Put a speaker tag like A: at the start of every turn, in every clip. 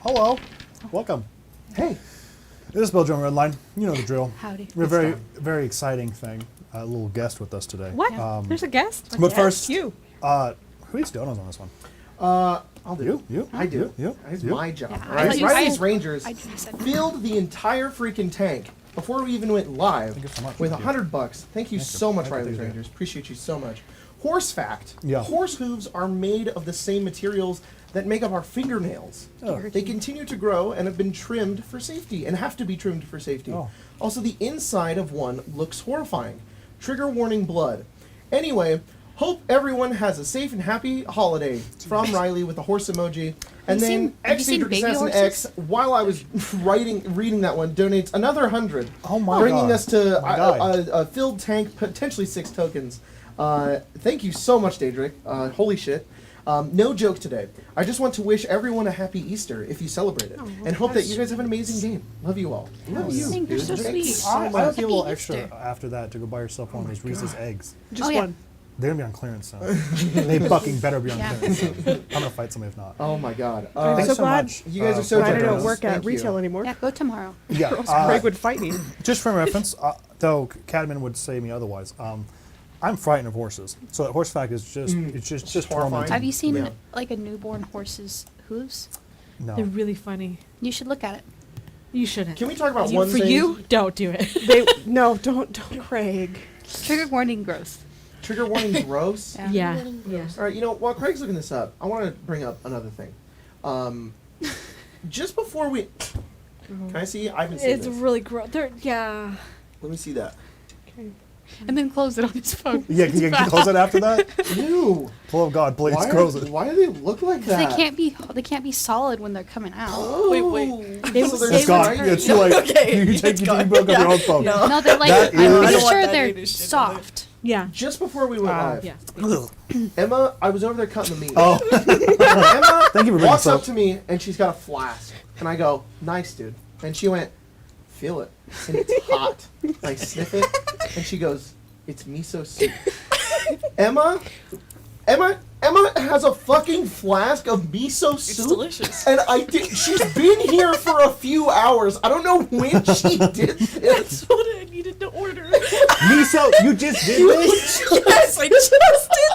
A: Hello. Welcome.
B: Hey.
A: This is Spelljammer Redline. You know the drill.
C: Howdy.
A: We have a very exciting thing. A little guest with us today.
D: What? There's a guest?
A: But first,
D: you.
A: Who eats donuts on this one?
B: I'll do
A: You?
B: I do.
A: You?
B: It's
A: You?
B: my job.
C: Yeah,
B: All right,
C: I
B: so
C: thought
B: these Rangers
C: I said
B: filled the entire freaking tank before we even went live
A: Thank you so much.
B: with
A: Thank you.
B: $100. Thank you
A: Thank you.
B: so much,
A: Thank you.
B: Riley's
A: Thank you.
B: Rangers. Appreciate you so much. Horse fact.
A: Yeah.
B: Horse hooves are made of the same materials that make up our fingernails.
A: Oh.
B: They continue to grow and have been trimmed for safety and have to be trimmed for safety.
A: Oh.
B: Also, the inside of one looks horrifying. Trigger warning blood. Anyway, hope everyone has a safe and happy holiday. From Riley with a horse emoji. And then
C: have you seen
B: X
C: baby
B: Assassin
C: horses?
B: X, while I was reading that one, donates another 100.
A: Oh my
B: bringing
A: God.
B: us to
A: Oh my God.
B: a filled tank, potentially 6 tokens. Thank you so much, Daedric. Holy shit. No joke today. I just want to wish everyone a happy Easter if you celebrate it, and hope that you guys have an amazing game. Love you all. Love you.
C: Thank you,
B: dude.
C: so
B: Thank you
C: sweet.
A: I
B: much.
A: would give a little
C: Happy
A: extra
C: Easter.
A: after that to go buy yourself one of those Reese's eggs.
D: Just
C: yeah.
D: one.
A: They're going to be on clearance soon. They fucking better be on
C: Yeah.
A: clearance soon. I'm going to fight somebody if not.
B: Oh my god.
D: I'm
A: Thanks
D: so
A: so
D: glad.
A: much.
B: You guys are so
D: Glad I
B: generous.
D: don't work at
B: Thank you.
D: retail anymore.
C: Yeah, go tomorrow.
A: Yeah.
D: Or else Craig would fight me.
A: Just for reference, though Cadman would say me otherwise, I'm frightened of horses. So that horse fact is just it's just
B: horrifying.
A: tormenting.
C: Have you seen
B: Yeah.
C: like a newborn horse's hooves?
A: No.
D: They're really funny.
C: You should look at it.
D: You shouldn't.
B: Can we talk about
D: You-
B: one
D: for
B: thing?
D: you, don't do it. No, don't, Craig.
C: Trigger warning, gross.
B: Trigger warning gross.
D: Yeah.
B: All right, you know, while Craig's looking this up, I want to bring up another thing. Just before we... Can I see? I haven't seen
D: It's
B: this.
D: really gross. Yeah.
B: Let me see that.
D: Okay.
C: And then close it on his phone.
A: Yeah, can you close it after that?
B: Ew.
A: Oh God, please
B: Why,
A: close it.
B: why do they look like
C: Because
B: that?
C: they can't be solid when they're coming out.
B: Oh.
E: Wait.
D: They
B: So
D: was-
B: they're
A: It's gone.
B: tiny.
A: Yeah, it's too late.
E: Okay,
A: You
E: it's gone.
A: broke up your own phone.
E: No.
C: No, they're like
A: That
C: I'm
A: is-
C: pretty
E: I don't want
C: sure
E: that
C: they're
E: native shit on
C: soft.
D: Yeah.
B: Just before we went live,
D: Yeah.
A: Ugh.
B: Emma, I was over there cutting the meat.
A: Oh,
B: Emma
A: Thank you for bringing
B: walks
A: this
B: up
A: up.
B: to me and she's got a flask. And I go, nice, dude. And she went, feel it. And it's hot. And I sniff it. And she goes, it's miso soup. Emma has a fucking flask of miso
E: It's
B: soup.
E: delicious.
B: And she's been here for a few hours. I don't know when she did this.
E: That's what I needed to order.
A: Miso, you just did this?
E: Yes, I just did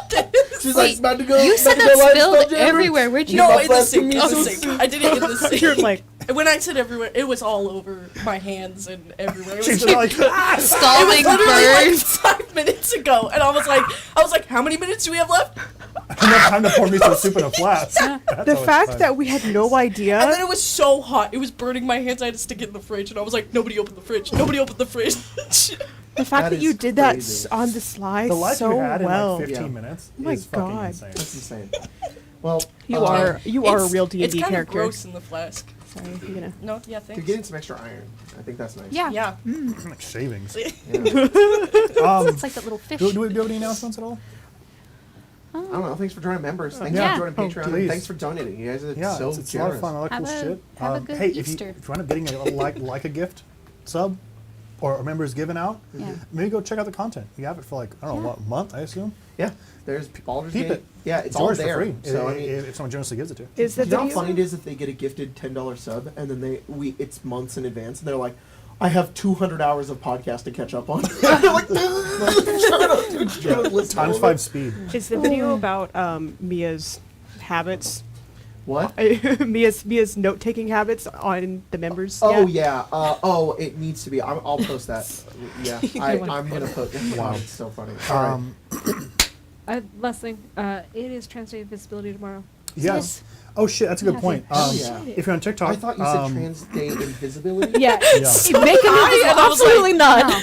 E: this.
B: She's like,
C: Wait,
B: about to go.
C: you
B: about
C: said
B: to go
C: that
B: live
C: spilled
B: Spelljammer.
C: everywhere. Where'd you
E: No,
B: my
E: in the
B: flask of
E: sink. On the
B: miso
E: sink.
B: soup.
E: I did it in the sink.
D: You're like,
E: When I said everywhere, it was all over my hands and everywhere. It was
A: She's
E: like,
A: like, ah!
C: Scalding
E: literally
C: birds.
E: like 5 minutes ago, and I was like, how many minutes do we have left?
A: Enough time to pour miso soup in a flask. That's
D: the
A: always
D: fact
A: fun.
D: that we had no
E: And
D: idea.
E: then it was so hot, it was burning my hands. I had to stick it in the fridge, and I was like, nobody opened the fridge. Nobody opened the fridge.
D: The fact
B: That
D: that you
B: is
D: did that
B: crazy.
D: on the slide
A: the life
D: so
A: you had in
D: well.
A: like 15
B: Yeah.
A: minutes
D: Oh my
A: is fucking
D: God.
A: insane.
B: That's insane. Well,
D: You are a real D&D
E: It's kind of
D: character.
E: gross in the flask.
D: Sorry, you're gonna.
E: No, yeah,
B: you're
E: thanks.
B: getting some extra iron. I think that's nice.
C: Yeah.
E: Yeah.
A: Like shavings.
B: Yeah.
C: It's like that little fish.
A: Do we have any announcements at all?
B: I don't know. Thanks for joining members. Thanks
C: Yeah.
B: for joining
A: Oh,
B: Patreon.
A: please.
B: Thanks for donating. You guys are
A: Yeah,
B: so
A: it's a lot of
B: generous.
A: fun. I like
C: Have
A: cool
C: a-
A: shit.
C: have a good
A: hey,
C: Easter.
A: if you end up getting a like a gift sub or a member's given out,
C: Yeah.
A: maybe go check out the content. You have it for like, I don't know, what, a month, I assume?
B: Yeah, there's Baldur's
A: Keep
B: Gate.
A: it.
B: Yeah, it's all
A: yours
B: there.
A: for free.
B: So I mean,
A: if someone generously gives it to you.
D: Is the
B: you know how
D: video?
B: funny it is if they get a gifted $10 sub and then it's months in advance and they're like, I have 200 hours of podcast to catch up on. They're like, trying to listen
A: Times
B: to
A: 5 speed.
D: Is the video about Mia's habits?
B: What?
D: Mia's note-taking habits on the members?
B: Oh
D: yet?
B: yeah. It needs to be. I'll post that. Yeah, I'm gonna post. Wow, it's so funny. All right.
F: Last thing, it is Trans-Day Visibility tomorrow.
A: Yes. Oh shit, that's a good
C: Yeah.
A: point.
B: Oh, yeah.
A: If you're on TikTok,
B: I thought you said Trans Day Invisibility.
F: Yeah,
A: yeah.
F: make it
E: and I was
F: absolutely not.
C: No.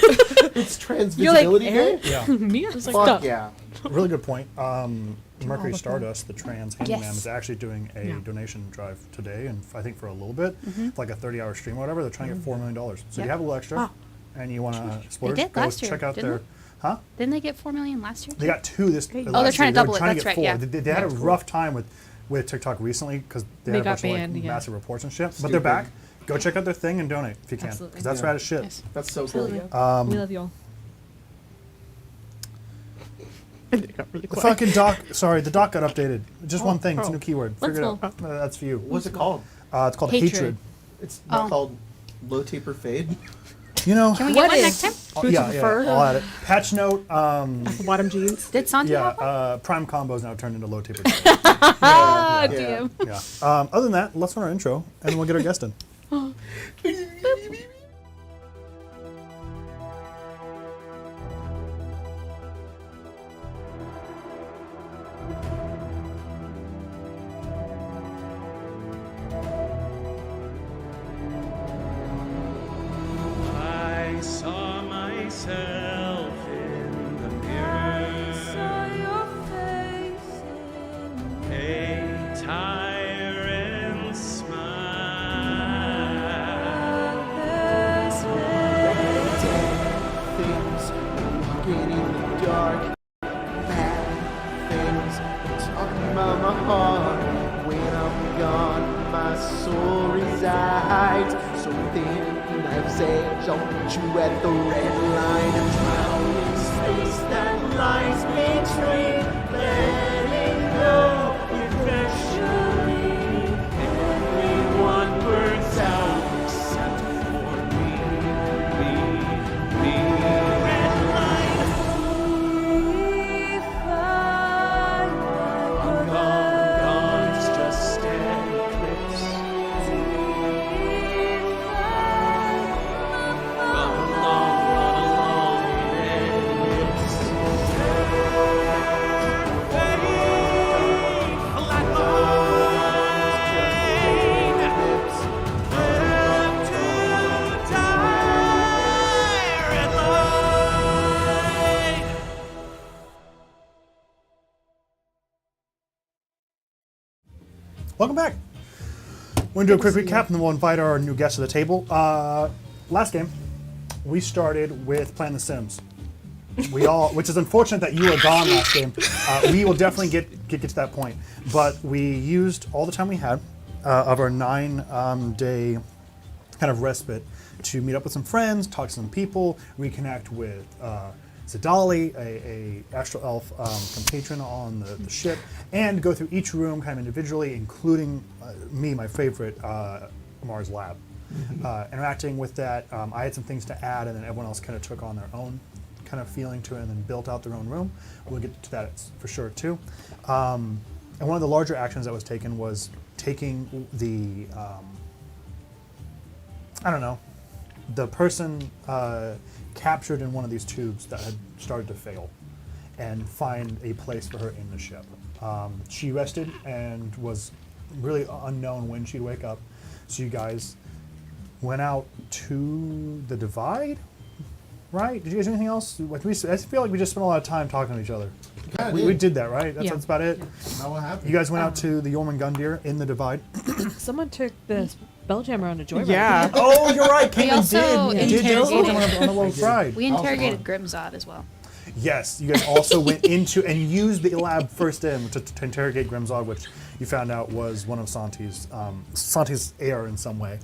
B: It's Trans
F: You're like,
B: Visibility Day.
A: Yeah,
F: Mia,
B: Fuck
F: stop.
B: yeah.
A: really good point. Mercury
F: the
A: Stardust, the trans handyman,
C: Yes.
A: is actually doing a
F: Yeah.
A: donation drive today, and I think for a little bit, like a 30-hour stream or whatever. They're trying to get $4 million. So if
C: Yeah.
A: you have a little extra,
C: Wow.
A: and you want to splurge,
C: did
A: go
C: last year,
A: check out
C: didn't
A: their.
C: they?
A: Huh?
C: Didn't they get 4 million last year?
A: They got 2 this.
D: Oh,
A: last
C: they're
A: year.
C: trying to
A: They were
C: double it,
A: trying to
C: that's
A: get
C: right,
A: 4.
C: yeah.
A: They had a
B: That's cool.
A: rough time with TikTok recently because they had a
F: got
A: bunch of
F: banned,
A: like
F: yeah.
A: massive reports and shit. But
B: Stupid.
A: they're back. Go check out their thing and donate if you can,
F: Absolutely.
A: because that's
B: Yeah.
A: rad as shit.
C: Yes.
B: That's so cool.
F: Absolutely.
A: Um,
F: We love you all.
D: And it got really
A: The
D: quiet.
A: fucking doc. Sorry, the doc got updated. Just one thing. It's a
D: oh.
A: new keyword.
F: Let's
A: Figure it out.
F: go.
A: That's for you.
B: What's it called?
A: It's called
F: Hatred.
A: hatred.
B: It's not
C: Oh.
B: called low taper fade.
A: You know.
C: Can we get
F: What
C: one
F: is-
C: next time?
A: Oh,
F: Boots
A: yeah,
F: of
A: yeah.
F: fur?
A: I'll add it. Patch note.
D: Bottom jeans.
C: Did Santi have one?
A: Prime combos now turned into low taper.
F: Ah,
B: Yeah.
F: damn.
A: Yeah. Other than that, let's run our intro and then we'll get our guest in.
G: I saw myself in the mirror. A tyrant smile.
B: Things walking in the dark. Bad things talking about my heart. When I'm gone, my soul resides. So thin, knife's edge, I'll meet you at the red line. And drown in space that lies between. Letting go eventually.
G: Everyone burns out except for me. Red light. I'm gone, it's just an eclipse. Run along, it ends. Flat line. Left to die. Red line.
A: Welcome back. We're going to do a quick recap and then we'll invite our new guest to the table. Last game, we started with playing The Sims. We all, which is unfortunate that you were gone last game. We will definitely get to that point. But we used all the time we had of our 9-day kind of respite to meet up with some friends, talk to some people, reconnect with Zidali, a astral elf compatron on the ship, and go through each room kind of individually, including me, my favorite, Mars Lab. Interacting with that, I had some things to add, and then everyone else kind of took on their own kind of feeling to it, and then built out their own room. We'll get to that for sure too. And one of the larger actions that was taken was taking the, I don't know, the person captured in one of these tubes that had started to fail, and find a place for her in the ship. She rested and was really unknown when she'd wake up. So you guys went out to the divide, right? Did you guys do anything else? Like I feel like we just spent a lot of time talking to each other. We did that, right? That's,
F: Yeah.
A: that's about it.
B: Now what happened?
A: You guys went out to the Jormungandr in the divide.
F: Someone took the Spelljammer on a joyride.
D: Yeah.
A: Oh, you're right. Caitlin
C: also
A: did. You did take
C: interrogated-
A: someone on a little ride.
C: We interrogated Grimzod as well.
A: Yes, you guys also went into and used the lab first in to interrogate Grimzod, which you found out was one of Santi's heir in some way.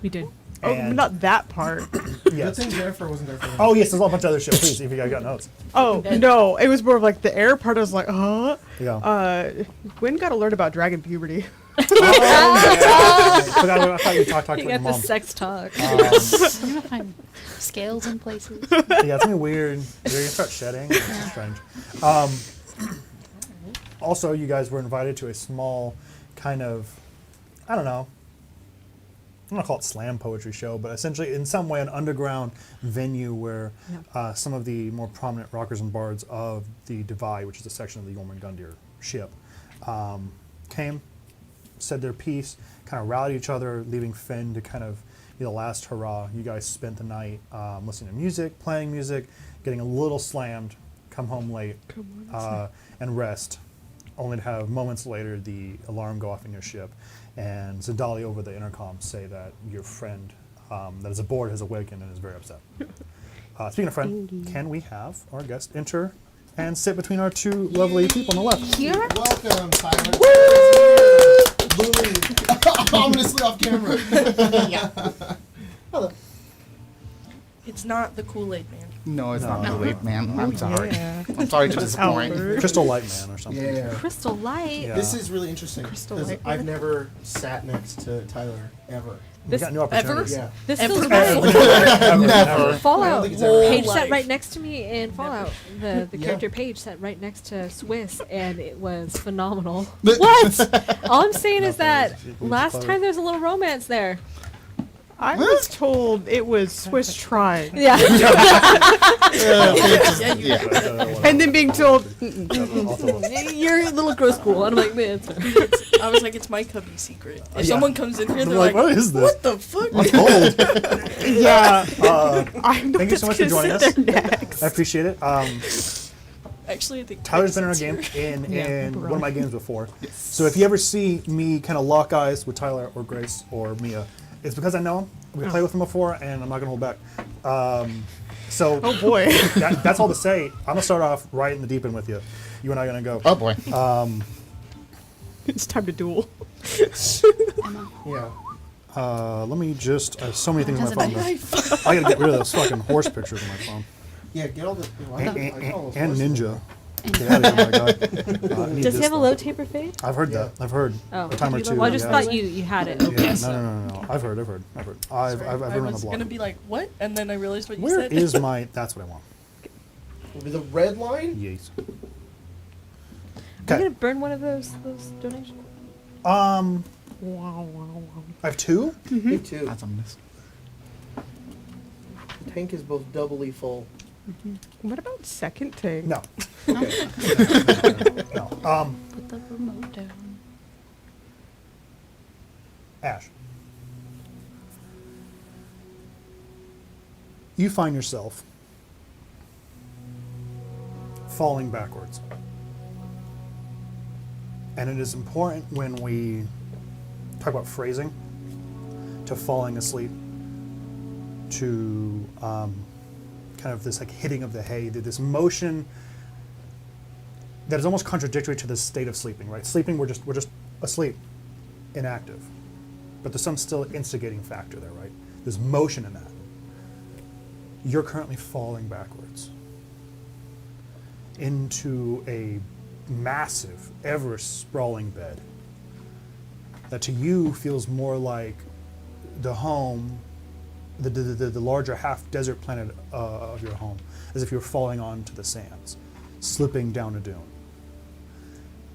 F: We did.
D: Oh,
A: And-
D: not that part.
B: Good
A: Yes.
B: thing Jennifer wasn't there for him.
A: Oh yes, there's a whole bunch of other shit. Please, if you guys got notes.
D: Oh, no. It was more of like the air part. I was like, huh?
A: Yeah.
D: Gwen got to learn about dragon puberty.
A: I thought you talked to
F: You
A: your
F: got the
A: mom.
F: sex talk.
C: I'm gonna find scales in places.
A: Yeah, it's gonna be weird. You're gonna start shedding. It's strange. Also, you guys were invited to a small kind of, I don't know, I'm gonna call it slam poetry show, but essentially in some way an underground venue where some of the more prominent rockers and bards of the Divide, which is a section of the Jormungandr ship, came, said their piece, kind of rallied each other, leaving Finn to kind of be the last hurrah. You guys spent the night listening to music, playing music, getting a little slammed, come home late, and rest, only to have moments later the alarm go off in your ship, and Zidali over the intercom say that your friend that is aboard has awakened and is very upset. Speaking of friend, can we have our guest enter and sit between our two lovely people on the left?
F: Here?
B: Welcome, Tyler. Lily. Ominously off camera.
E: It's not the Kool-Aid man.
H: No, it's not
A: No.
H: Kool-Aid Man. I'm sorry.
D: Yeah.
H: I'm sorry to disappoint.
D: Albert.
A: Crystal Light Man or something.
B: Yeah.
F: Crystal Light.
A: Yeah.
B: This is really interesting
D: Crystal
B: because
D: Light.
B: I've never sat next to Tyler ever.
A: We got new opportunities.
B: Yeah.
F: This
E: Ever
F: feels
E: before?
F: right.
H: Never.
B: I
F: Fallout.
B: don't think it's ever
F: Paige
E: Whole
F: sat
E: life.
F: right next to me in Fallout. The
B: Yeah.
F: character Paige sat right next to Swiss, and it was phenomenal. What? All I'm saying is that last time there was a little romance there.
D: I was told it was Swiss trying,
F: Yeah.
E: Yeah, you
D: and then being told,
F: You're a little gross cool. I'm like, man.
E: I was like, it's my cubby secret. If
A: Yeah.
E: someone comes in here,
A: They're
E: they're
A: like,
E: like,
A: what is this?
E: what the fuck?
A: I'm cold.
D: yeah,
A: Uh,
D: I'm the
A: Thank you so much for joining us.
D: Next.
A: I appreciate it.
E: Actually, I think
A: Tyler's been in our
E: Texas
A: game
E: here.
A: in one of my games before. So if you ever see me kind of lock eyes with Tyler or Grace or Mia, it's because I know him. We played with him before, and I'm not gonna hold back. So
D: Oh boy.
A: that's all to say. I'm gonna start off right in the deep end with you. You and I are gonna go.
H: Oh boy.
D: It's time to duel.
B: Yeah.
A: Let me just. I have so many things on my phone.
E: Knife.
A: I gotta get rid of those fucking horse pictures on my phone.
B: Yeah, get all the. I got all those
A: And
B: voices.
A: Ninja. Get out of here, my guy. I need
F: Does
A: this
F: he have a
A: stuff.
F: low taper fade?
A: I've heard that. I've heard
F: Oh.
A: a time or two.
F: Well, I just
A: yeah.
F: thought you had it.
A: Yeah, no. I've heard. I've
E: I
A: been on the
E: was
A: block.
E: gonna be like, what? And then I realized what you
A: Where
E: said.
A: is my? That's what I want.
B: The red line?
A: Yes.
F: Are you
A: Okay.
F: gonna burn one of those donations?
A: I have two.
B: Me too.
H: That's a miss.
B: The tank is both doubly full.
D: What about second tank?
A: No.
B: Okay.
A: No.
C: Put the remote down.
A: Ash. You find yourself falling backwards. And it is important when we talk about phrasing to falling asleep to kind of this like hitting of the hay, this motion that is almost contradictory to the state of sleeping, right? Sleeping, we're just asleep, inactive. But there's some still instigating factor there, right? There's motion in that. You're currently falling backwards into a massive, ever sprawling bed that to you feels more like the home, the larger half desert planet of your home, as if you were falling onto the sands, slipping down a dune.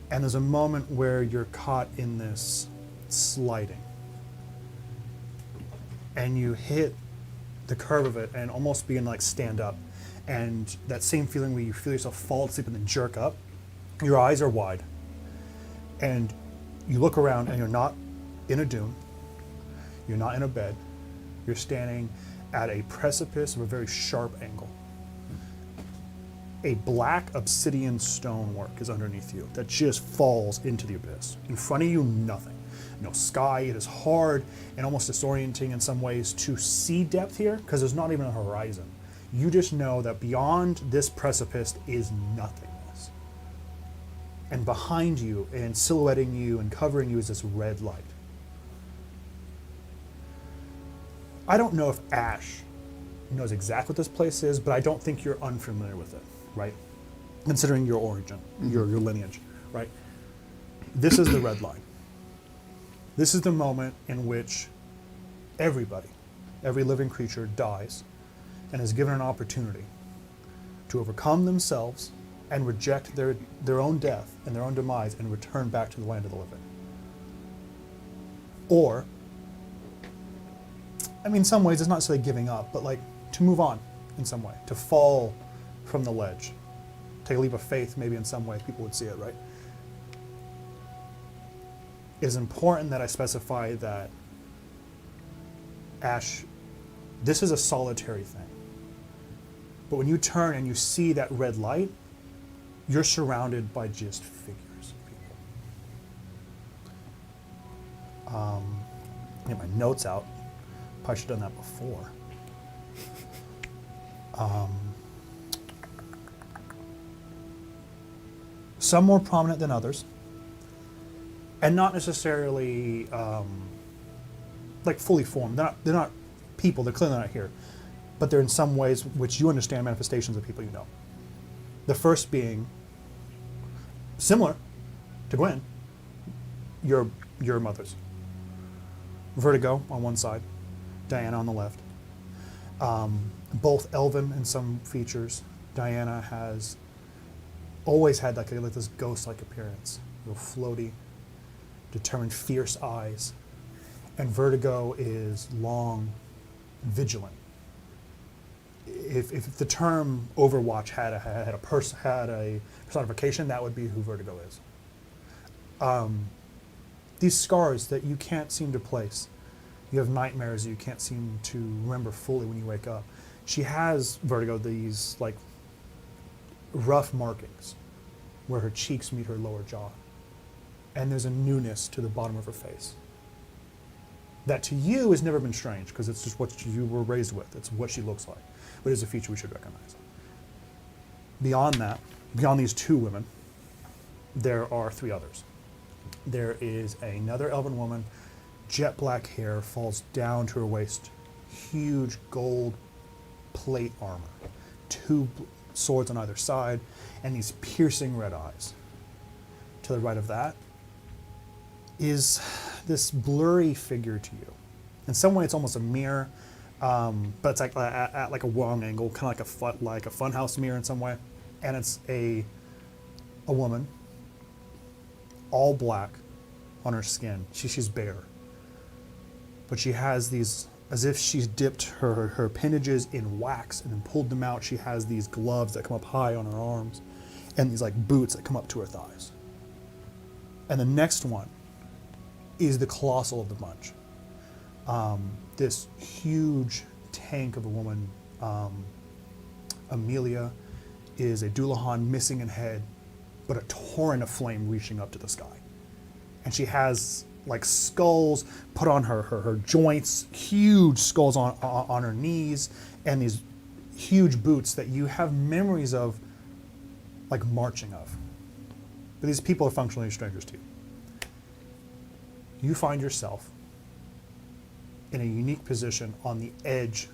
A: And there's a moment where you're caught in this sliding, and you hit the curve of it and almost begin to like stand up, and that same feeling where you feel yourself fall asleep and then jerk up. Your eyes are wide, and you look around, and you're not in a dune, you're not in a bed, you're standing at a precipice of a very sharp angle. A black obsidian stonework is underneath you that just falls into the abyss. In front of you, nothing. No sky. It is hard and almost disorienting in some ways to see depth here because there's not even a horizon. You just know that beyond this precipice is nothingness. And behind you and silhouetting you and covering you is this red light. I don't know if Ash knows exactly what this place is, but I don't think you're unfamiliar with it, right? Considering your origin, your lineage, right? This is the red line. This is the moment in which everybody, every living creature dies and is given an opportunity to overcome themselves and reject their own death and their own demise and return back to the land of the living. Or, I mean, in some ways, it's not necessarily giving up, but like to move on in some way, to fall from the ledge, take a leap of faith, maybe in some way, people would see it, right? It is important that I specify that, Ash, this is a solitary thing. But when you turn and you see that red light, you're surrounded by just figures of people. Get my notes out. Probably should have done that before. Some more prominent than others, and not necessarily like fully formed. They're not people. They're clearly not here. but they're in some ways which you understand manifestations of people you know. The first being similar to Gwen, your mother's. Vertigo on one side, Diana on the left. Both elven in some features. Diana has always had like this ghost-like appearance, real floaty, determined, fierce eyes. And Vertigo is long, vigilant. If the term Overwatch had a personification, that would be who Vertigo is. These scars that you can't seem to place, you have nightmares that you can't seem to remember fully when you wake up. She has, Vertigo, these like rough markings where her cheeks meet her lower jaw, and there's a newness to the bottom of her face that to you has never been strange because it's just what you were raised with. It's what she looks like, but it's a feature we should recognize. Beyond that, beyond these two women, there are three others. There is another elven woman, jet black hair, falls down to her waist, huge gold plate armor, two swords on either side, and these piercing red eyes. To the right of that is this blurry figure to you. In some way, it's almost a mirror, but it's like at like a wrong angle, kind of like a funhouse mirror in some way. And it's a woman, all black on her skin. She's bare, but she has these, as if she's dipped her appendages in wax and then pulled them out. She has these gloves that come up high on her arms, and these like boots that come up to her thighs. And the next one is the colossal of the bunch. This huge tank of a woman, Amelia, is a Doulahan missing in head, but a torrent of flame reaching up to the sky. And she has like skulls put on her joints, huge skulls on her knees, and these huge boots that you have memories of like marching of. But these people are functionally strangers to you. You find yourself in a unique position on the edge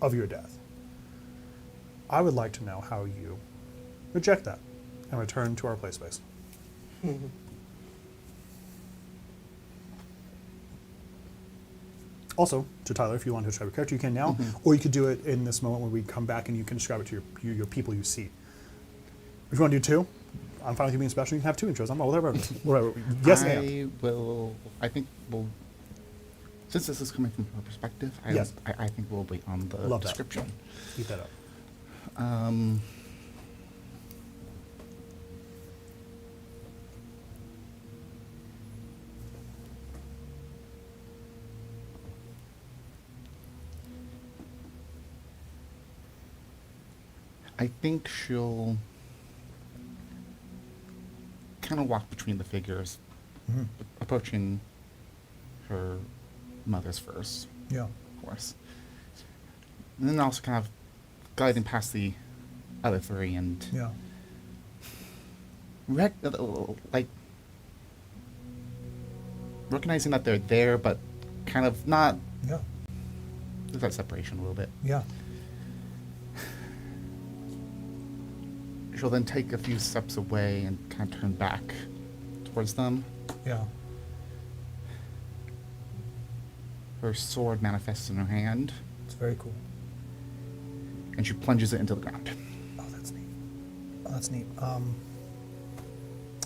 A: of your death. I would like to know how you reject that and return to our play space. Also, to Tyler, if you want to describe your character, you can now, or you could do it in this moment when we come back and you can describe it to your people you see. If you want to do two, I'm fine with you being special. You can have two intros. I'm all whatever. Yes,
H: I think we'll. Since this is coming from her perspective,
A: Yes.
H: I think we'll be on the
A: Love that.
H: description.
A: Eat that up.
H: I think she'll kind of walk between the figures, approaching her mother's first,
A: Yeah.
H: of course. And then also kind of gliding past the other three and
A: Yeah.
H: recognizing that they're there, but kind of not.
A: Yeah.
H: There's that separation a little bit.
A: Yeah.
H: She'll then take a few steps away and kind of turn back towards them.
A: Yeah.
H: Her sword manifests in her hand,
A: It's very cool.
H: and she plunges it into the ground.
A: Oh, that's neat. Oh, that's neat. Oh,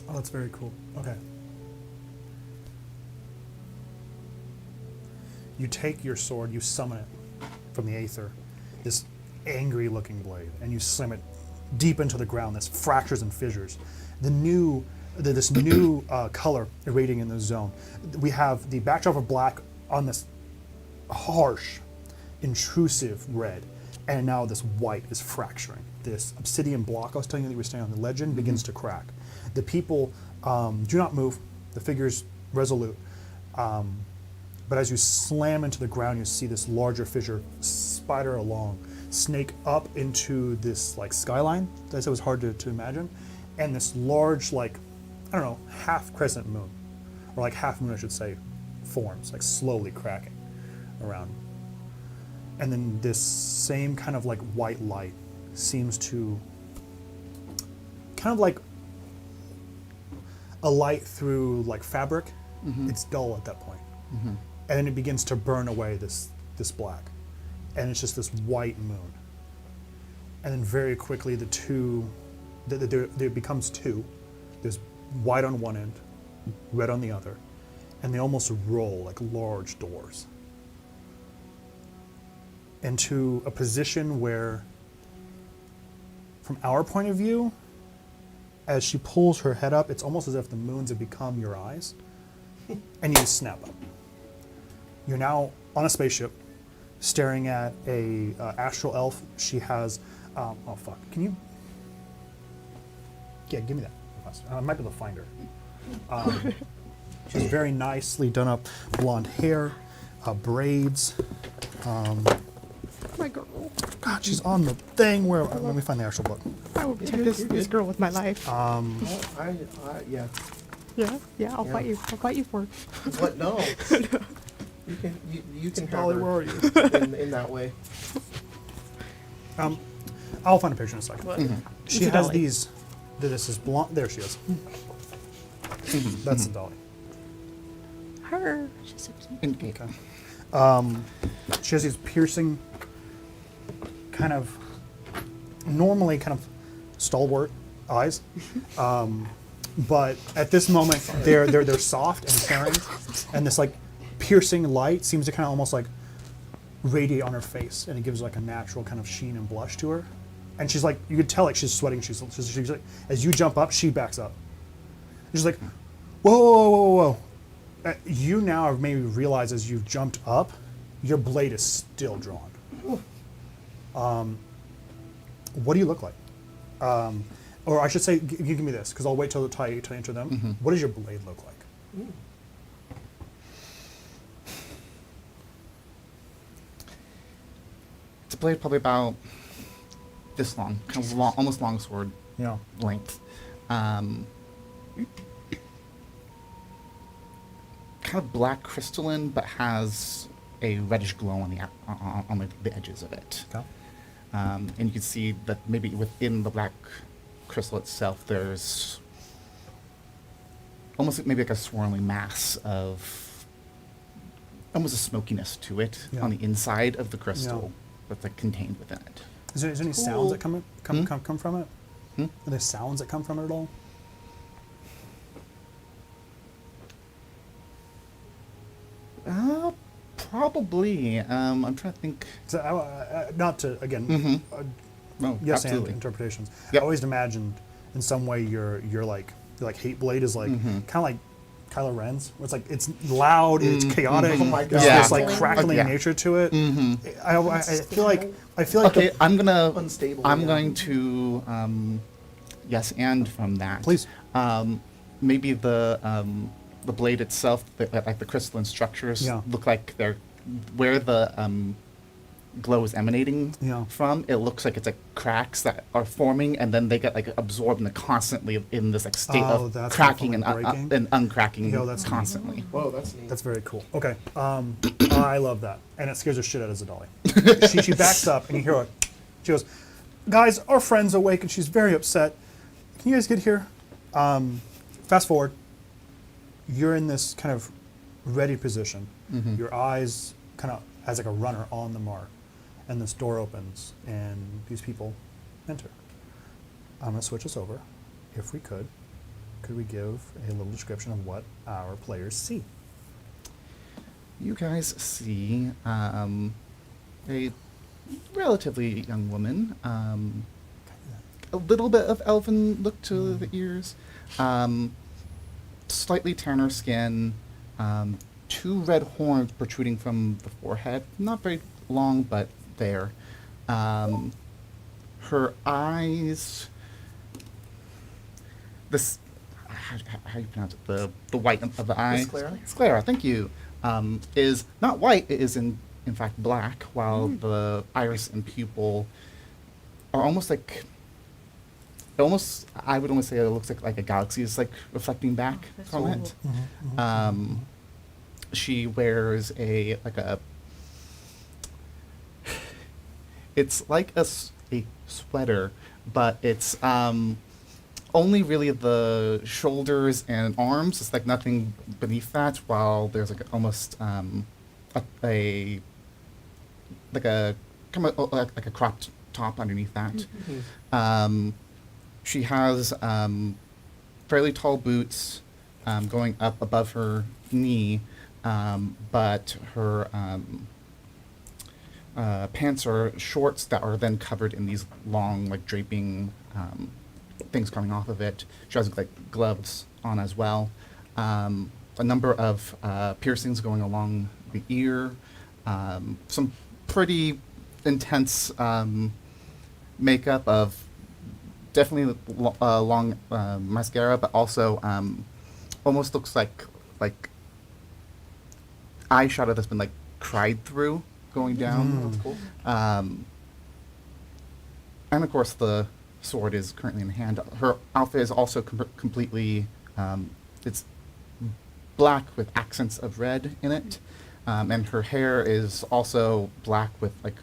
A: that's very cool. Okay. You take your sword, you summon it from the aether, this angry-looking blade, and you slam it deep into the ground. This fractures and fissures. This new color irradiating in the zone. We have the backdrop of black on this harsh, intrusive red, and now this white is fracturing. This obsidian block I was telling you that you were standing on, the legend, begins to crack. The people do not move. The figure's resolute. But as you slam into the ground, you see this larger fissure spider along, snake up into this like skyline that I said was hard to imagine, and this large, like, I don't know, half crescent moon, or like half moon I should say, forms, like slowly cracking around. and then this same kind of like white light seems to kind of like a light through like fabric. It's dull at that point. And then it begins to burn away this black, and it's just this white moon. And then very quickly there becomes two. There's white on one end, red on the other, and they almost roll like large doors into a position where, from our point of view, as she pulls her head up, it's almost as if the moons have become your eyes, and you snap up. You're now on a spaceship, staring at a astral elf. She has, oh fuck, can you? Yeah, give me that. I might be able to find her. She has very nicely done up blonde hair, braids.
D: My girl.
A: God, she's on the thing where. Let me find the actual book.
D: I will protect this girl with my life.
B: Yeah.
D: Yeah, I'll fight you. I'll fight you for it.
B: What? No. You can have
A: Dolly,
B: her
A: where are you?
B: in that way.
A: I'll find a picture in a second.
E: What?
A: She
D: It's a
A: has
D: dolly.
A: these. This is blonde. There she is. That's the dolly.
D: Her.
C: She's so cute.
H: Indicate.
A: Okay. She has these piercing, kind of, normally kind of stalwart eyes, but at this moment they're soft and caring, and this like piercing light seems to kind of almost like radiate on her face, and it gives like a natural kind of sheen and blush to her. And she's like, you could tell like she's sweating. She's like, as you jump up, she backs up. She's like, whoa, whoa, whoa, whoa, whoa. You now have maybe realized as you've jumped up, your blade is still drawn. What do you look like? Or I should say, you give me this, because I'll wait till I enter them. What does your blade look like?
H: It's a blade probably about this long, kind of long, almost longsword
A: Yeah.
H: length. Kind of black crystalline, but has a reddish glow on the edges of it.
A: Okay.
H: And you can see that maybe within the black crystal itself, there's almost maybe like a swirling mass of almost a smokiness to it
A: Yeah.
H: on the inside of the crystal that's like contained within it.
A: Is there any sounds that come from it?
H: Hmm?
A: Are there sounds that come from it at all?
H: Probably. I'm trying to think.
A: So, not to again.
H: No,
A: Yes,
H: absolutely.
A: and interpretations.
H: Yep.
A: I always imagined in some way your hate blade is like kind of like Kylo Ren's, where it's like it's loud, it's chaotic,
B: Oh my
A: there's
B: God.
A: this like
C: Yeah.
A: crackling
H: Yeah.
A: nature to it. I feel like
H: Okay, I'm gonna.
B: Unstable,
H: I'm
B: yeah.
H: going to. Yes, and from that.
A: Please.
H: Maybe the blade itself, like the crystalline structures,
A: Yeah.
H: look like they're where the glow is emanating
A: Yeah.
H: from. It looks like it's like cracks that are forming, and then they get like absorbed and they're constantly in this like state
A: Oh,
H: of
A: that's
H: cracking and,
A: definitely breaking.
H: and uncracking
A: Yo, that's neat.
H: constantly.
B: Whoa, that's neat.
A: That's very cool. Okay, I love that, and it scares the shit out of Zadali. she backs up, and you hear her. She goes, "Guys, our friend's awake, and she's very upset. Can you guys get here?" Fast forward. You're in this kind of ready position. Your eyes kind of as like a runner on the mark, and this door opens, and these people enter. I'm gonna switch us over. If we could we give a little description of what our players see?
H: You guys see a relatively young woman, a little bit of elven look to the ears, slightly tanner skin, two red horns protruding from the forehead, not very long, but there. Her eyes, how you pronounce it? The white of the eye.
B: Sclera?
H: Sclera, thank you. Is not white. It is in fact black, while the iris and pupil are almost like. I would almost say it looks like a galaxy is like reflecting back from it. She wears a It's like a sweater, but it's only really the shoulders and arms. It's like nothing beneath that. While there's like almost like a cropped top underneath that. She has fairly tall boots going up above her knee, but her pants are shorts that are then covered in these long, like draping things coming off of it. She has like gloves on as well. A number of piercings going along the ear. Some pretty intense makeup of definitely long mascara, but also almost looks like eyeshadow that's been like cried through going down.
B: That's cool.
H: And of course the sword is currently in hand. Her outfit is also completely it's black with accents of red in it, and her hair is also black with like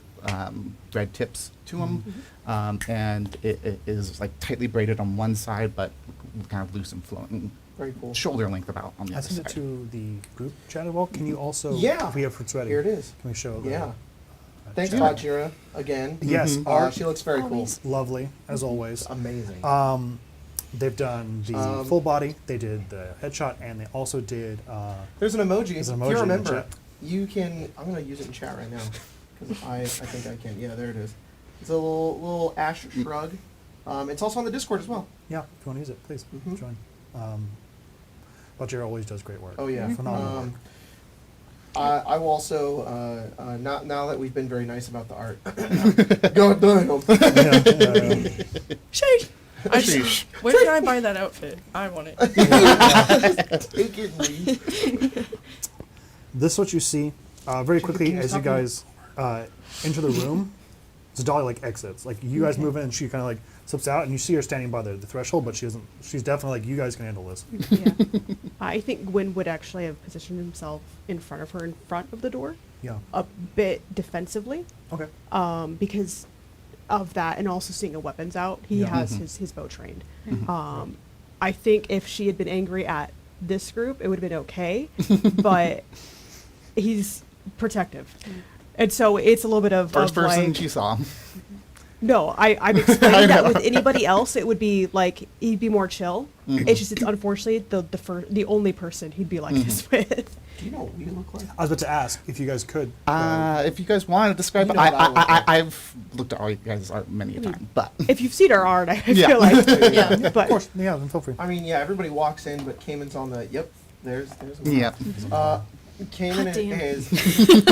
H: red tips to them, and it is like tightly braided on one side, but kind of loose and flowing,
B: Very cool.
H: shoulder length about on the
A: I
H: other
A: sent it
H: side.
A: to the group chat as well. Can you also,
B: Yeah.
A: if we have for sweating,
B: Here it is.
A: can we show the
B: Yeah. Thanks,
A: chat?
B: Bajira, again.
A: Yes, art,
B: She looks very
C: Always.
A: lovely, as always.
B: Amazing.
A: They've done the full body, they did the headshot, and they also did,
B: There's an emoji.
A: There's an
B: If
A: emoji
B: you
A: in the
B: remember,
A: chat.
B: you can. I'm gonna use it in chat right now because I think I can. Yeah, there it is. It's a little ash shrug. It's also on the Discord as well.
A: yeah, if you want to use it, please
B: Mhm.
A: join. Butcher always does great work.
B: Oh yeah.
A: Phenomenal work.
B: I will also now that we've been very nice about the art. God damn.
A: Yeah.
E: Sheesh.
H: Sheesh.
E: Where can I buy that outfit? I want it.
B: Take it, leave.
A: This is what you see very quickly
B: can you
A: as you
B: stop me?
A: guys enter the room. Zadali like exits. Like you guys move in, and she kind of like slips out, and you see her standing by the threshold, but she doesn't. She's definitely like, you guys can handle this.
D: Yeah. I think Gwyn would actually have positioned himself in front of her, in front of the door,
A: Yeah.
D: a bit defensively,
A: Okay.
D: because of that, and also seeing a weapons out. He
A: Yeah.
D: has his bow trained. I think if she had been angry at this group, it would have been okay, but he's protective. And so it's a little bit of
H: First person
D: like,
H: she saw.
D: no, I'm explaining that with anybody else, it would be like he'd be more chill. It's just it's unfortunately the only person he'd be like this with.
B: Do you know what we look like?
A: I was about to ask if you guys could.
H: If you guys want to describe
B: You
H: it,
B: know what I look like.
H: I've looked at all you guys' art many a time, but
D: If you've seen our art, I
H: Yeah.
D: feel like
E: Yeah.
D: but
A: Of course. Yeah. Then feel free.
B: I mean, yeah, everybody walks in, but Cayman's on the. Yep. There's.
H: yeah.
B: Cayman
C: damn.
B: is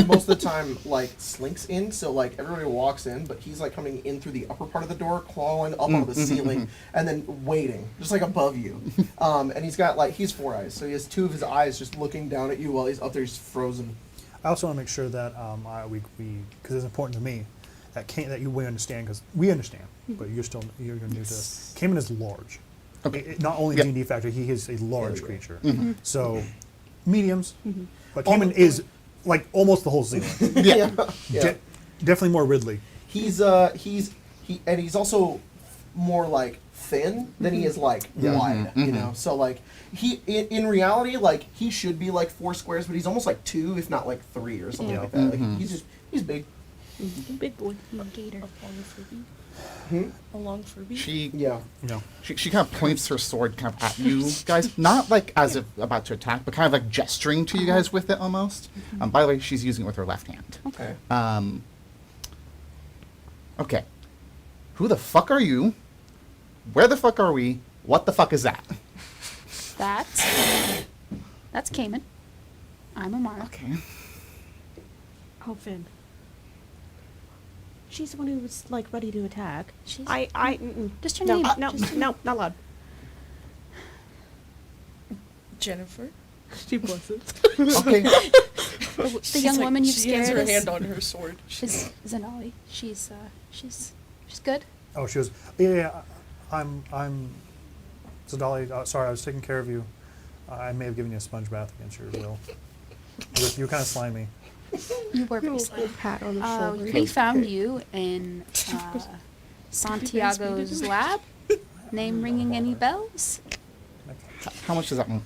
B: most of the time like slinks in, so like everybody walks in, but he's like coming in through the upper part of the door, clawing up onto the ceiling, and then waiting just like above you. And he's got like he's 4 eyes, so he has 2 of his eyes just looking down at you while he's up there, he's frozen.
A: I also want to make sure that we because it's important to me that we understand, because we understand, but you're new to this. Cayman is large.
H: Okay.
A: Not only
H: Yep.
A: D&D factor, he is a large
B: Yeah.
A: creature. So mediums, but Cayman is like almost the whole ceiling.
B: Yeah.
A: Definitely more Ridley.
B: He's also more like thin than he is like wide, you know. So like he in reality like he should be like 4 squares, but he's almost like 2, if not like 3 or something
C: Yeah.
B: like that. Like he's big.
C: Big boy. Gator.
E: A long Furby.
H: She
B: Yeah.
A: No.
H: she kind of points her sword kind of at you guys, not like as if about to attack, but kind of like gesturing to you guys with it almost. By the way, she's using it with her left hand.
B: Okay.
H: Okay. Who the fuck are you? Where the fuck are we? What the fuck is that?
C: That's Cayman. I'm Amara.
H: Okay.
D: oh Finn. She's the one who was like ready to attack.
C: She's- Just her
D: no,
C: name.
D: no,
C: Just her
D: no, not loud.
E: Jennifer.
D: She blushes.
H: Okay.
C: The young woman you've
E: She has
C: scared
E: her
C: is,
E: hand on her sword.
C: is Zanali. She's good.
A: Oh, she was. Yeah. I'm. Zadali. Sorry, I was taking care of you. I may have given you a sponge bath against your will. You're kind of slimy.
C: You were
D: Little
C: basically.
D: pat on the shoulder.
C: We found you in Santiago's lab. Name ringing any bells?
H: How much does that range?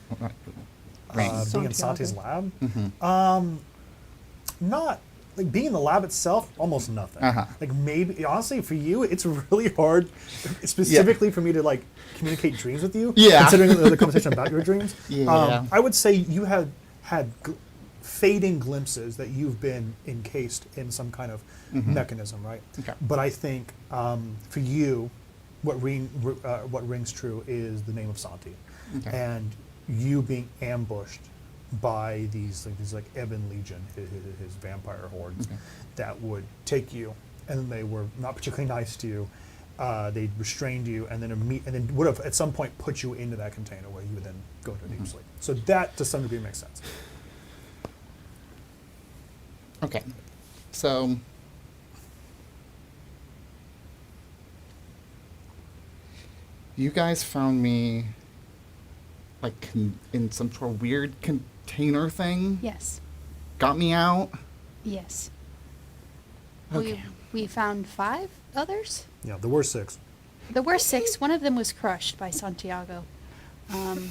A: Being in
D: Santiago.
A: Santi's lab?
H: Mm-hmm.
A: Not like being in the lab itself, almost nothing.
H: Uh-huh.
A: Like maybe honestly for you, it's really hard, specifically for me to like communicate dreams with you.
H: Yeah.
A: Considering the conversation about your dreams.
H: Yeah.
A: I would say you had fading glimpses that you've been encased in some kind of mechanism, right?
H: Okay.
A: But I think for you, what rings true is the name of Santi,
H: Okay.
A: and you being ambushed by these Ebon Legion, his vampire hordes,
H: Okay.
A: that would take you, and they were not particularly nice to you. They restrained you, and then would have at some point put you into that container where you would then go into deep sleep. So that, to some degree, makes sense.
H: Okay. So you guys found me like in some sort of weird container thing.
C: Yes.
H: Got me out.
C: Yes.
H: Okay.
C: We found 5 others.
A: Yeah, there were 6.
C: There were 6. One of them was crushed by Santiago.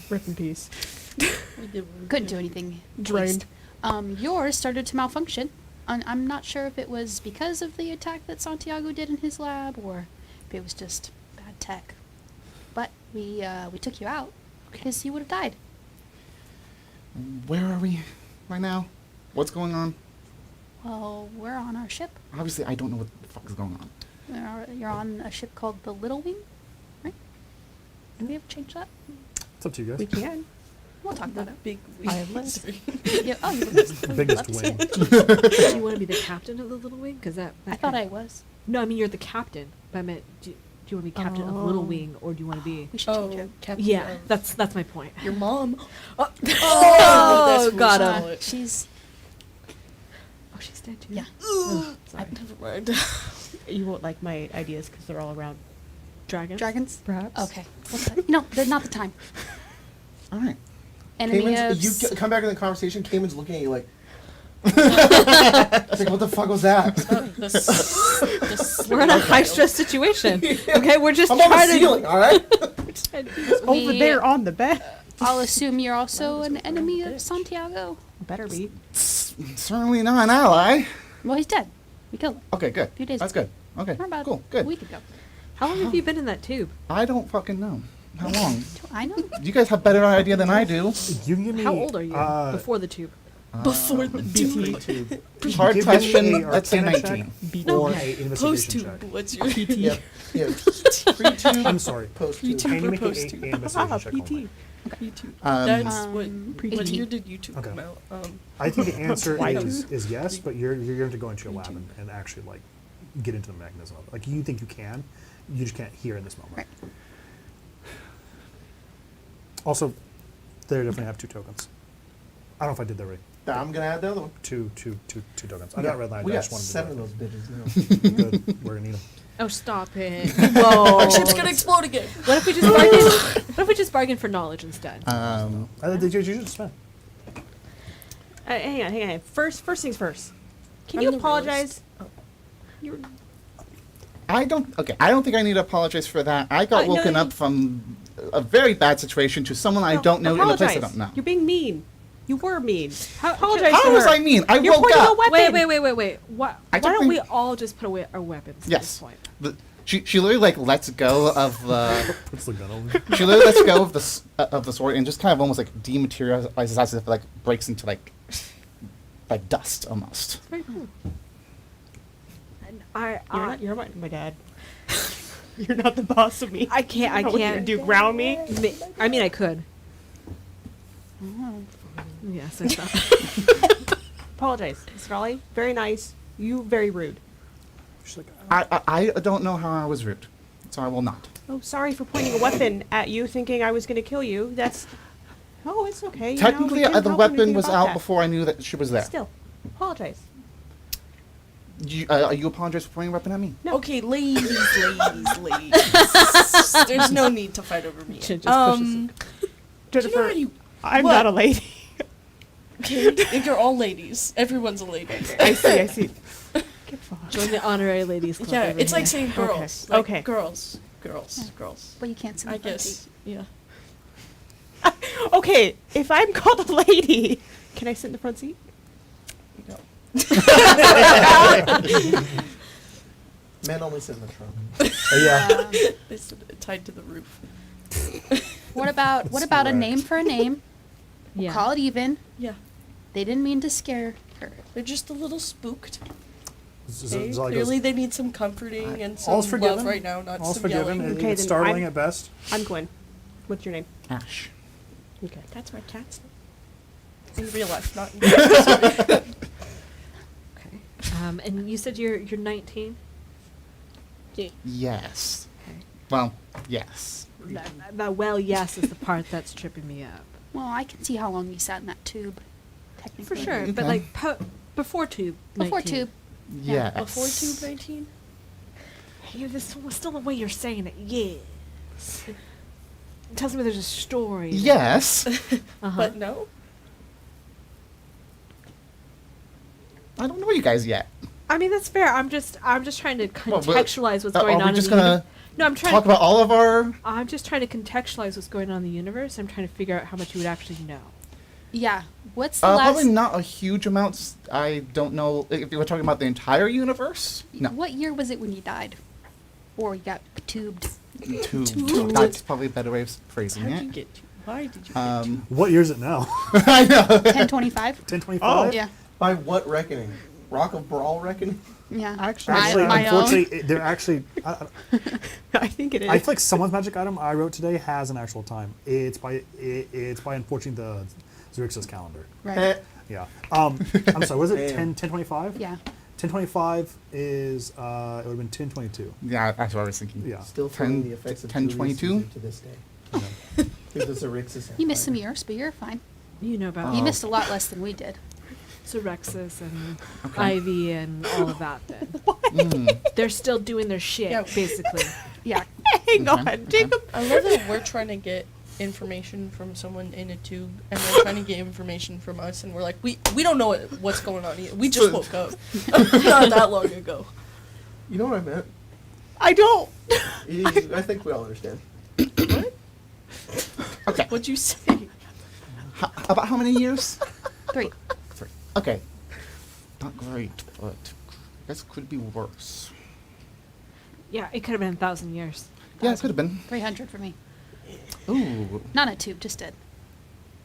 D: Rip in peace.
C: Couldn't do anything.
D: Drained.
C: Yours started to malfunction. I'm not sure if it was because of the attack that Santiago did in his lab, or if it was just bad tech. But we took you out because you would have died.
H: Where are we right now? What's going on?
C: Well, we're on our ship.
H: Obviously, I don't know what the fuck is going on.
C: You're on a ship called the Little Wing, right? Did we ever change that?
A: It's up to you
D: We
A: guys.
D: can.
C: We'll talk about it.
E: Big
D: I have less.
C: Yeah, oh, you would
A: Biggest
C: love to see
A: wing.
C: it.
F: Do you want to be the captain of the Little Wing? Because that
C: I thought I was.
F: No, I mean you're the captain. But I meant, do you want to be captain of Little
D: Oh.
F: Wing, or do you want to be?
C: We should change
E: Oh,
C: it.
E: Captain.
F: Yeah,
E: of
F: that's my point.
E: your mom.
F: Oh,
E: That's
F: got
E: worse
F: him.
E: knowledge.
C: She's
F: Oh, she's dead too.
C: yeah.
F: Sorry.
E: Never mind.
D: You won't like my ideas because they're all around
F: Dragons.
C: Dragons.
D: perhaps.
C: Okay. No, they're not the time.
H: All right.
C: Enemy of
B: Cayman's, you come back in the conversation, Cayman's looking at you like, it's like, what the fuck was that?
F: We're in a high stress situation. Okay, we're just
B: I'm on the
F: trying
B: ceiling,
F: to.
B: alright?
D: Over there on the bed.
C: I'll assume you're also an enemy of Santiago.
D: Better be.
H: Certainly not an ally.
C: Well, he's dead. We killed him.
H: Okay, good.
C: Few days
H: That's
C: ago.
H: good. Okay,
C: Or about
H: cool,
C: a
H: good.
C: week ago.
F: How long have you been in that tube?
H: I don't fucking know. How long?
C: I know.
H: You guys have better idea than I do.
A: You can give me.
F: How old are you before the tube?
E: Before the
A: BT
E: tube.
H: Hard
A: give me
H: question.
A: a
H: Let's say
A: Arcana check
H: 19.
A: or
F: No.
A: a
E: Post
A: investigation
E: tube.
A: check.
E: What's your
B: Yeah, yeah. Pre-tube,
A: I'm sorry.
B: post-tube.
A: Can you make an
E: Post-tube.
A: investigation check? only?
E: YouTube?
H: Um,
E: That's what
C: PT.
E: year did YouTube
A: Okay.
E: come out?
A: I think the answer
E: White.
A: is yes, but you're going to have to go into your lab and actually like get into the mechanism of it. Like you think you can, you just can't hear in this moment.
C: Right.
A: Also, they definitely have 2 tokens. I don't know if I did that right.
B: I'm gonna add the other one.
A: Two tokens. I got Redline.
B: We
A: I
B: got
A: just wanted to
B: 7 of
A: do
B: those bitches
A: that.
B: now.
A: Good. We're gonna need them.
F: Oh, stop it!
E: Our
F: Whoa!
E: ship's gonna explode again.
F: What if we just bargain? What if we just bargain for knowledge instead?
A: Did you just spend?
D: Hang on. First things first. Can
E: I'm
D: you
E: the
D: apologize?
H: I don't think I need to apologize for that. I got
D: No,
H: woken up from a very bad situation to someone I don't know in a place I don't know.
D: You're being mean. You were mean.
F: How-
D: Apologize
H: How
D: to
H: was
D: her.
H: I mean? I
D: You're
H: woke
D: pointing a
H: up.
D: weapon.
F: Wait. Why
H: I don't
F: don't we
H: think-
F: all just put away our weapons at
H: Yes.
F: this point?
H: She literally like lets go of the.
A: Puts the gun over.
H: She literally lets go of the sword and just kind of almost like dematerializes as if it like breaks into like dust almost.
F: Very cool. And
D: You're not my dad. You're not the boss of me.
F: I can't. I
D: You know what you're
F: can't.
D: gonna do ground me?
F: I mean, I could. Yes, I thought.
D: Apologize, Scully. Very nice. You very rude.
A: She's like,
H: I don't know how I was rude, so I will not.
D: Oh, sorry for pointing a weapon at you, thinking I was going to kill you. That's. Oh, it's okay. you know, we
H: Technically,
D: can't
H: the
D: help
H: weapon
D: anything
H: was
D: about
H: out
D: that.
H: before I knew that she was there.
D: Still, apologize.
H: You apologize for pointing a weapon at me?
D: No.
E: Okay, ladies. There's no need to fight over me.
F: Just
D: Jennifer,
E: you know how you-
D: I'm
E: what?
D: not a lady.
E: Okay, you're all ladies. Everyone's a lady.
D: I see. Get fucked.
F: Join the honorary ladies club.
E: Yeah,
F: over
E: it's
F: here.
E: like saying girls.
D: Okay.
E: Like
D: Okay.
E: Girls.
C: Yeah.
E: Girls.
C: But you can't sit in
E: I
C: the front
E: guess.
C: seat.
E: Yeah.
D: Okay, if I'm called a lady, can I sit in the front seat?
E: No.
B: Men only sit in the trunk.
A: Yeah.
E: It's tied to the roof.
C: What about a
A: correct.
C: name for a name?
F: Yeah.
C: Call it even.
E: Yeah.
C: They didn't mean to scare her.
E: They're just a little spooked.
A: So
E: Clearly, they need some comforting and some
A: all's forgiven.
E: love right now, not
A: All's
E: some
A: forgiven.
E: yelling.
D: Okay,
A: It's
D: then
A: startling
D: I'm-
A: at best.
D: I'm Gwen. What's your name?
H: Ash.
D: Okay.
E: That's my cat's name. In real life, not in
F: Okay. And you said you're 19.
H: Yes.
F: Okay.
H: Well, yes.
F: That well, yes, is the part that's tripping me up.
C: Well, I can see how long you sat in that tube. Technically.
F: For sure,
H: Okay.
F: but like before tube.
C: Before
F: 19.
C: tube.
H: Yes.
E: Before Tube 19?
F: Yeah, this was still the way you're saying it. Yes. It tells me there's a story. there.
H: Yes.
F: Uh-huh.
E: But no?
H: I don't know you guys yet.
F: I mean that's fair. I'm just trying to
H: Well,
F: contextualize what's
H: are
F: going
H: we
F: on.
H: just
F: in the
H: gonna
F: No, I'm trying
H: talk
F: to.
H: about all of our.
F: I'm just trying to contextualize what's going on in the universe. I'm trying to figure out how much you would actually know.
C: Yeah. What's the last?
H: Probably not a huge amount. I don't know if you were talking about the entire universe. No.
C: What year was it when you died? Or you got tubed?
H: Tube. That's probably a better way of phrasing
E: How did you
H: it.
E: get Why did you get
A: What year is it now?
H: I know.
C: 1025?
A: 1025?
C: Yeah.
B: By what reckoning? Rock of Brawl reckoning?
C: Yeah.
D: Actually-
A: Actually,
C: my own.
A: unfortunately, they're actually.
D: I think it is.
A: I feel like someone's magic item I wrote today has an actual time. It's by unfortunately the Xerxes calendar.
C: Right.
A: Yeah. I'm sorry. Was it
B: Damn.
A: 1025?
C: Yeah.
A: 1025 is it would have been 1022.
H: Yeah, that's what I was thinking.
A: Yeah.
B: Still feeling the effects of
H: 1022?
B: Julius Caesar to this day. Through the Xerxes
C: You missed some
B: Empire.
C: years, but you're fine.
F: You know about
C: You missed a lot less than we did.
F: Rexus and
H: Okay.
F: Ivy and all of that. Then
H: Mm.
F: they're still doing their shit,
E: Yeah.
F: basically.
C: Yeah.
D: Hang
H: Okay,
D: on, Jacob.
E: I love that we're trying to get information from someone in a tube, and they're trying to get information from us, and we're like, we don't know what's going on yet. We just woke up not that long ago.
B: You know what I meant?
D: I don't.
B: I think we all understand.
E: What?
H: Okay.
E: What'd you say?
H: About how many years?
C: 3.
H: 3. Okay. Not great, but this could be worse.
F: Yeah, it could have been 1,000 years.
H: Yeah, it could have been.
C: 300 for me.
H: Ooh.
C: Not a tube, just dead.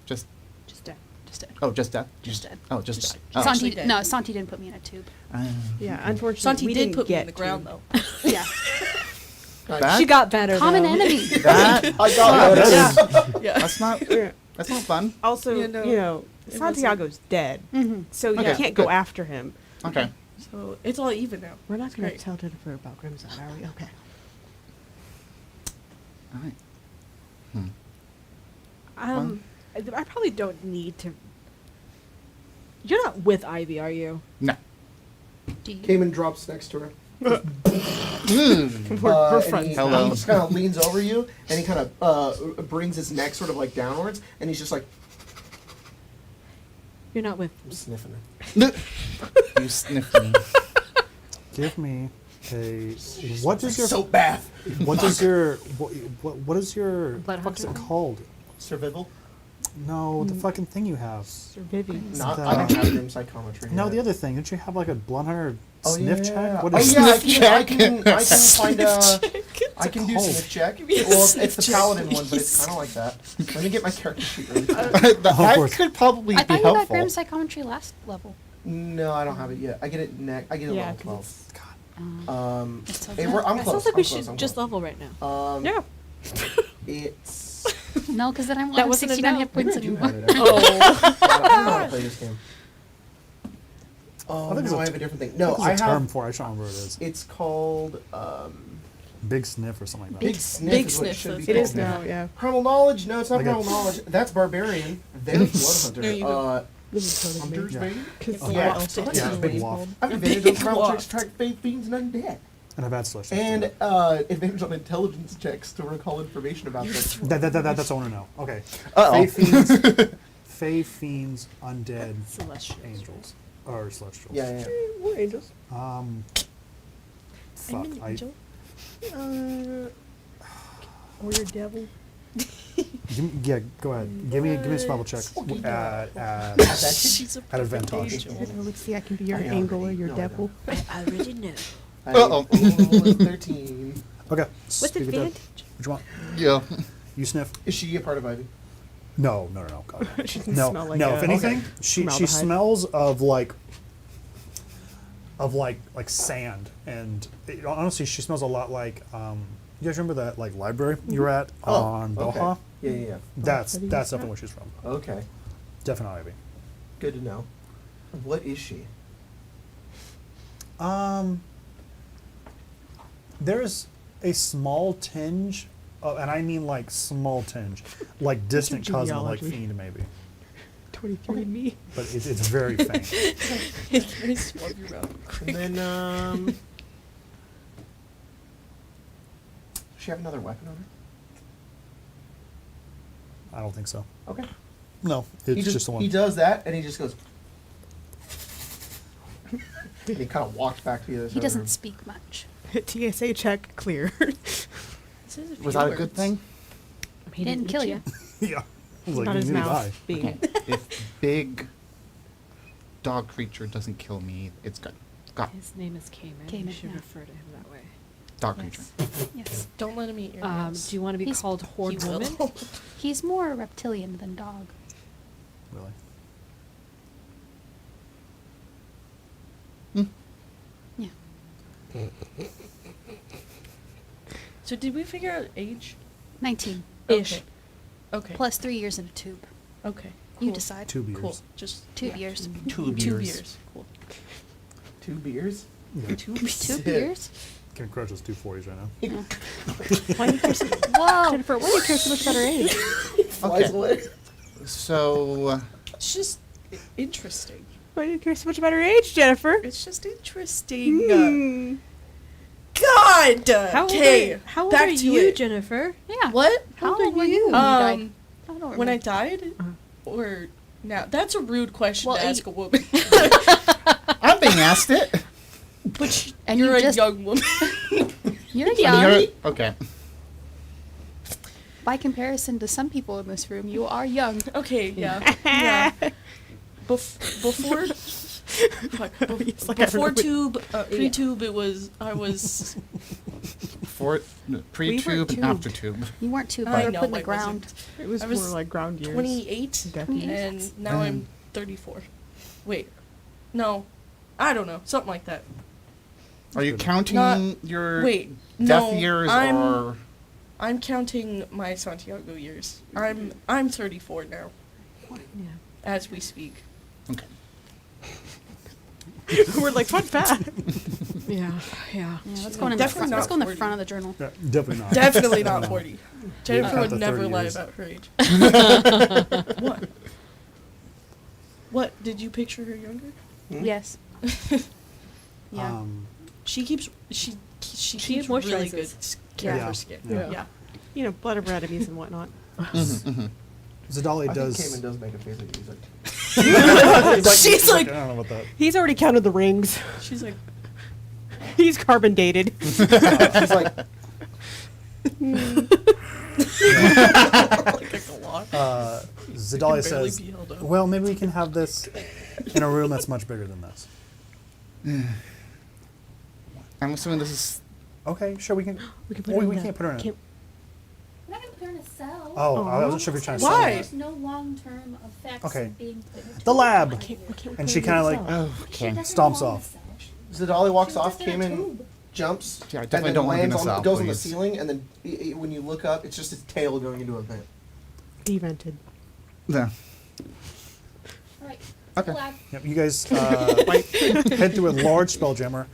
H: Just.
F: Just dead.
C: Just dead.
H: Oh, just death.
C: Just dead.
H: Oh, just
E: Just-
H: death.
E: just
H: Oh.
E: actually
C: Santi,
E: dead.
C: no, Santi didn't put me in a tube.
D: Yeah, unfortunately,
E: Santi
D: we
E: did
D: didn't
E: put me
D: get
E: in the ground,
D: to.
E: though.
C: Yeah.
H: That-
F: She got better.
C: Common
F: though.
C: enemy.
H: That.
B: I got it.
H: Yeah.
E: Yeah.
H: That's not.
D: Yeah.
H: That's not fun.
D: Also,
E: Yeah, no,
D: you know,
E: it
D: Santiago's dead,
C: Mm-hmm.
D: so you
H: Okay,
D: can't go
H: good.
D: after him.
H: Okay.
E: So it's all even now.
D: We're not going to
E: Great.
D: tell Jennifer about Grimside, are we? Okay.
H: All right.
F: I probably don't need to. You're not with Ivy, are you?
H: No.
C: Do you?
B: Came and drops next to her.
H: Mm.
D: We're
B: And
D: friends.
H: Hello.
B: He just kind of leans over you, and he kind of brings his neck sort of like downwards, and he's just like
F: You're not with.
B: sniffing her.
H: You sniffed me.
A: Give me a. What does your
B: soap bath?
A: what does your what is your
F: Blood
A: what's it
F: hunter?
A: called?
B: Survival?
A: No, the fucking thing you have.
D: Sir Vivian.
B: Not.
A: The-
B: I don't have grim psychometry.
A: No,
B: yet.
A: the other thing. Don't you have like a blood hunter
B: Oh,
A: sniff
B: yeah.
A: check? What
B: Oh
A: is
B: yeah, I
H: Sniff
B: can find a. I can do
A: called?
B: sniff check.
E: Give me a
B: Well,
E: sniff
B: it's the
E: check,
B: paladin one, but it's
E: please.
B: kind of like that. Let me get my character sheet really quick.
H: That
A: course.
H: could probably
C: I
H: be
C: thought you got
H: helpful.
C: Grim Psychometry last level.
B: No, I don't have it yet. I get it I get it
D: Yeah,
B: level
D: 'cause
B: 12.
C: Um, It's so
B: Hey,
C: good.
B: I'm
F: That
B: close.
F: sounds like we
B: I'm close,
F: should
B: I'm
F: just
B: close.
F: level right now.
D: Yeah.
B: It's.
C: No, because then I won't
F: That
C: have
F: wasn't a
C: 69
F: no.
C: hit
B: Maybe
C: points
B: I do
C: anymore.
B: have it.
E: Oh.
B: I don't know how to play this game. Oh,
A: I think
B: no,
A: it's
B: I
A: a-
B: have a different thing. No,
A: There's
B: I
A: a term
B: have.
A: for it. I just don't remember what it is.
B: It's called
A: Big sniff or something like that.
B: Big Sniff.
E: Big
B: is what it
E: Sniff,
B: should be
E: that's
D: It
B: called.
D: is now, yeah.
B: Primal Knowledge? No, it's not
A: Like a-
B: Primal Knowledge. That's Barbarian. There's Blood Hunter.
E: There you go.
D: This is totally
B: Hunter's
D: me.
A: Yeah.
B: Bane?
D: Because
E: Yeah.
B: Yeah,
E: Waft.
B: yeah,
A: Big
B: Bane.
A: waft.
B: I have advantage
E: Big
B: on travel
E: waft.
B: checks, track faith, fiends, and undead.
A: And a bad slash.
B: And advantage on intelligence checks to recall information about them.
A: That's what I want to know. Okay.
H: Uh-oh.
A: Faith Fae, fiends, undead,
F: Celestials.
A: angels, or celestials.
B: Yeah.
D: We're angels.
A: Fuck.
E: I'm an
A: I,
E: angel.
D: Or your devil.
A: yeah, go ahead. Give me a survival check at
E: She's a
A: at
E: perfect
A: advantage.
E: angel.
D: Let's see, I can be your
B: I know.
D: angel or your
B: No, I
D: devil.
F: I already know.
H: Uh-oh.
B: 13.
A: Okay.
F: With
A: speak of dead.
F: advantage.
A: What you want?
H: Yeah.
A: You sniff?
B: Is she a part of Ivy?
A: No. God.
D: She doesn't
A: No,
D: smell like
A: no.
D: a-
A: If anything,
B: Okay.
A: she
D: Formaldehyde.
A: smells of like sand, and honestly, she smells a lot like. You guys remember that like library you were at on
B: okay.
A: Boha?
B: Yeah.
A: That's
D: Ivy,
A: definitely where she's from.
B: Okay.
A: Definitely Ivy.
B: Good to know. What is she?
A: There's a small tinge, and I mean like small tinge, like distant cousin, like
D: genealogy?
A: fiend maybe,
D: 23 me.
A: but it's very faint.
E: Can I swab you around quick?
B: And then, does she have another weapon on her?
A: I don't think so.
B: Okay.
A: No, it's just the one.
B: He does that, and he just goes. And he kind of walks back to the other side.
C: He
B: of the
C: doesn't
B: room.
C: speak much.
D: TSA check clear.
E: This is a
H: Was
E: few
H: that a good
E: words.
H: thing?
C: He didn't kill you.
A: Yeah. I was like,
D: Not
A: you
D: his
A: need to
D: mouth
A: die.
D: being.
H: If big dog creature doesn't kill me, it's good. Got it.
F: His name is Cayman.
C: Cayman,
F: You should
C: yeah.
F: refer to him that way.
H: Dog creature.
C: Yes. Yes.
E: Don't let him eat your nails.
F: Do you want to be
C: He's-
F: called Horde
E: He will.
F: Woman?
C: He's more reptilian than dog.
A: Really.
C: Yeah.
E: So did we figure out age?
C: 19.
E: Ish. Okay.
C: Plus 3 years in a tube.
E: Okay.
C: You
E: cool.
C: decide.
A: 2 beers.
E: Cool. Just
C: 2
E: yeah.
C: years.
H: 2
E: 2
H: beers.
E: beers. Cool.
B: 2 beers.
A: Yeah.
E: 2
C: 2 beers?
A: Can crush those 240s right now.
D: Why do you care so,
C: Whoa!
D: Jennifer, why do you care so much about her age?
B: Flies away.
H: So,
E: It's just interesting.
D: Why do you care so much about her age, Jennifer?
E: It's just interesting.
D: Hmm.
E: God!
F: How old
E: Okay,
F: how old
E: back
F: are
E: to
F: you,
E: it.
F: Jennifer?
C: Yeah.
E: What?
C: How
F: old
C: old
F: are
C: were you
F: you?
C: when you died? I don't
E: When I
C: remember.
E: died? Or now? That's a rude question
C: Well,
E: to ask
C: you-
E: a woman.
H: I'm being asked it.
E: But
C: And
E: you're
C: you
E: a
C: just-
E: young woman.
C: You're
H: And
C: young.
H: you're- okay.
C: By comparison to some people in this room, you are young.
E: Okay, yeah. Yeah. Before... Fuck.
D: It's like I
E: Before
D: remember-
E: tube, pre-tube, I was...
H: For pre-tube and
C: tube.
H: after tube.
C: You weren't too
E: I
C: bad.
E: know,
C: Put in the
E: I
C: ground.
D: It was
E: I was
D: more like ground years.
E: 28,
D: Definitely.
E: and now I'm 34. Wait. No. I don't know. Something like that.
H: Are you
A: Not-
H: counting your
E: Wait.
H: death
E: No.
H: years
E: I'm,
H: or?
E: I'm counting my Santiago years. I'm 34 now,
F: Yeah.
E: as we speak.
H: Okay.
D: We're like, fun fact.
F: Yeah. Yeah.
C: Yeah, let's go in the
E: Definitely
C: front.
E: not
C: Let's go in the
E: 40.
C: front of the journal.
A: Yeah, definitely not.
E: Definitely
A: No,
E: not
A: no.
E: 40. Jennifer
A: Count
E: would
A: the
E: never
A: 30
E: lie
A: years.
E: about her age. What? What? Did you picture her younger?
B: Hmm?
C: Yes.
E: Yeah.
C: She
E: She keeps really good
F: moisturizes.
E: care
A: Yeah.
E: of her skin.
A: Yeah.
E: Yeah.
D: You know, blood of enemies and whatnot.
A: Zadali
B: I
A: does.
B: think Cayman does make a face like he's like.
E: She's like,
A: I don't know about that.
D: He's already counted the rings.
E: she's like,
D: He's carbon dated.
B: He's like.
E: like a glock.
A: Zadali
E: Can barely
A: says,
E: be held up.
A: well, maybe we can have this in a room that's much bigger than this.
H: I'm assuming this is.
A: Okay, sure, we can.
D: We can put
A: Oh,
D: her
A: we
D: in the-
A: can't put her in.
D: can't-
I: We're not gonna put her in a cell.
A: Oh, I wasn't sure if you're trying to
E: Why?
A: say
I: There's no long-term effects
A: Okay.
I: of being put into
A: The
I: a
A: lab.
I: cell.
A: And she kind of like,
H: Oh,
I: She
H: okay.
I: doesn't
A: Stomps
I: belong in a
A: off.
I: cell.
B: Zadali walks
I: She was
B: off.
I: just in a
B: Cayman
I: tube.
B: jumps.
H: Yeah, I
B: and
H: definitely
B: then
H: don't want to be in
B: lands
H: a
B: on,
H: cell,
B: goes on the
H: please.
B: ceiling, and then when you look up, it's just his tail going into a vent.
D: Devented.
H: Yeah.
I: All right.
H: Okay.
I: Lab.
A: yep, you guys head through a large spelljammer.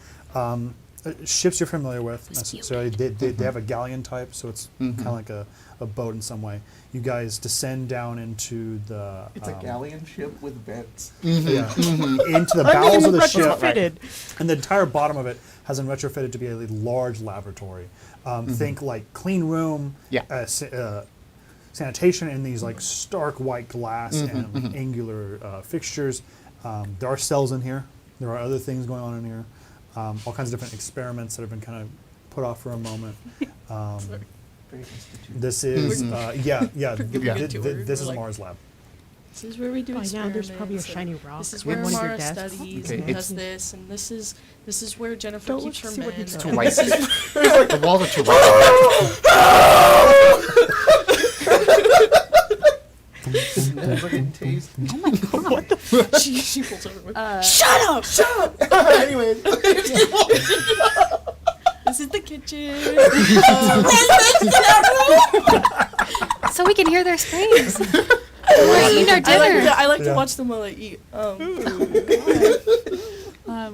A: Ships you're familiar with. Necessarily, they have a galleon type, so it's kind of like a boat in some way. You guys descend down into the.
B: It's a galleon ship with vents.
A: Yeah, into the bowels of the ship.
D: Retrofitted.
A: And the entire bottom of it has been retrofitted to be a large laboratory. Think like clean room,
H: Yeah.
A: sanitation in these like stark white glass and like, angular fixtures. There are cells in here. There are other things going on in here. All kinds of different experiments that have been kind of put off for a moment. This is this is Mars lab.
E: This is where we do
D: Oh, yeah, there's probably a
E: experiments, and
D: shiny rock
E: This is
D: on
E: where
D: one of your
E: Mara
D: desks.
E: studies
H: Okay,
E: and
H: it's-
E: does this, and this is where Jennifer
D: Don't
E: keeps her
D: look to see what
E: men.
D: he's
H: It's
D: doing.
H: too white. The walls are too white.
B: His nipples are getting tased.
E: she pulls over. With,
C: Shut
E: up! Shut up!
B: Anyways.
E: This is the kitchen.
C: So we can hear their screams. We're eating our dinner.
E: I like to
A: Yeah.
E: watch them while I eat.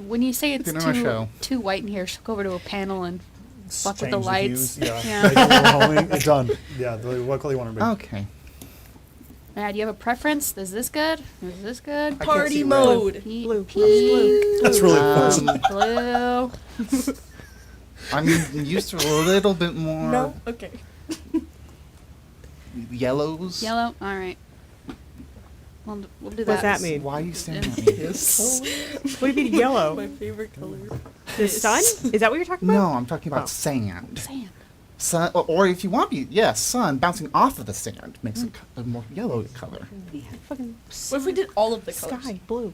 C: When you say it's
H: Dinner show.
C: too white in here, she'll go over to a panel and fuck with the
A: Change
C: lights.
A: hues, yeah.
C: Yeah.
A: Make it a little homey. It's done. Yeah, what color you want to be?
H: Okay.
C: Do you have a preference? Is this good? Is this good?
B: I can't
E: Party
B: see red.
E: mode.
D: Blue.
C: Pink.
A: That's really fun.
C: Blue.
H: I'm used to a little bit more
E: No? Okay.
H: yellows.
C: Yellow. All right. We'll do that.
D: What's that mean?
H: Why are you staring at me?
D: What do you mean yellow?
E: My favorite color.
D: The sun? Is that what you're talking
H: No,
D: about?
H: I'm talking about
D: Oh.
H: sand.
C: Sand.
H: Sun, or if you want to be, sun bouncing off of the sand makes it a more yellow color.
D: Fucking
E: What if we did all of the colors?
D: sky blue.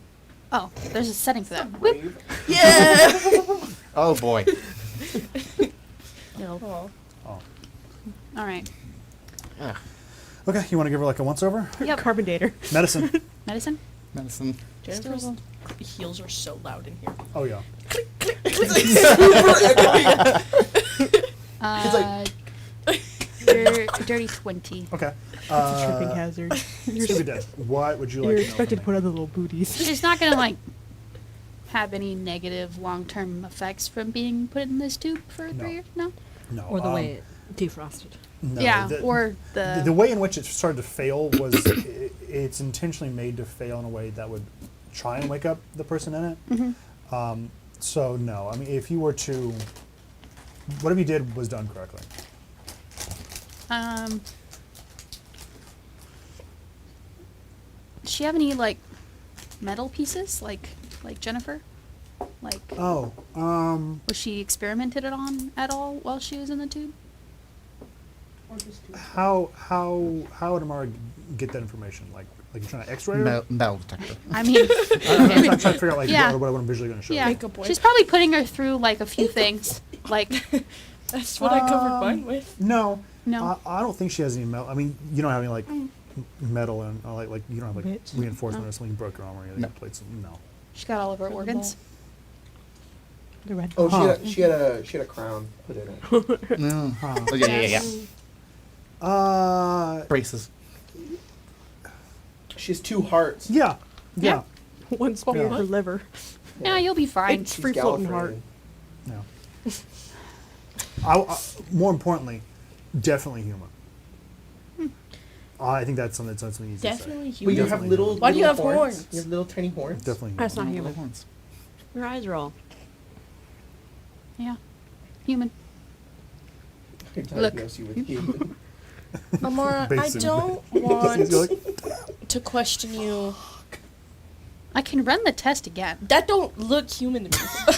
C: Oh, there's a setting for that. Whoop.
B: Wave.
E: Yeah!
H: Oh boy.
C: It'll-
E: Aw.
A: Oh.
C: All right.
H: Ugh.
A: Okay, you want to give her like a once over?
C: Yep.
D: Carbon dater.
A: Medicine.
C: Medicine.
H: Medicine.
E: Jennifer's heels are so loud in here.
A: Oh yeah.
C: Dirty 20.
A: Okay.
D: It's a tripping hazard.
A: Stupid dead. What would you like
D: You're
A: to know
D: expected to
A: from
D: put other little booties.
C: She's not gonna like have any negative long-term effects from being put in this tube for
A: No.
C: 3 years. No.
A: me? No.
F: Or the way it defrosted.
A: No,
C: Yeah.
A: the-
C: Or
A: the way in which it started to fail was it's intentionally made to fail in a way that would try and wake up the person in it. So no, I mean if you were to, whatever you did was done correctly.
C: Does she have any like metal pieces like Jennifer? Like
A: Oh,
C: was she experimented it on at all while she was in the tube?
A: how would Amara get that information? Like you're trying to X-ray her?
H: Metal detector.
C: I mean,
A: I'm trying to figure out like
C: Yeah.
A: what I'm visually going to show.
C: yeah,
E: Makeup wipe.
C: she's probably putting her through like a few things. Like
E: That's what I covered mine with.
A: No,
C: No.
A: I don't think she has any metal. I mean, you don't have any like metal and like you don't have like
D: Bitch.
A: reinforcement or something. You broke your arm or anything.
H: No.
A: Plates. No.
C: she's got all of her organs.
D: The red.
B: Oh,
A: Huh.
B: she had a crown put in it.
H: No.
A: Huh.
H: Oh, yeah. Braces.
B: She has 2 hearts.
A: Yeah. Yeah.
D: One spear
A: Yeah.
D: for liver.
C: Yeah, you'll be fine.
D: It's
B: She's
D: free floating heart.
B: Gallifreyan.
A: Yeah. More importantly, definitely human. I think that's something easy to
E: Definitely
B: But
E: human.
B: you have
A: Definitely
B: little.
A: human.
E: Why do you
B: little
E: have horns?
B: You have little tiny
A: say.
B: horns.
A: Definitely human.
D: That's not
H: Little
D: human.
H: horns.
D: Your eyes roll.
C: Yeah, human.
B: I
C: Look.
B: diagnose you with human.
E: Amara, I
A: Basically.
E: don't
A: You're
E: want
A: like,
E: to question you.
C: I can run the test again.
E: That don't look human to me.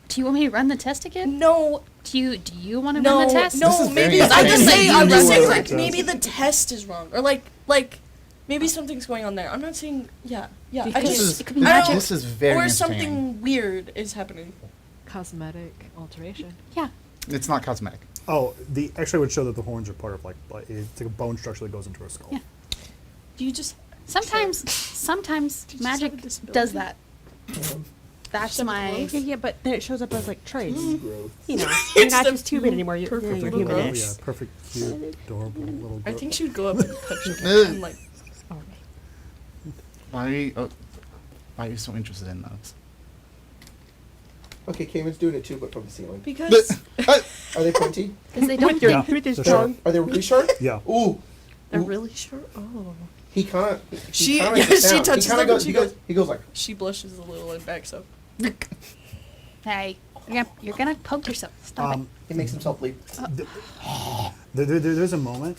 C: Do you want me to run the test again?
E: No,
C: Do you want to
E: no,
C: run the test?
H: This
E: no.
H: is very
E: Maybe I'm just
H: interesting.
E: saying. I'm
A: You
E: just
A: knew
E: saying.
A: what
E: Like
A: it
E: maybe
A: was.
E: the test is wrong, or like maybe something's going on there. I'm not saying. Yeah. I
C: Because
H: This
E: just
H: is,
C: it could be
E: I
C: magic.
E: don't-
H: this is very
E: or
H: interesting.
E: something weird is happening.
F: Cosmetic alteration.
C: Yeah.
H: It's not cosmetic.
A: oh, the X-ray would show that the horns are part of like it's like a bone structure that goes into her skull.
C: Yeah.
E: Do you just
C: Sometimes
E: you just
C: magic
E: have a disability?
C: does that. That's
E: Some
C: my.
E: clothes?
D: Yeah, but then it shows up as like traits.
B: Growth.
D: You know, you're
E: It's
D: not
E: the
D: just tubing anymore. You're
E: perfect
D: you're
E: little girl.
A: Oh,
D: humanish.
A: yeah, perfect, cute, adorable little
E: I
A: girl.
E: think she would go up and touch it
H: Ugh.
E: and like.
H: Why are you so interested in those?
B: Okay, Cayman's doing it too, but from the ceiling.
E: Because
B: Are they pointy?
C: Because they don't.
A: Yeah.
D: With his
A: So sure.
D: tongue.
B: Are they really sharp?
A: Yeah.
B: Ooh.
E: they're
B: Ooh.
E: really short. Oh.
B: He kind of.
E: She-
B: kinda
E: yeah,
B: gets
E: she
B: down.
E: touches
B: He kind
E: them
B: of
E: and
B: goes.
E: she
B: He goes like.
E: She blushes a little and backs up.
C: Hey, you're gonna poke yourself. Stop
B: He makes himself leap.
A: There's a moment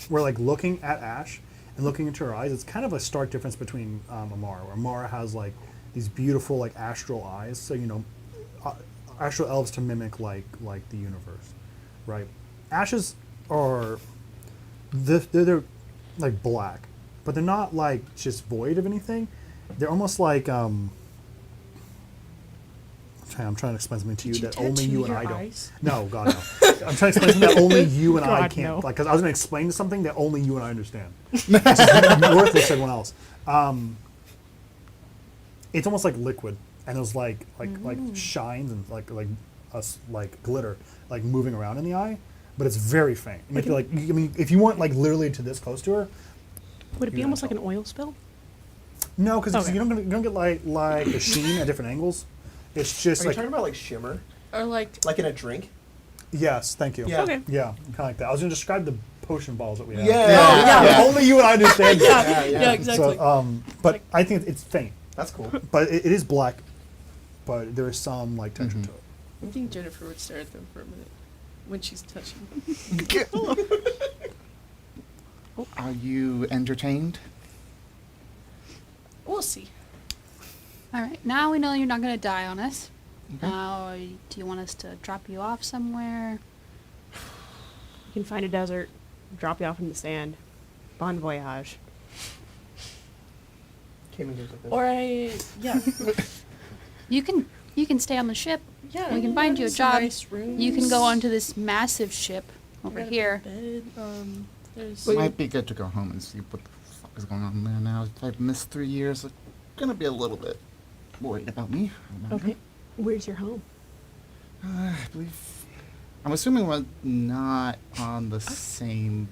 A: where like looking at Ash and looking into her eyes, it's kind of a stark difference between Amara. Where Amara has like these beautiful like astral eyes, so astral elves to mimic like the universe, right? Ashes are they're like black, but they're not like just void of anything. They're almost like I'm trying to explain something to you that only you and I don't. No, God no. I'm trying to explain something that only you and I
D: God,
A: can't.
D: no.
A: Like, because I was going to explain something that only you and I understand. Which is worthless to everyone else. It's almost like liquid, and there's like shines and like glitter like moving around in the eye, but it's very faint. And if you're like, I mean, if you weren't like literally to this close to her,
D: Would it be
A: You're
D: almost
A: not
D: like an oil spill?
A: no, because
D: Okay.
A: you don't get like the sheen at different angles. It's just
B: Are you
A: like
B: talking about like shimmer?
E: Or like
B: Like in a drink?
A: yes, thank you.
B: Yeah.
D: Okay.
A: Yeah, kind of like that. I was going to describe the potion balls that we have.
B: Yeah.
A: Only you and I understand.
E: yeah, exactly.
A: So, but
E: Like-
A: I think it's faint.
B: That's cool.
A: But it is black. But there is some like texture to it.
E: I think Jennifer would stare at them for a minute when she's touching.
H: Are you entertained?
E: We'll see.
C: All right, now we know you're not going to die on us.
H: Okay.
C: Now, do you want us to drop you off somewhere?
D: You can find a desert, drop you off in the sand. Bon voyage.
B: Came and goes like this.
E: Or
C: You can stay on the ship.
E: yeah.
C: We can find you a
E: some
C: job.
E: Nice rooms.
C: You can go onto this massive ship
E: We
C: over
E: got a
C: here.
E: bed. There's
H: It might be good to go home and see what the fuck is going on there now. If I've missed 3 years, I'm gonna be a little bit worried about me. I imagine.
D: Okay. Where's your home?
H: I believe. I'm assuming we're not on the same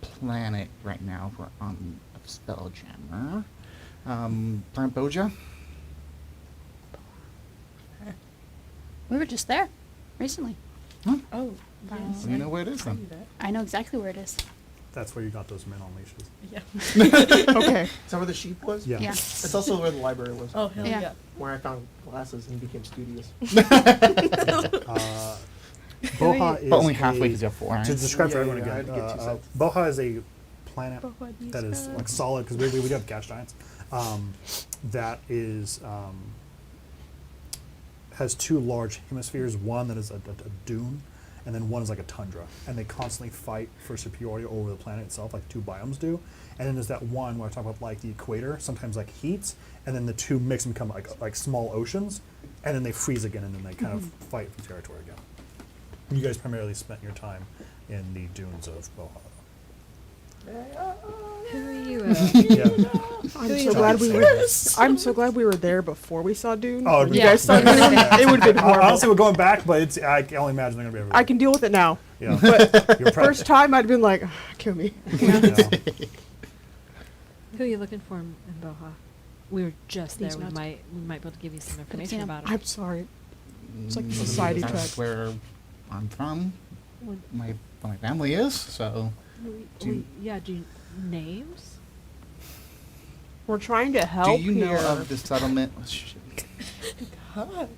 H: planet right now. We're on Spelljammer. Planet Boja?
C: We were just there recently.
H: Huh?
E: Oh,
C: Wow.
E: yes.
H: So you know where it is
E: I
H: then.
E: knew that.
C: I know exactly where it is.
A: That's where you got those men on leashes.
E: Yeah.
D: Okay.
B: Is that where the sheep was?
A: Yeah.
C: Yeah.
B: It's also where the library was.
E: Oh hell
C: Yeah.
E: yeah.
B: Where I found glasses and became studious.
A: Boha is
H: But only halfway
A: a-
H: because you have 4
A: To
H: eyes.
A: describe for
B: Yeah,
A: everyone
B: yeah, I
A: again,
B: had to get 2 sets.
A: Boha is a planet
D: Boha needs
A: that is
D: help.
A: like solid because we do have gas giants. That is has 2 large hemispheres. One that is a dune, and then one is like a tundra. And they constantly fight for superiority over the planet itself, like 2 biomes do. And then there's that one where I talk about like the equator, sometimes like heats, and then the 2 mix and become like small oceans, and then they freeze again, and then they kind of fight for territory again. You guys primarily spent your time in the dunes of Boha.
F: Who are you?
A: Yeah.
D: I'm so glad we were. I'm so glad we were there before we saw Dune.
A: Oh,
D: When you
C: yeah.
D: guys saw Dune, it would have been horrible.
A: Honestly, we're going back, but it's I can only imagine they're gonna be everywhere.
D: I can deal with it now.
A: Yeah.
D: But
A: You're
D: first time, I'd been like, kill me.
A: Yeah.
F: Who are you looking for in Boha? We were just there.
D: These
F: We
D: nuts.
F: might be able to give you some information
C: him.
F: about it.
D: I'm sorry. It's like a society
H: That's
D: check.
H: where I'm from.
F: Would-
H: My family is, so. Do-
F: do you names?
D: We're trying to help
H: Do you know
D: here.
H: of the settlement? Oh, shit.
E: God.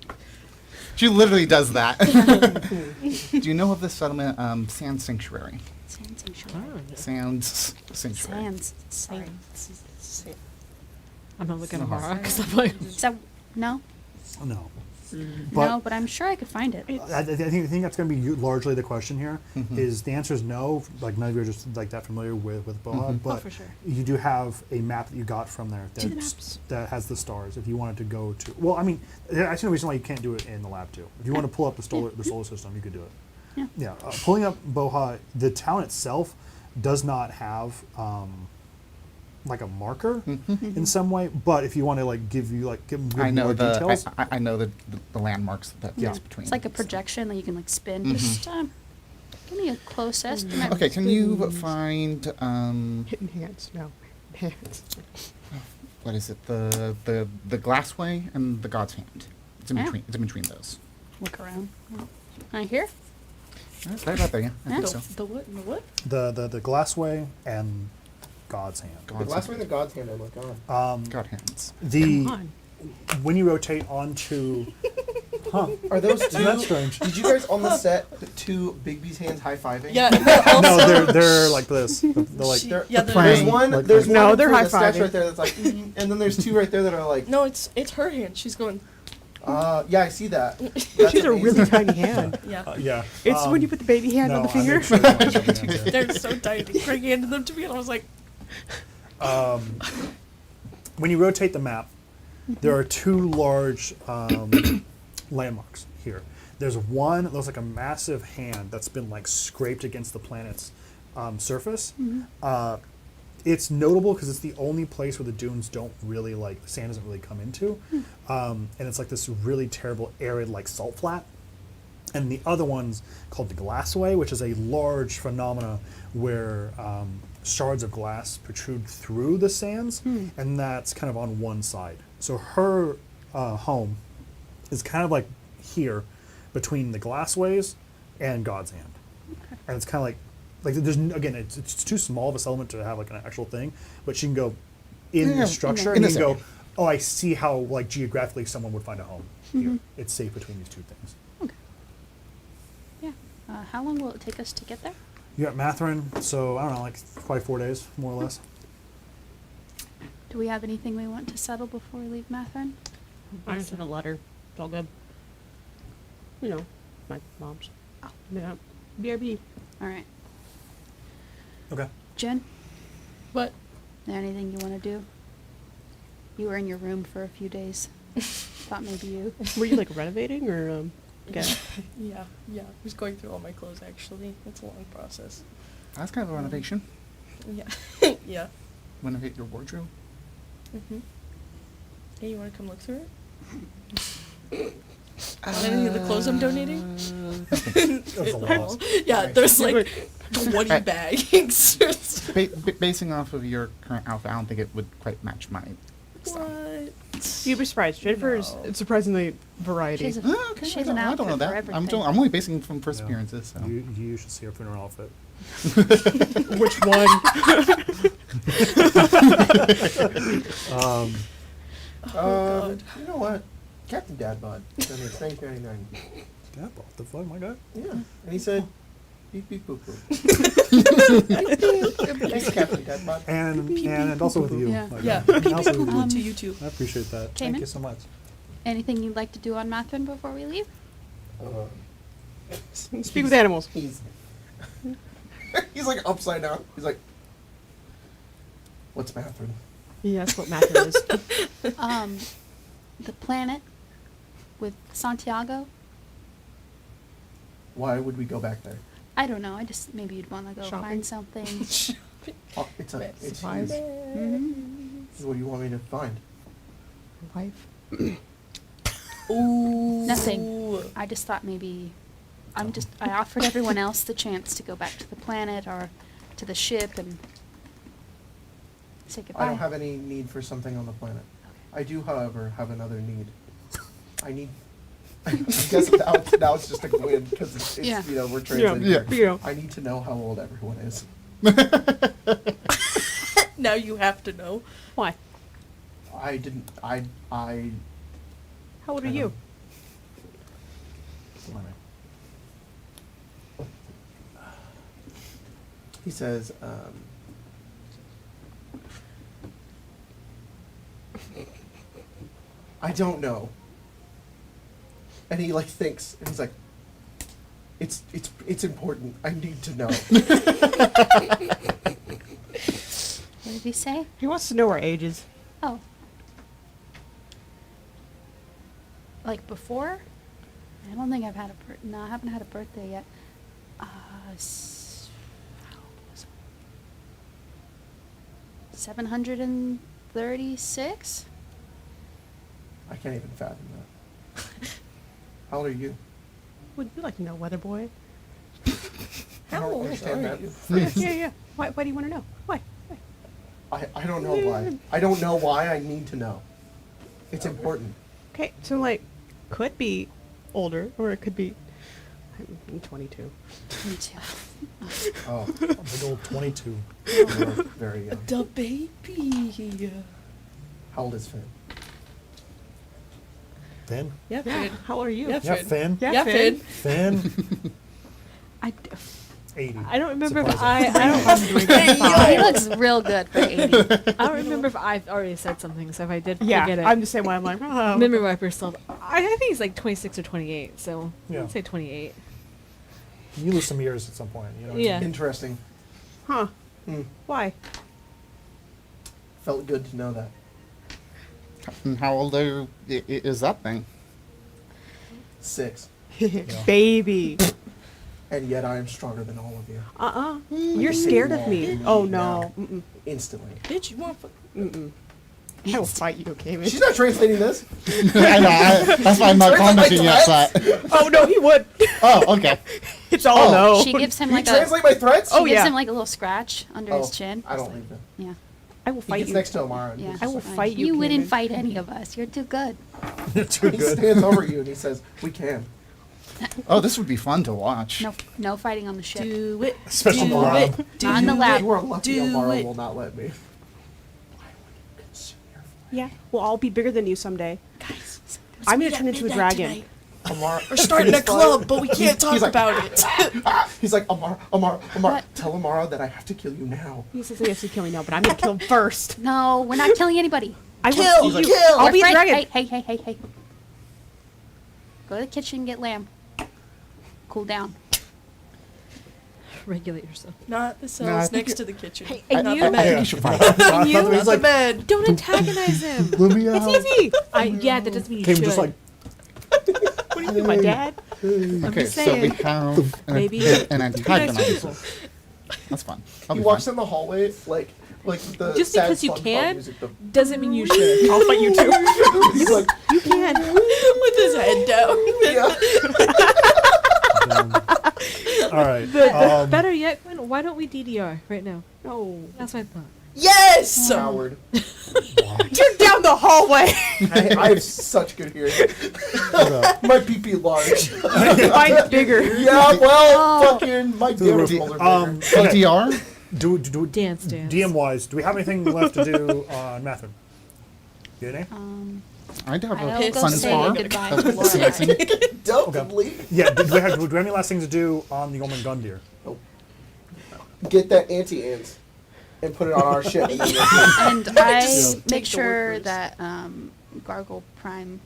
H: She literally does that. Do you know of the settlement, Sand Sanctuary?
C: Sand sanctuary.
H: Sands Sanctuary.
C: Sands.
E: Sorry.
F: I'm not looking at
H: No.
F: Mara because I'm like,
C: Is that no?
A: No.
C: No, but I'm sure I could find it.
A: I think that's going to be largely the question here. Is the answer is no. Like none of you are just like that familiar with Boha, but
C: for sure.
A: you do have a map that you got from there
C: See the
A: that's-
C: maps.
A: that has the stars. If you wanted to go to, well, I mean, there's actually no reason why you can't do it in the lab too. If you want to pull up the solar system, you could do it.
C: Yeah.
A: Yeah, pulling up Boha, the town itself does not have like a marker in some way. But if you want to like give
H: I know
A: more
H: the
A: details,
H: I know the landmarks that
A: Yeah.
H: that's between.
C: It's like a
H: so.
C: projection that you can like spin. Just give me a close estimate.
H: Okay, can you find
D: Hitting hands. No. Hands.
H: what is it? The glassway and the God's hand. It's in
C: Yeah.
H: between. It's in between those.
C: Look around. Right here?
H: Right about there. Yeah, I think
C: Yeah.
H: so.
E: The what? And the what?
A: the glassway and God's hand.
B: The
H: God's
B: glass
H: hand.
B: way the God's hand, oh my god.
H: God hands.
A: The
D: Come on.
A: when you rotate onto Huh.
B: Are those
A: Isn't that
B: two?
A: strange?
B: Did you guys on the set put two Bigby's hands high fiving?
E: Yeah, and then also,
A: No, they're like this. They're like
E: yeah,
B: There's
H: playing,
B: one.
A: like
B: There's
A: this.
D: No,
B: one
D: they're
B: for the statue
D: high-fiving.
B: right there that's like, and then there's two right there that are like.
E: no, it's her hand. She's going,
B: Yeah, I see that. That's
D: She's a really
B: amazing.
D: tiny hand.
E: yeah.
A: yeah.
D: It's when you put the baby hand on the
A: I
D: finger.
A: make sure you don't have your hands in.
E: They're so tiny. Craig handed them to me, and I was like,
A: When you rotate the map, there are two large landmarks here. There's one that looks like a massive hand that's been like scraped against the planet's surface. It's notable because it's the only place where the dunes don't really like the sand doesn't really come into, and it's like this really terrible arid like salt flat. And the other one's called the Glassway, which is a large phenomena where shards of glass protrude through the sands, and that's kind of on one side. So her home is kind of like here between the Glassways and God's Hand. And it's kind of like there's, again, it's too small of a settlement to have like an actual thing, but she can go in
H: Yeah,
A: the structure
H: in
A: and you
H: this
A: can go,
H: area.
A: oh, I see how like geographically someone would find a home here. It's safe between these two things.
C: Yeah. How long will it take us to get there?
A: You got Matherin, so I don't know, like probably 4 days, more or less.
C: Do we have anything we want to settle before we leave Matherin?
D: I just sent a letter. It's all good. You know, my mom's. Yeah. BRB.
C: All right.
A: Okay.
C: Jen,
E: what?
C: is there anything you want to do? You were in your room for a few days. Thought maybe you.
D: Were you like renovating or okay.
E: Yeah. I was going through all my clothes, actually. It's a long process.
H: That's kind of a renovation.
E: Yeah. Yeah.
H: Renovate your wardrobe.
E: Hey, you want to come look through it? Want any of the clothes I'm donating?
A: That was a lot.
E: Yeah, there's like
H: Right.
E: 20 bags.
H: Basing off of your current outfit, I don't think it would quite match my style.
E: What?
D: You'd be surprised. Jennifer's
E: No.
D: surprisingly variety.
C: She's a,
H: Oh, okay.
C: she's
H: I
C: an
H: don't
C: outfit
H: know
C: for
H: that.
C: everything.
H: I'm only basing from first
A: Yeah.
H: appearances. So.
A: You should see her funeral outfit.
D: Which one?
E: God.
B: You know what? Captain Dad Bod. That makes $19.99.
A: Dad, what the fuck, my guy?
B: Yeah. And he said, beep beep boop boop. Thanks, Captain Dad Bod.
A: And also with you.
C: Yeah.
A: my
E: Yeah.
A: guy. And also with you.
E: To you too.
A: I appreciate that. Thank
C: Cayman?
A: you so much.
C: Anything you'd like to do on Matherin before we leave?
D: Speak with animals.
B: He's like upside down. He's like, what's Matherin?
D: Yeah, that's what math is.
C: The planet with Santiago.
B: Why would we go back there?
C: I don't know. I just maybe you'd want to go
D: Shopping?
C: find something.
B: Oh, it's
D: Supplies.
B: What do you want me to find?
D: Wife.
E: Ooh.
C: Nothing. I just thought maybe I offered everyone else the chance to go back to the planet or to the ship and say goodbye.
B: I don't have any need for something on the planet. I do, however, have another need. I need. I guess now it's just a win because it's
C: Yeah.
B: you know we're translating.
H: Yeah.
B: here.
D: You know.
B: I need to know how old everyone is.
E: Now you have to know.
D: Why?
B: I didn't. I.
D: How old are
B: I
D: you?
B: don't- He says, I don't know. And he like thinks, and he's like, it's important. I need to know.
C: What did he say?
D: He wants to know our ages.
C: Oh. Like before? I don't think I've had no, I haven't had a birthday yet. How old was I? 736?
B: I can't even fathom that. How old are you?
D: Would you like to know, weather boy?
B: I
E: How
B: don't
E: old
B: understand
E: are
B: that.
E: you?
D: Yeah. Why do you want to know? Why?
B: I don't know why. I don't know why I need to know. It's important.
D: Okay, so like, could be older, or it could be. I'm 22.
C: Me too.
B: Oh,
A: A big old 22.
B: you're very young.
E: The baby.
B: How old is Finn?
A: Finn?
D: Yeah,
E: Yeah.
D: Finn. How old are you?
E: Yeah,
A: Yeah,
E: Finn.
A: Finn.
E: Yeah, Finn.
A: Finn.
D: I,
A: 80.
D: I don't remember if
A: Surprising.
C: He looks real good for 80.
F: I don't remember if I've already said something, so if I did
D: yeah,
F: forget it.
D: I'm the same way. I'm like, oh.
F: Memory wiper still. I think he's like 26 or 28, so
A: Yeah.
F: I'd say 28.
A: You lose some years at some point. You know what I
F: Yeah.
A: mean?
B: Interesting.
D: Huh?
B: Hmm.
D: Why?
B: Felt good to know that.
H: And how old is that thing?
B: 6.
D: Baby.
B: And yet I am stronger than all of you.
D: You're scared of me. Oh no. Mm-mm.
B: Instantly.
E: Bitch, you want fuck?
D: Mm-mm. I will fight you, okay?
B: She's not translating this.
H: I know. That's why I'm not commenting yet. But
D: Oh no, he would.
H: oh, okay.
D: It's all
H: Oh.
D: no.
C: She gives him
B: You
C: like a
B: translate my threats?
C: she
D: Oh,
C: gives
D: yeah.
C: him like a little scratch under his chin.
B: I
C: It's
B: don't
C: like-
B: leave him.
C: Yeah.
D: I will
B: He
D: fight
B: gets
D: you.
B: next to Amara. And
C: Yeah.
D: I will
C: Fine.
D: fight you.
C: You wouldn't
D: Cayman.
C: fight any of us. You're too good.
A: You're too
B: he
A: good.
B: stands over you and he says, "We can."
H: Oh, this would be fun to watch.
C: No fighting on the ship.
E: Do it.
A: Especially
E: do
A: in the lab.
E: it. Do
C: Not in the lab.
B: You are lucky
E: Do
B: Amara
E: it.
B: will not let me.
D: Yeah, we'll all be bigger than you someday.
E: Guys,
D: I'm gonna turn into a dragon.
B: Amara,
E: We're starting a club, but we can't talk
B: He's like-
E: about it.
B: He's like, Amara,
C: What?
B: tell Amara that I have to kill you now.
D: He says he has to kill me now, but I'm gonna kill him first.
C: No, we're not killing anybody.
D: I will
E: Kill,
D: see you.
E: kill.
D: I'll be a
C: Right,
D: dragon.
C: Hey. Go to the kitchen, get lamb. Cool down.
F: Regulate yourself.
E: Not the
H: I
E: cells
H: think
E: next to the kitchen.
F: Hey,
E: Not
F: and
E: the
F: you?
E: bed.
H: You should find
A: I thought it
E: Not
A: was
E: the
A: like,
E: bed.
F: Don't antagonize him.
A: let me out.
D: It's easy.
F: Yeah, that doesn't mean you
A: Came
F: should.
A: just like,
D: What do you think, my dad?
H: Okay,
F: just
H: so we
F: saying.
H: have
F: Maybe
H: an
F: be nice to
H: antagonizer.
F: people.
H: That's fun. I'll
B: He
H: be
B: walks
H: fine.
B: in the hallway like the
F: Just
B: sad
F: because you
B: SpongeBob
F: can
B: music,
F: doesn't mean you should.
D: I'll fight you too.
B: He's like,
D: You can.
E: With his head down.
A: all right.
F: Better yet, Gwen, why don't we DDR right now?
D: No.
F: That's my thought.
E: Yes!
B: Coward.
D: You're down the hallway.
B: I have such good hearing. My PP large.
D: Mine's bigger.
B: Yeah, well, fucking my
A: To the roof.
B: damn roller
A: Okay.
H: DDR?
A: Do
F: Dance.
A: DM wise, do we have anything left to do on Matthew? You know?
H: I'd have
C: I'll
H: a
C: go
H: fun
C: say
H: spar.
C: goodbye
H: of
C: to Laura.
H: dancing.
B: Don't
A: Okay.
B: leave.
A: Yeah. Do we have any last things to do on the Omen Gundyr?
B: Get that anti-ant and put it on our ship. And then
C: And I
E: Take
C: make
E: the
C: sure
E: workers.
C: that Gargle Prime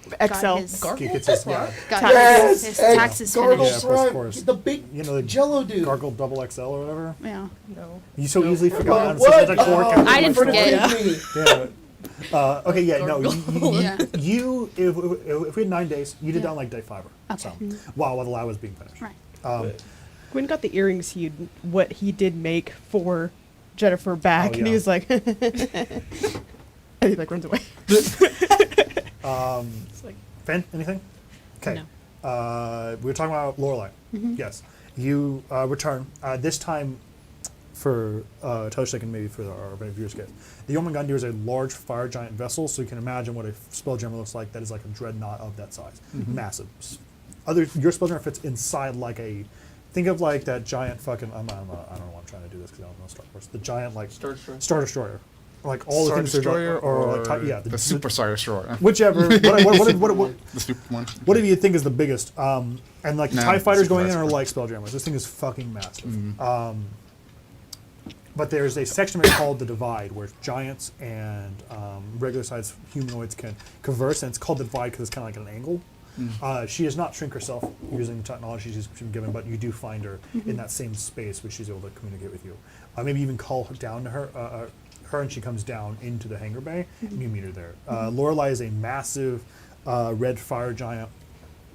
D: XL.
C: got his,
A: Gets his, yeah.
C: got
B: yes,
C: his
B: and
C: taxes
B: Gargle
A: Yeah,
C: finished.
A: of
B: Prime,
A: course.
B: the big
A: You know, the
B: Jello dude.
A: Gargle double XL or whatever.
C: Yeah.
E: No.
A: You so easily forgot.
B: What?
A: Such a core
B: Oh,
A: count.
C: I didn't forget.
B: forgive me.
A: Yeah. Okay, yeah, no.
C: Yeah.
A: If we had 9 days, you did
C: Yeah.
A: that on like day 5.
C: Okay.
A: So, while the lab was being finished.
C: Right.
D: Gwen got the earrings he did make for Jennifer back,
A: Oh,
D: and he
A: yeah.
D: was like, and he like runs away.
E: It's like,
A: Finn, anything? Okay. We were talking about Lorelei. Yes. You return. This time for Toshik and maybe for our viewers get. The Jormungandr is a large fire giant vessel, so you can imagine what a Spelljammer looks like. That is like a dreadnought of that size. Massive. Your Spelljammer fits inside like a... Think of like that giant fucking... I don't know why I'm trying to do this because I don't know Star Wars. The giant like... Star Destroyer. Like all
H: Star
A: the things that are
H: Destroyer
A: like, or like,
H: or the Super Star Destroyer?
A: whichever. what
H: The super one.
A: what do you think is the biggest? And like the
H: No,
A: TIE fighters
H: Super
A: going in are
H: Star.
A: like Spelljammers. This thing is fucking massive. But there's a section of it called the Divide where giants and regular sized humanoids can converse, and it's called the Divide because it's kind of like an angle. She does not shrink herself using the technology she's been given, but you do find her in that same space where she's able to communicate with you. Maybe even call her down to her, and she comes down into the hangar bay, and you meet her there. Lorelei is a massive red fire giant,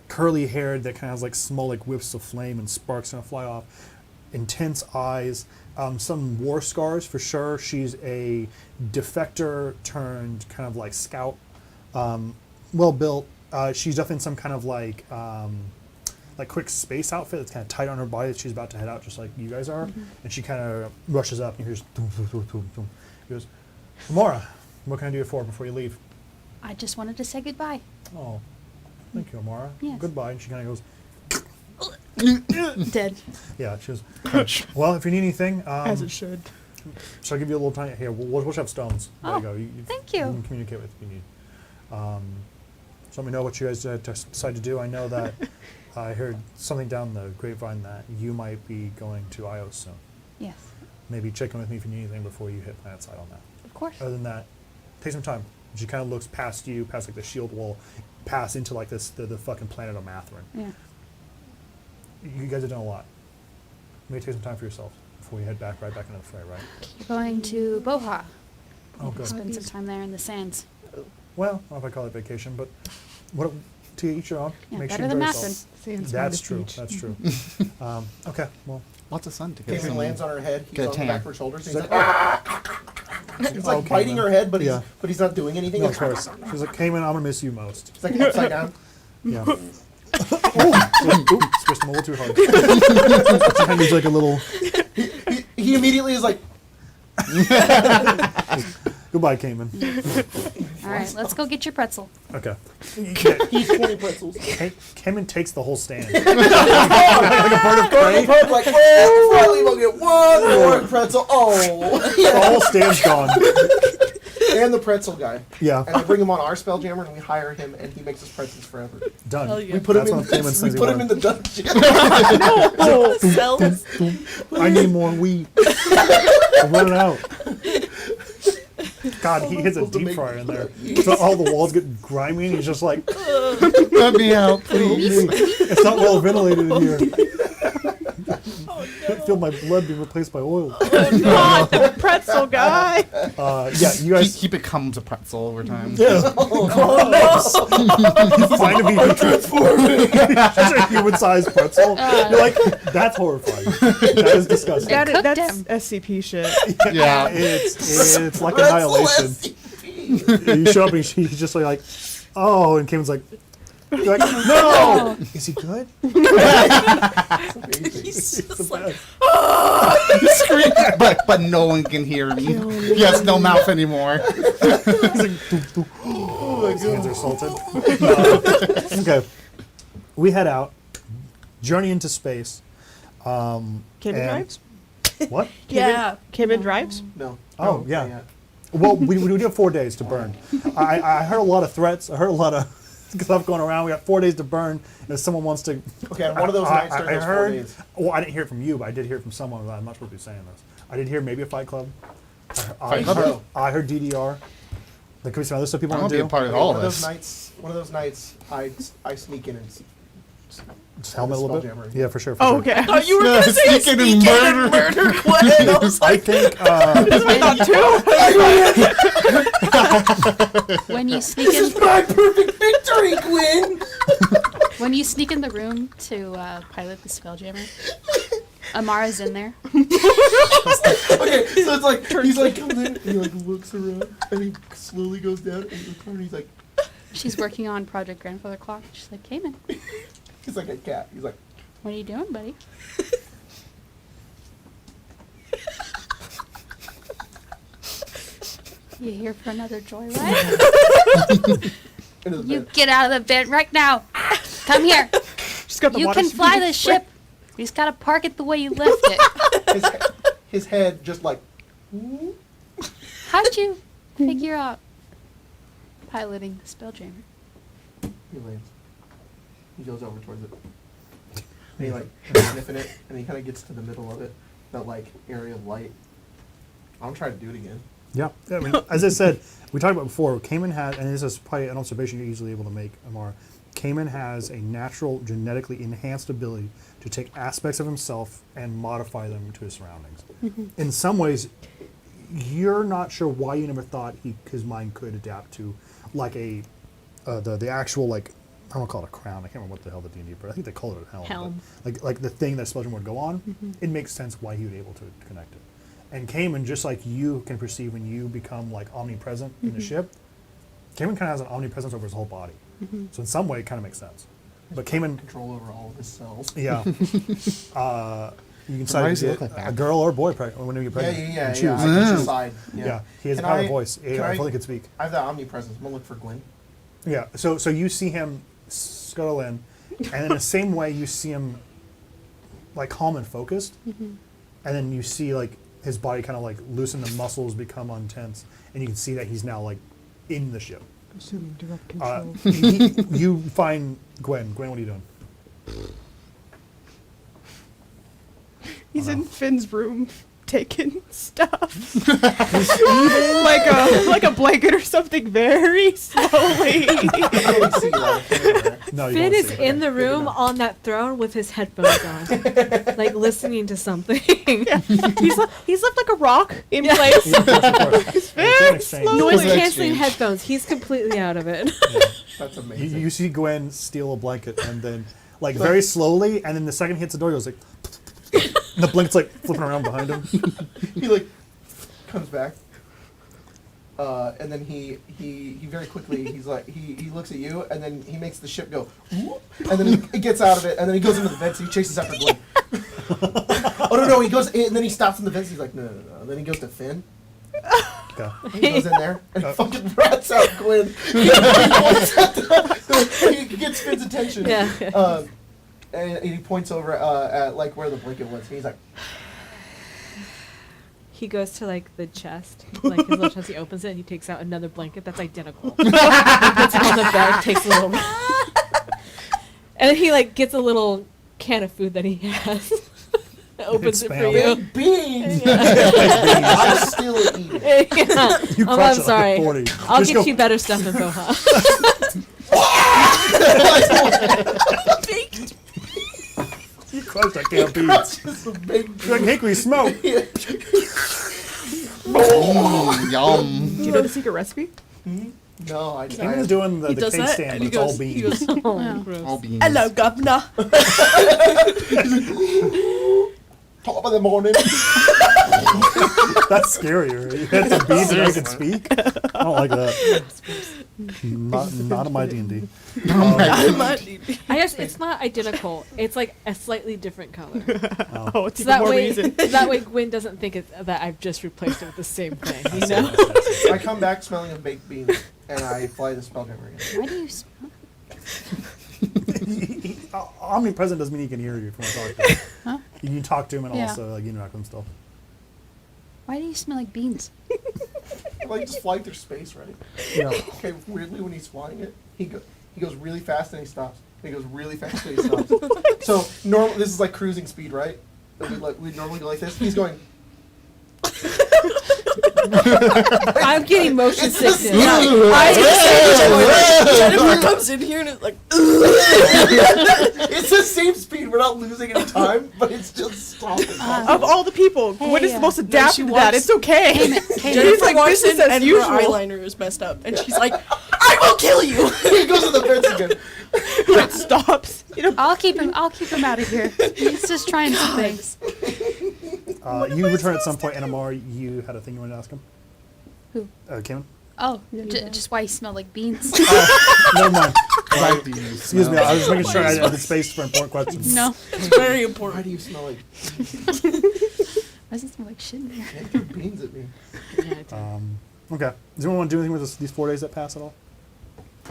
A: curly haired that kind of has like small like whiffs of flame and sparks gonna fly off. Intense eyes, some war scars for sure. She's a defector turned kind of like scout, well built. She's definitely in some kind of like quick space outfit that's kind of tight on her body that she's about to head out just like you guys are. And she kind of rushes up and you hear just boom, boom, boom, boom, boom. She goes, Amora, what can I do you for before you leave?
C: I just wanted to say goodbye.
A: Oh, thank you, Amora.
C: Yes.
A: Goodbye. And she kind of goes,
C: Dead.
A: yeah, she goes, well, if you need anything,
D: As it should.
A: so I'll give you a little tiny, here, we'll have stones. There
C: Oh,
A: you go.
C: thank
A: You
C: you.
A: can communicate with if you need. So let me know what you guys decide to do. I know that I heard something down the grapevine that you might be going to Io soon.
C: Yes,
A: Maybe check in with me if you need anything before you hit Planetside on that.
C: of course.
A: Other than that, take some time. She kind of looks past you, past like the shield wall, past into like the fucking planet of Matherin.
C: Yeah.
A: You guys have done a lot. Maybe take some time for yourself before you head right back into the fray, right?
C: You're going to Boha.
A: Oh, good.
C: Spend some time there in the sands.
A: Well, I don't know if I call it vacation, but what to each your own.
C: Yeah,
A: Make
C: better
A: sure you
C: than
A: enjoy yourself.
C: Matherin.
D: Sands by
A: That's
D: the
A: true.
D: beach.
A: That's true. Okay, well,
H: Lots of sun to get
B: Caitlin
H: some.
B: lands on her head. He's
H: Get a
B: on the back
H: tan.
B: of her shoulders.
A: She's
B: And he's
A: like,
B: like, he's like
A: Okay,
B: biting
A: then.
B: her head, but
A: Yeah.
B: he's not doing anything.
A: no,
B: It's
A: of course. She's like, Cayman, I'm gonna miss you most.
B: like upside down.
A: Yeah. Oops, squished him a little too hard. He's like a little.
B: He immediately is like,
A: Goodbye, Cayman.
C: All right, let's go get your pretzel.
A: Okay.
B: he's 20 pretzels.
A: Cayman takes the whole stand.
B: Like a bird of prey. Like, well, finally we'll get one more pretzel. Oh,
A: The
B: yeah.
A: whole stand's gone.
B: And the pretzel guy.
A: Yeah.
B: And I bring him on our Spelljammer, and we hire him, and he makes us pretzels forever.
A: Done.
E: Hell yeah.
B: We put him
A: That's
B: in.
A: what Cayman
B: We
A: says he
B: put him in
A: wanted.
B: the dungeon.
E: Cells.
A: I need more wheat. I'm running out. God, he hits a
B: Supposed to
A: deep
B: make-
A: fryer in there. So all the walls get grimy, and he's just like,
H: Let me out, please.
A: it's not well ventilated in here. I feel my blood being replaced by oil.
D: God, the pretzel guy.
A: Yeah, you guys.
H: He becomes a pretzel over time.
A: Yeah. Find a vegan transforming. Just a human-sized pretzel. You're like, that's horrifying. That is disgusting.
C: That- cooked
D: That's
C: him.
D: SCP shit.
H: Yeah.
A: It's like
B: Pretzel
A: annihilation.
B: SCP.
A: You show up and he's just like, oh, and Kim's like, you're like, no. Is he good?
E: He's just like,
H: Scream, but no one can hear him. He has no mouth anymore.
A: He's like, doop, doop. His hands are salted. Okay. We head out, journey into space.
D: Cayman
A: And-
D: drives?
A: What?
E: yeah.
D: Cayman drives?
B: No.
A: Oh,
B: No,
A: yeah.
B: not yet.
A: Well, we do have 4 days to burn. I heard a lot of threats. I heard a lot of stuff going around. We got 4 days to burn. If someone wants to...
B: Okay, and one of those nights during those 4 days.
A: Well, I didn't hear it from you, but I did hear it from someone. I'm not supposed to be saying this. I did hear maybe a Fight Club.
H: Fight Club?
A: I heard DDR. There could be some other stuff people
H: I
A: want
H: won't
A: to
H: be a
A: do.
H: part of
B: Okay,
H: all
B: one
H: of
B: of those
H: this.
B: nights. One of those nights, I sneak in and
A: Just helmet a little bit.
B: Spelljammer.
A: Yeah, for sure. For
D: Oh,
A: sure.
D: okay.
E: I thought you were gonna say
H: Sneak in
E: sneak
H: and
E: in and murder Glenn. I was
A: I
E: like,
A: think
C: When you sneak in,
B: my perfect victory, Gwen.
C: when you sneak in the room to pilot the Spelljammer, Amara's in there.
B: Okay, so it's like he's like comes in, and he like looks around, and he slowly goes down into the corner. He's like,
C: She's working on Project Grandfather Clock. She's like, Cayman,
B: he's like a cat. He's like,
C: what are you doing, buddy? You here for another joyride?
B: into the
C: You
B: bed.
C: get out of the bed right now. Come here.
D: She's got the
C: You
D: water
C: can fly
D: speed.
C: this ship. You just gotta park it the way you left it.
B: His head just like,
C: How'd you figure out piloting the Spelljammer?
B: he lands. He goes over towards it. And he like sniffing it, and he kind of gets to the middle of it, that like area of light. I'm trying to do it again.
A: Yeah. I mean, as I said, we talked about before, Cayman had, and this is probably an observation you're easily able to make, Amar, Cayman has a natural, genetically enhanced ability to take aspects of himself and modify them to his surroundings. In some ways, you're not sure why you never thought his mind could adapt to, like the actual, like, I don't call it a crown. I can't remember what the hell the D&D, but I think they call it a helm.
F: Helm.
A: But like the thing that Spelljammer would go on, it makes sense why he would be able to connect it. And Cayman, just like you can perceive when you become like omnipresent in the ship, Cayman kind of has an omnipresence over his whole body. So in some way, it kind of makes sense. But Cayman,
B: Control over all of his cells.
A: yeah, you can
H: Why
A: decide
H: does
A: to
H: he
A: get
H: look like
A: a
H: that?
A: girl or boy pregnant whenever you're
B: Yeah,
A: pregnant.
B: yeah,
A: You
B: yeah.
A: choose.
B: I can decide.
A: Yeah, he has a
B: Can
A: power
B: I-
A: of voice.
B: can
A: I
B: I-
A: fully could speak.
B: I have that omnipresence. I'm gonna look for Gwen.
A: Yeah, so you see him scuttle in, and in the same way you see him like calm and focused, and then you see like his body kind of like loosen, the muscles become untense, and you can see that he's now like in the ship.
D: Assuming direct
A: Uh,
D: control.
A: you find Gwen. Gwen, what are you doing?
D: He's in Finn's room taking stuff. like a blanket or something very slowly.
B: I don't see that.
A: No, you
F: Finn
A: don't
F: is
A: see.
F: in the room
A: enough.
F: on that throne with his headphones on, like listening to something.
D: he's left like a rock in
F: Yeah.
D: place.
A: Yeah, of course, of course. It's an
D: very
A: exchange.
D: slow.
F: Noise
H: Exchange.
F: canceling headphones. He's completely out of it.
B: That's
A: You,
B: amazing.
A: you see Gwen steal a blanket and then, like, very slowly, and then the second he hits the door, he goes like, and the blanket's like flipping around behind him.
B: He like comes back, and then he very quickly he's like he looks at you, and then he makes the ship go, "Whoop," and then he gets out of it, and then he goes into the vents and he chases after Gwen. Oh no, he goes and then he stops in the vents. He's like no. And then he goes to Finn.
A: Okay.
B: And he goes in there and he fucking rats out Gwen. He gets Finn's attention.
F: Yeah.
B: And he points over at like where the blanket was. And he's like,
F: He goes to like the chest, like his little chest. He opens it and he takes out another blanket that's identical. He puts it on the bed, takes a little, and then he like gets a little can of food that he has. Opens it for
A: Spam.
F: you.
B: "Big beans." I still eat it.
F: Yeah.
A: You
F: Oh,
A: crush
F: I'm
A: it
F: sorry.
A: like a 40.
F: I'll
A: Just
F: get
A: go-
F: you better stuff than Boha.
A: You crushed that can of beans.
B: Crushes a big
A: You're like hickory smoke.
H: Yum.
D: Do you know the secret recipe?
B: No, I
A: Cayman is doing the
E: He does
A: cake
E: that,
A: stand,
E: and
A: but it's all
E: he
A: beans.
E: goes,
F: Oh, gross.
H: All beans.
E: "Hello, governor."
B: top of the morning.
A: That's scarier. You had some beans and I can speak. I don't like that. Not in my D&D.
F: I guess it's not identical. It's like a slightly different color.
D: Oh, it's
F: So
D: even
F: that
D: more
F: way,
D: reason.
F: that way Gwen doesn't think that I've just replaced it with the same thing. You know?
B: I come back smelling of baked beans, and I fly the Spelljammer again.
C: Why do you smell?
A: Omnipresent doesn't mean he can hear you from talking to him.
C: Huh?
A: You can talk to him and
C: Yeah.
A: also like interact with him still.
C: Why do you smell like beans?
B: I like just flying through space, right?
A: Yeah.
B: Okay, weirdly when he's flying it, he goes really fast and he stops. He goes really fast and he stops. So normal, this is like cruising speed, right? We normally go like this. He's going.
F: I'm getting motion sickness.
E: Jennifer comes in here and it's like,
B: It's the same speed. We're not losing any time, but it's just stopping.
D: Of all the people, Gwen is
C: Hey,
D: the most
E: she
D: adapted to that.
E: walks-
D: It's okay.
E: Jennifer
D: like,
E: walks
D: business
E: in
D: as
E: and
D: usual.
E: her eyeliner is messed up, and she's like, "I will kill you."
B: He goes to the fence again.
D: It stops. You know,
C: I'll keep him out of here. He's just trying some things.
A: You return at some point, and Amar, you had a thing you wanted to ask him?
C: Who?
A: Cayman?
C: Oh, just why you smell like beans.
A: Never mind.
H: Why do you
A: Excuse me,
H: smell-
A: I was making sure I had space for important questions.
C: No.
E: It's very
B: Why
E: important.
B: do you smell like
C: Why does it smell like shit in here?
B: you threw beans at me?
A: Okay. Does anyone want to do anything with these 4 days that pass at all?
H: I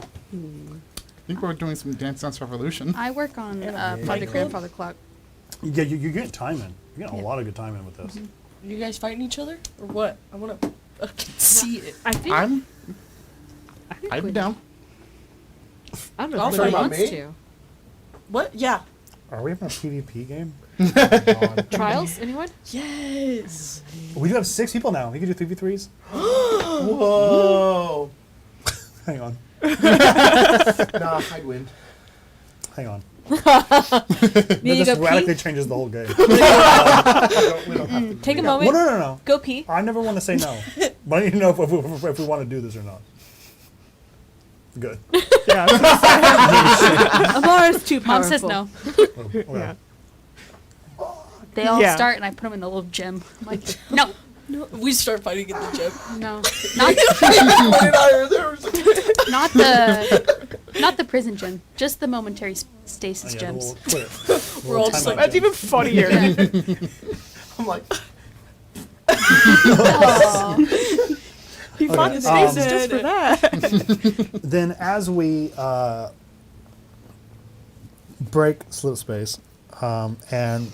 H: think we're doing some Dance Dance Revolution.
C: I work on
B: Fight
C: Father
E: Club?
C: Grandfather Clock.
A: Yeah, you're getting time in. You're getting
C: Yeah.
A: a lot of good time in with this.
E: You guys fighting each other or what? I want to see it.
F: I think
H: I'm
F: think
H: I'd be
F: Gwen-
H: down.
F: I don't know
E: I'll
F: if
E: fight
F: Gwen
B: about
F: wants
B: me.
F: to.
E: What? Yeah.
A: Are we having a PvP game?
F: Trials? Anyone?
E: Yes.
A: We do have 6 people now. We can do 3v3s.
B: Whoa.
A: Hang on.
B: Nah, I'd win.
A: Hang on.
F: Need
A: That
F: to
A: just
F: go
A: radically
F: pee?
A: changes the whole game.
B: We don't have to.
F: Take a
A: Well,
F: moment.
A: no.
F: Go pee.
A: I never want to say no. But I need to know if we want to do this or not. Good.
D: yeah.
F: Amar is too
C: Mom
F: powerful.
C: says no.
A: Okay.
D: Yeah.
C: They all
D: Yeah.
C: start, and I put them in a little gym. I'm like, no,
E: No, we start fighting in the gym.
C: no,
B: Gwen and I are there.
C: not the prison gym, just the momentary stasis
A: Yeah,
C: gyms.
A: we'll quit it.
E: We're all just like-
D: That's even funnier.
B: I'm like,
C: Aw.
D: He fought the
A: Okay,
D: stasis just for that.
A: Then as we break slip space and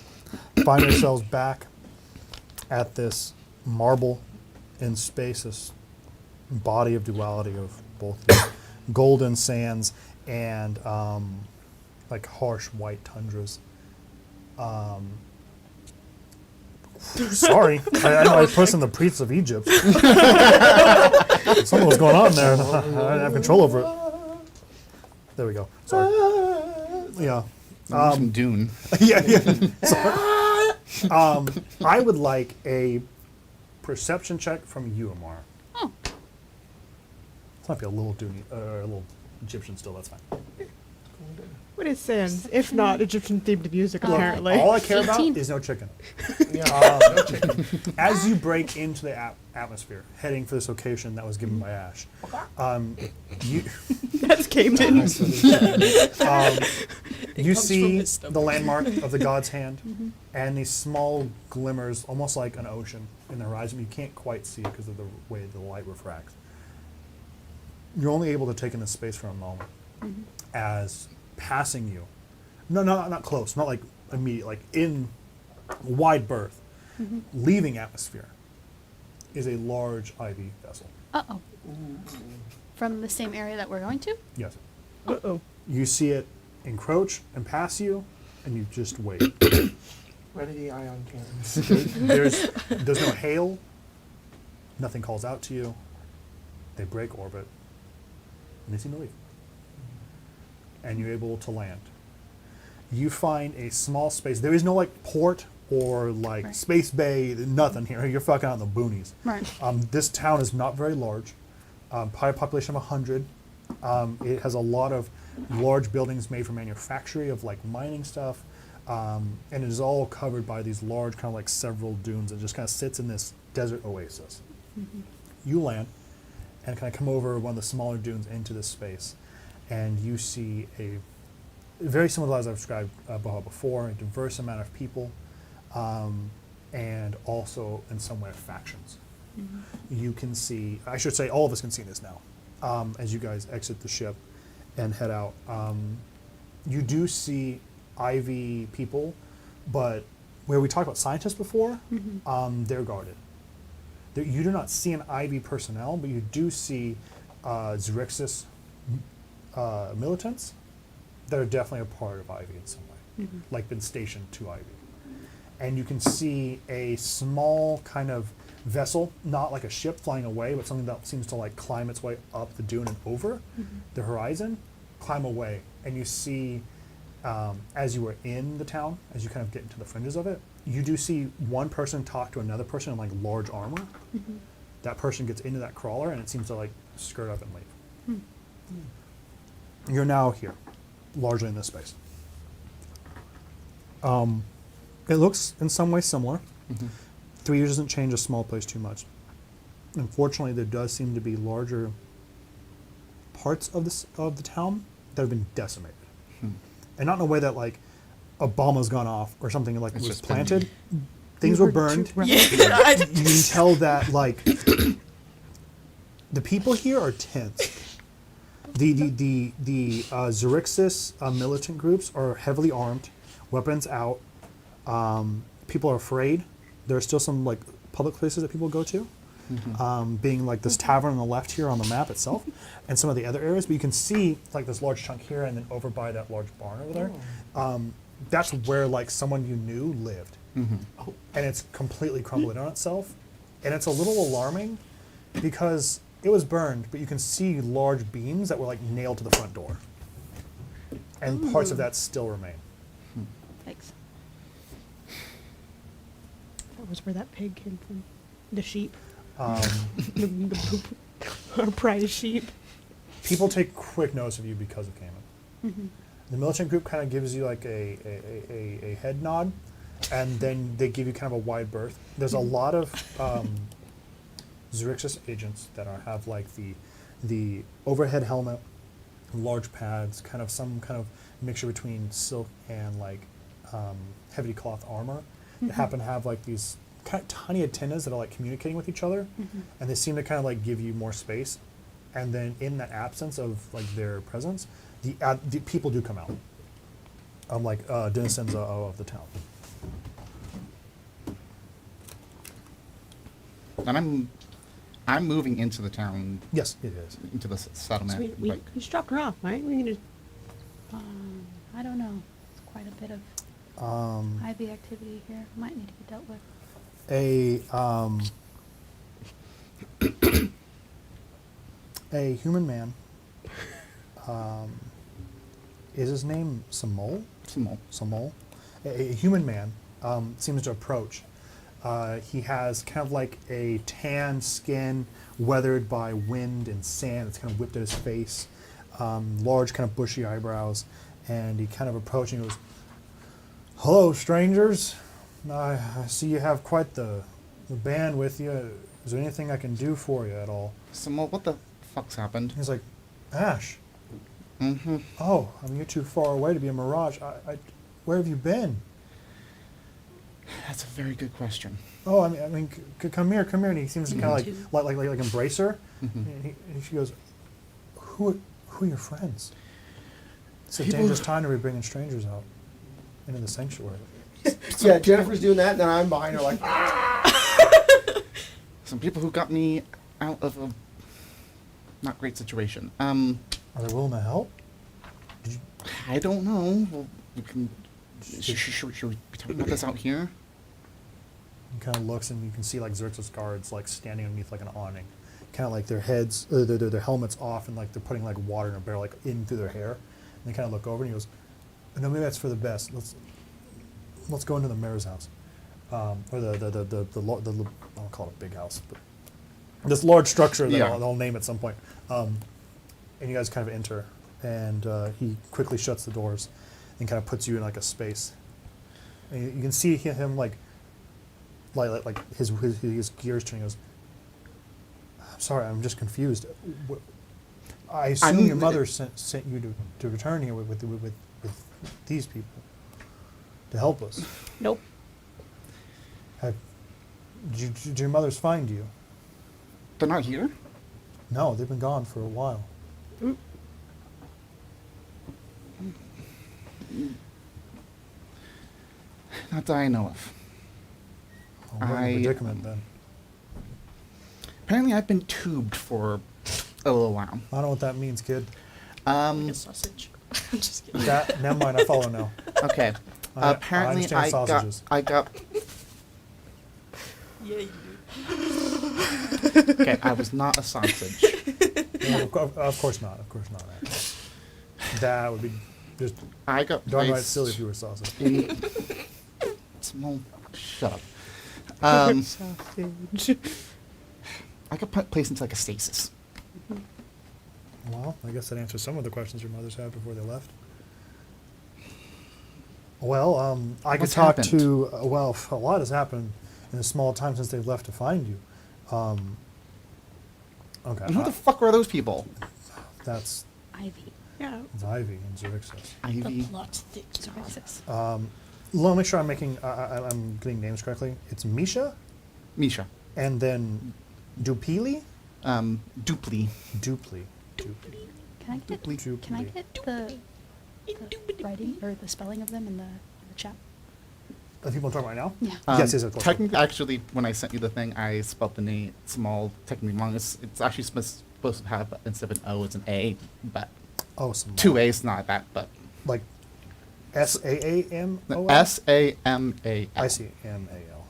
A: find ourselves back at this marble in space, this body of duality of both of you, golden sands and like harsh white tundras. Sorry, I know I pushed in the priests of Egypt. Something was going on there. I didn't have control over it. There we go. Sorry. Yeah.
H: Dune.
A: Yeah. Sorry. I would like a perception check from you, Amar.
C: Oh.
A: This might be a little Dune, a little Egyptian still. That's fine.
D: What is sans? If not Egyptian themed music,
C: Oh.
D: apparently.
A: All I care about
C: 18.
A: is no chicken.
B: Yeah, no chicken.
A: As you break into the atmosphere, heading for this location that was given by Ash, you
D: That's Cayman.
A: you
E: comes
A: see
E: from his stomach.
A: the landmark of the god's hand, and these small glimmers, almost like an ocean, in the horizon. You can't quite see because of the way the light refracts. You're only able to take in this space for a moment, as passing you, not close, not like immediate, like in wide berth, leaving atmosphere, is a large ivy vessel.
C: Uh-oh. From the same area that we're going to?
A: Yes.
D: Uh-oh.
A: You see it encroach and pass you, and you just wait.
B: Ready the ion cannons.
A: There's no hail. Nothing calls out to you. They break orbit, and they seem to leave. And you're able to land. You find a small space. There is no like port or like
C: Right.
A: space bay, nothing here. You're fucking out in the boonies.
C: Right.
A: This town is not very large. Probably a population of 100. It has a lot of large buildings made for manufacturing of like mining stuff. And it is all covered by these large kind of like several dunes. It just kind of sits in this desert oasis. You land and kind of come over one of the smaller dunes into this space. And you see a very similar as I've described before, a diverse amount of people, and also in some way factions. You can see, I should say all of us can see this now, as you guys exit the ship and head out. You do see Ivy people, but where we talked about scientists before, they're guarded. You do not see an Ivy personnel, but you do see Xerxes militants that are definitely a part of Ivy in some way, like been stationed to Ivy. And you can see a small kind of vessel, not like a ship flying away, but something that seems to like climb its way up the dune and over the horizon, climb away. And you see, as you were in the town, as you kind of get into the fringes of it, you do see one person talk to another person in like large armor. That person gets into that crawler and it seems to like skirt up and leave. You're now here, largely in this space. It looks in some ways similar. 3 years doesn't change a small place too much. Unfortunately, there does seem to be larger parts of the town that have been decimated, and not in a way that like a bomb has gone off or something like
H: It's
A: was
H: just been-
A: planted. Things were burned.
E: Yeah,
A: You can tell that like the people here are tense. The Xerxes militant groups are heavily armed, weapons out. People are afraid. There are still some like public places that people go to, being like this tavern on the left here on the map itself, and some of the other areas. But you can see like this large chunk here, and then over by that large barn over there. That's where like someone you knew lived, and it's completely crumbled in on itself, and it's a little alarming because it was burned, but you can see large beams that were like nailed to the front door, and parts of that still remain.
C: Thanks.
D: That was where that pig came from. The sheep.
A: Um,
D: The poop. Our prize sheep.
A: People take quick notice of you because of Cayman. The militant group kind of gives you like a head nod, and then they give you kind of a wide berth. There's a lot of Xerxes agents that have like the overhead helmet, large pads, kind of some kind of mixture between silk and like heavy cloth armor. That happen to have like these kind of tiny antennas that are like communicating with each other, and they seem to kind of like give you more space. And then in that absence of like their presence, the people do come out. Like denizens of the town.
H: And I'm moving into the town,
A: Yes, it is.
H: into the
D: So
H: settlement.
D: we
H: like,
D: just dropped her off, right? We need to.
C: I don't know. It's quite a bit of Ivy activity here. Might need to be dealt with.
A: A human man. Is his name Samol? Samol. A human man seems to approach. He has kind of like a tan skin, weathered by wind and sand. It's kind of whipped at his face. Large, kind of bushy eyebrows, and he kind of approaches and goes, "Hello, strangers. I see you have quite the band with you. Is there anything I can do for you at all?"
H: Samuel, what the fuck's happened?
A: He's like, "Ash.
H: Mm-hmm.
A: Oh, I mean, you're too far away to be a mirage. Where have you been?"
H: That's a very good question.
A: "Oh, I mean, come here. And he seems to kind of like embrace her.
H: Mhm.
A: And she goes, "Who are your friends? It's a
H: People-
A: dangerous time to be bringing strangers out into the sanctuary."
B: Yeah, Jennifer's doing that, and then I'm behind her like,
H: Some people who got me out of a not great situation.
A: "Are they willing to help?"
H: I don't know. Well, we can. Should we be talking about this out here?
A: He kind of looks, and you can see like Xerxes guards like standing underneath like an awning, kind of like their heads, their helmets off, and like they're putting like water in a barrel like in through their hair. And they kind of look over, and he goes, "No, maybe that's for the best. Let's go into the mayor's house, or the I don't call it a big house, but this large structure that
H: Yeah.
A: I'll name at some point." And you guys kind of enter, and he quickly shuts the doors, and kind of puts you in like a space. And you can see him like his gears turning. He goes, "I'm sorry, I'm just confused. I assume your mother sent you to return here with these people to help us.
D: Nope.
A: Did your mothers find you?"
H: They're not here?
A: "No, they've been gone for a while."
H: Not that I know of.
A: Oh, we're in a predicament then.
H: Apparently I've been tubed for a little while.
A: I don't know what that means, kid.
E: Like a sausage. I'm just kidding.
A: That never mind. I follow now.
H: Okay.
A: I
H: Apparently
A: understand sausages.
H: I got
E: Yeah, you
H: okay, I was not a sausage.
A: No, of course not. Of course not. That would be just
H: I got
A: downright
H: placed
A: silly if you were sausage.
H: in small shut up. I got placed into like a stasis.
A: Well, I guess that answers some of the questions your mothers had before they left. Well, I could
H: What's
A: talk
H: happened?
A: to, well, a lot has happened in the small time since they've left to find you. Okay.
H: And who the fuck were those people?
A: That's
C: Ivy.
D: Yeah.
A: it's Ivy and Xerxes.
H: Ivy.
E: plot thickens.
C: Xerxes.
A: Let me make sure I'm I'm getting names correctly. It's Misha,
H: Misha.
A: and then Dupili?
H: Dupli.
A: Dupli.
C: Can I get
A: Dupli.
C: Can I get the writing or the spelling of them in the chat?
A: Are people talking right now?
C: Yeah.
A: Yes, of course.
H: Technically, actually, when I sent you the thing, I spelled the name small, technically wrong. It's actually supposed to have, instead of an O, it's an A, but
A: Oh, some
H: two A's, not that, but
A: like SAAMOL?
H: SAMAL.
A: I see. MAL.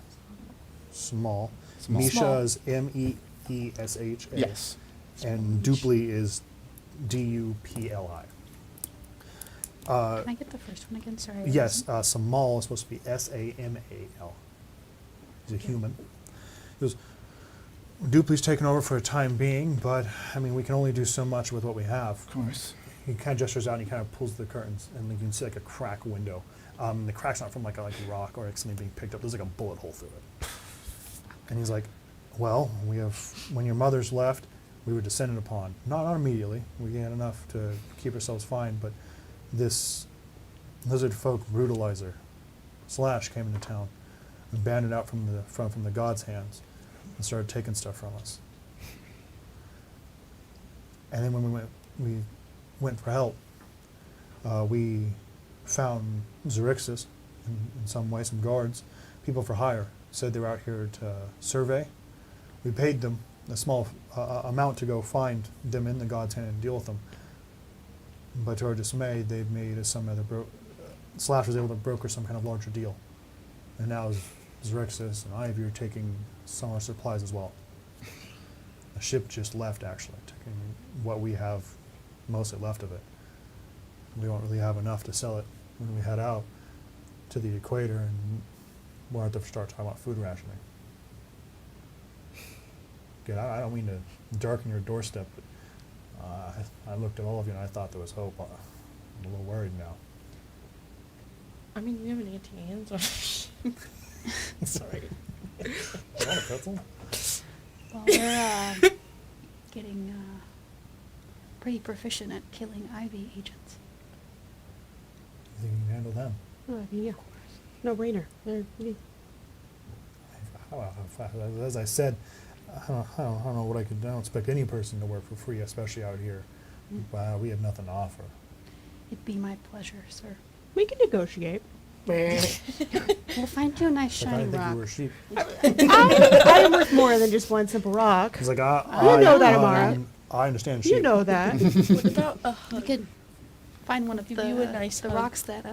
A: Small.
H: Small.
A: Misha's MEESHA.
H: Yes.
A: And Dupli is DUPLI.
C: Can I get the first one again? Sorry. I
A: Yes,
C: wasn't-
A: Samal is supposed to be SAMAL. He's a human. He goes, Dupli's taken over for a time being, but I mean, we can only do so much with what we have.
H: Of course.
A: He kind of gestures out and he kind of pulls the curtains, and you can see like a crack window. The crack's not from like a rock or like something being picked up. There's like a bullet hole through it. And he's like, "Well, when your mother's left, we were descended upon. Not immediately. We had enough to keep ourselves fine, but this lizard folk brutalizer, Slash, came into town and banned it out from the gods' hands and started taking stuff from us. And then when we went for help, we found Xerxes in some way, some guards, people for hire, said they were out here to survey. We paid them a small amount to go find them in the God's Hand and deal with them. But to our dismay, they've made some other Slash was able to broker some kind of larger deal, and now Xerxes and Ivy are taking some of our supplies as well. A ship just left, actually, taking what we have mostly left of it. We don't really have enough to sell it when we head out to the equator, and we'll have to start talking about food rationing. Again, I don't mean to darken your doorstep, but I looked at all of you and I thought there was hope. I'm a little worried now.
E: I mean, you have an anti-hands on. Sorry.
A: You want a pretzel?
C: Well, we're getting pretty proficient at killing Ivy agents.
A: You think you can handle them?
D: Oh, yeah. No brainer.
A: As I said, I don't know what I could do. I don't expect any person to work for free, especially out here. But we have nothing to offer.
C: It'd be my pleasure, sir.
D: We can negotiate.
C: We'll find you a nice
A: Like, I
C: shiny
A: didn't think
C: rock.
A: you were sheep.
D: I am worth more than just one simple rock.
A: He's like,
D: You know that, Amara.
A: I understand sheep.
D: You know that.
E: What about a
C: You
E: hug?
C: could find one of
E: Give
C: the,
E: you a nice
C: the
E: hug.
C: rocks that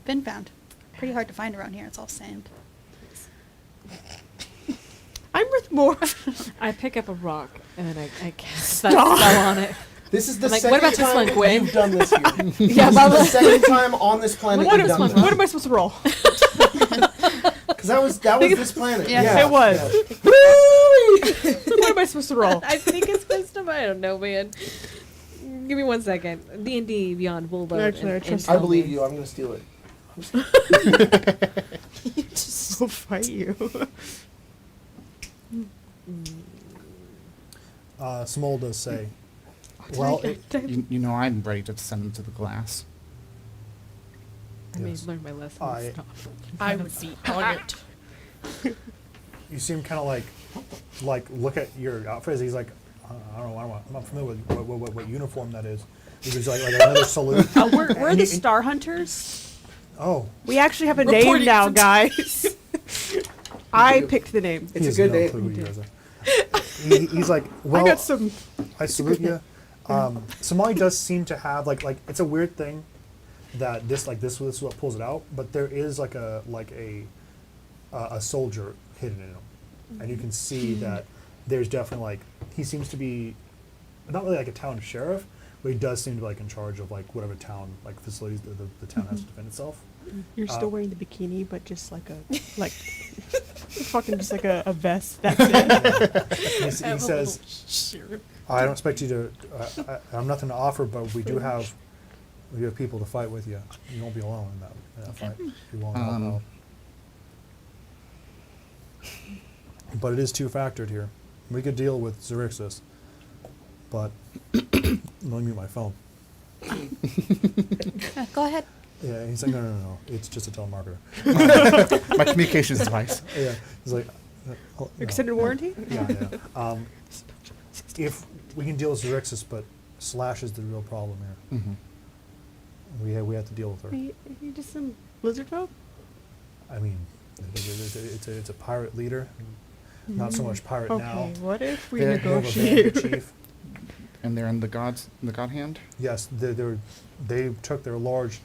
C: Finn found. Pretty hard to find around here. It's all sand.
D: I'm worth more.
F: I pick up a rock and then I cast that spell on it.
B: This is the
F: I'm like,
B: second
F: what about this
B: time
F: one, Gwen?
B: you've done this here.
F: Yeah,
B: This is the second time on this planet
D: What
B: you've done
D: am
B: this.
D: I supposed to roll?
B: Because that was this planet.
C: Yeah.
B: Yeah,
D: It was.
B: yeah.
D: What am I supposed to roll?
F: I think it's wisdom. I don't know, man. Give me 1 second. D&D Beyond will load.
D: Actually, I trust
B: I
F: tell
B: believe
F: me.
B: you. I'm going to steal it.
D: I'll fight you.
A: Smol does say, well,
H: You know, I'm ready to send them to the glass.
F: I may
A: Yes.
F: learn my lesson.
A: I-
F: and stop.
E: I would be on it.
A: you seem kind of like look at your outfit. He's like, I don't know, I'm not familiar with what uniform that is. He was like another salute.
D: We're the Star Hunters.
A: Oh,
D: We actually have a name
E: Reporting
D: now,
E: for-
D: guys. I
B: do.
D: picked the name.
B: It's
A: he
B: a
A: has
B: good
A: no
B: name.
A: clue who you guys are. He's like, well,
D: I got some.
A: I salute you. Somali does seem to have like it's a weird thing that this is what pulls it out, but there is like a soldier hidden in him, and you can see that there's definitely like he seems to be not really like a town sheriff, but he does seem to be like in charge of like whatever town like facilities the town has to defend itself.
D: You're still wearing the bikini, but just like fucking just like a vest. That's it.
A: He says, I don't expect you to. I have nothing to offer, but we have people to fight with you. You won't be alone in that fight. You won't help out. But it is two-factored here. We could deal with Xerxes, but let me mute my phone.
C: Go ahead.
A: Yeah, he's like, no. It's just a telemarketer.
H: My communications device.
A: Yeah, he's like, no.
D: Extended warranty?
A: Yeah. If we can deal with Xerxes, but Slash is the real problem here.
H: Mm-hmm.
A: We have to deal with
D: Are
A: her.
D: you just some lizard folk?
A: I mean, it's a pirate leader, not so much pirate now.
D: Okay, what if we
H: They're
A: More of a bandit
D: negotiate?
A: chief.
H: And they're in the god hand.
A: Yes, they took their large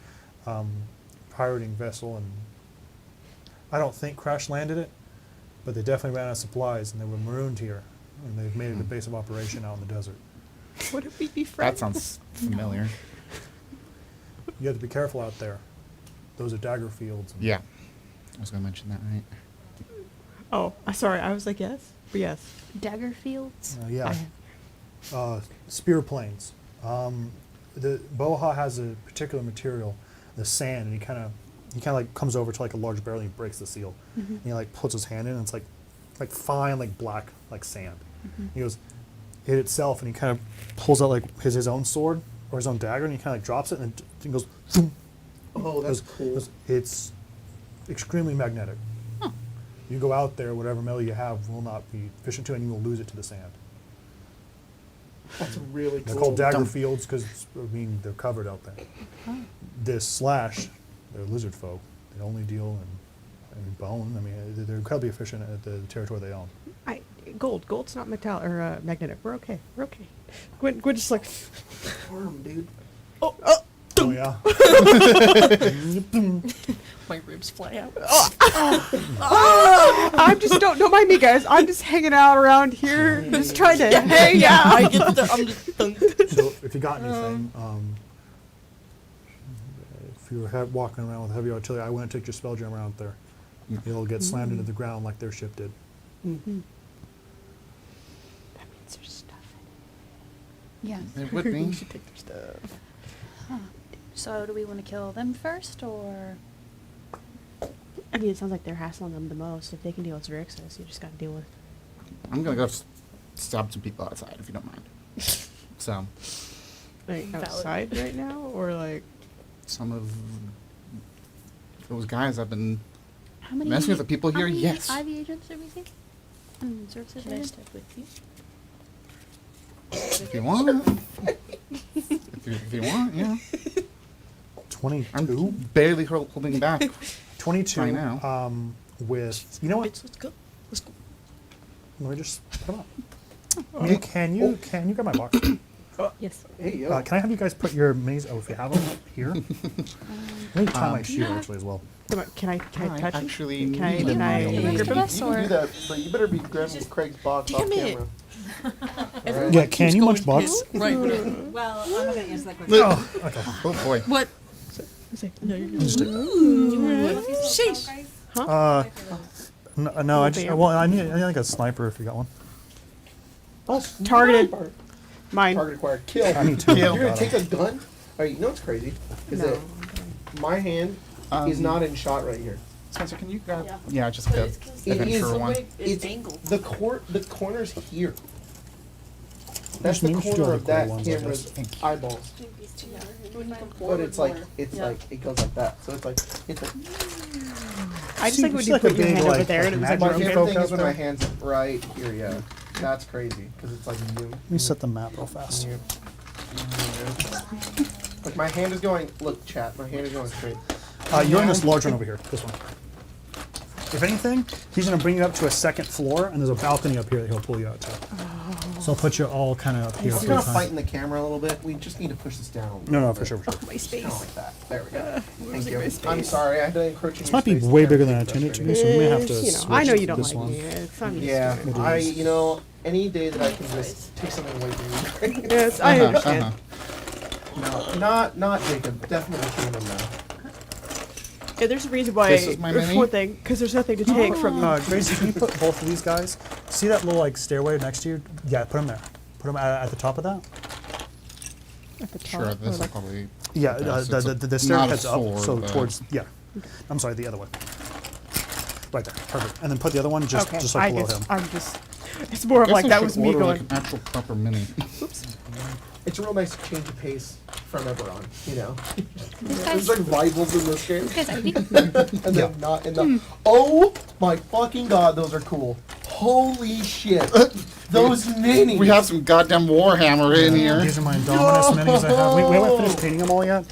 A: pirating vessel, and I don't think crash landed it, but they definitely ran out of supplies, and they were marooned here, and they've made it a base of operation out in the desert.
D: What if we be
H: That
D: friends?
H: sounds familiar.
A: You have to be careful out there. Those are dagger fields. and-
H: Yeah. I was going to mention that, right?
D: Oh, sorry. I was like, yes. But yes.
C: Dagger fields.
A: Yeah. Spear planes. The Boha has a particular material, the sand, and he kind of like comes over to like a large barrel and he breaks the seal. And he like puts his hand in, and it's like fine, like black, like sand. He goes, hit itself, and he kind of pulls out like his own sword or his own dagger, and he kind of like drops it, and it goes. Zoom.
B: Oh, that's
A: Goes-
B: cool.
A: goes- It's extremely magnetic. You go out there, whatever metal you have will not be efficient to, and you will lose it to the sand.
B: That's really
A: They're
B: cool.
A: called dagger
H: Dumb.
A: fields because they're covered out there. This Slash, they're lizard folk. They only deal in bone. I mean, they're incredibly efficient at the territory they own.
D: gold. Gold's not metal or magnetic. We're okay. We're okay. Gwen just like,
B: Arm, dude.
A: Oh yeah.
E: My ribs fly out.
D: I'm just don't mind me, guys. I'm just hanging out around here, just trying to hang out.
E: I get the. I'm just.
A: So if you got anything, if you were walking around with heavy artillery, I wouldn't take your Spelljammer out there. It'll get slammed into the ground like their ship did.
D: Mm-hmm.
F: That means there's stuff
C: Yeah.
H: It would be.
E: should take their stuff.
C: So do we want to kill them first, or?
D: I mean, it sounds like they're hassling them the most. If they can deal with Xerxes, you just got to deal with.
H: I'm gonna go stab some people outside if you don't mind. So,
D: Like
E: Valid.
D: outside right now, or like
H: some of those guys I've been
C: How many?
H: messing with the people
C: how
H: here.
C: many
H: Yes.
C: Ivy agents did we see? And Xerxes
E: Can I
C: agent?
E: step with you?
H: If you want. if you want, yeah.
A: 22.
H: I'm barely holding back.
A: 22.
H: I know.
A: With you know what?
E: Bitch, let's go. Let's go.
A: Let me just put them up. Can you grab my box?
F: Yes.
B: Hey, yo.
A: Can I have you guys put your minis? Oh, if you have them here. Let me tie my shoe actually as well.
D: Come on, can I
H: I
D: touch
H: actually
D: you?
H: need
D: Can I
H: them.
C: Yeah.
D: grip
C: Give
D: him?
C: us
B: You can
C: or-
B: do that, but you better be grabbing Craig's box off
E: Damn it.
B: camera.
E: Everyone
A: Yeah,
E: keeps
A: can you
E: going
A: munch box?
E: piss Right.
F: Well, I'm not gonna answer that question.
A: Oh, okay.
H: Oh boy.
E: What?
D: It's like,
E: No, you're
A: Just
E: good. Sheesh.
A: no, I just well, I need like a sniper if you got one.
B: Oh,
D: Targeted.
B: sniper.
D: mine.
B: Target acquired. Kill.
A: I need two.
B: You're gonna take a gun? Alright, you know what's crazy? Is
D: No.
B: that my hand is not in shot right here.
H: Spencer, can you grab?
E: Yeah.
H: Yeah, just
E: But
H: the
E: it's 'cause
B: It is
H: adventure
B: the
H: one.
E: way it's
B: It's
E: angled.
B: the corner's here. That's
A: Just
B: the
A: maybe we should do
B: corner
A: all
B: of
A: the cool
B: that
A: ones, I
B: camera's
A: guess.
H: Thank you.
B: eyeballs.
E: When you come
B: But
E: forward
B: it's like
E: more.
B: it's
E: Yeah.
B: like it goes like that. So it's like
D: I just
A: See,
D: like when
A: it's
D: you
A: like
D: put
A: a
D: your
A: big,
D: hand over
A: like,
D: there and it was
A: magic
D: like
B: my
A: Okay.
D: broken.
B: favorite thing
A: Focus
B: is when my
A: there.
B: hand's right here. Yeah, that's crazy because it's like you.
A: Let me set the map real fast.
B: Like my hand is going. Look, chat. My hand is going straight.
A: You're in this large one over here. This one. If anything, he's going to bring you up to a second floor, and there's a balcony up here that he'll pull you out to. So I'll put you all kind of up here.
B: We're
A: at the
B: gonna
A: time.
B: fight in the camera a little bit. We just need to push this down.
A: No, for sure, for sure.
D: My
B: Kind
D: space.
B: of like that. There we go. Thank
D: my
B: you.
D: space.
B: I'm sorry. I had to encroach in
A: This
B: your
A: might be
B: space.
A: way
B: It's
A: bigger
B: kinda
A: than I intended to be,
B: frustrating.
A: so we may have to
D: You know,
A: switch
D: I know you don't
A: this
D: like
A: one.
D: me. It's not
B: Yeah,
A: We'll do
B: I.
A: this.
B: You know, any day that I can just take something away from you.
D: Yes, I understand.
B: No, not Jacob. Definitely Kingdom now.
D: Yeah, there's a reason why.
H: This is my
D: there's
H: mini?
D: one thing, because there's nothing to take from you.
A: Gracie, can you put both of these guys? See that little like stairway next to you? Yeah, put them there. Put them at the top of that.
D: At the top,
H: Sure,
D: or
H: this is
D: like-
H: probably.
A: Yeah,
H: best.
A: the
H: It's
A: the stair
H: not a
A: heads up,
H: sword,
A: so
H: but-
A: towards I'm sorry, the other way. Right there, perfect. And then put the other one just
D: okay,
A: just like
D: I
A: below
D: guess
A: him.
D: I'm just. It's more of
H: Guess
D: like
H: I
D: that
H: should
D: was me
H: order,
D: going.
H: like, an actual proper mini.
B: It's a real nice change of pace from Eberron. You know,
C: This
B: there's
C: guy's,
B: like rivals in this game,
C: this guy's Ivy.
B: and then not in the. Oh my fucking god, those are cool. Holy shit, those minis.
H: We have some goddamn Warhammer in here.
A: These are my Dominus minis I have. We haven't finished painting them all yet.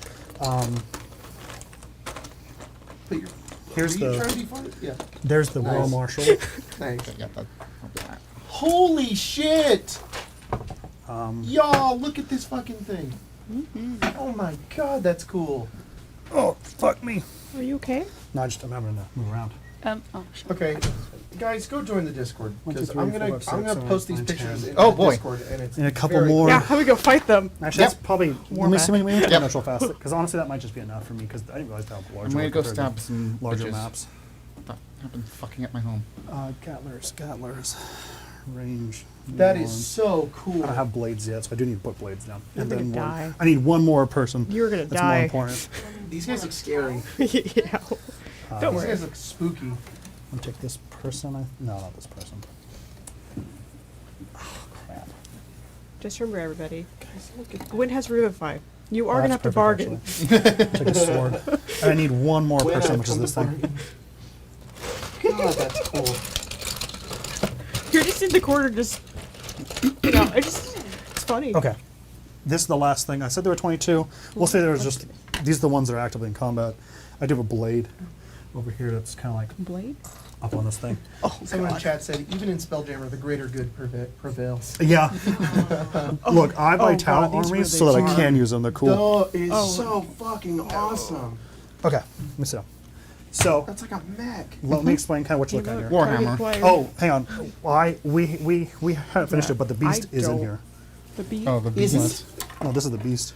B: But you're-
A: Here's
B: were you
A: the-
B: trying to be funny? Yeah.
A: There's the Royal
B: Nice.
A: Marshal.
B: Thanks.
H: Yeah, that.
B: Holy shit!
A: Um,
B: Y'all, look at this fucking thing. Oh my god, that's cool.
A: oh, fuck me.
D: Are you okay?
A: No, I'm having to move around.
C: Oh, shit.
B: Okay, guys, go join the Discord
A: 1, 2,
B: because
A: 3,
B: I'm
A: 4,
B: gonna
A: 5,
B: I'm
A: 6,
B: gonna post
A: 7,
B: these
A: 8, 9,
B: pictures
A: 10.
B: in
H: Oh,
B: the
H: boy.
B: Discord and it's
A: And a couple
B: very
A: more.
D: Yeah, how we go fight them?
A: Actually, that's probably. Let me see. Let me
H: Yep.
A: that real fast. Because honestly, that might just be enough for me. Because I didn't realize how large.
H: I'm
A: they
H: gonna
A: were
H: go
A: compared to
H: stab some
A: larger
H: bitches.
A: maps.
H: I've been fucking at my home.
A: Gattlers, range.
B: That
A: one.
B: is so cool.
A: I don't have blades yet, so I do need to put blades down.
D: You're
A: And
D: gonna
A: then
D: die.
A: I need one more person.
D: You're gonna
A: That's
D: die.
A: more important.
B: These guys look scary.
D: yeah. Don't
B: These
D: worry.
B: guys look spooky.
A: I'm gonna take this person. No, not this person. Oh, crap.
D: Just remember, everybody.
B: Guys, look at
D: Gwen has Revivify. You are
A: Oh,
D: gonna have
A: that's
D: to bargain.
A: perfect, actually. Take a sword. And I need one more
B: When
A: person,
B: I
A: which is
B: come
A: this
B: to
A: thing.
B: bargain. God, that's cool.
D: You're just in the corner, just. You know, it's funny.
A: Okay. This is the last thing. I said there were 22. We'll say there's just. These are the ones that are actively in combat. I do have a blade over here that's kind of like.
D: Blade?
A: up on this thing.
B: Someone in chat said, even in Spelljammer, the greater good prevails.
A: Yeah. Look, I buy
D: Oh,
A: talent
D: God, these were
A: armies
D: the
A: so that I
D: charm.
A: can use them. They're cool.
B: That is so fucking awesome.
A: Okay, let me sit down. So,
B: That's like a mech.
A: let me explain kind of what you're looking at here.
H: Warhammer.
A: Oh, hang on. We haven't finished it, but the beast
D: I
A: is in
D: don't-
A: here.
D: The beat.
H: Oh, the
B: Is
H: beast.
A: No, this is the beast.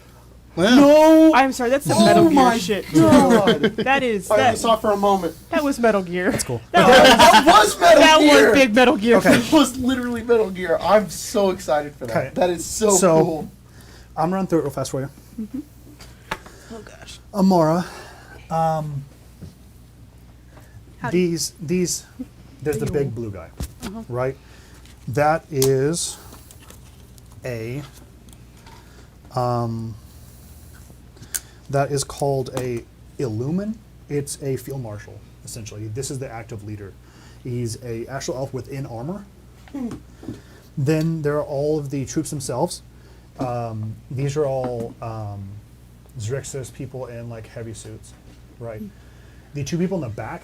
B: No!
D: I'm sorry, that's some
B: Oh
D: Metal Gear
B: my
D: shit.
B: God!
D: That is
B: I saw it for a moment.
D: that was Metal Gear.
A: That's cool.
B: That was Metal
D: That
B: Gear!
D: was big Metal Gear.
A: Okay.
B: That was literally Metal Gear. I'm so excited for that.
A: Okay.
B: That is so,
A: So-
B: cool.
A: I'm running through it real fast for you.
E: Oh gosh.
A: Amora,
C: Howdy.
A: there's the big blue guy, right? That is that is called a Illumin. It's a field marshal, essentially. This is the active leader. He's a astral elf within armor. Then there are all of the troops themselves. These are all Zrixis people in like heavy suits, right? The two people in the back,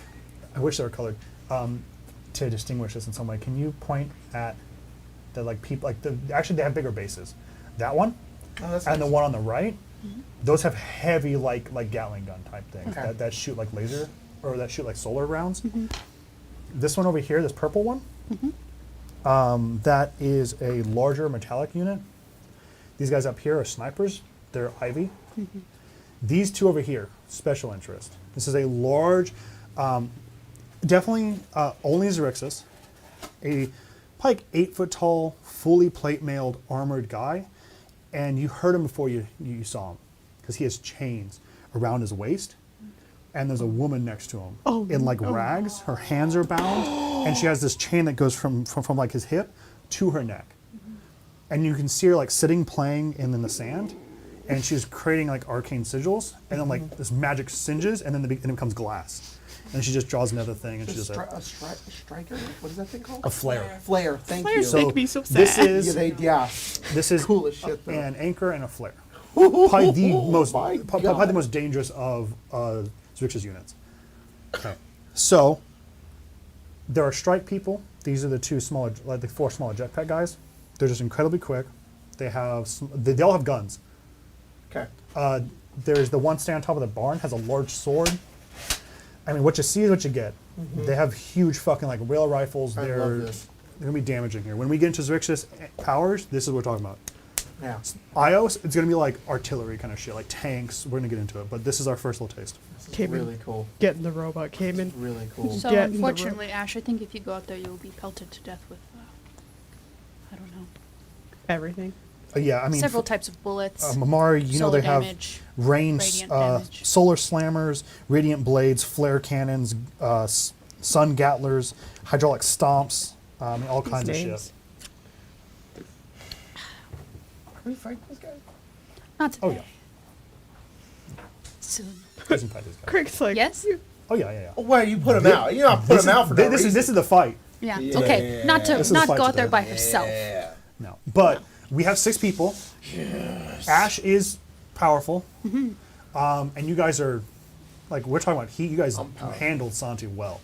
A: I wish they were colored, to distinguish this in some way. Can you point at the like people, like actually they have bigger bases. That one
B: Oh, that's
A: and the
B: nice.
A: one on the right, those have heavy like Gatling gun type things
B: Okay.
A: that shoot like laser or that shoot like solar rounds. This one over here, this purple one, that is a larger metallic unit. These guys up here are snipers. They're Ivy. These two over here, special interest. This is a large, definitely only Zrixis, a probably 8 foot tall, fully plate mailed, armored guy, and you heard him before you saw him, because he has chains around his waist, and there's a woman next to him in like rags. Her hands are bound, and she has this chain that goes from like his hip to her neck, and you can see her like sitting playing in the sand, and she's creating like arcane sigils, and then like this magic singes, and then it becomes glass. And she just draws another thing, and she just
B: A striker? What is that thing called?
A: a flare.
B: Flare. Thank
D: Flares
B: you.
D: make me so sad.
A: This
B: Yeah,
A: is this is
B: cool as shit, though.
A: an anchor and a flare. Probably the most
B: my
A: probably
B: God.
A: the most dangerous of Zrix's units. Okay, so there are strike people. These are the two smaller, like the 4 smaller jetpack guys. They're just incredibly quick. They have they all have guns.
B: Okay.
A: There's the one standing on top of the barn has a large sword. I mean, what you see is what you get. They have huge fucking like rail rifles.
B: I
A: They're
B: love this.
A: gonna be damaging here. When we get into Zrix's powers, this is what we're talking about.
B: Yeah.
A: Ios, it's gonna be like artillery kind of shit, like tanks. We're gonna get into it, but this is our first little taste.
B: This is
D: Came in.
B: really cool.
D: Getting the robot came in.
B: Really cool.
C: So
D: Get in the room.
C: unfortunately, Ash, I think if you go out there, you'll be pelted to death with, I don't know,
D: Everything.
A: Yeah, I mean,
C: several types of bullets.
A: Mamari, you know
C: solar
A: they have
C: damage,
A: rain,
C: radiant damage.
A: solar slammers, radiant blades, flare cannons, sun gattlers, hydraulic stomps, all
D: These
A: kinds of
D: names.
A: shit.
B: Are we fighting this guy?
C: Not today.
A: Oh yeah,
C: Soon.
A: we can fight this guy.
D: Craig's like,
C: Yes.
A: Oh yeah.
B: Oh, why you put him out? You're not put him out for no
A: this
B: reason.
A: is the fight.
C: Yeah.
B: Yeah.
C: Okay. Not to
A: This is
C: not
A: fight
C: go out there
A: today.
C: by herself.
B: Yeah.
A: No, but we have 6 people. Ash is powerful, and you guys are like we're talking about. You guys handled Santi well.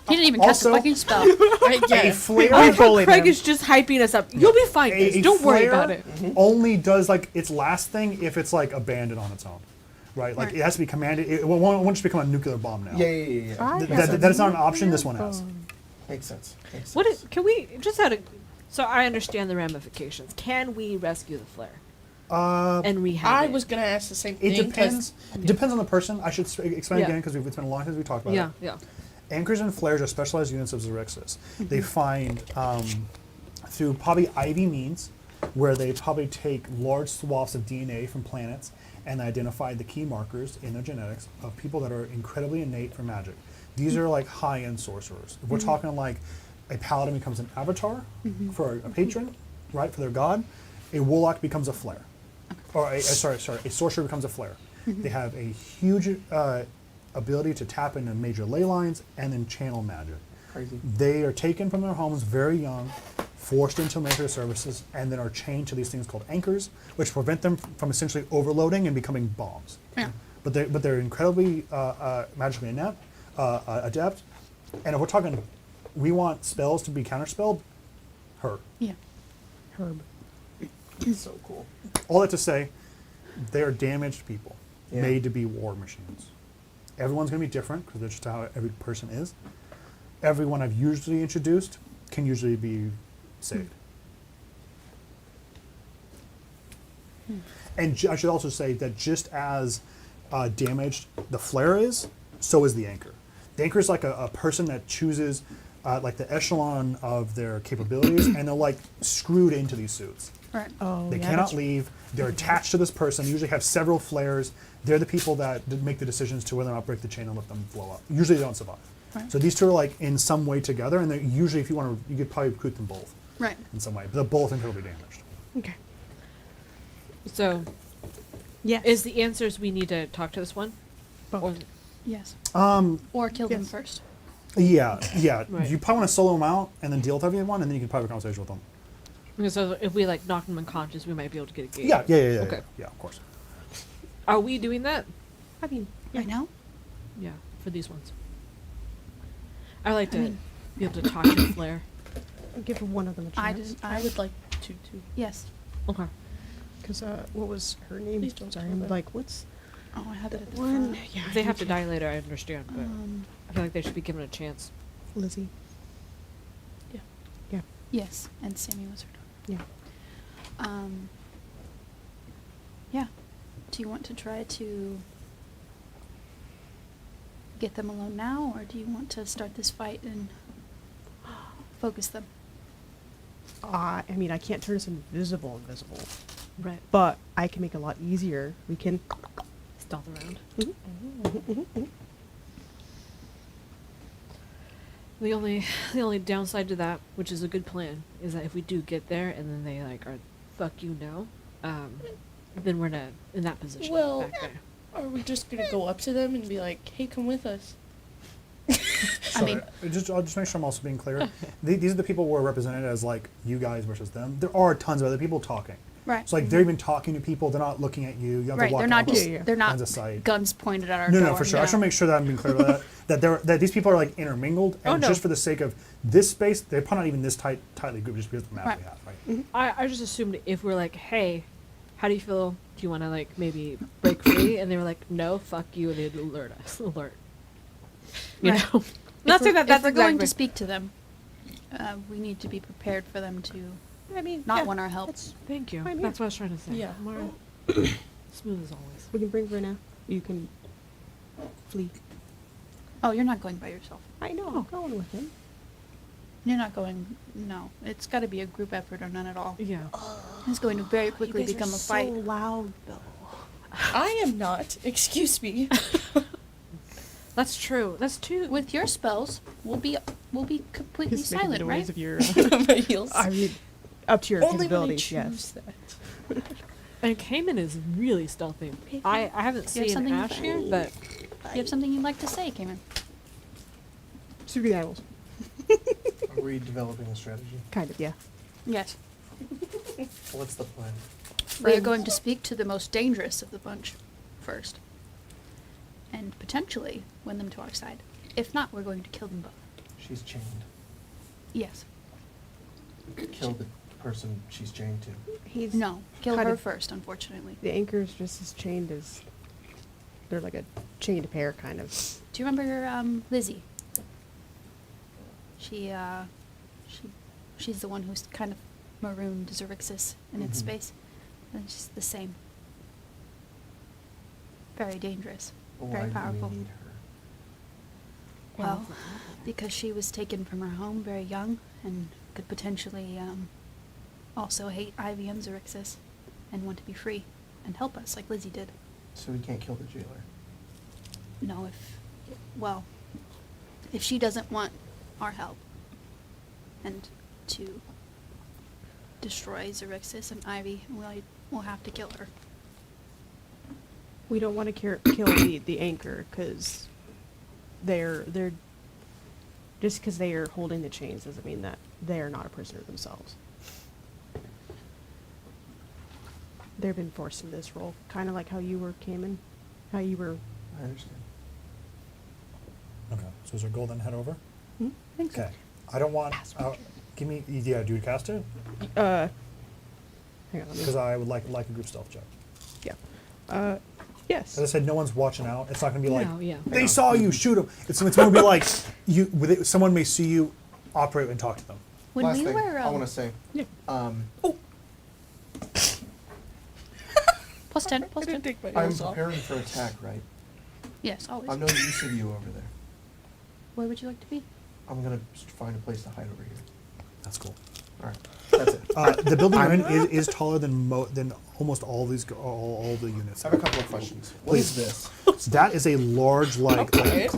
C: He didn't even cast a
A: Also-
C: fucking spell.
E: I
A: A
E: get it.
A: flare,
F: I like how
D: bullied
F: Craig
D: him.
F: is just hyping us up. You'll be fine, guys.
A: a
F: Don't worry
A: flare
F: about it.
A: only does like its last thing if it's like abandoned on its own, right? Like
C: Right.
A: it has to be commanded. It won't just become a nuclear bomb now.
B: Yeah.
A: That is not an option. This one has.
B: Makes sense. Makes sense.
F: What is, can we just out of so I understand the ramifications. Can we rescue the flare and rehab
E: I
F: it?
E: was gonna ask the same
A: It
E: thing. 'cause
A: depends. It depends on the person. I should explain
F: Yeah.
A: again because it's been a long time since we talked about
F: Yeah,
A: it.
F: yeah.
A: Anchors and flares are specialized units of Zrixis. They find through probably Ivy means, where they probably take large swaths of DNA from planets and identify the key markers in their genetics of people that are incredibly innate for magic. These are like high-end sorcerers. If we're talking like a paladin becomes an avatar for a patron, right, for their god, a warlock becomes a flare. Or a sorcerer becomes a flare. They have a huge ability to tap into major ley lines and then channel magic.
B: Crazy.
A: They are taken from their homes very young, forced into military services, and then are chained to these things called anchors, which prevent them from essentially overloading and becoming bombs.
C: Yeah.
A: But they're incredibly magically adept, And if we're talking, we want spells to be counterspelled, her.
C: Yeah.
D: Herb.
B: So cool.
A: All that to say, they're damaged people,
B: Yeah.
A: made to be war machines. Everyone's going to be different because that's just how every person is. Everyone I've usually introduced can usually be saved. And I should also say that just as damaged the flare is, so is the anchor. The anchor is like a person that chooses like the echelon of their capabilities, and they're like screwed into these suits.
C: Right.
D: Oh,
A: They
D: yeah,
A: cannot
D: that's-
A: leave. They're attached to this person. They usually have several flares. They're the people that make the decisions to whether or not break the chain and let them blow up. Usually they don't survive.
C: Right.
A: So these two are like in some way together, and they're usually, if you want to, you could probably recruit them both
C: Right.
A: in some way. But they're both incredibly damaged.
D: Okay.
F: So,
D: Yes.
F: is the answers we need to talk to this one?
D: Both.
F: Or,
C: Yes.
A: Um,
C: Or kill them
D: Yes.
C: first.
A: yeah.
F: Right.
A: You probably want to solo them out and then deal with everyone, and then you can probably have a conversation with them.
F: because so if we like knock them unconscious, we might be able to get a gauge.
A: Yeah.
F: Okay.
A: Yeah, of course.
F: Are we doing that?
D: I mean,
C: Right now?
F: Yeah, for these ones. I like
C: I
F: to
C: mean-
F: be able to talk to Flair.
D: give one of them a
C: I
D: chance.
C: just.
E: I would like to too.
C: Yes.
F: Okay.
D: Because what was her name?
E: Please don't
D: Sorry,
E: tell
D: I'm
E: them.
D: like, what's
C: Oh, I have it at the
D: one?
C: front.
D: Yeah,
F: If they have to
D: you
F: die later, I understand, but
C: Um,
F: I feel like they should be given a chance.
D: can- Lizzie.
E: Yeah.
D: Yeah.
C: yes, and Sammy was her daughter.
D: Yeah.
C: Yeah. Do you want to try to get them alone now, or do you want to start this fight and focus them?
D: I mean, I can't turn us invisible,
F: Right.
D: but I can make it a lot easier. We can.
F: Stealth around.
D: Mm-hmm.
F: The only downside to that, which is a good plan, is that if we do get there and then they like are fuck you no, then we're in that position
E: Well-
F: back there.
E: Are we just gonna go up to them and be like, "Hey, come with us"?
C: I mean,
A: I'll just make sure I'm also being clear. These are the people we're represented as like you guys versus them. There are tons of other people talking.
C: right.
A: So like they're even talking to people. They're not looking at you. You have
C: right.
A: to walk
C: They're not
A: out
C: just.
D: Yeah, yeah.
C: They're not
A: lines of sight.
C: guns pointed at our
A: No,
C: door.
A: no, for sure. I just
C: Yeah.
A: want to make sure that I'm being clear about that these people are like intermingled, and
F: Oh, no.
A: just for the sake of this space, they're probably not even this tightly grouped just because of the map
C: Right.
A: we have, right?
F: I just assumed if we're like, hey, how do you feel? Do you want to like maybe break free? And they were like, no, fuck you, and they'd alert us. Alert. You
C: Right.
F: know. Not saying that
C: If
F: that's
C: we're going to
F: exactly-
C: speak to them, we need to be prepared for them to
D: I mean,
C: not
D: yeah,
C: want our help.
D: that's-
F: Thank you.
D: I mean-
F: That's what I was trying to say.
E: Yeah.
F: Mara. Smooth as always.
D: We can bring her now. You can flee.
C: Oh, you're not going by yourself.
D: I know. I'm going with him.
C: You're not going. No, it's got to be a group effort or none at all.
F: Yeah.
C: It's going to very quickly become a fight.
D: So loud, though.
E: I am not. Excuse me.
F: That's true. That's too.
C: With your spells, we'll be completely
D: Just making the
C: silent,
D: noise
C: right?
D: of your.
E: My heels.
D: I mean, up to your
E: Only when I
D: capabilities.
E: choose
D: Yes.
E: that.
F: And Cayman is really stealthy. I haven't
C: You have
F: seen
C: something
F: Ash here, but
C: You have something you'd like to say, Cayman?
D: Super the animals.
B: Are we developing a strategy?
D: Kind of, yeah.
C: Yes.
B: What's the plan?
C: We are going to speak to the most dangerous of the bunch first, and potentially win them to our side. If not, we're going to kill them both.
B: She's chained.
C: Yes.
B: Kill the person she's chained to.
D: He's
C: No, kill
D: kind
C: her
D: of-
C: first, unfortunately.
D: The anchor's just as chained as. They're like a chained pair, kind of.
C: Do you remember Lizzie? She's the one who's kind of marooned Xerxes in its
B: Mhm.
C: space. And it's the same. Very dangerous.
B: Why
C: Very
B: do
C: powerful.
B: we need her?
C: Well, because she was taken from her home very young and could potentially also hate Ivy and Xerxes and want to be free and help us like Lizzie did.
B: So we can't kill the jailer.
C: No, if she doesn't want our help and to destroy Xerxes and Ivy, we'll have to kill her.
D: We don't want to kill the anchor because they're just because they are holding the chains doesn't mean that they are not a prisoner themselves. They've been forced into this role, kind of like how you were, Cayman. How you were.
B: I understand.
A: Okay. So is our goal then head over? Okay. I don't want. Give me. Yeah, do you cast it?
D: Hang on.
A: Because I would like a group stealth check.
D: Yeah. Yes.
A: As I said, no one's watching out. It's not going to be like
F: No, yeah.
A: they saw you, shoot them. It's going to be like someone may see you, operate and talk to them.
C: When
B: Last
C: we
B: thing
C: were
B: I want to say.
D: Yeah.
C: plus 10,
E: I
C: plus
E: didn't
C: 10.
E: take my
B: I'm
E: nails off.
B: preparing for attack, right?
C: Yes, always.
B: I'm no use of you over there.
C: Where would you like to be?
B: I'm gonna find a place to hide over here.
A: That's cool.
B: All right, that's it.
A: The building you're in is taller than almost all these all the units.
B: I have a couple of questions. What is this?
A: That is a large
E: Okay.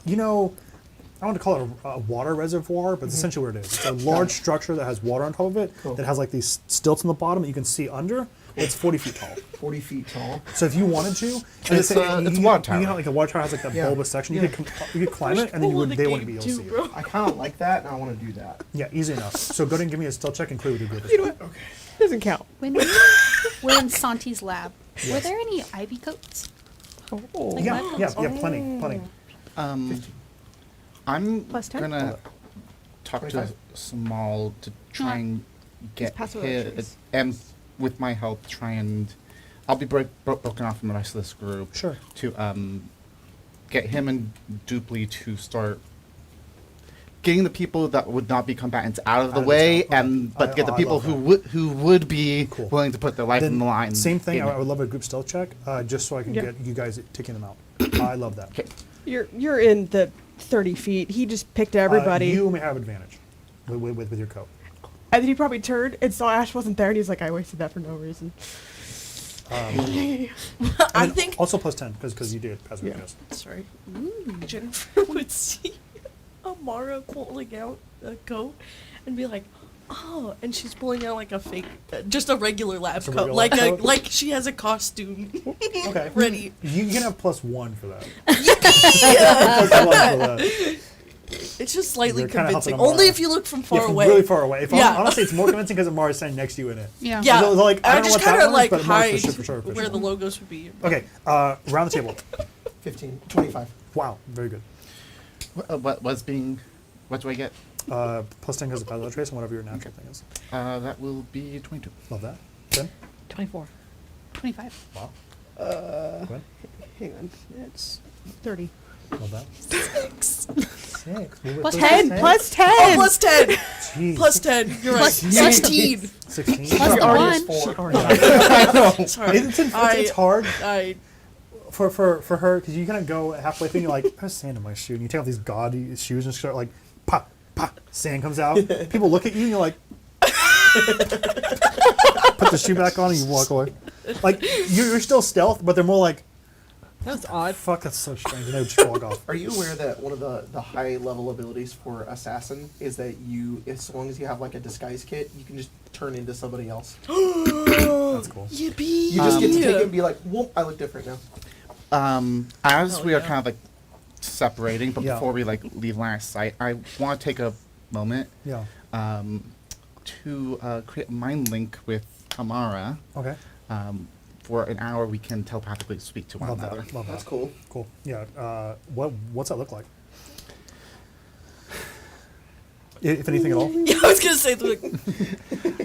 A: you know, I want to call it a water reservoir, but it's essentially what it is. It's a large structure that has water on top of it
B: Cool.
A: that has like these stilts on the bottom that you can see under. It's 40 feet tall.
B: 40 feet tall.
A: So if you wanted to,
H: It's a water tower.
A: You know, like a water tower has like that
B: Yeah.
A: bulbous section.
B: Yeah.
A: You could climb it, and then they wouldn't be able to see you.
B: I kind of like that, and I want to do that.
A: Yeah, easy enough. So go ahead and give me a stealth check and clear with your group.
D: You know what? Okay. Doesn't count.
C: When we were in Santi's lab, were there any ivy coats?
D: Oh.
C: Like
A: Yeah,
C: lab
A: yeah,
C: coats?
A: yeah, plenty.
H: I'm
D: Plus 10?
H: gonna talk to
B: 25.
H: Small to try and get
D: passive
H: his,
D: actions.
H: and with my help, try and I'll be broken off from the rest of this group.
A: Sure.
H: To get him and Dupley to start getting the people that would not be combatants out of the
A: Out of
H: way,
A: the town.
H: and but get the
A: I
H: people
A: love
H: who would be
A: Cool.
H: willing to put their life
A: Then
H: in the line.
A: Same thing.
H: in
A: I
H: it.
A: would love a group stealth check, just so I can
D: Yeah.
A: get you guys taking them out. I love that.
H: Okay.
D: You're in the 30 feet. He just picked everybody.
A: You may have advantage with your coat.
D: And then he probably turned and saw Ash wasn't there, and he's like, I wasted that for no reason.
E: I
A: And
E: think.
A: also plus 10 because you did passive
D: Yeah.
A: yes.
E: Sorry. Jennifer would see Amara pulling out a coat and be like, "Oh," and she's pulling out like a fake, just a regular lab
A: Just a
E: coat,
A: regular
E: like
A: lab coat?
E: like she has a costume
A: Okay.
E: ready.
A: You can have plus 1 for that.
E: Yeah.
A: Plus 1 for that.
E: It's just slightly
A: You're kinda
E: convincing.
A: helping
E: Only
A: Amara.
E: if you look from
A: Yeah,
E: far
A: from
E: away.
A: really far away.
E: Yeah.
A: Honestly, it's more convincing because Amara's standing next to you in it.
C: Yeah.
E: Yeah.
A: So, like, I don't know
E: just
A: what that
E: kind of
A: one is,
E: like
A: but Amara's
E: hide
A: for sure,
E: where the logos would be.
A: Okay, round the table.
B: 15, 25.
A: Wow, very good.
H: What do I get?
A: Plus 10 because of passive trace and whatever your natural thing is.
H: That will be 22.
A: Love that. 10?
F: 24.
C: 25.
A: Wow. Gwen?
D: Hang on. It's 30.
A: Love that. 6.
C: Plus
D: 10 plus 10.
E: Oh, plus 10.
A: Jeez.
E: Plus 10. You're right.
C: Plus
E: 16.
A: 16.
C: Plus
D: She already
C: one.
D: is 4.
E: Sorry.
A: It's hard
E: I
A: for her because you kind of go halfway through and you're like, there's sand in my shoe. And you take off these gaudy shoes and start like, pop, pop, sand comes out. People look at you and you're like, put the shoe back on and you walk away. Like, you're still stealth, but they're more like,
F: That was odd.
A: fuck, that's so strange. And they would just walk off.
B: Are you aware that one of the high level abilities for assassin is that you, as long as you have like a disguise kit, you can just turn into somebody else?
A: That's cool.
E: yippee.
B: You just get to take it and be like, whoop, I look different now.
H: As
E: Oh,
H: we are
E: yeah.
H: kind of like separating, but
A: Yeah.
H: before we like leave last sight, I want to take a moment
A: Yeah.
H: to create a mind link with Amara.
A: Okay.
H: For an hour, we can telepathically speak to one
A: Love
H: another.
A: that. Love
B: That's
A: that.
B: cool.
A: Cool. Yeah. What's that look like? If anything at all.
E: Yeah, I was gonna say like,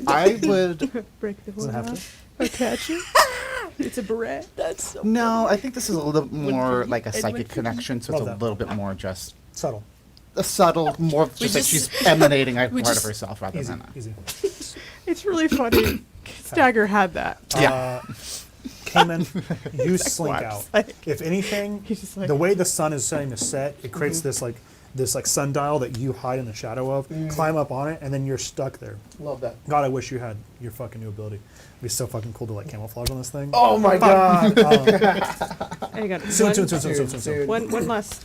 H: I would.
D: Break the
A: Doesn't
D: one
A: have
D: off. Attach it. It's a beret.
E: that's so
H: No, I think this is a little bit more like a
E: Edward
H: psychic
E: Cookie.
H: connection, so it's
A: Love
H: a
A: that.
H: little bit more just
A: Subtle.
H: a subtle, more of just like
E: just-
H: she's emanating a
E: we
H: part
E: just-
H: of herself rather
A: Easy.
H: than a.
A: Easy.
D: It's really funny. Stagger had that.
H: Yeah.
A: Cayman, you slink
D: wax.
A: out.
D: Like-
A: If anything,
D: He's just like-
A: the way the sun is starting to set, it creates this sundial that you hide in the shadow of. Climb up on it, and then you're stuck there.
B: Love that.
A: God, I wish you had your fucking new ability. It'd be so fucking cool to like camouflage on this thing.
B: Oh my god.
D: Hang on.
A: Soon,
D: one,
A: soon.
D: one last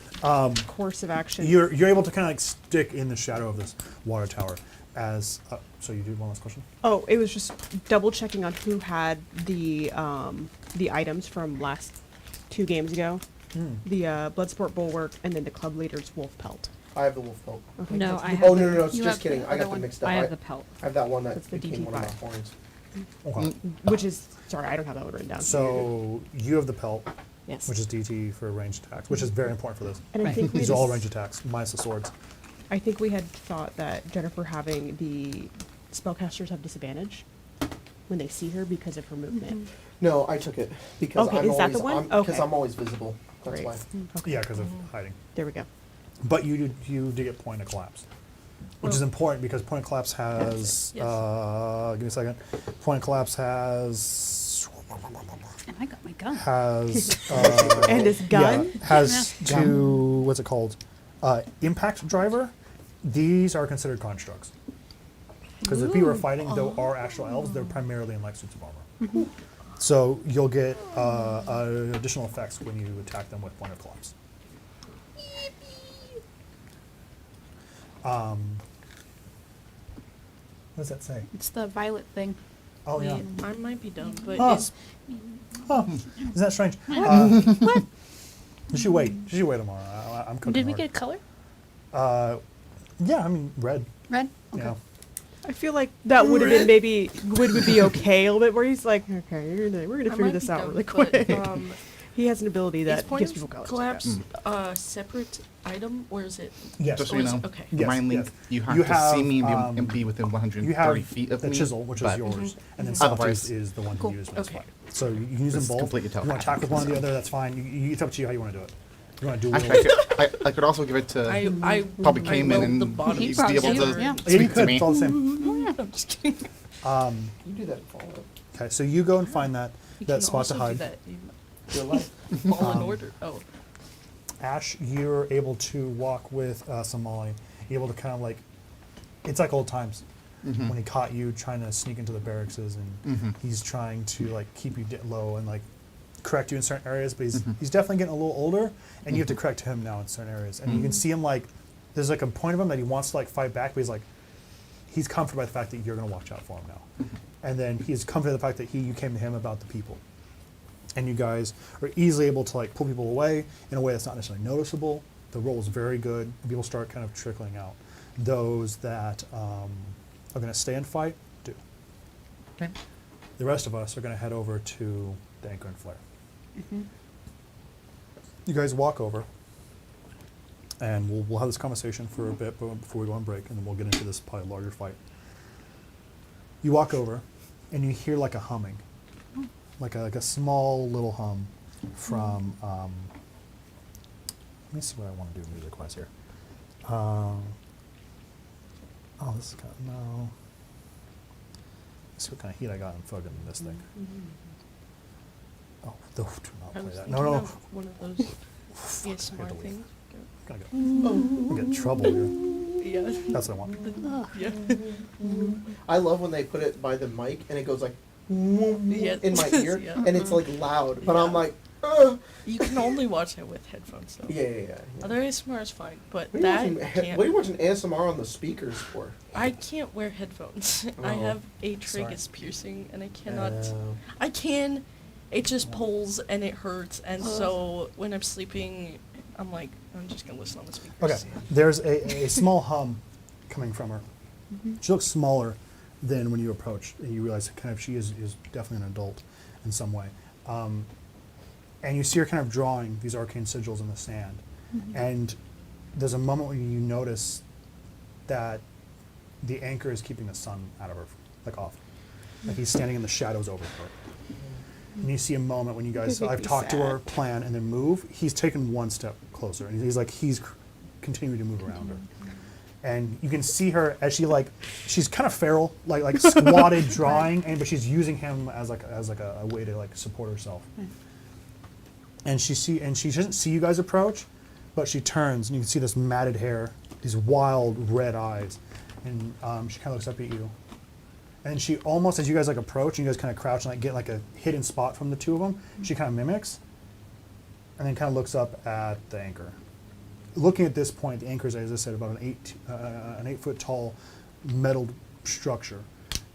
D: course of action.
A: You're able to kind of like stick in the shadow of this water tower. As so, you do one last question.
D: Oh, it was just double checking on who had the items from last 2 games ago. The Bloodsport Bulwark and then the club leader's wolf pelt.
B: I have the wolf pelt.
D: Okay,
F: No,
D: that's
F: I
D: the-
F: have
B: Oh, no, it's
C: You
B: just
C: have
B: kidding.
C: the
B: I got
C: other
B: them
C: one.
B: mixed up.
F: I have the pelt.
B: I have that one that
D: That's the
B: became one of my
D: DT5.
B: horns.
A: Okay.
D: Which is sorry, I don't have that one written down.
A: So you have the pelt.
F: Yes.
A: which is DT for ranged attacks, which is very important for this.
D: And I
C: Right.
D: think we
A: These are all
D: just-
A: ranged attacks, minus the swords.
D: I think we had thought that Jennifer having the spellcasters have disadvantage when they see her because of her movement.
B: No, I took it because
D: Okay,
B: I'm
D: is that
B: always
D: the one?
B: because
D: Okay.
B: I'm always visible. That's
D: Great.
B: why.
D: Okay.
A: Yeah, because of hiding.
D: There we go.
A: But you do get point of collapse, which is
E: Well-
A: important because point of collapse has.
E: Yes.
A: Give me a second. Point of collapse has
C: And I got my gun.
A: has
D: And his gun?
A: yeah, has two. What's it called? Impact driver. These are considered constructs because the people are fighting, though, are actual elves. They're primarily in like suits of armor. So you'll get additional effects when you attack them with point of collapse. What does that say?
C: It's the violet thing.
A: Oh yeah.
E: I might be dumb, but
A: Huh.
E: is
A: Oh, isn't that strange? You should wait. You should wait tomorrow. I'm cooking.
C: Did we
A: hard.
C: get color?
A: Yeah, I mean red.
C: Red? Okay.
A: Yeah.
D: I feel like that would have been maybe would be okay a little bit where he's like, okay, we're gonna
E: I
D: figure
E: might
D: this
E: be
D: out
E: dumb,
D: really
E: but,
D: quick. He has an ability
E: is
D: that
E: point
D: gives
E: of
D: people colors.
E: collapse a separate item, or is it?
A: Yes.
H: Just so
E: Or
H: you
E: is
H: know,
E: it- okay.
A: Yes,
H: mind link,
A: yes.
H: you have
A: You
H: to see
A: have,
H: me and be within 130
A: You have
H: feet of
A: the
H: me.
A: chisel, which is
H: but
A: yours, and then
H: Otherwise-
A: Saltus is the one
C: Cool.
A: you use in this
E: Okay.
A: fight. So you can use them
H: It's
A: both.
H: completely
A: You want to attack with one or the other, that's fine. It's up to you how you want to do it. You want to do
H: Actually, I could also give it to
E: I
H: probably
E: I
H: came in
E: weld
H: and
E: the bottom
C: He
H: he'd be able
C: probably
H: to
C: did, yeah.
A: Yeah, you
H: speak to
A: could.
H: me.
A: It's all the same.
E: I'm just kidding.
B: You do that in Fallout.
A: Okay, so you go and find that
E: You
A: that
E: can
A: spot to
E: also do
A: hide.
E: that in
B: Your life.
E: Fallen Order. Oh,
A: Ash, you're able to walk with Somali. You're able to kind of like, it's like old times
H: Mm-hmm.
A: when he caught you trying to sneak into the barracks and he's trying to like keep you low and like correct you in certain areas, but he's definitely getting a little older, and you have to correct him now in certain areas. And you can see him like, there's like a point of him that he wants to like fight back, but he's like, he's comforted by the fact that you're going to watch out for him now. And then he's comforted by the fact that you came to him about the people. And you guys are easily able to like pull people away in a way that's not necessarily noticeable. The roll is very good, and people start kind of trickling out. Those that are going to stay and fight, do.
H: Okay.
A: The rest of us are going to head over to the Anchor and Flare. You guys walk over, and we'll have this conversation for a bit before we go on break, and then we'll get into this probably larger fight. You walk over, and you hear like a humming, like a small little hum from. Let me see what I want to do music-wise here. Oh, this is kind of no. Let's see what kind of heat I got in fucking this thing. Oh, do not
E: I
A: play
E: was
A: that.
E: thinking
A: No.
E: of one of those
A: I had
E: ASMR
A: to leave.
E: things.
A: Gotta go. I'm getting in trouble here.
E: Yeah.
A: That's what I want.
E: Yeah.
B: I love when they put it by the mic and it goes like
E: Yeah.
B: in my ear,
E: Yeah.
B: and it's like loud, but
E: Yeah.
B: I'm like, ugh.
E: You can only watch it with headphones, though.
B: Yeah.
E: Other ASMR is fine, but
B: What are, you
E: that
B: watching,
E: can't.
B: what are you watching ASMR on the speakers for?
E: I can't wear headphones. I
B: Oh.
E: have a
A: Sorry.
E: tragus piercing, and I cannot.
B: Oh.
E: I can. It just pulls and it hurts, and so when I'm sleeping, I'm like, I'm just gonna listen on the speakers.
A: Okay, there's a small hum coming from her. She looks smaller than when you approach, and you realize kind of she is definitely an adult in some way. And you see her kind of drawing these arcane sigils in the sand. And there's a moment when you notice that the anchor is keeping the sun out of her, like off. Like he's standing in the shadows over her. And you see a moment when you guys,
D: Make
A: I've
D: me
A: talked to her,
D: sad.
A: plan, and then move. He's taken one step closer, and he's continuing to move around her. And you can see her as she's kind of feral, like squatted, drawing, but she's using him as a way to like support herself. And she doesn't see you guys approach, but she turns, and you can see this matted hair, these wild red eyes, and she kind of looks up at you. And she almost, as you guys like approach, and you guys kind of crouch and like get like a hidden spot from the two of them, she kind of mimics, and then kind of looks up at the anchor. Looking at this point, the anchor is, as I said, about an 8 foot tall metal structure.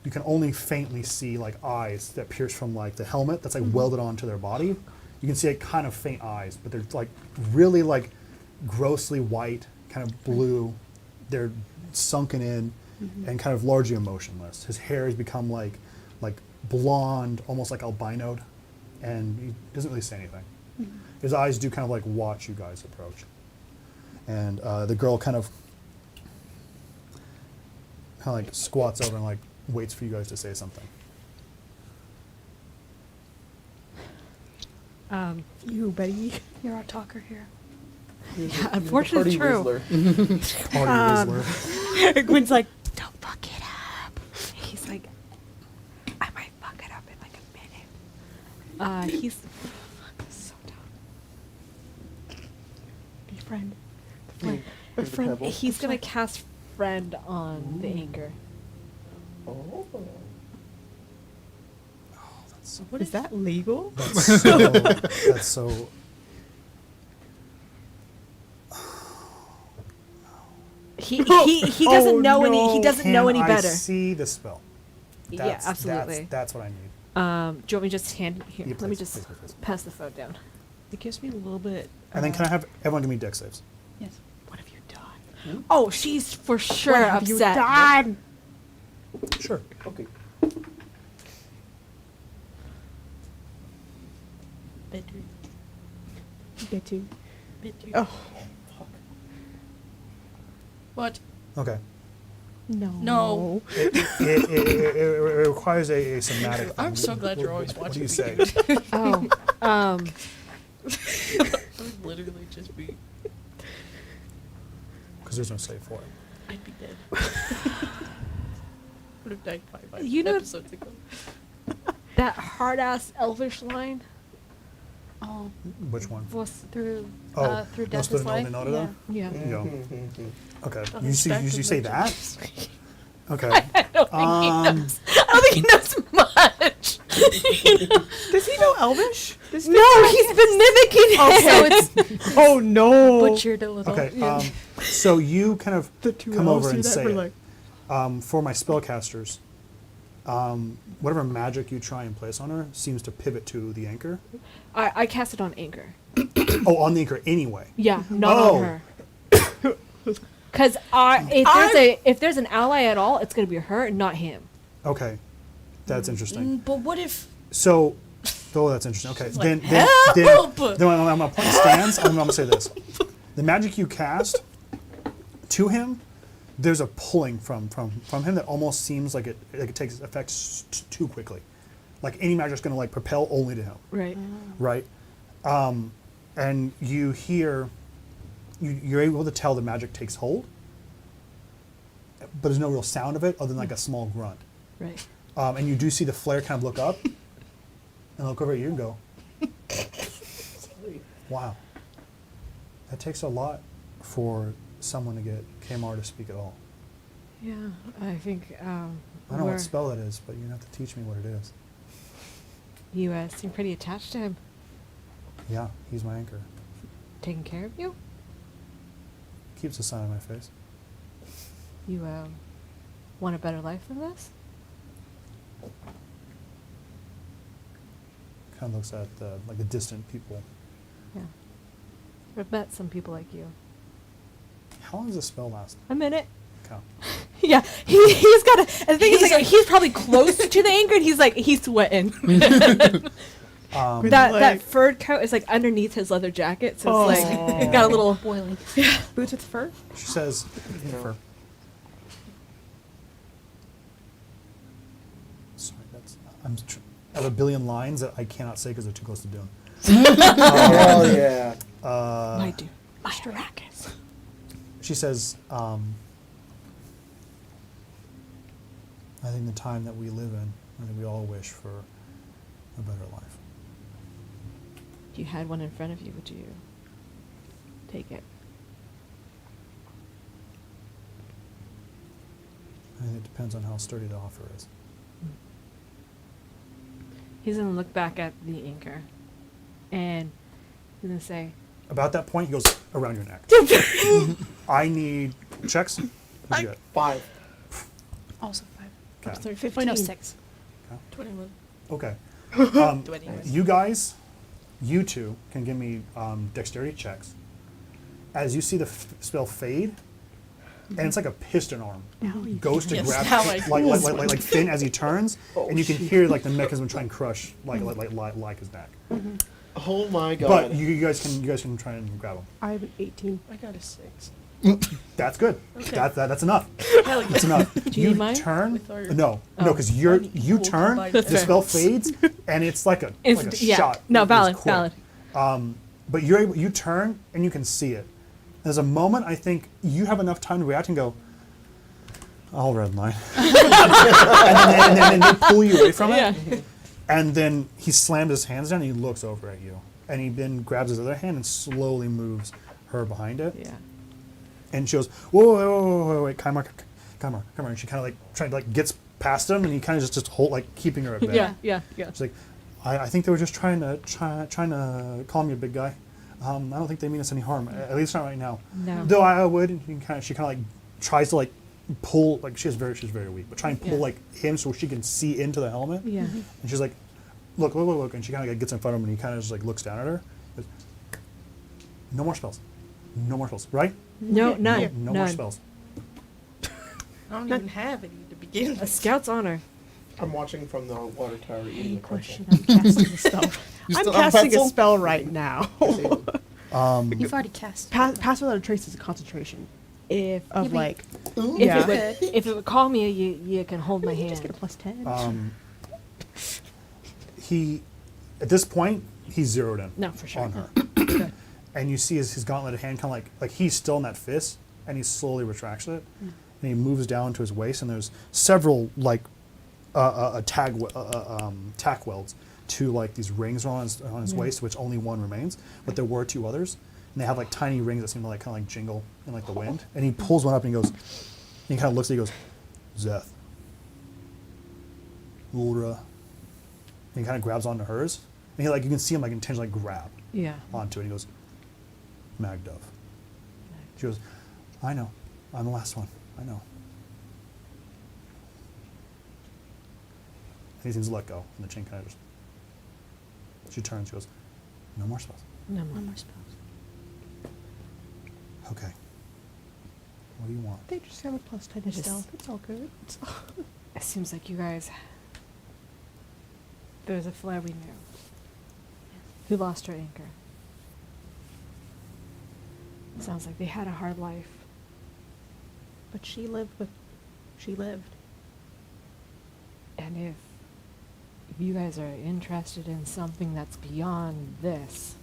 A: You can only faintly see like eyes that pierce from like the helmet that's like welded onto their body. You can see like kind of faint eyes, but they're like really like grossly white, kind of blue. They're sunken in and kind of largely emotionless. His hair has become like blonde, almost like albinoed, and he doesn't really say anything. His eyes do kind of like watch you guys approach. And the girl kind of like squats over and like waits for you guys to say something.
D: You, buddy.
C: You're our talker here.
D: Yeah, unfortunately, true.
A: Party Whistler.
D: Gwen's like, don't fuck it up. He's like, I might fuck it up in like a minute. He's so dumb. Be friend. Friend.
B: Here's the pebble.
F: He's gonna cast friend on the anchor.
B: Oh.
E: What
D: Is that legal?
A: That's so.
F: He doesn't know any. He doesn't know any
A: Can
F: better.
A: I see the spell?
F: Yeah, absolutely.
A: That's what I need.
F: Do you want me to just hand here?
A: Yeah,
F: Let me
A: please,
F: just
A: please.
F: pass the phone down.
D: It gives me a little bit.
A: And then can I have everyone give me dex saves?
C: Yes.
D: What have you done?
F: Oh, she's for sure
D: What have
F: upset.
D: you done?
A: Sure.
B: Okay.
E: Bedroom.
D: Betty.
E: Bedroom.
D: Oh
E: What?
A: Okay.
D: no.
E: No.
A: It requires a somatic.
E: I'm
A: thing.
E: so glad you're always
A: What do
E: watching
A: you
E: me.
A: say?
F: Oh,
E: I would literally just be.
A: Because there's no save for it.
E: I'd be dead. Would have died 5
F: You know-
E: episodes ago.
F: that hard ass Elvish line
C: Oh,
A: Which one?
F: was
C: through
A: Oh,
C: through
A: no
C: death
A: split
C: is
A: no
C: life.
A: de nota
C: Yeah.
F: yeah.
A: Yeah. Okay.
E: Oh,
A: You see,
E: back
A: you
E: to
A: say
E: the
A: that?
E: gym.
A: Okay.
F: I don't think he knows much.
D: Does he know Elvish?
F: No, he's been mimicking him.
C: So it's
D: Oh no.
C: butchered a little.
A: Okay. So you kind of
D: The two
A: come
D: elves
A: over
D: do
A: and
D: that
A: say
D: for
A: it.
D: like.
A: For my spellcasters, whatever magic you try and place on her seems to pivot to the anchor.
F: I cast it on Anchor.
A: Oh, on the anchor anyway.
F: Yeah, not
A: Oh.
F: on her. Because if there's an ally at all, it's gonna be her and not him.
A: Okay. That's interesting.
E: But what if?
A: So, oh, that's interesting. Okay.
E: like,
A: Then
E: help!
A: when my point stands, I'm going to say this. The magic you cast to him, there's a pulling from him that almost seems like it takes effect too quickly. Like any magic's going to like propel only to him,
F: Right.
A: right? And you hear, you're able to tell the magic takes hold, but there's no real sound of it other than like a small grunt.
F: Right.
A: And you do see the flare kind of look up and look over at you and go, wow. That takes a lot for someone to get Kmar to speak at all.
F: Yeah, I think.
A: I don't know what spell that is, but you're going to have to teach me what it is.
F: You seem pretty attached to him.
A: Yeah, he's my anchor.
F: Taking care of you.
A: Keeps a sign on my face.
F: You want a better life than this?
A: Kind of looks at the distant people.
F: Yeah. I've met some people like you.
A: How long does this spell last?
F: A minute.
A: Okay.
F: Yeah, he's got a. The thing is, like, he's probably close to the anchor, and he's sweating. that furred coat is like underneath his leather jacket, so it's like got a little
C: boiling.
D: Boots with fur?
A: She says, for. Sorry, I have a billion lines that I cannot say because they're too close to Dune.
B: Oh yeah.
D: My dude. My rackets.
A: She says, I think the time that we live in, I think we all wish for a better life.
F: If you had one in front of you, would you take it?
A: I think it depends on how sturdy the offer is.
F: He's gonna look back at the anchor, and he's gonna say,
A: About that point, he goes around your neck. I need checks. What'd you get?
B: 5.
C: Also 5.
A: Okay.
C: 15. No, 6.
E: 21.
A: Okay.
E: 21.
A: You guys, you two can give me dexterity checks. As you see the spell fade, and it's like a piston arm.
D: Now you
A: Goes to
E: Yes,
A: grab
E: now I
A: like Finn as he turns, and you can hear like the mechanism try and crush like his back.
B: Oh my god.
A: But you guys can try and grab him.
D: I have an 18.
E: I got a 6.
A: That's good.
E: Okay.
A: That's enough.
E: Hell yeah.
A: That's enough.
F: Do you need mine?
A: turn.
E: With our-
A: No,
F: Oh.
A: because
E: I
A: you
E: need equal
A: turn.
E: combined
A: The
E: effort.
A: spell fades, and it's like a
F: Yeah.
A: shot.
F: No,
A: It's
F: valid,
A: quick.
F: valid.
A: But you turn and you can see it. There's a moment I think you have enough time to react and go, "I'll redline," and then they pull you away from it.
F: Yeah.
A: And then he slams his hands down and he looks over at you, and he then grabs his other hand and slowly moves her behind it.
F: Yeah.
A: And she goes, whoa, wait, come on. And she kind of like gets past him, and he kind of just hold like keeping her at bay.
F: Yeah.
A: She's like, I think they were just trying to call me a big guy. I don't think they mean us any harm, at least not right now.
F: No.
A: Though I would. And she kind of like tries to like pull, like she's very weak, but try and pull
F: Yeah.
A: like him so she can see into the helmet.
F: Yeah.
A: And she's like, look, and she kind of like gets in front of him, and he kind of just like looks down at her. Goes, no more spells, right?
F: No, none.
A: No
F: none.
A: more spells.
E: I don't even have any to begin
F: A
E: with.
F: scout's honor.
B: I'm watching from the water tower eating
D: Any
B: the pretzel.
D: question? I'm casting a spell.
H: You
D: I'm
H: still have
D: casting a
H: pretzel?
D: spell right now.
C: You've already cast.
D: Pass without a trace is a concentration
F: If
D: of
C: but-
D: like.
F: if
D: Yeah.
F: it would, if it would call me, you can hold my
D: Just get a
F: hand.
D: plus 10.
A: He, at this point, he's zeroed in
F: No, for sure.
A: on her.
F: Good.
A: And you see his gauntleted hand kind of like he's still in that fist, and he slowly retracts it, and he moves down to his waist, and there's several like tack welds to like these rings on his waist, which only one remains, but there were two others, and they have like tiny rings that seem to like kind of like jingle in like the wind, and he pulls one up and he goes, and he kind of looks at it, he goes, Zeth, Ulra, and he kind of grabs onto hers, and he like you can see him like intentionally grab
F: Yeah.
A: onto it. And he goes, Magdove. She goes, I know. I'm the last one. I know. And he seems to let go, and the chain kind of just. She turns. She goes, no more spells.
F: No
C: No
F: more.
C: more spells.
A: Okay. What do you want?
D: They just have a plus 10 to
F: Just-
D: stealth. It's all good. It's all
F: It seems like you guys. There's a flare we knew. Who lost her anchor? Sounds like they had a hard life.
D: But she lived.
F: And if you guys are interested in something that's beyond this,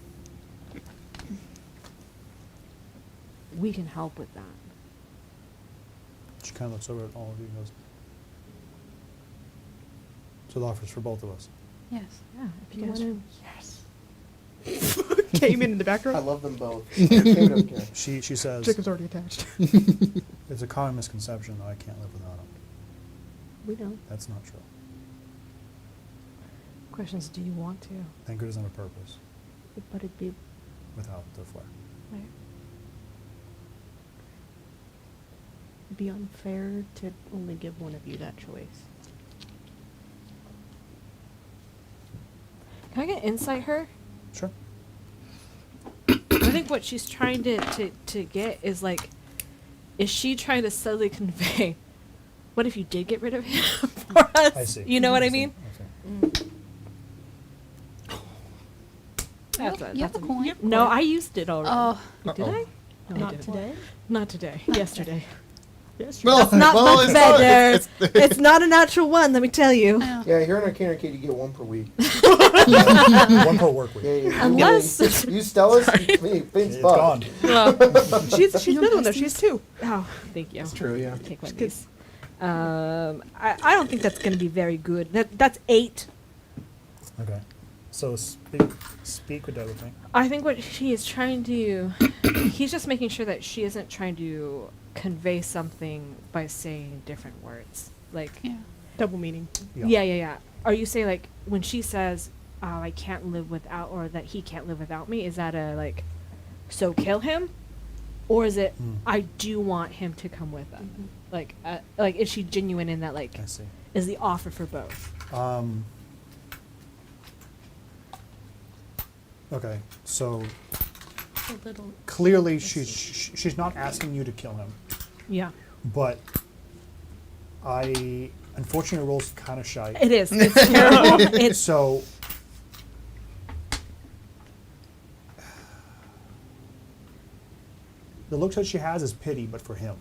F: we can help with that.
A: She kind of looks over at all of you and goes, so the offer's for both of us.
C: Yes.
F: Yeah, if you
D: You
F: want
D: wanna-
F: to. Yes.
D: came in the
B: I
D: background.
B: love them both. They don't care.
A: She says,
D: Chicken's already attached.
A: it's a common misconception that I can't live without him.
D: We know.
A: That's not true.
F: Questions, do you want to?
A: Anchor doesn't have a purpose
D: But it'd be
A: without the flare.
F: Right.
D: unfair to only give one of you that choice.
F: Can I get insight her?
A: Sure.
F: I think what she's trying to get is like, is she trying to subtly convey, what if you did get rid of him for us?
A: I see.
F: You know what I
A: see.
F: mean?
A: I see.
C: You have a coin.
F: No, I used it already.
C: Oh,
F: Did
H: Uh-oh.
F: I? No, I
D: Not
F: didn't.
D: today.
F: Not today. Yesterday.
D: Yes.
H: Well,
F: Not
H: well,
F: much
H: it's
F: better.
H: Not,
F: It's not a natural one, let me tell you.
C: I know.
B: Yeah, here in Arcana Kid, you get one per week.
A: One per work week.
B: Yeah.
F: Unless-
B: You Stella's, me,
A: It's
B: Finn's
A: gone.
F: Well,
D: She's another one though. She's two.
F: oh, thank you.
B: That's true, yeah.
F: Take one of these. I don't think that's going to be very good. That's 8.
A: Okay. So speak with that with me.
F: I think what he is trying to, he's just making sure that she isn't trying to convey something by saying different words. Like,
C: Yeah.
D: Double meaning.
F: yeah. Are you saying like when she says, "Oh, I can't live without," or that he can't live without me? Is that a like, so kill him, or is it I do want him to come with us? Like is she genuine in that? Like,
A: I see.
F: is the offer for both?
A: Okay. So
E: A little.
A: clearly she's not asking you to kill him.
F: Yeah.
A: but unfortunately, rolls kind of shy.
F: It is. It's terrible. It's
A: So the look that she has is pity, but for him.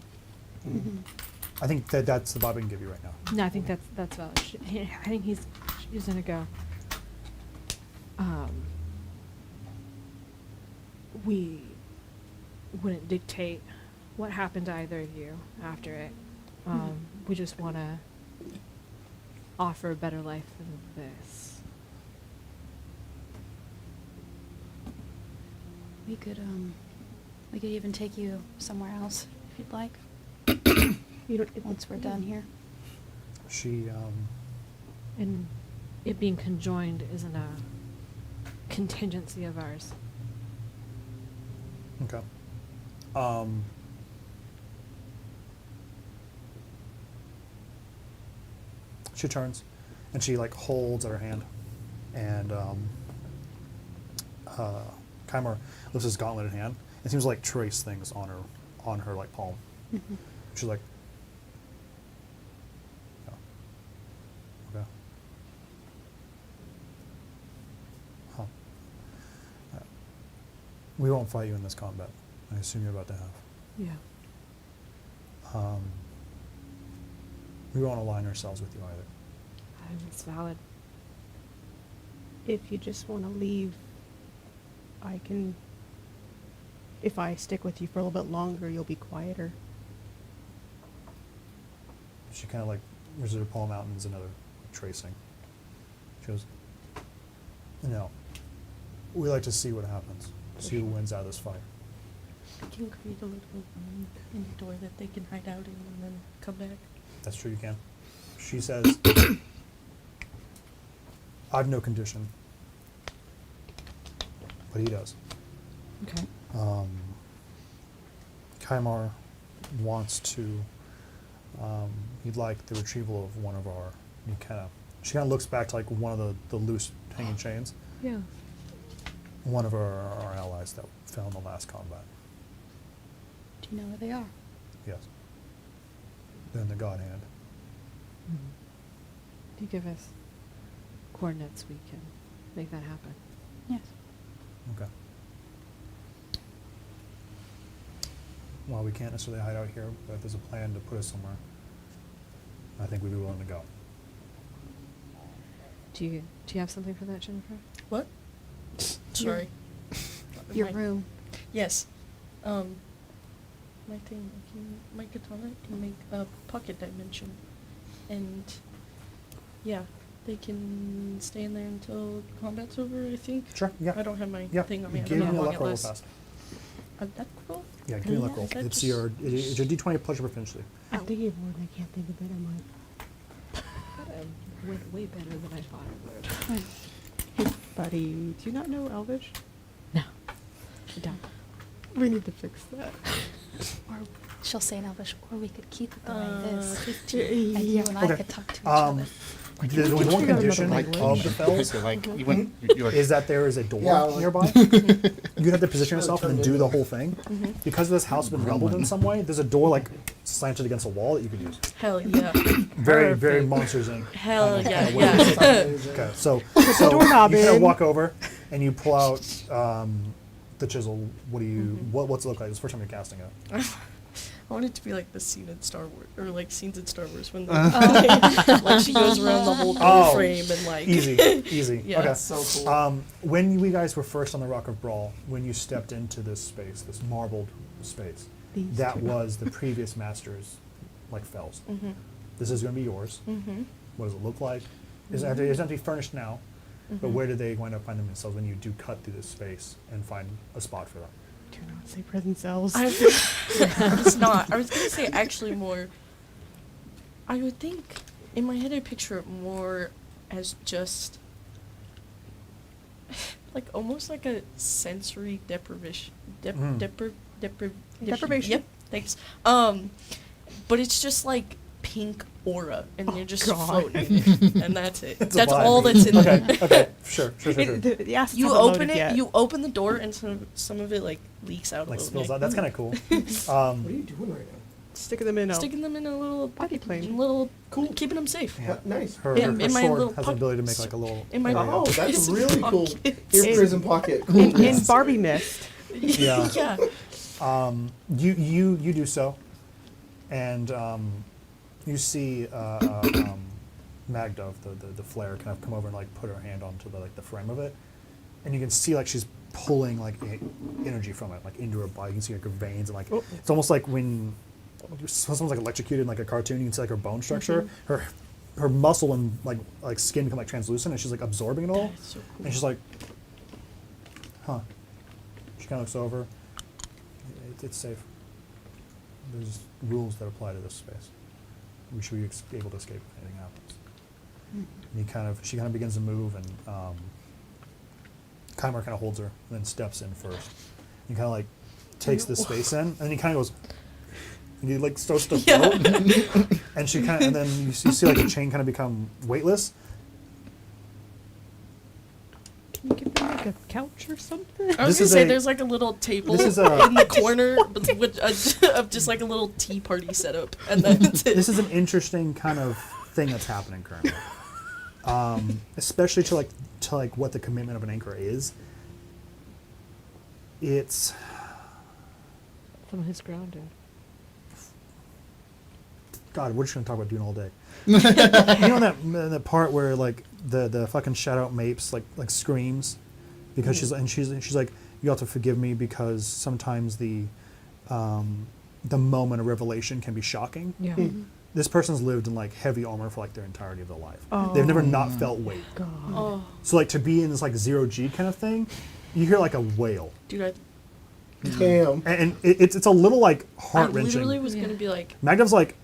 A: I think that's the vibe I can give you right now.
F: no. I think that's valid. I think she's gonna go. We wouldn't dictate what happened to either of you after it. We just want to offer a better life than this.
C: We could even take you somewhere else if you'd like.
D: You don't,
C: Once we're done here.
A: She
F: And it being conjoined isn't a contingency of ours.
A: okay. She turns, and she like holds at her hand, and Kymar lifts his gauntleted hand and seems to like trace things on her like palm. She's like, oh. Okay. Huh. We won't fight you in this combat. I assume you're about to have.
F: Yeah.
A: We won't align ourselves with you either.
F: I think it's valid.
D: if you just want to leave, I can. If I stick with you for a little bit longer, you'll be quieter.
A: She kind of like raises her palm out and does another tracing. She goes, no. We like to see what happens. See who wins out of this fight.
E: I can create a little room in the door that they can hide out in and then come back.
A: That's true, you can. She says, I've no condition. But he does.
F: Okay.
A: Kymar wants to, he'd like the retrieval of one of our, she kind of looks back to like one of the loose hanging chains.
F: Yeah.
A: One of our allies that fell in the last combat.
C: Do you know where they are?
A: Yes. They're in the God Hand.
F: If you give us coordinates, we can make that happen.
C: Yes.
A: Okay. Well, we can't necessarily hide out here, but if there's a plan to put us somewhere, I think we'd be willing to go.
F: Do you have something for that, Jennifer?
E: What? Sorry.
C: Your
E: My-
C: room.
E: Yes. My thing, my katana can make a pocket dimension. And yeah, they can stay in there until combat's over, I think.
A: Sure, yeah.
E: I don't have my
A: Yeah,
E: thing on me. I
A: give
E: don't
A: me
E: know
A: a
E: how long
A: luck
E: it
A: roll real
E: lasts.
A: fast.
E: A luck roll?
A: Yeah, give me a luck
E: Yeah,
A: roll.
E: is that
A: It's
E: just-
A: it's your D20 plus your proficiency.
D: I think it would. I can't think of it. I'm like,
F: Went way better than I thought it would.
D: hey, buddy, do you not know Elvish?
F: No. I don't.
D: We need to fix that.
C: Or she'll say in Elvish, or we could keep it the way it is.
E: 15.
C: And you and I
A: Okay.
C: could talk to each other.
A: The one
D: figure out
A: condition
D: another
A: of
D: language.
A: the fells
H: You're like, you went, you're
A: is that there is a door
B: Yeah, like-
A: nearby. You'd have to position yourself and then do the whole thing. Because this house has been rubbled in some way, there's a door like slanted against a wall that you could use.
E: Hell yeah.
A: Very, very
E: Perfect.
A: Monsters Inc.
E: Hell
A: kind of
E: yeah,
A: way.
E: yeah.
A: Okay, so you
D: doorknob
A: kind of
D: in.
A: walk over and you pull out the chisel. What do you? What's it look like? It's the first time you're casting it.
E: I want it to be like the scene in Star Wars, or like scenes in Star Wars when like she goes around the whole door
A: Oh,
E: frame and like
A: Easy.
E: Yeah.
A: Okay.
E: That's
B: so cool.
A: When you guys were first on the Rock of Brawl, when you stepped into this space, this marbled space,
D: These
A: that
D: two.
A: was the previous master's, like fells. This is going to be yours. What does it look like? It's empty furnished now, but where do they wind up finding themselves when you do cut through this space and find a spot for them?
D: Do not say prison cells.
E: It's not. I was gonna say actually more. I would think in my head I picture it more as just like almost like a sensory deprivation.
D: Deprivation.
E: Yep. Thanks. But it's just like pink aura, and you're just
D: God.
E: floating, and that's it.
A: It's a
E: That's
A: vibe.
E: all that's in there.
A: Okay, sure.
D: The acids
E: You
D: haven't
E: open
D: loaded
E: it.
D: yet.
E: You open the door, and some of it like leaks out.
A: Like
E: a little
A: spills
E: bit.
A: out. That's kind of cool.
B: What are you doing right now?
D: Sticking them in a
E: sticking them in a little
D: Potty plane.
E: little
B: Cool.
E: keeping them safe.
A: Yeah.
B: Nice.
A: Her,
E: Yeah,
A: her,
E: in
A: her
E: my
A: sword
E: little
A: has the ability to make like a little.
E: in my
A: there you go.
B: Oh, that's
E: Prison
B: really cool.
E: pocket.
B: Your
D: In-
B: prison pocket. Cool.
D: in Barbie Mist.
A: Yeah.
E: Yeah.
A: You do so, and you see Magda, the flare, kind of come over and like put her hand onto the frame of it, and you can see like she's pulling like energy from it, like into her body. You can see like her veins and like it's almost like when someone's like electrocuted in like a cartoon. You can see like her bone structure, her muscle and like skin become like translucent, and she's like absorbing it all.
E: That's so cool.
A: And she's like, huh. She kind of looks over. It's safe. There's rules that apply to this space. We should be able to escape if anything happens. And she kind of begins to move, and Keimer kind of holds her, and then steps in first. He kind of like takes the space in, and then he kind of goes, and he like starts to float, and she kind of, and then you see like the chain kind of become weightless.
D: Can you give me like a couch or something?
E: I was
A: This
E: gonna
A: is
E: say
A: a-
E: there's like a little table
A: This is
E: in the corner with of just like a little tea party setup, and then that's it.
A: This is an interesting kind of thing that's happening currently, especially to like what the commitment of an anchor is. It's
F: Someone who's grounded.
A: God. We're just gonna talk about Dune all day. You know that part where like the fucking shout out Mapes like screams because she's like, you have to forgive me because sometimes the moment of revelation can be shocking.
F: Yeah.
A: This person's lived in like heavy armor for like their entirety of their life.
D: Oh.
A: They've never not felt weight.
D: God.
E: Oh,
A: So like to be in this like 0G kind of thing, you hear like a wail,
E: dude,
B: Damn.
A: and it's a little like
E: I
A: heart
E: literally
A: wrenching.
E: was gonna be like,
A: Magdav's like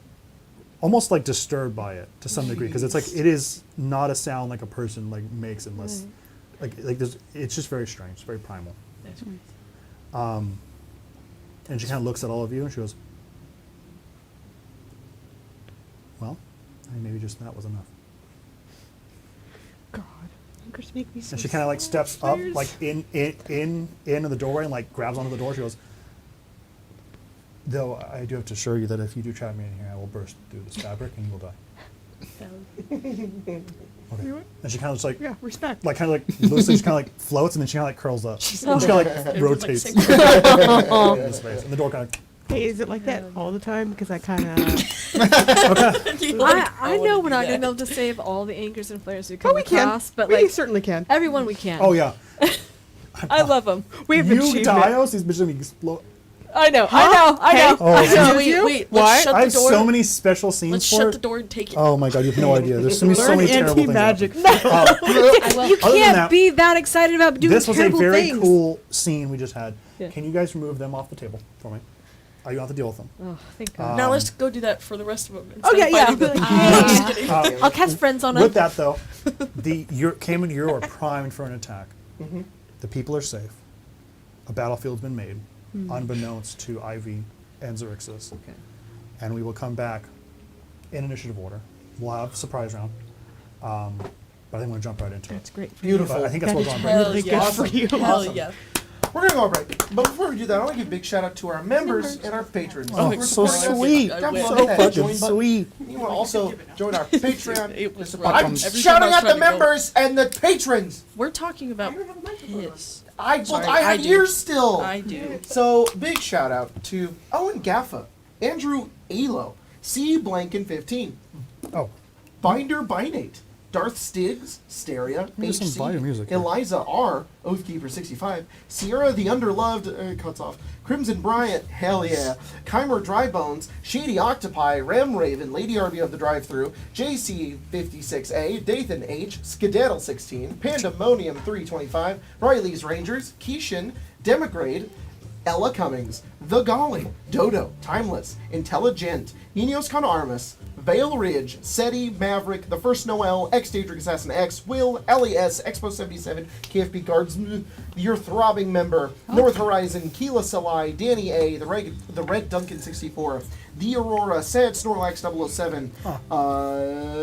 A: almost like disturbed by it to some degree because it's like it is not a sound like a person like makes unless like there's it's just very strange, it's very primal.
E: that's crazy.
A: And she kind of looks at all of you and she goes, well, I mean, maybe just that was enough.
D: God. Anchors make me so
A: And she kind of like steps up like into the doorway and like grabs onto the door. She goes, though I do have to assure you that if you do trap me in here, I will burst through this fabric and you will die. Okay. And she kind of just like
D: Yeah, respect.
A: kind of like loosely just kind of like floats and then she kind of like curls up. She kind of like
E: Everyone's,
A: rotates
E: like,
A: in space. And the door kind of
D: Hey, is it like that all the time? Because I kind of.
F: I know we're not going to be able to save all the anchors and flares we come
D: Oh, we can.
F: across, but
D: we
F: like
D: certainly can.
F: everyone we can.
A: oh yeah.
F: I love them.
D: We have
A: You
D: achievement.
A: Dios, these bitches gonna explode.
F: I know.
D: Hey?
A: Oh,
D: I know
E: Wait,
D: you.
E: wait,
D: What?
E: let's shut
A: I
E: the
A: have
E: door.
A: so many special scenes
E: Let's
A: for
E: shut
A: it.
E: the door and take it.
A: Oh my god, you have no idea. There's so many
D: Learn
A: terrible things.
D: anti-magic.
F: You
A: Other than
F: can't
A: that,
F: be that excited about doing
A: This was a
F: terrible
A: very
F: things.
A: cool scene we just had.
F: Yeah.
A: Can you guys remove them off the table for me? You don't have to deal with them.
F: Oh, thank God.
E: Now let's go do that for the rest of them.
F: Oh, yeah, yeah.
E: Fighting them.
F: Yeah.
E: Just kidding.
F: I'll cast friends on
A: With
F: it.
A: that though, Cayman and you are primed for an attack. The people are safe. A battlefield's been made, unbeknownst to Ivy and Xerxes.
F: Okay.
A: And we will come back in initiative order. We'll have a surprise round. But I think I'm going to jump right into
D: That's
A: it.
D: great.
B: Beautiful.
A: But I think that's
D: That
A: what
D: is
A: we're going
D: really
E: Hell
D: good
E: yeah.
D: for you.
E: Hell
B: Awesome.
E: yeah.
B: We're gonna go right. But before we do that, I want to give a big shout out to our members and our patrons.
A: Oh,
B: We're
A: so
B: supporting us.
A: sweet.
B: Down
E: So
B: below, hit that
A: fucking
B: join button.
A: sweet.
B: You want to also join our Patreon.
E: It was
B: I'm
E: rough. Every time
B: shouting
E: I was
B: at the
E: trying to go-
B: members and the patrons.
E: We're talking about his.
B: I
E: Sorry,
B: I have
E: I do.
B: ears still.
E: I do.
B: So big shout out to Owen Gaffa, Andrew Alo, C Blanken 15,
A: Oh,
B: Binder Binate, Darth Stiggs, Steria,
A: Maybe some Binder music
B: HC,
A: here.
B: Eliza R, Oathkeeper 65, Sierra the Underloved, cuts off, Crimson Bryant, hell yeah, Keimer Drybones, Shady Octopi, Ram Raven, Lady RB of the Drive-Thru, JC 56A, Dathan H, Skedaddle 16, Pandemonium 325, Riley's Rangers, Keishan, Demigrade, Ella Cummings, The Golly, Dodo, Timeless, Intelligent, Ninos Con Armas, Vale Ridge, SETI, Maverick, The First Noel, X Daedric Assassin X, Will, LES, Expo 77, KFP Guards, Your Throbbing Member, North Horizon, Keela Salai, Danny A, The Red Duncan 64, The Aurora, Sad Snorlax 007,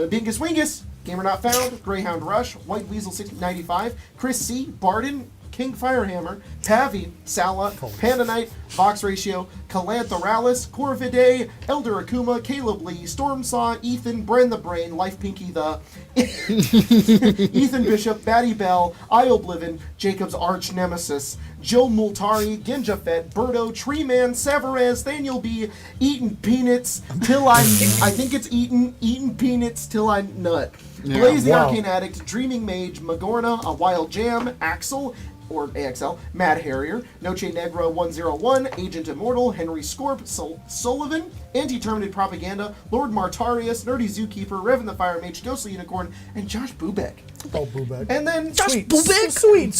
B: Bingus Wingus, Gamer Not Found, Greyhound Rush, White Weasel 695, Chris C, Barden, King Firehammer, Pavi, Sala, Panda Knight, Vox Ratio, Calanthoralis, Corvidae, Elder Akuma, Caleb Lee, Stormsaw, Ethan, Bren the Brain, Life Pinky the, Ethan Bishop, Batty Bell, Ioblivion, Jacob's arch nemesis, Joe Multari, Ginja Fett, Birdo, Tree Man, Savarez, Thaniel B, Eating Peanuts till I think it's eating peanuts till I nut.
H: Yeah.
B: Blaze the
A: Wow.
B: Arcane Addict, Dreaming Mage, Magorna, A Wild Jam, Axel, or AXL, Mad Harrier, Noche Negra 101, Agent Immortal, Henry Scorp, Sullivan, Anti-Terminated Propaganda, Lord Martarius, Nerdy Zookeeper, Revan the Fire Mage, Ghostly Unicorn, and Josh Bubek.
A: Oh, Boobag.
B: And then
A: Sweet Boobag.
B: Sweet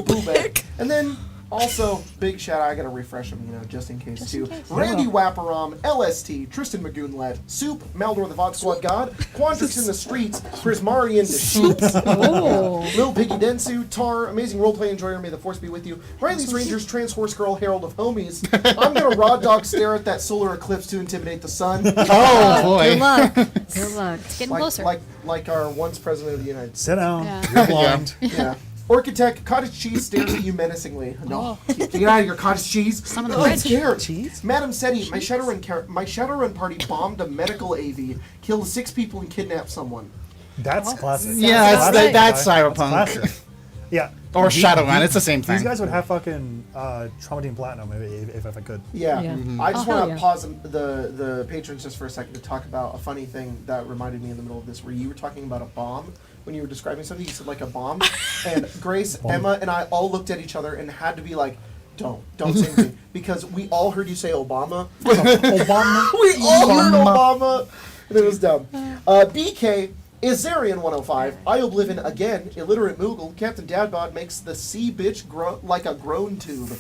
B: Bubek. And then also, big shout out, I gotta refresh them, just in case too. Randy Wapparam, LST, Tristan Magoonlet, Soup, Maldor the Vod Squad God, Quandrix in the Streets, Prismarian the Sheets, Lil Piggy Densu, Tar, Amazing Roleplay Enjoyer, May the Force be with you, Riley's Rangers, Trans Horse Girl, Herald of Homies. I'm gonna raw dog stare at that solar eclipse to intimidate the sun.
H: Oh boy.
F: Good luck. Good luck.
C: It's getting closer.
B: Like our once president of the United States.
A: Sit down.
C: Yeah.
A: You're blind.
B: Yeah. Orchitect, cottage cheese stares at you menacingly. No, get out of your cottage cheese.
C: Some of the
B: I'm
C: fridge.
B: scared.
A: Cheese?
B: Madam Seti, my Shadowrun party bombed a medical AV, killed 6 people, and kidnapped someone.
A: That's classic.
H: Yeah,
A: Classic
H: that's
A: guy.
H: cyberpunk.
A: classic. Yeah.
H: Or
A: These-
H: Shadowrun, it's the same thing.
A: These guys would have fucking Trauma Team Platinum if I could.
B: Yeah.
F: Yeah.
B: I just
F: Oh, hell
B: want to
F: yeah.
B: pause the patrons just for a second to talk about a funny thing that reminded me in the middle of this, where you were talking about a bomb. When you were describing something, you said like a bomb, and Grace, Emma, and I all looked at each other and had to be like, don't say anything, because we all heard you say Obama.
A: Obama.
B: We all heard Obama, and it was dumb. BK, Izarian 105, Ioblivion again, Illiterate Moogle, Captain Dadbot makes the sea bitch grow like a groan tube.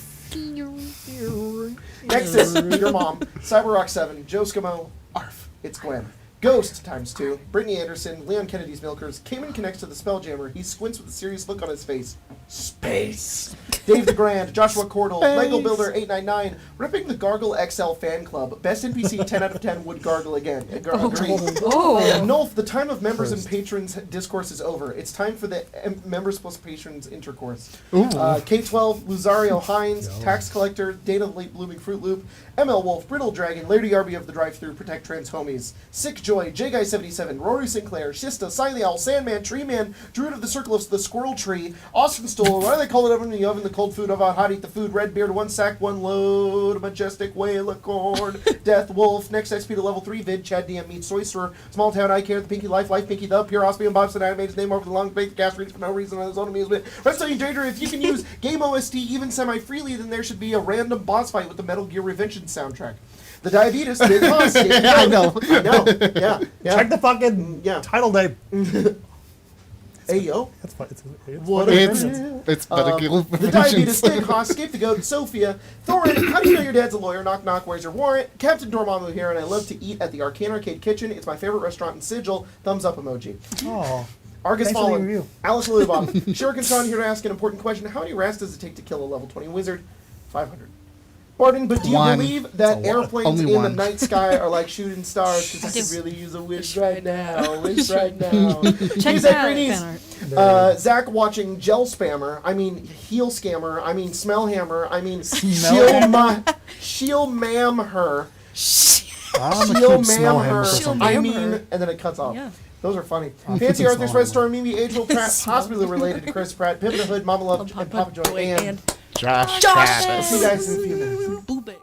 B: Next is your mom, Cyberrock 7, Joe Skimo, Arf, it's Gwen. Ghost times 2, Brittany Anderson, Leon Kennedy's Milkers, Cayman connects to the Spelljammer. He squints with a serious look on his face. Space. Dave the Grand, Joshua Cordell, Lego Builder 899, ripping the Gargle XL fan club. Best NPC 10 out of 10 would gargle again. Agreed. Nolf, the time of members and patrons discourse is over. It's time for the members plus patrons intercourse. K12, Luzario Hines, Tax Collector, Dana Blooming Fruit Loop, ML Wolf, Brittle Dragon, Lady Arby of the Drive-Thru, Protect Trans Homies, Sick Joy, J-Guy77, Rory Sinclair, Shista, Siley Owl, Sandman, Tree Man, Druid of the Circle of the Squirrel Tree, Austin Stoll, why do they call it oven in the oven, the cold food of hot eat the food, Redbeard, 1 sack, 1 load, Majestic Whale of Corn, Death Wolf, Next XP to level 3, Vid, Chad DM Meets Soyster, Small Town, I Care, The Pinky Life, Life Pinky, The, Pure Ospium, Bobson, I made his name over the long debate, the gas reads for no reason on his own amusement. Wrestling Danger, if you can use Game OST even semi-freely, then there should be a random boss fight with the Metal Gear Revengeance soundtrack. The Diabetes, Big Hoss, I know. Yeah.
A: Check the fucking title name.
B: Hey, yo.
A: That's fine.
B: What
H: It's Metal Gear
B: The Diabetes, Big Hoss, Escape the Goat, Sophia, Thorin, how do you know your dad's a lawyer? Knock, knock, where's your warrant? Captain Dormammu here, and I love to eat at the Arcane Arcade Kitchen. It's my favorite restaurant in Sigil. Thumbs up emoji.
A: Oh.
B: Argus
A: Thanks for the
B: Fallen,
A: review.
B: Alice Lubov, Shuriken-san here to ask an important question. How many rats does it take to kill a level 20 wizard? 500. Barton, but do you
H: One.
B: believe that
A: That's a lot.
B: airplanes
H: Only
B: in the
H: one.
B: night sky are like shooting stars? Because I
C: I
B: could
C: do.
B: really use a wish right now. Wish right now.
F: Check
B: He's
F: that
B: at
F: out,
B: Greenies.
F: fan art.
B: Zach watching Gel Spammer. I mean Heel Scammer. I mean Smell Hammer. I mean
A: Smell
B: She'll ma'am her.
A: I'm
B: She'll
A: a smell
B: ma'am
A: hammer
B: her.
A: for something.
B: I
E: ma'am
B: mean,
E: her.
B: and then it cuts off.
E: Yeah.
B: Those are funny.
A: I'm
B: Fancy
A: thinking
B: Arthur's
A: small
B: Red Storm, Mimi, Angel, Trap, hospitally related to Chris Pratt, Pip in the Hood, Mama Love, and Papa Joy, and
H: Josh
B: I'll see you
H: Travis.
B: guys in a few minutes.
E: Boobay.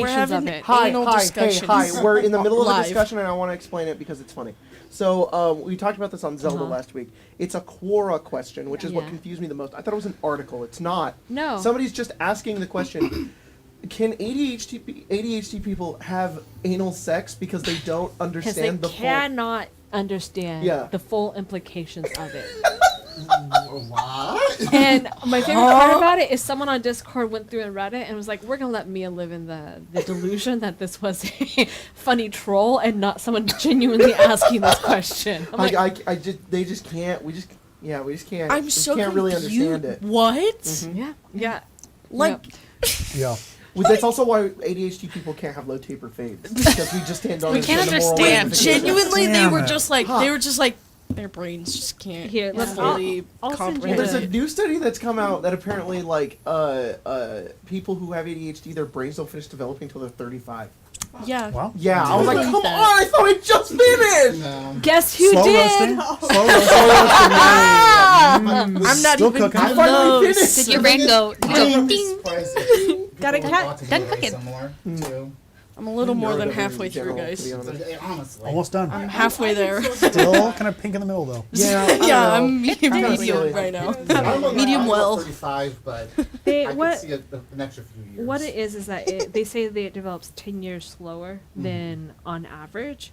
F: implications
E: having
F: of it.
E: anal discussions.
B: We're in the middle of a
E: live.
B: discussion, and I want to explain it because it's funny. So we talked about this on Zelda last week. It's a Quora question, which is what
F: Yeah.
B: confused me the most. I thought it was an article. It's not.
F: No.
B: Somebody's just asking the question. Can ADHD people have anal sex because they don't
F: Because they
B: understand the full...
F: cannot understand
B: Yeah.
F: the full implications of it.
H: What?
F: And my favorite part about it is someone on Discord went through and read it and was like, we're going to let Mia live in the delusion that this was a funny troll and not someone genuinely asking this question. I'm like,
B: they just can't. We just can't.
E: I'm
B: we
E: so
B: can't really
E: confused.
B: understand it.
E: What?
F: yeah.
E: Like,
A: Yeah.
B: Well, that's also why ADHD people can't have low taper fades because we just can't
C: We can't
B: understand the moral
C: understand.
B: ramifications.
E: genuinely, they
A: Damn
E: were
A: it.
E: just like,
B: Huh.
E: they were just like, their brains just can't
F: Here, let's-
E: fully
F: I'll send you
B: Well,
E: comprehend.
B: there's a
F: Yeah.
B: new study that's come out that apparently, like, people who have ADHD, their brains don't finish developing until they're 35.
E: Yeah.
A: Wow.
B: Yeah, I was like,
E: Believe
B: come
E: that.
B: on, I thought it just finished!
H: No.
F: guess who
A: Slow
F: did?
A: roasting. Slow roasting.
E: I'm not
A: Still
E: even
A: cooking.
B: I finally
E: close.
B: finished!
C: Did your brain go? Ding.
F: Got a cat?
C: Done cooking.
E: I'm a little more than
B: Neurodivergent
E: halfway
B: in
E: through,
B: general,
E: guys.
B: to be honest.
H: Honestly.
A: Almost done.
E: I'm halfway there.
A: Still kind of pink in the middle though.
B: Yeah, I don't
E: Yeah,
B: know.
E: I'm medium
B: silly.
E: right now.
H: I'm
E: Medium well.
H: 35, but
F: They,
H: I
F: what,
H: could see an extra few years.
F: what it is that they say that it develops 10 years slower than on average.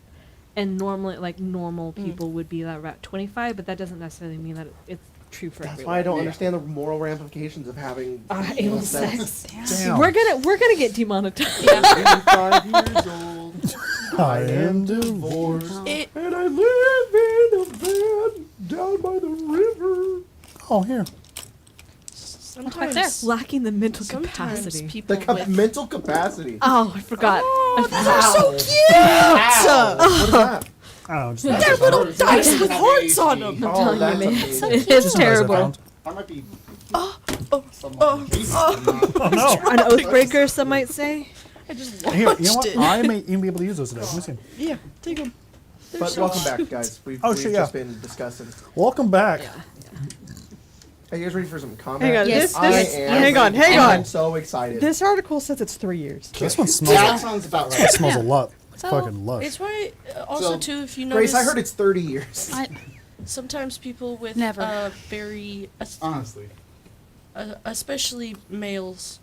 F: And normally, like, normal people would be like about 25, but that doesn't necessarily mean that it's true for
B: That's
F: everyone.
B: why I don't understand the moral ramifications of having
F: Anal sex.
A: Damn.
F: We're gonna get demonetized.
B: 85 years old.
A: I am divorced.
E: It,
B: And I live in a van down by the river.
A: Oh, here.
E: sometimes,
F: Lacking the mental
E: sometimes
F: capacity.
E: people
B: The
E: with
B: mental capacity.
F: Oh, I forgot.
E: those are so cute.
B: What is that?
A: I don't know. Just
E: They're little dice with hearts on them.
B: Oh, that's
F: you, man.
B: amazing.
F: It's
A: Just a
F: terrible.
A: found.
H: I might be
A: Oh no.
F: An oathbreaker, some might say.
E: I just
A: Here, you know
E: launched
A: what?
E: it.
A: I may even be able to use those today. Let me see.
E: Yeah, take them.
B: But welcome back, guys. We've
A: shit,
B: just
A: yeah.
B: been discussing.
A: Welcome back.
B: Are you guys ready for some combat?
D: Hang on,
C: Yes.
B: I
D: this,
B: am
D: hang on,
B: ready.
D: hang
B: I'm
D: on.
B: so excited.
D: This article says it's 3 years.
A: This one
H: That
A: smells.
H: sounds about
A: It
H: right.
A: smells a lot.
C: So,
A: Fucking lush.
E: It's why, also
H: So,
E: too, if you notice,
B: Grace, I heard it's 30 years.
E: sometimes people with
C: Never.
E: very,
H: Honestly.
E: especially males,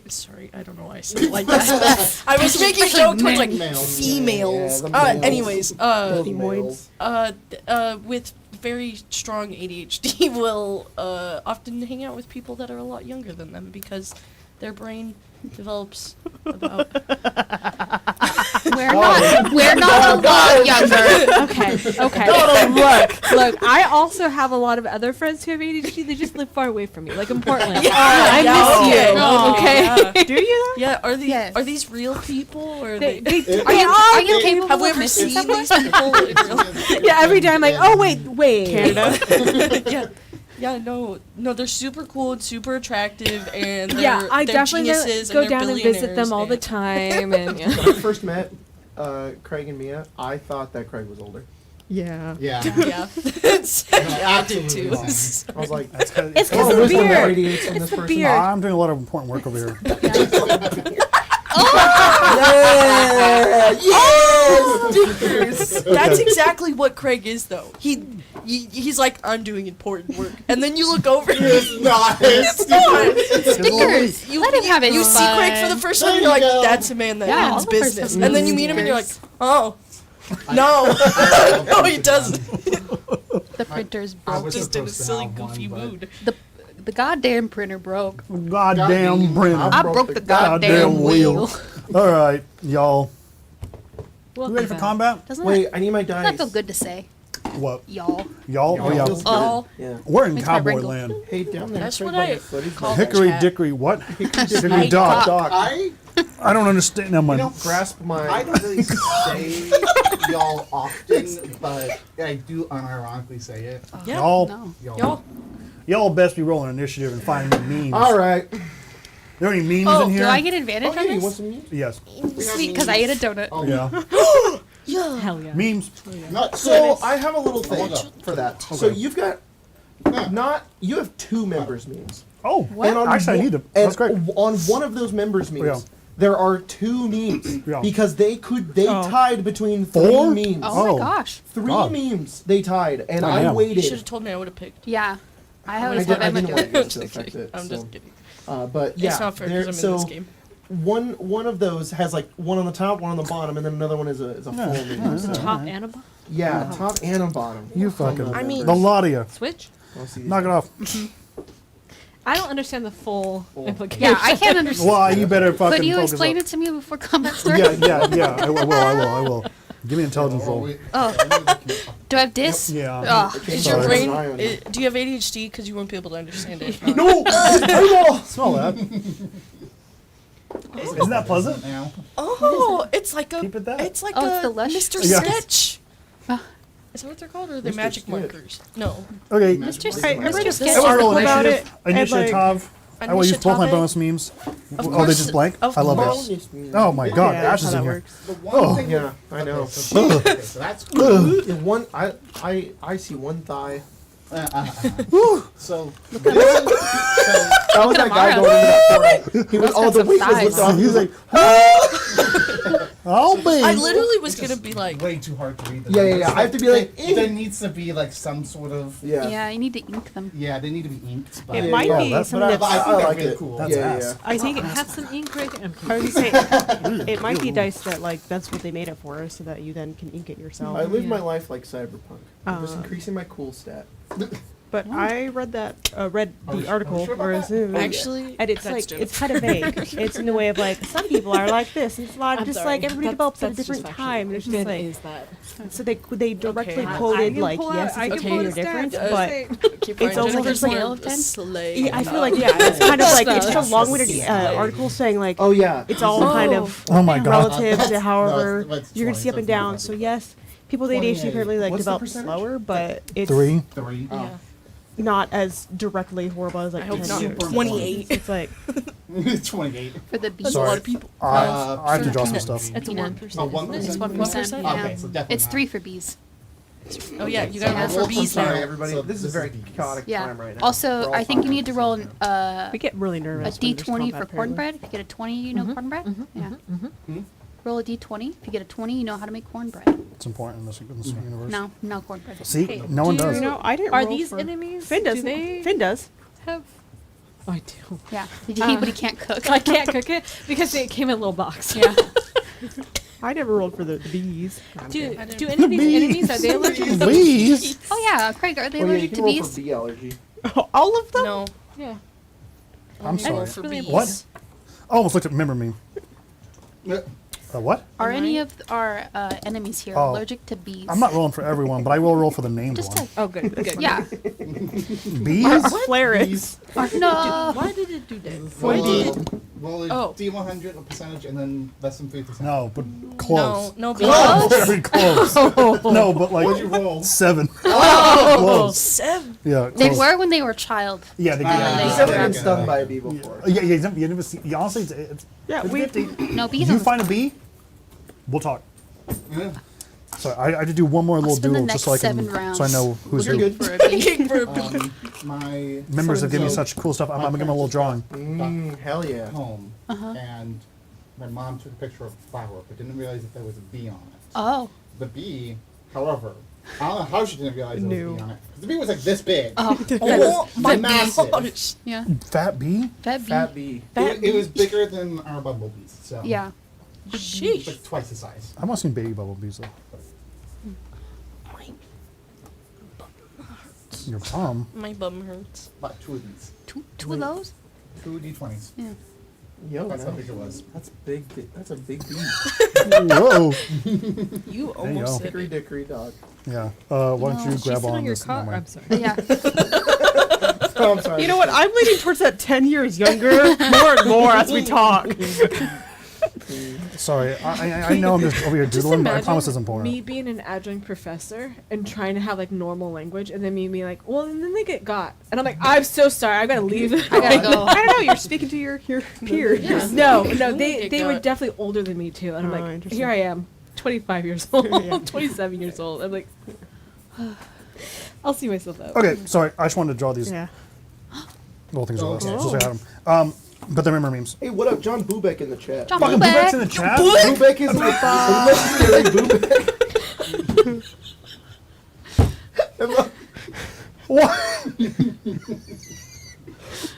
E: sorry, I don't know why I said it like that. I was making a joke towards like
H: Males.
E: females.
B: Yeah, the males.
E: Anyways,
B: Those
D: Femoids.
B: males.
E: with very strong ADHD will often hang out with people that are a lot younger than them because their brain develops about.
C: we're not a lot younger.
F: Okay. Look, I also have a lot of other friends who have ADHD. They just live far away from me, like in Portland. I miss you. Okay.
D: Do you?
E: Yeah, are these
C: Yes.
E: are these real people or
F: They,
E: they?
F: they,
C: Are you capable
E: Have we
C: of
E: ever
C: missing
E: seen
C: someone?
E: these people in real?
F: yeah, every day I'm like, oh wait.
E: Yeah. Yeah, no, they're super cool and super attractive, and they're,
F: Yeah, I
E: they're
F: definitely
E: geniuses
F: go
E: and they're
F: down and visit them
E: billionaires
F: all the
E: and-
F: time, and yeah.
B: When I first met Craig and Mia, I thought that Craig was older.
D: Yeah.
H: Yeah.
E: Yeah, I did
H: Absolutely
E: too.
H: wrong.
B: I was like,
A: That's 'cause-
F: It's 'cause
B: oh,
F: of
B: wisdom that
F: beard.
B: radiates from
F: It's
B: this
F: the
B: person.
F: beard.
A: I'm doing a lot of important work over here.
E: Yes! That's exactly what Craig is, though. He's like, I'm doing important work, and then you look over.
H: Not
C: Stickers. Let him have his
E: You see
C: fun.
E: Craig for the first time,
H: There
E: you're like,
H: you go.
E: that's a man that
C: Yeah, all
E: means
C: the first
E: business.
C: time
E: And then
C: we
E: you
C: use
E: meet him and you're like,
C: stickers.
E: oh. No. No, he doesn't.
C: The printer's
H: I
C: broke.
H: was
E: Just in a
H: supposed to
E: silly,
H: have one,
E: goofy
H: but-
E: mood.
C: The goddamn printer broke.
A: Goddamn printer.
C: I broke the goddamn wheel.
A: All right, y'all. You
F: Welcome
A: ready for
F: back.
A: combat?
C: Doesn't
B: Wait, I need my
C: that
B: dice.
C: feel good to say,
A: What?
C: y'all?
A: Y'all? Oh, yeah.
B: Feels good.
E: Oh.
B: Yeah.
A: We're in
C: Makes my brain
A: cowboy
C: go,
A: land.
B: Hey, down there.
E: That's
B: right
E: what
B: by
E: I
B: the footage,
E: call
B: like,
A: Hickory
E: chat.
A: dickory what? Hickory
C: Night
A: dock.
C: cock.
A: I don't understand. No,
B: I
A: man.
B: don't grasp my.
H: I don't really say y'all often, but I do unironically say it.
E: Yeah.
A: Y'all,
C: No.
E: Y'all.
A: best be rolling initiative and finding memes.
B: All right.
A: There any memes
C: Oh,
A: in here?
C: do I get advantage
B: Oh,
C: on
B: hey, you want
C: this?
B: some meat?
A: Yes.
C: Sweet, because I ate a donut.
H: Oh,
A: Yeah.
F: Hell yeah.
A: Memes.
H: Not
B: So I have a little thing
H: Hold up.
B: for that. So you've got you have two members memes.
A: Oh,
B: And on
A: actually, I need to.
B: and
A: That's great.
B: on one of those members' memes,
A: Yeah.
B: there are 2 memes
A: Yeah.
B: because they tied between 3
A: 4?
B: memes.
C: Oh,
A: Oh.
C: my gosh.
B: 3
A: God.
B: memes they tied, and
A: Oh,
B: I
A: damn.
E: You
B: waited.
E: should have told me. I would have picked.
C: Yeah. I
B: I,
C: would have
B: did,
C: told
B: I
C: Emma
B: didn't
C: to
B: want
C: do
B: you
C: it.
B: to affect it.
E: I'm
B: so.
E: just kidding.
B: But yeah,
E: It's not fair
B: there-
E: because I'm in
B: so
E: this game.
B: one of those has like one on the top, one on the bottom, and then another one is a full meme. So.
F: Top and a bottom.
B: Yeah, top and a bottom.
A: You
B: From
A: fucking.
B: the
E: I mean-
A: The lot of you.
F: Switch.
B: I'll see.
A: Knock it off.
F: I don't understand the full implication.
C: Yeah, I can't understand.
A: Well, you better fucking
C: Could you
A: focus
C: explain
A: up.
C: it to me before comments start?
A: Yeah. I will. Give me an intelligence roll.
C: Oh. Do I have dis?
A: Yeah.
C: Oh.
E: Is
A: Sorry.
E: your brain?
B: Eye on you.
E: Do you have ADHD? Because you won't be able to understand it.
B: No! Eyeball!
A: Smell that. Isn't that pleasant?
H: Now.
E: Oh, it's like a.
A: Keep it that.
E: It's like
C: Oh,
E: a
C: it's the Lush?
E: Mr.
A: Yeah.
E: Sketch.
C: Ah.
E: Is that what they're called, or are they
B: Mr.
E: magic
B: Sketch.
E: markers? No.
A: Okay.
C: Mr.
D: Hey, remember
C: Mr.
D: this
C: Sketch.
A: I want to roll
D: article about
A: initiative.
D: it, and,
A: Initiative.
D: like-
A: I will use both my bonus memes.
E: Of
A: Oh, they
E: course-
A: just blank?
E: of
A: I love
E: course.
A: this. Oh my god,
D: Yeah,
A: Ash
D: that's
A: is
D: how
A: in
D: that
A: here.
D: works.
H: The one
A: Oh.
H: thing.
B: Yeah, I know.
H: Okay, so that's cool.
B: Yeah, one, I see one thigh.
H: So
B: That was that guy
C: Amara.
B: going into that portal. He was
C: Those
B: all
C: got
B: the
C: some
B: weight was
C: thighs.
B: lifted off.
A: He's like, I'll be.
E: I literally was gonna be like,
H: way too hard to read. The
B: Yeah.
H: numbers.
B: I have to be like,
H: There needs to be like some sort of.
B: yeah.
C: Yeah, you need to ink them.
H: Yeah, they need to be inked. But
D: It
B: Yeah,
D: might
B: yeah,
D: be
A: that's
D: something
A: what
H: But
D: that's.
H: I think
B: I
H: that's
B: like
H: really
B: it.
H: cool.
A: That's
B: Yeah,
A: ass.
D: I think
F: It has some ink right there.
D: I was gonna say it might be dice that like that's what they made it for, so that you then can ink it yourself.
B: I live
F: Yeah.
B: my life like cyberpunk. I'm just
D: Uh.
B: increasing my cool stat.
D: But I read that read
H: Are we
D: the article
H: sure about
D: where
H: that?
D: it's
E: actually,
D: and it's
E: that's
D: like
E: Jennifer.
D: it's kind of vague. It's in the way of like some people are like this, and it's not
F: I'm
D: just
F: sorry.
D: like everybody develops at a
F: That's
D: different
F: just
D: time. And it's just
F: Finn
D: like
F: is that.
D: so they directly
E: Okay.
D: quoted like yes,
F: I
D: it's
F: can
D: okay,
F: pull
D: you're
F: the
D: different,
F: stats,
D: but
E: Keep
D: it's
E: Ryan
D: also
E: Jennifer
D: just like-
C: Scale of 10?
E: slay.
D: yeah, I feel like it's kind of like it's just a long-winded article saying like
B: Oh yeah.
D: it's all kind of
A: Oh my god.
D: relative to however
H: No, it's
D: you're gonna see up and down. So yes, people with ADHD
H: 28.
D: apparently like
B: What's the
D: develop
B: percentage?
D: slower, but it's
A: 3.
H: 3.
E: Yeah.
D: not as directly horrible as like
E: I hope
D: 10
E: not.
D: years.
E: 28.
D: It's like
H: 28.
C: For the bees.
E: That's a
A: Sorry.
E: lot of people.
A: I have to draw some
E: Peanuts.
A: stuff.
F: It's a
C: Peanut.
F: 1%.
H: Oh, 1%.
C: It's 1%.
E: Yeah.
H: Okay, so definitely.
C: It's
H: not.
C: 3 for bees.
E: Oh yeah, you gotta roll for
B: I'm
E: bees
B: sorry,
E: now.
B: everybody.
H: So
B: this is
H: this
B: very
H: is bees.
B: chaotic
C: Yeah.
B: time right now. We're
C: Also,
B: all
C: I think you
B: fine.
C: need to roll
D: we get really
C: a
D: nervous. when there's
C: d20
D: combat,
C: for
D: apparently.
C: cornbread. If you get a 20, you know cornbread? Yeah. Roll a d20. If you get a 20, you know how to make cornbread.
A: It's important in this universe.
C: No cornbread.
A: See,
F: Hey,
A: no one
F: do
A: does.
D: You know, I didn't.
F: Are
D: roll
F: these
D: for-
F: enemies?
D: Finn does.
F: Do they
D: Finn does.
F: have? Oh, I do.
C: Yeah. But he can't cook.
F: I can't cook it because it came in a little box.
C: Yeah.
D: I never rolled for the bees.
F: Do
E: I didn't-
F: do any of these
A: Bees.
F: enemies are they allergic to
A: Bees.
C: Oh yeah, Craig, are they
B: Oh, yeah, you
C: allergic
B: can
C: to
B: roll
C: bees?
B: for bee allergy.
D: All of them.
E: No.
F: Yeah.
A: I'm
E: Only roll
A: sorry.
E: for
F: Really
E: bees.
A: What? I almost looked at member meme. What?
C: Are
E: Am
C: any
E: I?
C: of our enemies here
A: Oh.
C: allergic to bees?
A: I'm not rolling for everyone, but I will roll for the named
C: Just
A: one.
C: to,
F: Oh, good. Good.
C: yeah.
A: Bees?
D: Flarex.
C: No.
F: Why did it do that?
H: Why
F: did
H: roll a
E: Oh.
H: D100 a percentage and then less than 3%.
A: No, but close.
E: No, bees.
C: Close?
A: Very close. No, but
H: What'd you
A: like
H: roll?
A: 7.
E: Oh,
A: Close.
E: 7.
A: Yeah,
C: They
A: close.
C: were when they were a child.
A: Yeah, they
H: Ah.
A: did.
B: He's
C: Yeah.
B: never been stung by a bee before.
A: Yeah, you never see. You honestly, it's
D: Yeah,
A: it's
D: we.
A: 50.
C: No bees.
A: You
C: on the-
A: find a bee, we'll talk.
H: Yeah.
A: So I had to do one more little
C: spend the
A: duel
C: next
A: just so I can,
C: 7 rounds.
A: so I know who's
B: You're
A: who.
B: good.
C: For a bee.
E: King for a bee.
H: My
A: Members have given me
H: so-
A: such cool stuff. I'm gonna give them a little drawing.
B: Hell yeah.
H: home,
C: Uh-huh.
H: and my mom took a picture of a flower, but didn't realize that there was a bee on it.
C: Oh.
H: The bee, however, I don't know how she didn't realize there was a
D: No.
H: bee on it. 'Cause the bee was like this big.
C: Oh.
E: Oh my
H: Massive.
E: gosh.
C: Yeah.
A: Fat bee?
C: That bee.
B: Fat bee.
H: It was bigger than our bumblebees, so
C: Yeah.
H: it's
E: Sheesh.
H: like twice the size.
A: I've not seen baby bumblebees though. Your palm?
E: My bum hurts.
H: About 2 of these,
C: Two of those?
H: 2 D20s.
C: Yeah.
B: Yo,
H: That's how big it was.
B: That's big. That's a big bee.
A: Whoa.
E: You
A: go.
E: almost said
B: Hickory
E: it.
B: dickory dog.
A: Yeah. Why don't you
F: She
A: grab
F: sit
A: on
F: on your
A: this?
F: car.
A: never mind.
F: I'm sorry.
C: Yeah.
B: Oh, I'm sorry.
D: You know what? I'm leaning towards that 10 years younger more and more as we talk.
A: Sorry, I know I'm just over here
F: Just
A: doodling, but I
F: imagine
A: promise it's important.
F: me being an adjunct professor and trying to have like normal language, and then me being like, well, and then they get got, and I'm like, I'm so sorry, I gotta leave.
C: I gotta go.
D: I don't know. You're speaking to your peers.
E: Yeah.
F: No,
E: They
F: they
E: get
F: were
E: got.
F: definitely older than me too, and I'm
D: Oh,
F: like,
D: interesting.
F: here I am, 25 years old,
D: Yeah.
F: 27 years old. I'm like, I'll see myself out.
A: Okay, sorry, I just wanted to draw these.
D: Yeah.
A: Well, things are less.
D: Oh.
A: So say Adam. But they remember memes.
B: Hey, what up, John Bubeck in the chat?
C: John
A: Fucking
C: Bubeck.
A: Bubeck's in the chat.
B: Bubeck is legendary Bubeck.
A: What?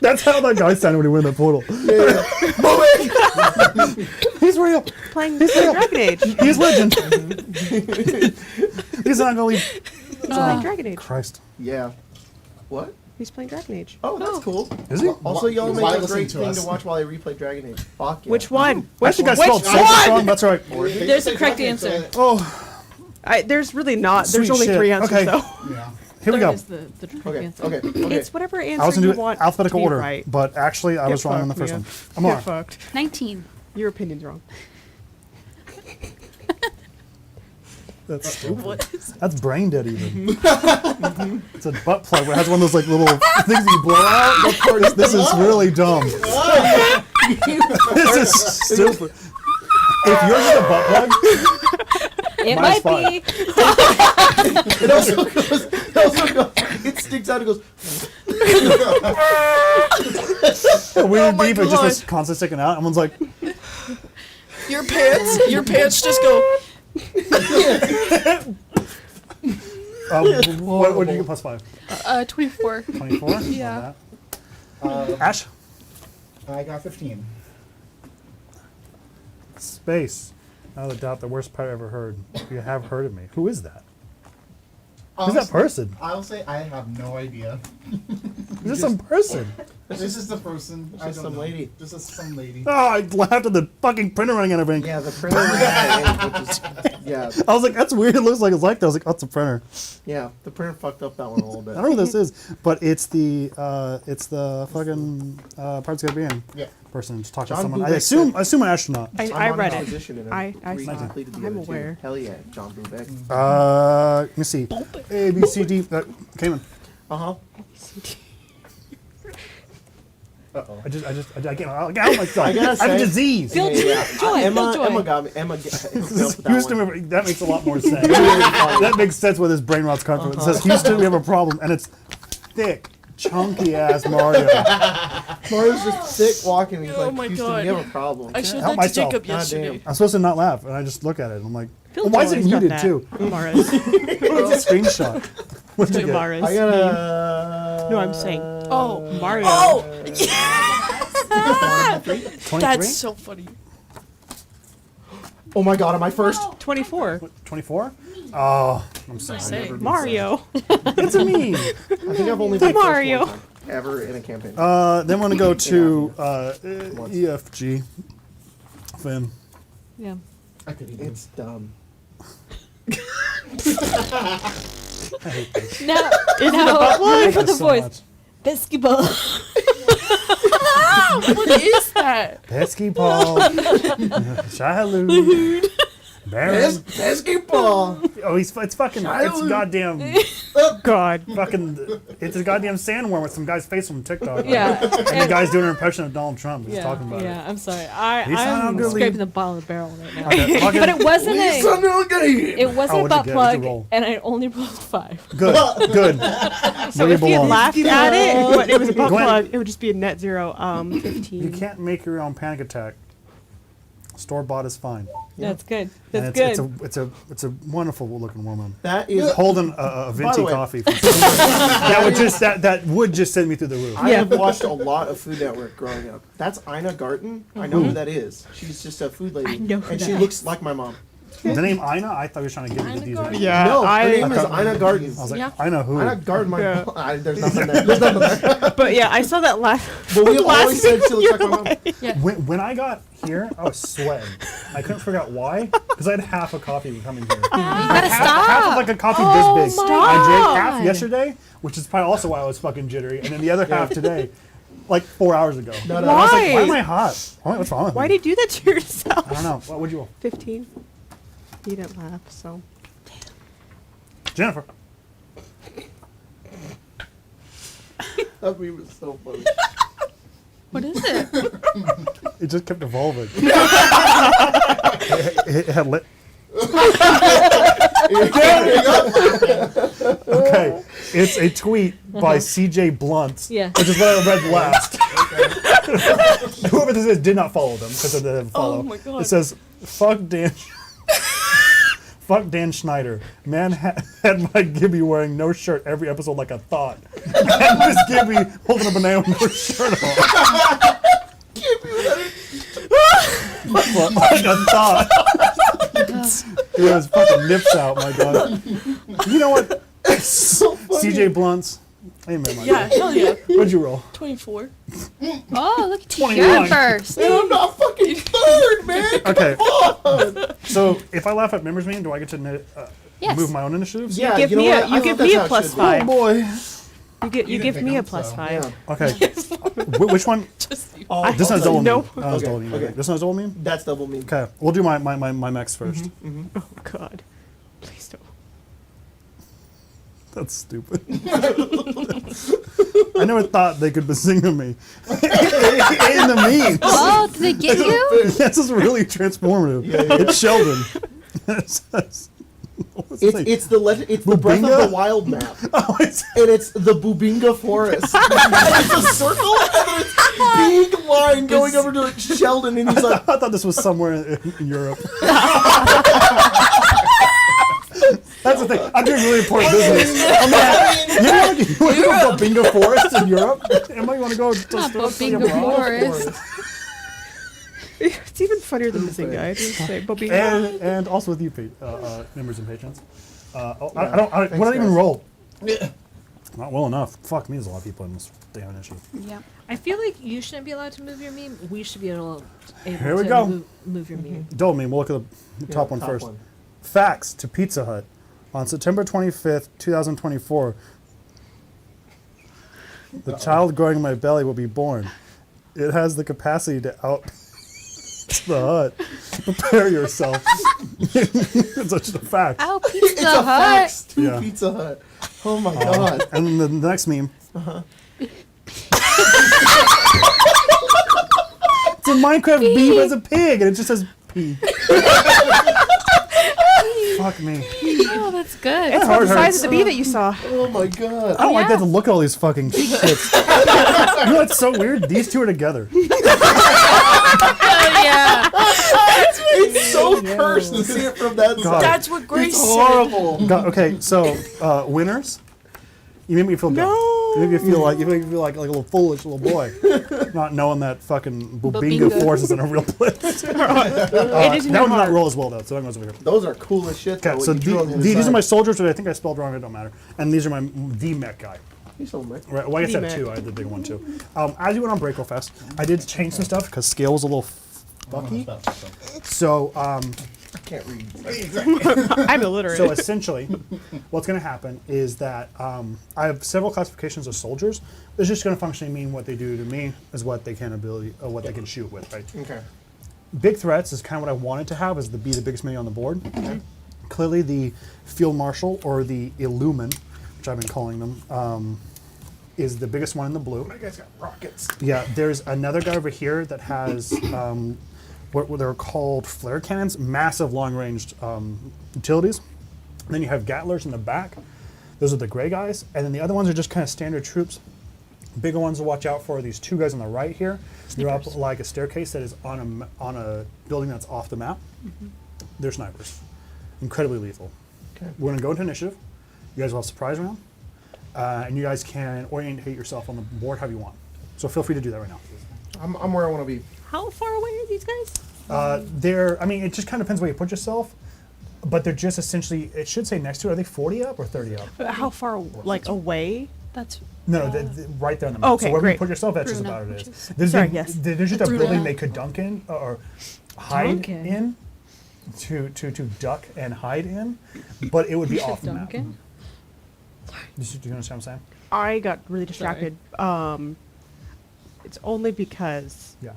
A: That's how that guy sounded when he went in the portal. He's real.
D: Playing Dragon Age.
A: He's legend. He's not gonna leave.
D: He's playing Dragon Age.
A: Christ.
B: Yeah. What?
D: He's playing Dragon Age.
B: Oh, that's cool.
A: Is he?
B: Also, y'all
H: Why
B: make a
H: listen
B: great
H: to
B: thing
H: us?
B: to watch while I replay Dragon Age. Fuck yeah.
D: Which one?
A: I think I
D: Which
A: spelled Silver wrong. That's right.
F: There's the correct answer.
A: Oh,
D: There's really not. There's
A: Sweet
D: only
A: shit.
D: 3 answers
A: Okay.
D: though.
H: Yeah.
A: here we
F: Third
A: go.
F: is the correct
B: Okay,
F: answer.
B: okay, okay.
D: It's whatever answer
A: I was gonna
D: you
A: do it
D: want
A: alphabetical
D: to be
A: order,
D: right.
A: but actually I was
D: Get
A: wrong on the
D: fucked,
A: first
D: Mia.
A: one. I'm
D: Get
A: on.
D: fucked.
C: 19.
D: Your opinion's wrong.
A: That's stupid.
E: What is
A: That's brain dead even. It's a butt plug where it has one of those like little things you blow out. This is really dumb. This is stupid. If yours is a butt plug,
F: It
A: Mine's
F: might be.
B: It also goes, it sticks out and goes,
A: weird beef is just this constant sticking out. Everyone's like,
E: your pants just go.
A: what did you get plus 5?
E: 24.
A: 24?
E: Yeah.
A: Ash?
H: I got 15.
A: Space. Without a doubt, the worst part I ever heard. You have heard of me. Who is that? Who's that person?
H: I'll say I have no idea.
A: Is this some person?
H: This is the person. I
B: just
H: don't
B: some
H: know.
B: lady.
H: This is some lady.
A: Oh, I laughed at the fucking printer running out of ink.
B: yeah, the printer, which is, yeah,
A: I was like, that's weird. It looks like it's like that. I was like, oh, it's a printer.
B: yeah, the printer fucked up that one a little
A: I
B: bit.
A: don't know who this is, but it's the fucking Pirates of the Caribbean
H: Yeah.
A: person just talking to
B: John
A: someone. I
B: Bubeck
A: assume
B: said-
A: an astronaut.
B: I'm
D: I
B: on
D: read
B: his
D: it.
B: position and
D: I
B: recently
D: saw.
B: completed the
D: I'm
B: other two.
D: aware.
B: Hell yeah, John Bubeck.
A: Let me see. A, B, C, D. Cayman.
B: Uh-huh.
H: Uh-oh.
A: I can't. I get myself.
B: I gotta
A: I have a
B: say-
A: disease.
F: Feel joy,
B: Emma,
F: feel joy.
B: Emma got me. Emma that
A: Houston,
B: one.
A: that makes a lot more sense. That makes sense where this brain rot's coming from. It says, Houston, we have a problem, and it's thick, chunky ass Mario.
B: Mario's just sick walking. He's
E: Oh
B: like,
E: my
B: Houston,
E: God.
B: you have a problem.
E: I showed
A: help
E: that to
A: myself.
E: Jacob
B: God
E: yesterday.
B: damn.
A: I'm supposed to not laugh, and I just look at it, and I'm like,
D: Phil
A: why is it
D: Joy's got
A: muted
D: that.
A: too?
D: Mars.
A: What is a screenshot? What'd you get?
D: Mars.
B: I gotta.
D: No, I'm saying
E: Oh,
D: Mario.
E: oh,
A: 23?
E: that's so funny.
B: Oh my God, am I first?
D: 24.
A: 24? Oh, I'm sorry.
E: Say.
D: Mario.
A: It's me.
B: I think I've only been first
D: Mario.
B: one time ever in a campaign.
A: Then we're gonna go to EFG. Finn.
F: Yeah.
H: I could even.
B: It's dumb.
A: I hate this.
F: Now,
A: I
F: now
A: hate
F: for the
A: this so
F: voice.
A: much.
F: Basketball.
E: What is that?
A: Pesky Paul. Shahaloo. Baron.
B: Basketball.
A: Oh, it's fucking, it's goddamn,
D: God.
A: fucking, it's a goddamn sandworm with some guy's face from TikTok.
F: Yeah.
A: And the guy's doing an impression of Donald Trump. He's talking about
F: yeah,
A: it.
F: I'm sorry.
A: He's not
F: I'm
A: ugly.
F: scraping the bottom of the barrel right now.
A: Okay, fucking-
F: But it wasn't a. It
A: Oh,
F: wasn't
A: what'd
F: a
A: you
F: butt
A: get?
F: plug,
A: What'd you roll?
F: and I only rolled 5.
A: Good, good.
D: So
A: Where you
D: if you
A: belong.
D: laughed at it, but it was a butt
A: Gwen.
D: plug, it would just be a net zero. 15.
A: You can't make your own panic attack. Store bought is fine.
F: That's good.
A: And
F: That's good.
A: it's a wonderful looking woman.
B: That is.
A: Holding a venti
B: way-
A: coffee. From that would just send me through the roof.
B: I have watched a lot of Food Network growing up. That's Ina Garten. I know who that is. She's just a food lady.
D: I know who
B: and
D: that
B: she looks like my mom.
A: The name Ina, I thought you were trying to give me the
E: Ina
A: details.
E: Garten?
D: Yeah,
B: no, her name is
A: I-
B: Ina Garten.
A: I was like,
E: Yeah.
A: I know who.
B: Ina Garten, my
D: Yeah.
B: there's nothing there. There's nothing there.
D: But yeah, I saw that last.
B: But we
D: last
B: always said she looks like my mom.
A: When I got here, I was sweating. I couldn't figure out why, because I had half a coffee coming here.
C: You gotta
A: Half of
C: stop.
A: like a coffee
F: Oh
A: this big.
F: my
A: I drank
F: God.
A: half yesterday, which is probably also why I was fucking jittery, and then the other half today, like 4 hours ago.
B: No,
A: And I was like, why am
D: Why?
A: I hot? What's wrong with
D: Why
A: me?
D: did you do that to yourself?
A: I don't know. What would you roll?
D: 15. You didn't laugh, so.
A: Jennifer.
B: That meme was so funny.
E: What is it?
A: It just kept evolving. it had lit. Okay, it's a tweet by CJ Blunt,
F: Yeah.
A: which is what I read last. Whoever this is did not follow them because they didn't follow.
E: Oh my God.
A: It says, "Fuck Dan." Fuck Dan Schneider. Man had my Gibby wearing no shirt every episode like a thought. And this Gibby holding a banana with no shirt on. Like a thought. It was fucking nips out, my God. You know what? CJ Blunts. Amen, my
E: Yeah,
A: God.
E: hell yeah.
A: What'd you roll?
E: 24.
C: Oh, look at you.
A: 21.
C: You're first.
B: And I'm not fucking third, man.
A: Okay. So if I laugh at members meeting, do I get to
C: Yes.
A: move my own initiatives?
B: Yeah,
D: Give
B: you know
D: me
B: what?
D: a,
B: I
D: you
B: don't
D: give
B: think
D: me a
B: that's how it
D: plus
B: should be.
D: 5.
A: Boy.
D: You
H: didn't
D: give
H: pick
D: me a
H: them,
D: plus
H: so.
D: 5.
B: Yeah.
A: Okay. Which one?
E: Just you.
B: I'll
A: This
B: tell
A: is double
B: you.
A: mean.
D: Nope.
A: That's
B: Okay,
A: double mean.
B: okay.
A: This one's double mean?
B: That's double mean.
A: Okay. We'll do my mechs first.
D: Oh God, please don't.
A: That's stupid. I never thought they could bazinga me. In the meme.
C: Oh, did they get you?
A: This is really transformative. It's Sheldon. What's the thing?
B: It's the Breath
A: Bubinga?
B: of the Wild map,
A: Oh, it's
B: and it's the Bubinga Forest. It's a circle, and then it's big line going over to Sheldon, and he's like,
A: I thought this was somewhere in Europe. That's the thing. I'm doing really important business. I'm not, you want to go to Bingo Forest in Europe? Emma, you want to go to
C: Not
A: study
C: Bingo
A: abroad?
C: Forest.
D: It's even funnier than missing guy. I just say, Bobby.
A: And also with you, members and patrons. I don't. What did I even
B: guys.
A: roll? Not well enough. Fuck me, there's a lot of people in this damn issue.
C: Yeah.
F: I feel like you shouldn't be allowed to move your meme. We should be able
A: Here we
F: to
A: go.
F: move your meme.
A: Don't mean. We'll look at the top one first. Facts to Pizza Hut. On September 25th, 2024, the child growing in my belly will be born. It has the capacity to out the hut. Prepare yourself. It's such a fact.
C: Oh,
B: "It's
C: Pizza
B: a
C: Hut.
B: fax to
A: Yeah.
B: Pizza Hut." Oh my God.
A: And then the next meme. It's a Minecraft bee as a pig, and it just says pee. Fuck me.
C: Oh, that's good.
D: It's
A: heart
D: about the size
A: hurts.
D: of the bee that you saw.
B: Oh my God.
A: I don't like
C: Yeah.
A: that to look at all these fucking shits. You know what's so weird? These two are together.
C: Oh, yeah.
B: It's so cursed to see it from that
A: God.
B: side.
E: That's what Grace
B: It's
E: said.
B: horrible.
A: Okay, so winners. You made me feel good. You made me feel like like a little foolish little boy, not knowing that fucking Bubinga
C: Bubinga.
A: Forest is in a real place.
D: It is in
A: That
D: your
A: one did not
D: heart.
A: roll as well though, so that goes over here.
B: Those are cool as shit.
A: Okay,
B: though,
A: so
B: what you drew on the
A: these are
B: side.
A: my soldiers, but I think I spelled wrong. It don't matter. And these are the mech guy.
B: He's so mech.
A: Right. Well, I guess I had
D: D-Mech.
A: two. I had the big one too. As you went on Breako Fest, I did change some stuff because scale was a little fucky. So
B: I can't read.
D: I'm illiterate.
A: So essentially, what's going to happen is that I have several classifications of soldiers. It's just going to functionally mean what they do to me is what they can what they can shoot with, right?
B: Okay.
A: Big threats is kind of what I wanted to have is to be the biggest mini on the board. Clearly, the field marshal or the Illumin, which I've been calling them, is the biggest one in the blue.
B: You guys got rockets.
A: Yeah, there's another guy over here that has what they're called flare cannons, massive long-ranged utilities. And then you have Gattlers in the back. Those are the gray guys. And then the other ones are just kind of standard troops. Bigger ones to watch out for are these two guys on the right here. They're up like a staircase that is on a building that's off the map. They're snipers. Incredibly lethal.
B: Okay.
A: We're going to go into initiative. You guys will have surprise round. And you guys can orientate yourself on the board how you want. So feel free to do that right now.
B: I'm where I want to be.
F: How far away are these guys?
A: It just kind of depends where you put yourself, but they're just essentially, it should say next to it, are they 40 up or 30 up?
D: How far, like, away?
C: That's
A: No, right there on the map.
D: Okay,
A: so wherever
D: great.
A: you put yourself, that's just
C: Bruno,
A: about it
C: which
A: is.
C: is-
A: There's,
D: Sorry,
A: a-
D: yes.
A: there's just a
C: Bruno.
A: building they could dunk in or hide
F: Duncan.
A: in to duck and hide in, but it would be off the map.
F: Duncan?
A: Do you understand what I'm saying?
D: I got really distracted. It's only because
A: Yeah.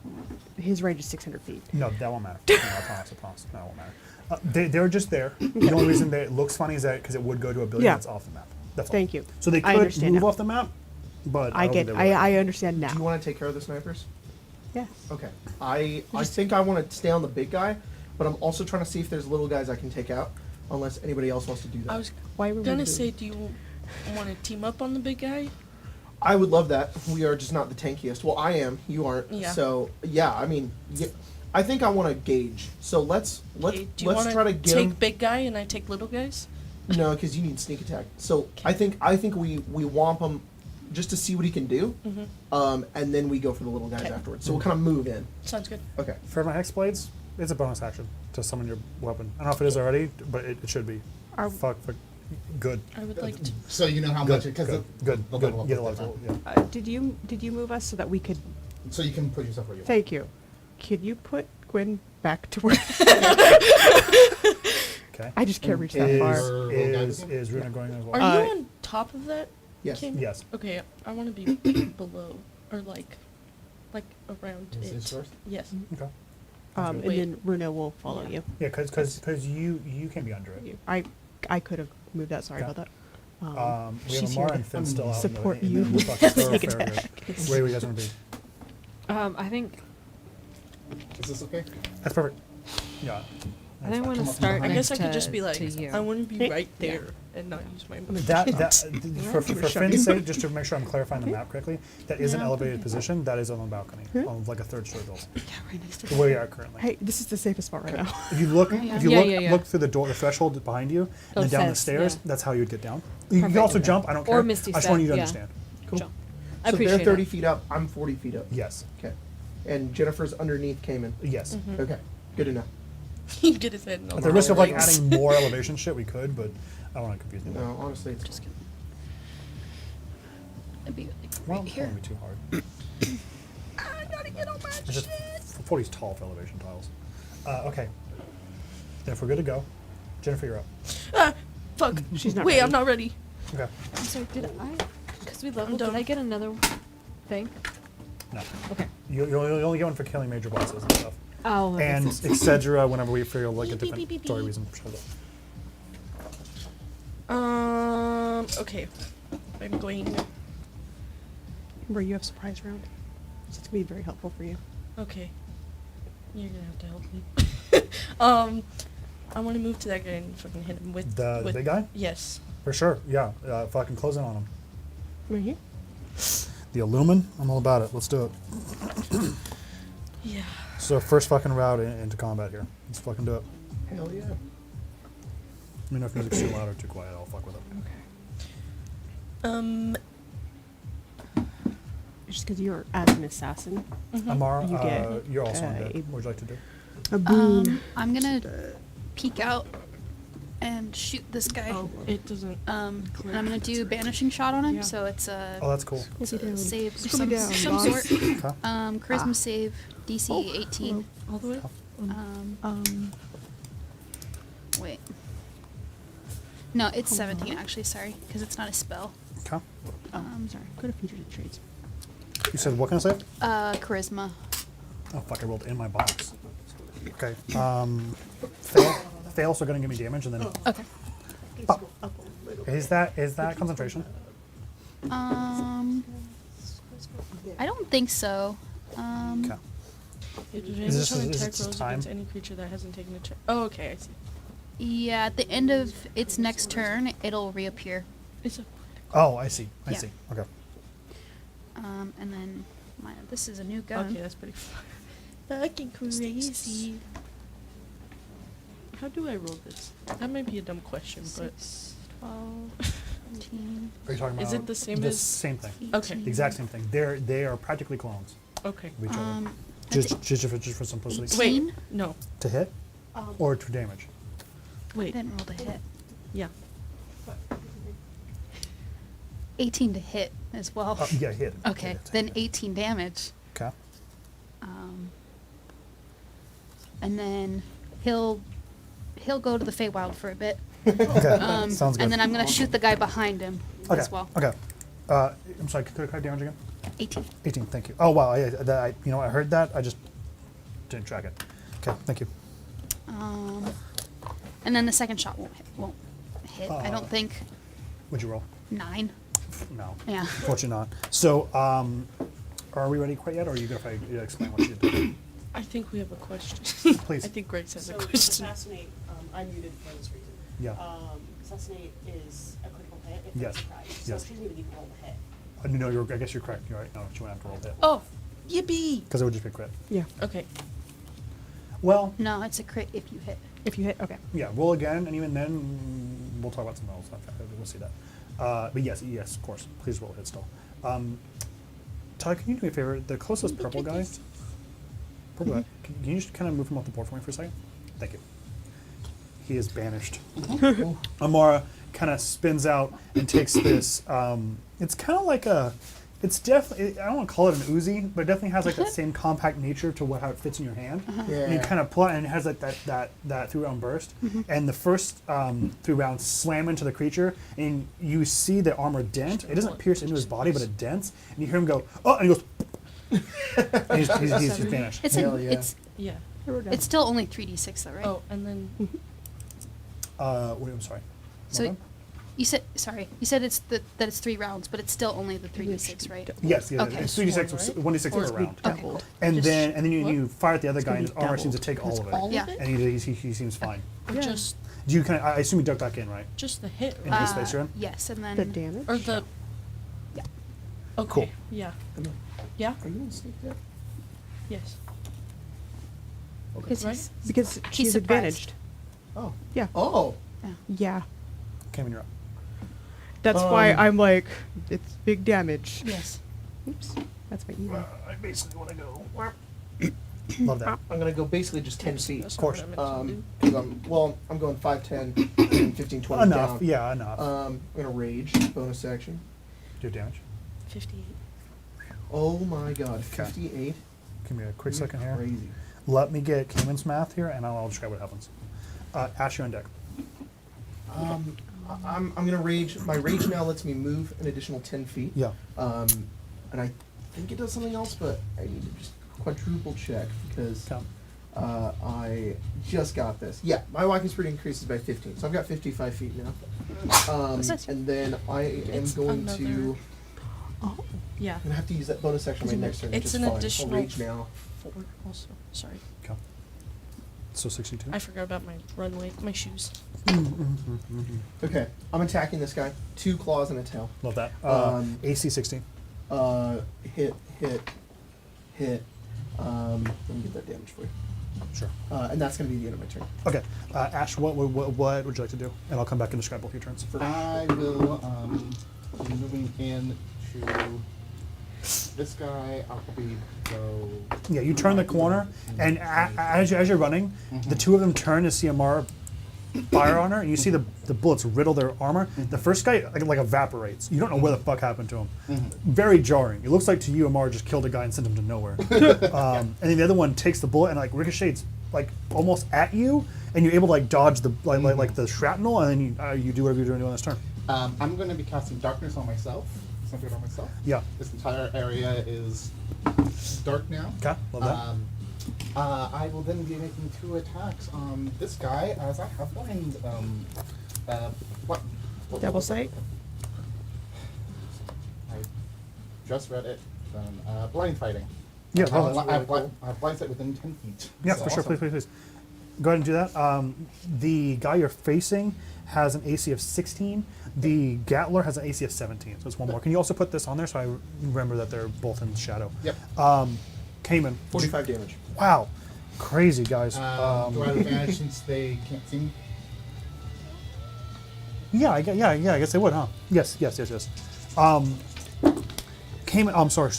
D: his range is 600 feet.
A: No, that won't matter. No, I promise. That won't matter. They're just there. The only reason that it looks funny is that because it would go to a building
D: Yeah.
A: that's off the map. That's all.
D: Thank you.
A: So they
D: I
A: could
D: understand
A: move
D: now.
A: off the map, but
D: I
A: don't
D: get.
A: think they will.
D: I understand now.
B: Do you want to take care of the snipers?
D: Yes.
B: Okay. I think I want to stay on the big guy, but I'm also trying to see if there's little guys I can take out. unless anybody else wants to do that.
E: I was
D: Why were we
E: gonna
D: doing-
E: say, do you want to team up on the big guy?
B: I would love that. We are just not the tankiest. Well, I am. You aren't.
E: Yeah.
B: So yeah, I mean, I think I want to gauge. So let's
E: Okay, do you
B: let's
E: want
B: try to
E: to
B: get
E: take
B: him.
E: big guy and I take little guys?
B: No, because you need sneak attack. So I think we womp him just to see what he can do, and then we go for the little guys
E: Okay.
B: afterwards. So we'll kind of move in.
E: Sounds good.
B: Okay.
A: For my Hex Blades, it's a bonus action to summon your weapon. I don't know if it is already, but it should be.
D: Are-
A: Fuck, good.
E: I would like to.
H: So you know how
A: Good,
H: much because
A: good, good,
H: the
A: good.
H: level up
A: Yeah,
H: is
A: the
H: different.
A: level, yeah.
D: Did you move us so that we could?
H: So you can put yourself where you want.
D: Thank you. Can you put Gwen back to where?
A: Okay.
D: I just can't reach that far.
A: Is Runa going as well?
E: Are you on top of that?
B: Yes.
E: King?
A: Yes.
E: Okay, I want to be below or like around
H: Is
E: it.
H: this yours?
E: Yes.
A: Okay.
D: And
E: Wait.
D: then Runa will follow
E: Yeah.
D: you.
A: Yeah, because you can be under it.
D: I could have moved that. Sorry
A: Okay.
D: about that.
A: We have
D: she's
A: Amara
D: here
A: and
D: to
A: Finn still out
D: support
A: in
D: you.
A: the fucking
D: Sneak
A: thoroughfare
D: attack.
A: here. Where do you guys want to be?
F: I think
H: Is this okay?
A: That's perfect. Yeah.
F: I think I want
H: Come
F: to
H: up
F: start.
E: I
F: next
E: guess I could just
F: to-
E: be like,
F: to you.
E: I want to be right there and not use my move.
A: That for
D: Sure.
A: Finn's sake, just to make sure I'm clarifying the map correctly, that is an
E: Yeah.
A: elevated position. That is on the balcony, on like a third story building,
D: Yeah, right next to
A: where we are currently.
D: Hey, this is the safest spot right now.
A: If you look,
C: Yeah.
A: if you
F: Yeah,
A: look,
F: yeah, yeah.
A: look through the door, the threshold behind you,
F: Oh,
A: and then down the
F: says,
A: stairs.
F: yeah.
A: That's how you would get down. You can
F: Perfect.
A: also jump. I don't
F: Or
A: care.
F: Misty
A: I just want you to
F: step, yeah.
A: understand.
B: Cool.
F: Jump. I
B: So they're
F: appreciate
B: 30
F: it.
B: feet up. I'm 40 feet up.
A: Yes.
B: Okay. And Jennifer's underneath Cayman.
A: Yes.
B: Okay. Good to know.
E: He get his head in
A: At the risk of like adding more elevation shit, we could, but I don't want to confuse people.
B: No, honestly, it's
E: Just kidding.
C: It'd be like
A: Well,
C: right
A: it's
C: here.
A: gonna be too hard.
E: I gotta get on my
A: It's just 40's tall for elevation tiles. Okay. Then if we're good to go, Jennifer, you're up.
E: Ah, fuck.
D: She's not
E: Wait,
D: ready.
E: I'm not ready.
A: Okay.
F: I'm sorry. Did I? Because we leveled.
E: done.
F: Did I get another thing?
A: No.
F: Okay.
A: You only get one for killing major bosses and stuff.
F: Oh. that
A: And
F: makes sense.
A: etc. Whenever we feel like a
E: Beep, beep,
A: different
E: beep, beep,
A: story
E: beep.
A: reason. Shut up.
E: Okay. I'm going.
D: Where you have surprise round. So it's gonna be very helpful for you.
E: Okay. You're gonna have to help me. I want to move to that guy and fucking hit him with
A: The big guy?
E: Yes.
A: For sure. Yeah. Fucking close in on him.
D: Right here.
A: The Illumin. I'm all about it. Let's do it.
E: Yeah.
A: So first fucking route into combat here. Let's fucking do it.
B: hell yeah.
A: Let me know if music's too loud or too quiet. I'll fuck with it.
D: Just because you're as an assassin,
A: Amara,
D: You get,
A: you're also on
D: a-
A: deck. What would you like to do?
D: a boon.
C: I'm gonna peek out and shoot this guy.
E: Oh, it doesn't.
C: And I'm gonna do banishing shot on him.
D: Yeah.
C: So it's a
A: Oh, that's cool.
C: save of
D: Scooby down,
C: some
D: boss.
C: sort.
A: Okay.
C: Charisma save DC 18.
E: All the way up?
C: Wait. No, it's 17 actually. Sorry, because it's not a spell.
A: Okay.
D: Sorry. Go to features and traits.
A: You said what can I say?
C: Charisma.
A: Oh fuck! I rolled in my box. Okay. Fail. So gonna give me damage and then.
C: Okay.
A: Pop. Is that concentration?
C: I don't think so.
A: Okay.
E: Advantage
A: this-
E: on
A: is
E: attack
A: this
E: rolls
A: time?
E: against any creature that hasn't taken a check. Oh, okay, I see.
C: Yeah, at the end of its next turn, it'll reappear.
E: It's a.
A: Oh, I see. I
C: Yeah.
A: see. Okay.
C: And then this is a new gun.
E: Okay, that's pretty fucking crazy. How do I roll this? That might be a dumb question, but
C: 12, 14.
A: Are you talking about?
E: Is it the same
A: the
E: as-
A: same thing?
E: okay,
A: The exact same thing. They are practically clones
E: okay.
A: of each other.
C: I
A: Just
C: thi-
A: for simplicity.
E: Wait,
C: 18?
E: no,
A: To hit or to damage.
C: I
E: wait,
C: didn't roll to hit.
E: yeah.
C: 18 to hit as well.
A: Yeah, hit.
C: Okay,
A: Hit.
C: then 18 damage.
A: Okay.
C: And then he'll go to the Feywild for a bit.
A: Okay. Sounds good.
C: And then I'm gonna shoot the guy behind him
A: okay.
C: as well.
A: Okay. I'm sorry. Could I damage again?
C: 18.
A: 18. Thank you. Oh wow. I heard that. I just didn't track it. Okay. Thank you.
C: And then the second shot won't hit. I
A: Uh,
C: don't think.
A: Would you roll?
C: 9.
A: No.
C: Yeah.
A: Unfortunately not. So, are we ready quite yet, or are you going to explain what you did?
E: I think we have a question.
A: Please.
E: I think Greg has a
J: So,
E: question.
J: assassinate, I muted for this reason.
A: Yeah.
J: Assassinate is a critical hit if
A: Yes.
J: it's a surprise. So
A: Yes.
J: she didn't even roll the hit.
A: No, I guess you're correct. You're right. No, she wouldn't have to roll a hit.
E: Oh, yippee!
A: Because it would just be a crit.
D: Yeah.
E: Okay.
A: Well,
C: No, it's a crit if you hit.
D: If you hit, okay.
A: yeah, roll again, and even then, we'll talk about something else. We'll see that. But yes, of course. Please roll a hit still. Todd, can you do me a favor? The closest purple guy. Purple guy. Can you just kind of move him off the board for me for a second? Thank you. He is banished. Amara kind of spins out and takes this. It's kind of like a. It's definitely. I don't want to call it an Uzi, but it definitely has like that same compact nature to how it fits in your hand. And you kind of pull it, and it has like that 3-round burst. And the first 3 rounds slam into the creature, and you see the armor dent. It doesn't pierce into his body, but it dents. And you hear him go, "Oh!" And he goes. And he's banished.
C: It's
B: Hell
C: an,
B: yeah.
E: Yeah.
C: it's still only 3d6 though, right?
E: Oh, and then
A: Wait, I'm sorry.
C: So
A: Hold on.
C: you said it's that it's 3 rounds, but it's still only the 3d6, right?
A: Yes, yeah,
C: Okay.
A: it's 3d6,
E: Right?
A: 1d6
E: Or
A: per round.
C: Okay.
E: doubled.
A: And
E: Just-
A: then you,
E: what?
A: you fire at the other guy, and his
D: gonna be
A: armor seems to
D: doubled.
A: take all of it.
E: all
C: Yeah.
E: of it?
A: And he seems fine.
E: Or
D: Yeah.
E: just
A: Do you kind of? I assume you duck back in, right?
E: just the hit,
A: In
E: right?
A: his space you're in?
C: Yes, and then
D: The damage?
E: Or the
C: Yeah.
E: Okay.
A: Cool.
E: Yeah. Yeah.
B: Are you in sneak attack?
E: Yes.
D: Because,
E: Right?
D: because
C: He's
D: she's
C: surprised.
D: advantaged.
B: Oh.
D: Yeah.
B: Oh.
D: Yeah.
A: Came you're up.
D: That's why
B: Um,
D: I'm like, it's big damage.
C: yes.
D: Oops. That's my email.
A: I basically want to go. Love that.
B: I'm gonna go basically just 10 feet.
E: That's
A: Of course.
E: not what I meant to do.
B: Because I'm going 5, 10, 15, 20
A: Enough.
B: down.
A: Yeah, enough.
B: I'm gonna rage, bonus action.
A: Do damage.
E: 58.
B: Oh my god, 58.
A: Give me a quick
B: You're
A: second here.
B: Crazy.
A: Let me get Cayman's math here, and I'll describe what happens. Ash, you're on deck.
B: I'm gonna rage. My rage now lets me move an additional 10 feet.
A: Yeah.
B: And I think it does something else, but I need to just quadruple check because
A: Count.
B: I just got this. Yeah, my walking speed increases by 15, so I've got 55 feet now.
C: That's nice.
B: And then I am
E: It's
B: going
E: another-
B: to.
E: Yeah.
B: I'm gonna have to use that bonus action on my next turn.
E: It's
B: which is
E: an
B: fine.
E: additional
B: I'll rage now.
E: 4 also. Sorry.
A: Okay. So 62.
E: I forgot about my runway, my shoes.
B: Okay, I'm attacking this guy. 2 claws and a tail.
A: Love that. AC 16.
B: Hit. Let me get that damage for you.
A: Sure.
B: And that's gonna be the end of my turn.
A: Okay. Ash, what would you like to do? And I'll come back and describe both your turns.
H: I will be moving in to this guy. I'll probably go.
A: Yeah, you turn the corner, and as you're running, the two of them turn to see Amara fire on her, and you see the bullets riddle their armor. The first guy like evaporates. You don't know where the fuck happened to him. Very jarring. It looks like to you Amara just killed a guy and sent him to nowhere. And then the other one takes the bullet and like ricochets like almost at you, and you're able to like dodge the like the shrapnel, and then you do whatever you're doing on this turn.
H: I'm going to be casting darkness on myself. Something on myself.
A: Yeah.
H: This entire area is dark now.
A: Okay. Love that.
H: I will then be making 2 attacks on this guy as I have blind. What?
D: Double sight?
H: I just read it. Blind fighting.
A: Yeah.
H: I
A: love
H: have,
A: that.
H: I have blind sight within 10 feet.
A: Yeah,
H: So
A: for sure.
H: awesome.
A: Please. Go ahead and do that. The guy you're facing has an AC of 16. The Gatler has an AC of 17, so it's one more. Can you also put this on there so I remember that they're both in shadow?
H: Yep.
A: Cayman.
B: 45 damage.
A: Wow. Crazy, guys.
H: Do I have advantage since they can't see me?
A: Yeah, I guess they would, huh? Yes. Cayman, I'm sorry.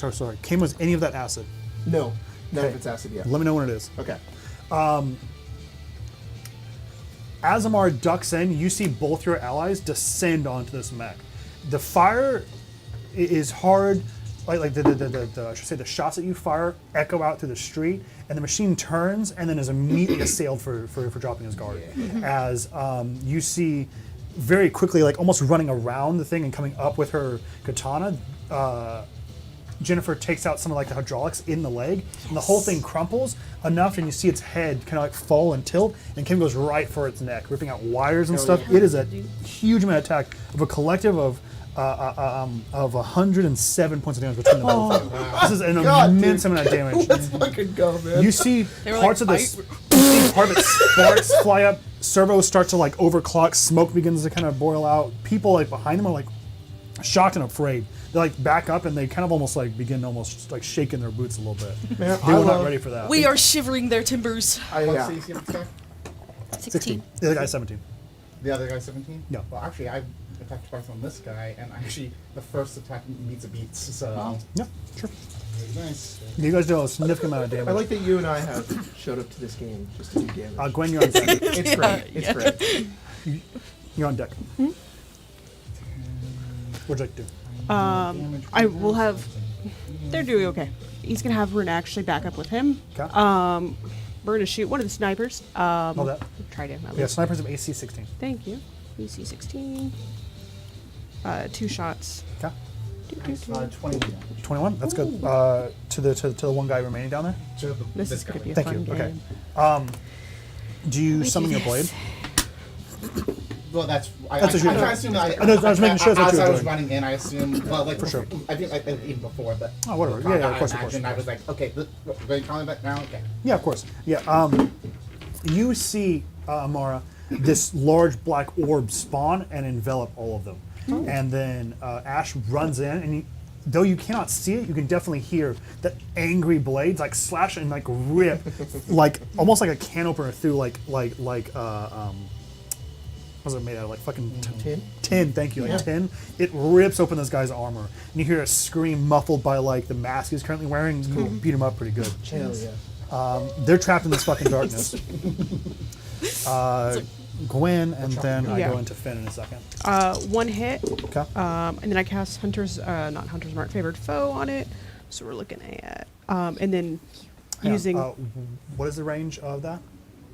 A: Cayman, was any of that acid?
B: No, none
A: Okay.
B: of it's acid yet.
A: Let me know when it is.
B: Okay.
A: As Amar ducks in, you see both your allies descend onto this mech. The fire is hard, like I should say the shots that you fire echo out through the street, and the machine turns and then is immediately assailed for dropping his guard. As you see very quickly, like almost running around the thing and coming up with her katana, Jennifer takes out some of like the hydraulics in the leg, and the whole thing crumples enough, and you see its head kind of like fall and tilt, and Kim goes right for its neck, ripping out wires and stuff. It is a huge amount of attack of a collective of 107 points of damage between the both of you. This is an immense amount of damage.
B: Let's fucking go, man.
A: You see
E: They were
A: parts
E: like,
A: of this. You see part of it sparks fly up. Servos start to like overclock. Smoke begins to kind of boil out. People like behind them are like shocked and afraid. They like back up and they kind of almost like begin almost like shaking their boots a little bit.
B: Man,
A: They
B: I
A: were not
B: love-
A: ready for that.
E: We are shivering their timbers.
B: Yeah.
H: What's the AC on this guy?
C: 16.
A: The other guy's 17.
H: The other guy's 17?
A: No.
H: Well, actually, I attacked twice on this guy, and actually, the first attack meets a beats, so.
A: Yeah, sure.
H: Very nice.
A: You guys do a significant amount of damage.
B: I like that you and I have showed up to this game just to do damage.
A: Gwen, you're on deck.
B: It's great. It's great.
A: You're on deck. What'd you like to do?
D: I will have. They're doing okay. He's gonna have Rune actually back up with him.
A: Okay.
D: We're gonna shoot one of the snipers.
A: All that.
D: Try to. At
A: Yeah,
D: least.
A: snipers of AC 16.
D: Thank you. BC 16. 2 shots.
A: Okay.
H: 20.
A: 21. That's good. To the one guy remaining down there.
D: This is gonna be a
A: Thank
D: fun
A: you. Okay.
D: game.
A: Do you summon your blade?
H: Well, that's.
A: That's what you're
H: I
A: doing.
H: assume
A: I was making sure that's what
H: as
A: you were
H: I was
A: doing.
H: running in, I assumed. Well, like
A: For sure.
H: I think like even before, but.
A: Oh, whatever. Yeah, of course, of
H: I
A: course.
H: imagined I was like, okay, we're calling that now. Okay.
A: Yeah, of course. Yeah. You see, Amara, this large black orb spawn and envelop all of them, and then Ash runs in, and though you cannot see it, you can definitely hear the angry blades like slash and like rip, like almost like a can opener through what's it made out of? Like fucking
B: Tin?
A: Tin, thank you. Like tin. It rips open this guy's armor, and you hear a scream muffled by like the mask he's currently wearing. You beat him up pretty good.
B: Hell yeah.
A: They're trapped in this fucking darkness. Gwen, and then I
D: Yeah.
A: go into Finn in a second.
D: 1 hit.
A: Okay.
D: And then I cast not Hunter's Mark, favored foe on it. So we're looking at, and then
A: Hang on,
D: using
A: what is the range of that?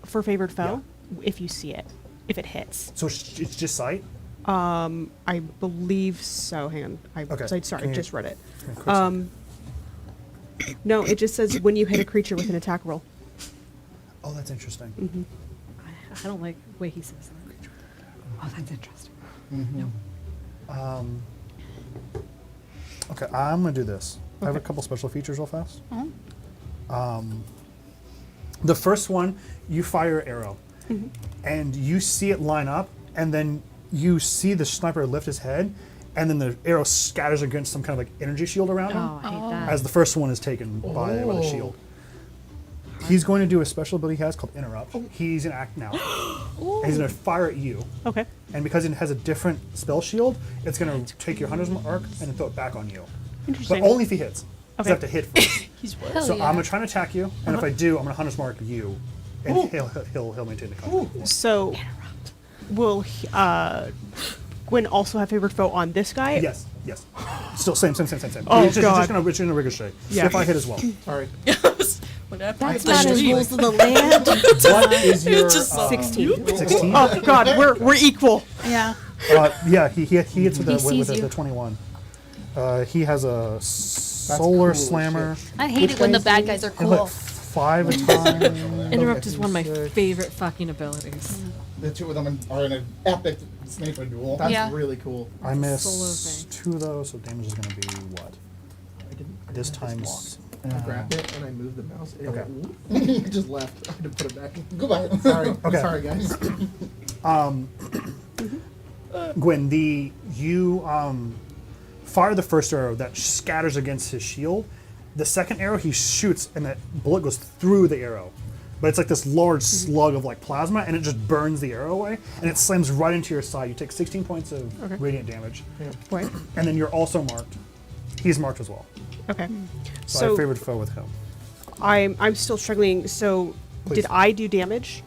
D: for favored foe, if you see it, if it hits.
A: So it's just sight.
D: I believe so. Hang on.
A: Okay.
D: Sorry,
A: Can you-
D: just read it.
A: Give me a quick second.
D: No, it just says when you hit a creature with an attack roll.
A: Oh, that's interesting.
F: I don't like the way he says that. Oh, that's interesting.
A: Okay, I'm gonna do this. I have a couple special features real fast. The first one, you fire an arrow, and you see it line up, and then you see the sniper lift his head, and then the arrow scatters against some kind of like energy shield around him,
F: Oh, I hate that.
A: as the first one is taken by the shield. He's going to do a special ability he has called Interrupt. He's gonna act now. And he's gonna fire at you.
D: Okay.
A: And because it has a different spell shield, it's gonna take your Hunter's Mark and throw it back on you.
D: Interesting.
A: But only if he hits.
D: Okay.
A: You have to hit first.
E: He's what?
C: Hell
A: So
C: yeah.
A: I'm gonna try to attack you, and if I do, I'm gonna Hunter's Mark you, and he'll maintain the combat.
D: So, will Gwen also have favored foe on this guy?
A: Yes. Still same.
D: Oh,
A: It's
D: God.
A: just gonna ricochet.
D: Yeah.
A: If I hit as well.
B: Sorry.
E: What happened?
F: That's
E: to the
F: not in
E: stream?
F: rules of the land.
A: What is your
E: Just saw
D: 16.
A: 16?
D: Oh God, we're equal.
C: Yeah.
A: Yeah, he hits with
C: He
A: the
C: sees you.
A: 21. He has a solar
B: cool as
A: slammer.
B: shit.
C: I hate it when the bad guys are
A: He'll hit
C: cool.
A: 5 a time.
F: Interrupt is one of my favorite fucking abilities.
H: The two of them are in an epic sniper duel.
B: That's
C: Yeah.
B: really cool.
A: I
F: Solo
A: miss
F: thing.
A: 2 of those, so damage is gonna be what?
B: I didn't
A: This
B: have this
A: times.
B: locked. I grabbed it and I moved the mouse. And
A: Okay.
B: it just left. I had to put it back.
H: Goodbye.
B: Sorry.
A: Okay.
B: Sorry, guys.
A: Gwen, you fire the first arrow that scatters against his shield. The second arrow he shoots, and that bullet goes through the arrow. But it's like this large slug of like plasma, and it just burns the arrow away, and it slams right into your side. You take 16 points of radiant damage,
D: Wait.
A: and then you're also marked. He's marked as well.
D: Okay.
A: So, I
D: So
A: favored foe with him.
D: I'm still struggling. So
A: Please.
D: did I do damage?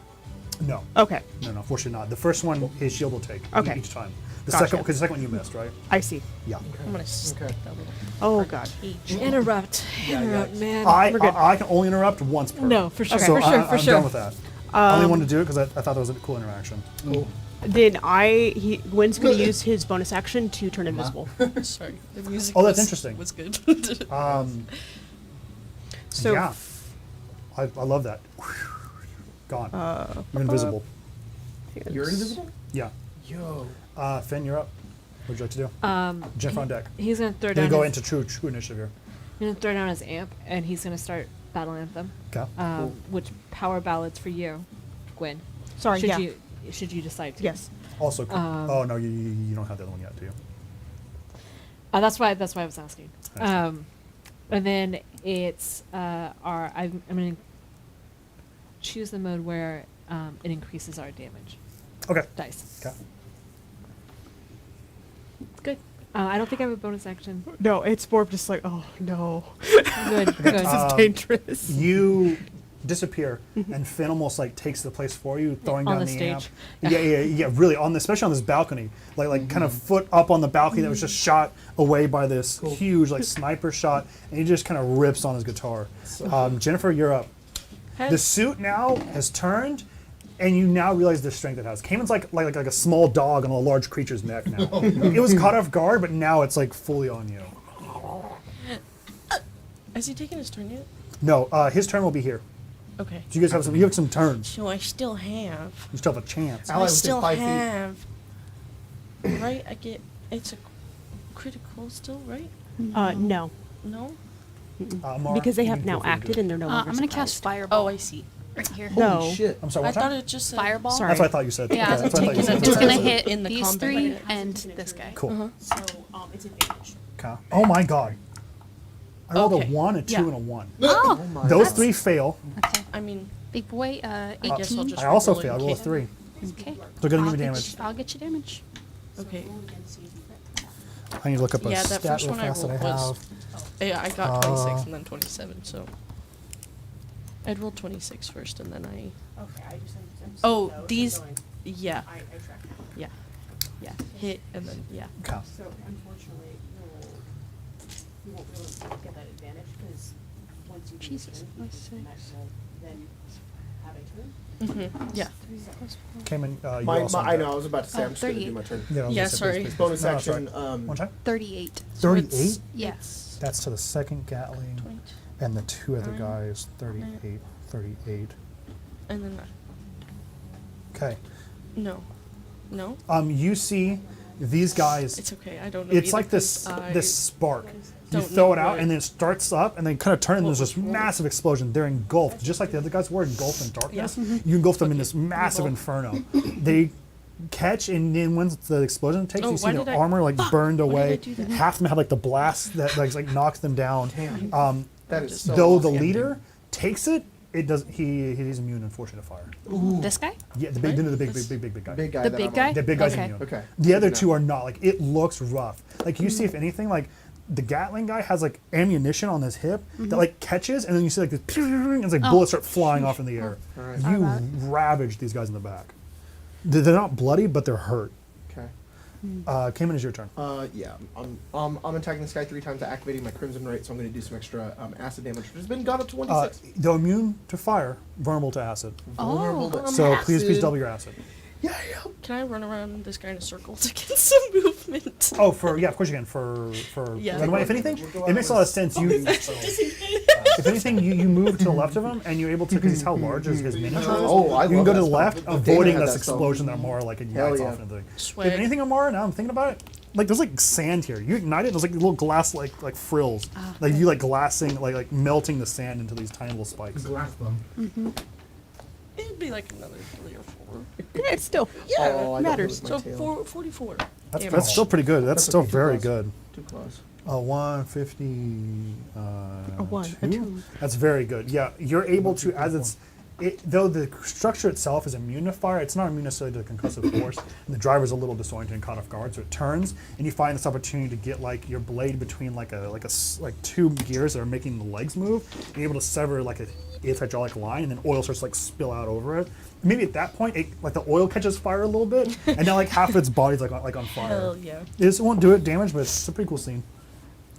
A: No,
D: Okay.
A: no, unfortunately not. The first one, his shield will take
D: Okay.
A: each time. The
D: Gotcha.
A: second, because the second one you missed, right?
D: I see.
A: Yeah.
E: I'm gonna stick that little
D: Oh God.
F: Interrupt.
B: Yeah,
F: Interrupt,
B: yeah.
F: man.
A: I
D: We're good.
A: can only interrupt once per.
F: No, for sure.
A: So
F: For sure.
A: I'm
F: For sure.
A: done with that. I only wanted to do it because I thought that was a cool interaction.
B: Cool.
D: Then Gwen's gonna use his bonus action to turn invisible.
E: Sorry, the music.
A: Oh, that's
E: was-
A: interesting.
E: Was good.
D: So
A: Yeah. I love that. Gone. You're invisible.
B: You're invisible?
A: Yeah.
B: Yo.
A: Finn, you're up. What'd you like to do? Jennifer on deck.
F: He's gonna throw
A: Then
F: down.
A: go
F: his,
A: into true initiative here.
F: He's gonna throw down his amp, and he's gonna start battle anthem,
A: Okay.
F: which power ballads for you. Gwen.
D: Sorry,
F: Should
D: yeah.
F: you decide to?
D: Yes.
A: Also, oh no, you don't have the other one yet, do you?
F: That's why I was asking.
A: Nice.
F: And then it's I'm gonna choose the mode where it increases our damage
A: Okay.
F: dice.
A: Okay.
F: Good. I don't think I have a bonus action.
D: No, it's more of just like, oh no,
F: Good. Good.
D: this is dangerous.
A: You disappear, and Finn almost like takes the place for you, throwing
F: On
A: down
F: the
A: the amp.
F: stage.
A: Yeah, really especially on this balcony, like kind of foot up on the balcony that was just shot away by this huge like sniper shot, and he just kind of rips on his guitar. Jennifer, you're up. The suit now has turned, and you now realize the strength it has. Cayman's like a small dog on a large creature's neck now. It was caught off guard, but now it's like fully on you.
E: Has he taken his turn yet?
A: No, his turn will be here.
E: Okay.
A: So you guys have some turns.
E: So I still have.
A: You still have a chance.
B: Ally
E: I
B: within
E: still
B: 5 feet.
E: have. Right? I get. It's a critical still, right?
D: No,
E: No?
A: Amar,
D: because they
A: you
D: have
A: can
D: now
A: feel free to
D: acted
A: do it.
D: and they're no longer
C: I'm gonna cast
D: surprised.
C: Fireball.
E: Oh, I see.
C: right here.
D: No.
B: Holy shit.
A: I'm sorry,
E: I
A: what
E: thought
A: time?
E: it just said
C: Fireball.
D: Sorry.
A: That's what I thought you said.
C: Yeah,
A: Okay, that's what I thought you
E: taking
A: said.
E: a
C: It's gonna
E: turn
C: hit
E: in the
C: these
E: combat.
C: three
J: But it
C: and
J: has to be
C: this
J: an
C: guy.
A: Cool.
J: So it's advantage.
A: Okay. Oh my god. I rolled
E: Okay.
A: a 1, a 2,
E: Yeah.
A: and a 1.
C: Oh,
B: my
A: Those
B: God.
A: 3 fail.
C: okay.
E: I mean,
C: Big boy,
E: guess I'll
C: 18.
E: just
A: I also
E: roll it
A: fail. I
E: in
A: roll a
E: case.
A: 3.
C: Okay.
A: So gonna give
C: I'll
A: me
C: get
A: damage.
C: you- I'll get you damage.
E: okay.
J: Roll again, see if you crit.
A: I need to look up a
E: Yeah, that
A: stat
E: first
A: real
E: one I
A: fast that I
E: rolled was-
A: have.
E: Yeah, I got 26 and then 27, so. I'd roll 26 first and then I.
J: Okay, I just I'm
E: Oh,
J: seeing those,
E: these.
J: I'm going,
E: Yeah,
J: I track now.
E: yeah. Yeah. Hit and then, yeah.
A: Okay.
J: So unfortunately, you won't really get that advantage because once you do
C: Jesus,
J: turn,
C: that's
J: you
C: six.
J: will then have a turn.
E: Mm-hmm. Yeah.
A: Cayman, you
B: My,
A: also
B: I know, I was about to say,
C: Oh,
B: I'm just going to do
C: 38.
B: my turn.
A: Yeah, I was
E: Yeah,
A: gonna say,
E: sorry.
A: please, please,
B: Bonus
A: please. No, that's
B: action.
A: right. One time?
C: 38.
E: So it's-
A: 38?
C: Yeah.
E: it's
A: That's to the second Gatling,
E: 22,
A: and the 2 other
E: 9,
A: guys. 38, 38.
E: and then.
A: Okay.
E: No. No?
A: You see these guys.
E: It's okay. I don't know.
A: It's
E: either
A: like this
E: 'cause I
A: this spark. You
E: don't
A: throw
E: know
A: it out,
E: what-
A: and then it starts up, and then kind of turns, and
E: What
A: there's this
E: was wrong?
A: massive explosion. They're engulfed, just like the other guys were engulfed in darkness.
E: Yeah.
A: You engulf them in
E: Okay.
A: this massive
E: Evil.
A: inferno. They catch, and then once the explosion takes,
E: Oh,
A: you see
E: why
A: their
E: did I-
A: armor like
E: Fuck!
A: burned
E: Why did I
A: away.
E: do that?
A: Half of them have like the blast that like knocks them down.
B: That is so
A: Though the
B: awesome.
A: leader takes it, it does. He's immune, unfortunately, to fire.
C: This guy?
A: Yeah, the big,
E: What?
A: no, the big
E: This-
A: guy.
B: Big guy
C: The
B: that
C: big
B: I'm
C: guy?
B: on.
A: The big guy's
C: Okay.
A: immune.
B: Okay.
A: The other
B: Good to
A: 2
B: know.
A: are not. Like, it looks rough. Like, you see, if anything, like, the Gatling guy has, like, ammunition on his hip that, like, catches, and then you see, like, this, and it's like
C: Oh.
A: bullets start flying off in the air.
B: All right.
A: You ravage these guys in the back. They're not bloody, but they're hurt.
B: Okay.
A: Cayman, is your turn.
B: Yeah. I'm attacking this guy 3 times, activating my Crimson Rate, so I'm going to do some extra acid damage, which has been got up to 1d6.
A: They're immune to fire, vulnerable to acid.
B: Vulnerable to
A: So please
B: acid.
A: double your acid.
B: Yeah, yeah.
E: Can I run around this guy in a circle to get some movement?
A: Oh, of course you can. For
E: Yeah.
A: run away. If anything, it makes a lot of sense. You, if anything, you move to the left of him, and you're able to, because he's how large his miniature is.
B: Oh, I
A: You can
B: love
A: go to
B: that
A: the
B: spell.
A: left,
B: Dana
A: avoiding
B: had
A: this
B: that spell.
A: explosion that Amara like ignites
B: Hell
A: off
B: yeah.
A: into the.
E: Swag.
A: If anything, Amara, now I'm thinking about it. Like there's like sand here. You ignite it, there's like little glass like frills. Like you like glassing, like melting the sand into these tiny little spikes.
H: Glass them.
E: It'd be like another 3 or 4.
D: It's still
B: Oh, I got hit
D: matters.
B: with my
E: So
B: tail.
E: 44.
A: That's,
E: damage.
A: that's still pretty good. That's
B: That's
A: still
B: okay, too
A: very
B: close.
A: good.
B: Too close.
A: 150.
D: A 1, a 2.
A: That's very good. Yeah, you're able to, as it's, though the structure itself is immune to fire, it's not immune necessarily to the concussive force. And the driver's a little disoriented and caught off guard, so it turns, and you find this opportunity to get like your blade between like 2 gears that are making the legs move. And you're able to sever like a hydraulic line, and then oil starts to like spill out over it. Maybe at that point, like the oil catches fire a little bit, and now like half of its body's like on fire.
E: Hell yeah.
A: This won't do it damage, but it's a pretty cool scene.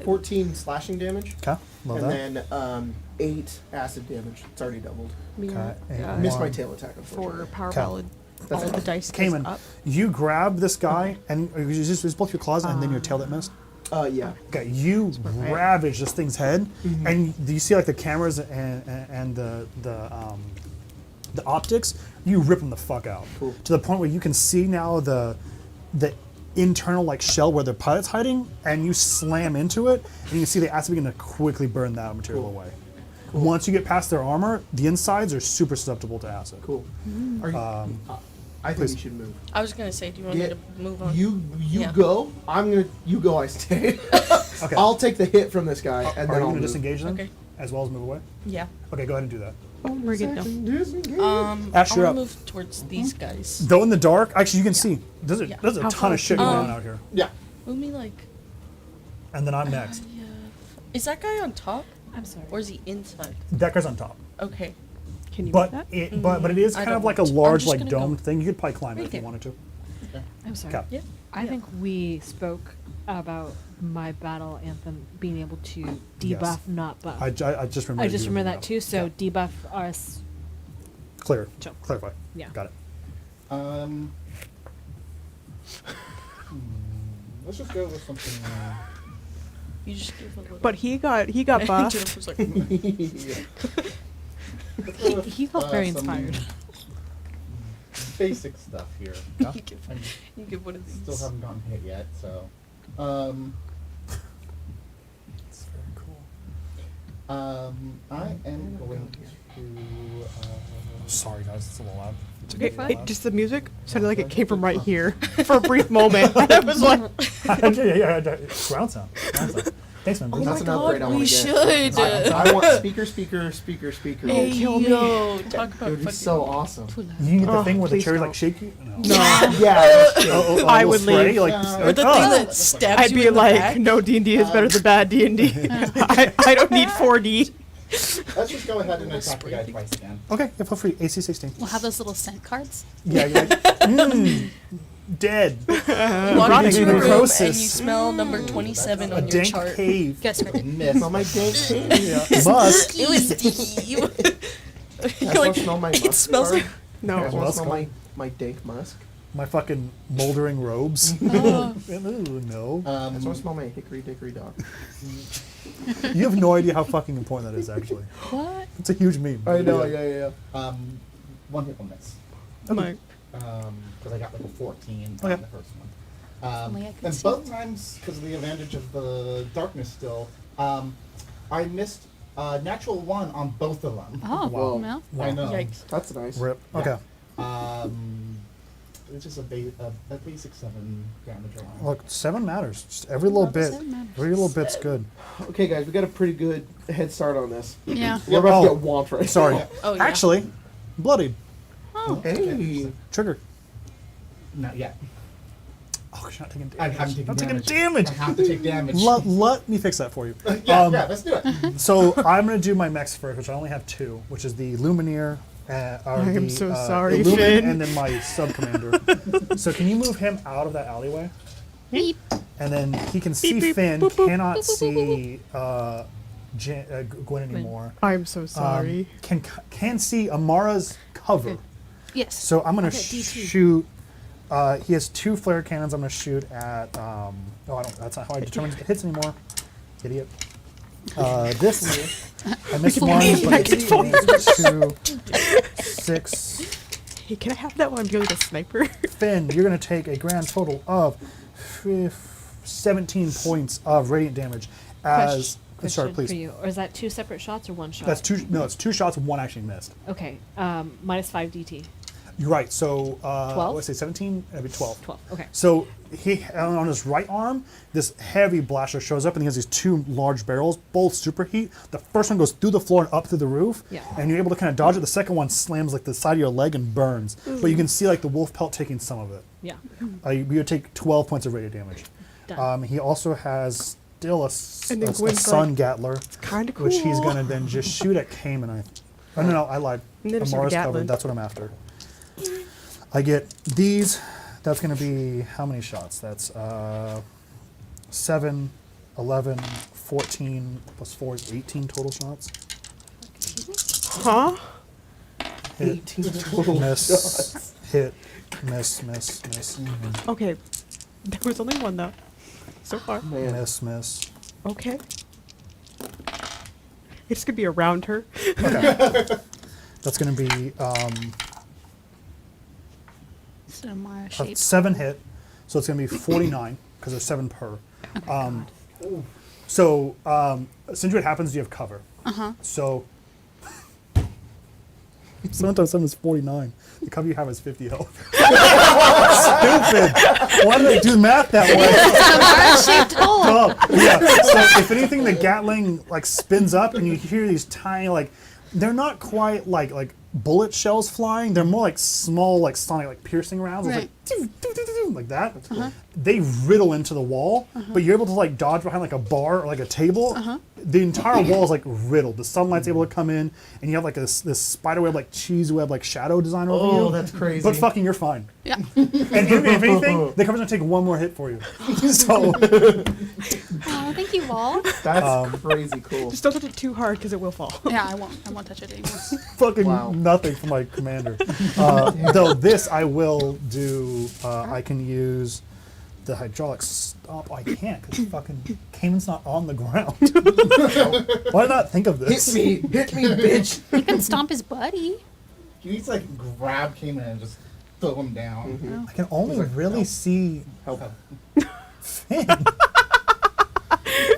B: 14 slashing damage.
A: Okay, love
B: And
A: that.
B: then 8 acid damage. It's already doubled.
A: Okay,
D: Yeah.
A: and
B: Missed my
A: one.
B: tail attack,
D: For
B: unfortunately.
D: power
A: Okay.
D: ballad,
B: That's
D: all
B: it.
D: the dice goes
A: Cayman,
D: up.
A: you grab this guy, and it's both your claws and then your tail that missed.
B: Yeah.
A: Okay, you ravage this thing's head, and you see like the cameras and the optics. You rip them the fuck out
B: Cool.
A: to the point where you can see now the internal like shell where the pilot's hiding, and you slam into it, and you can see the acid begin to quickly burn that material away. Once you get past their armor, the insides are super susceptible to acid.
B: Cool. Are you, I think
A: please.
B: you should move.
E: I was gonna say, do you want me to move on?
B: You
E: Yeah.
B: go. You go. I stay.
A: Okay.
B: I'll take the hit from this guy, and
A: Are
B: then
A: you
B: I'll
A: going to
B: move.
A: disengage them?
E: Okay.
A: As well as move away?
E: Yeah.
A: Okay, go ahead and do that.
D: Oh, we're good now.
A: Ash,
E: I
A: you're
E: want
A: up.
E: to move towards these guys.
A: Though in the dark, actually, you can see. There's a,
E: Yeah.
A: there's a
D: How
A: ton
D: far
A: of shit
D: can
A: going
D: you
A: on
E: go?
A: out here.
B: Yeah.
E: Move me like.
A: And then I'm next.
E: Yeah. Is that guy on top,
F: I'm sorry.
E: or is he inside?
A: That guy's on top.
E: Okay.
D: Can you
A: But
D: move that?
A: but it is
E: I
A: kind
E: don't
A: of like a
E: want to. I'm
A: large,
E: just
A: like,
E: gonna go
A: domed thing. You could probably climb it
E: right
A: if you
E: there.
A: wanted to.
F: I'm sorry.
A: Cap.
E: Yeah.
F: I think we spoke about my battle anthem being able to debuff,
A: Yes.
F: not buff.
A: I just remember.
F: I just remember that too. So
A: Yeah.
F: debuff us.
A: Clear.
F: Chill.
A: Clarify.
F: Yeah.
A: Got it.
H: Let's just go with something.
E: You just give a little.
D: But he got buffed.
E: Jennifer's like,
F: He felt very inspired.
H: Basic stuff here.
E: you give one of these.
H: Still haven't gotten hit yet, so.
A: It's very cool.
H: I am going to.
A: Sorry, guys. It's a little loud. It's
D: Okay,
A: okay.
D: just the music sounded like it came from right here for a brief moment. And I was like,
A: yeah. Ground sound. Ground sound. Thanks, man.
E: Oh
A: Bruce.
E: my
B: That's an
E: God,
B: upgrade I
E: we
B: wanna get.
E: should.
B: I want speaker.
E: Hey,
D: kill me.
E: yo, talk about
B: It would be
E: fucking.
B: so awesome.
A: You can get the
D: Oh,
A: thing where the
D: please
A: cherries
D: don't.
A: like shake you? No.
D: no.
B: Yeah.
D: I would
A: spray,
D: leave.
A: Like,
E: Or the
A: oh.
E: thing that stabs
D: I'd
E: you
D: be
E: in the
D: like,
E: back.
D: no, D&D is better than bad D&D. I don't need 4D.
H: Let's just go ahead and attack the guy twice again.
A: Okay, yeah, feel free. AC 16.
C: We'll have those little scent cards.
A: Yeah, you're like, dead.
E: You walk
A: Rotting
E: into a room and you
A: necrosis.
E: smell number 27
A: A
E: on your
A: dank
E: chart.
A: cave.
C: Guess right.
H: Miss.
B: On my dank cave.
A: Yeah. Musk.
E: It was Steve.
B: I
E: You're
B: like,
E: like,
B: smell my
E: it
B: musk
E: smells
B: card.
E: like.
D: No.
B: You guys want to
A: Musk
B: smell
A: card.
B: my dank musk?
A: My fucking moldering robes.
C: Oh.
A: Ooh, no.
B: I just want to smell my hickory dickory dock.
A: You have no idea how fucking important that is, actually.
C: What?
A: It's a huge meme.
B: I know, yeah.
H: One hit will miss.
D: My,
H: Because I got like a 14
A: Okay.
H: on the first one.
C: Only I can
H: And
C: see.
H: both times, because of the advantage of the darkness still, I missed natural 1 on both of them.
C: Oh,
B: Whoa.
C: well.
H: I know.
E: Yikes.
B: That's nice.
A: Rip. Okay.
H: It's just a basic 7 damage around.
A: Look, 7 matters. Just every little
C: Love the
A: bit.
C: 7 matters.
A: Every little bit's good.
B: Okay, guys, we got a pretty good head start on this.
C: Yeah.
B: We're about to
A: Oh.
B: get whomped right
A: Sorry.
B: now.
E: Oh, yeah.
A: Actually, bloodied.
C: Oh.
B: Hey.
A: Trigger.
H: Not yet.
A: Oh, you're not taking
H: I
A: damage.
H: haven't taken
A: Not taking
H: damage.
A: damage.
H: I have to take damage.
A: Let me fix that for you.
H: yeah, let's do it.
A: So I'm going to do my mechs first, which I only have 2, which is the Lumineer.
D: I am so sorry,
A: Illumin,
D: Finn.
A: and then my sub-commander. So can you move him out of that alleyway?
C: Beep.
A: And then he can see
D: beep,
A: Finn,
D: boop, boop,
A: cannot
D: boop, boop, boop,
A: see Gwen anymore.
D: I'm so sorry.
A: Can see Amara's cover.
C: Yes.
A: So I'm gonna
C: Okay, D2.
A: shoot. He has 2 flare cannons. I'm gonna shoot at. Oh, I don't. That's not how I determine if it hits anymore. Idiot. This. I missed one, but it's 2, 6.
D: Hey, can I have that one? I'm doing a sniper.
A: Finn, you're gonna take a grand total of 17 points of radiant damage. As
F: Question
A: sorry, please.
F: for you. Or is that 2 separate shots or 1 shot?
A: That's 2. No, it's 2 shots. 1 actually missed.
F: Okay. Minus 5 DT.
A: You're right. So
F: 12?
A: let's say 17. That'd be 12.
F: 12. Okay.
A: So he on his right arm, this heavy blaster shows up, and he has these 2 large barrels, both superheat. The first one goes through the floor and up through the roof,
F: Yeah.
A: and you're able to kind of dodge it. The second one slams like the side of your leg and burns, but you can see like the wolf pelt taking some of it.
F: Yeah.
A: You would take 12 points of radiant damage.
F: Done.
A: He also has still a
D: And then Gwen's
A: Sun Gatler,
D: Kind of cool.
A: which he's gonna then just shoot at Cayman. Oh no, I lied.
D: And then it's
A: Amara's
D: Gatling.
A: covered. That's what I'm after. I get these. That's going to be how many shots? That's 7, 11, 14 plus 4 is 18 total shots.
D: Huh?
A: Hit,
B: 18 total
A: miss,
B: shots.
A: hit, miss.
D: Okay. There was only one though. So far.
B: Man.
A: Miss.
D: Okay. It's gonna be around her.
A: Okay. That's going to be
C: So Mara
A: a
C: shape.
A: 7 hit. So it's going to be 49 because there's 7 per. So, essentially what happens, you have cover.
C: Uh-huh.
A: So 7 times 7 is 49. The cover you have is 50 health. Stupid. Why did they do math that way?
C: Shaped hole.
A: Dumb. Yeah. So if anything, the Gatling like spins up, and you hear these tiny like, they're not quite like bullet shells flying. They're more like small like sonic like piercing rounds. It's
C: Right.
A: like doo, doo, doo, doo, like that. They riddle into the wall, but you're able to like dodge behind like a bar or like a table. The entire wall is like riddled. The sunlight's able to come in, and you have like this spider web, like cheese web, like shadow design over you.
B: Oh, that's crazy.
A: But fucking, you're fine.
C: Yeah.
A: And if anything, the cover's gonna take one more hit for you. So
C: Oh, thank you, Wall.
B: That's crazy cool.
D: Just don't touch it too hard because it will fall.
C: Yeah, I won't touch it anymore.
A: fucking
B: Wow.
A: nothing for my commander. Though this I will do. I can use the hydraulic stop. I can't because fucking Cayman's not on the ground. Why not think of this?
B: Hit me, bitch.
C: You can stomp his buddy.
H: You need to like grab Cayman and just throw him down.
A: I can only really see
B: Help.
A: Finn.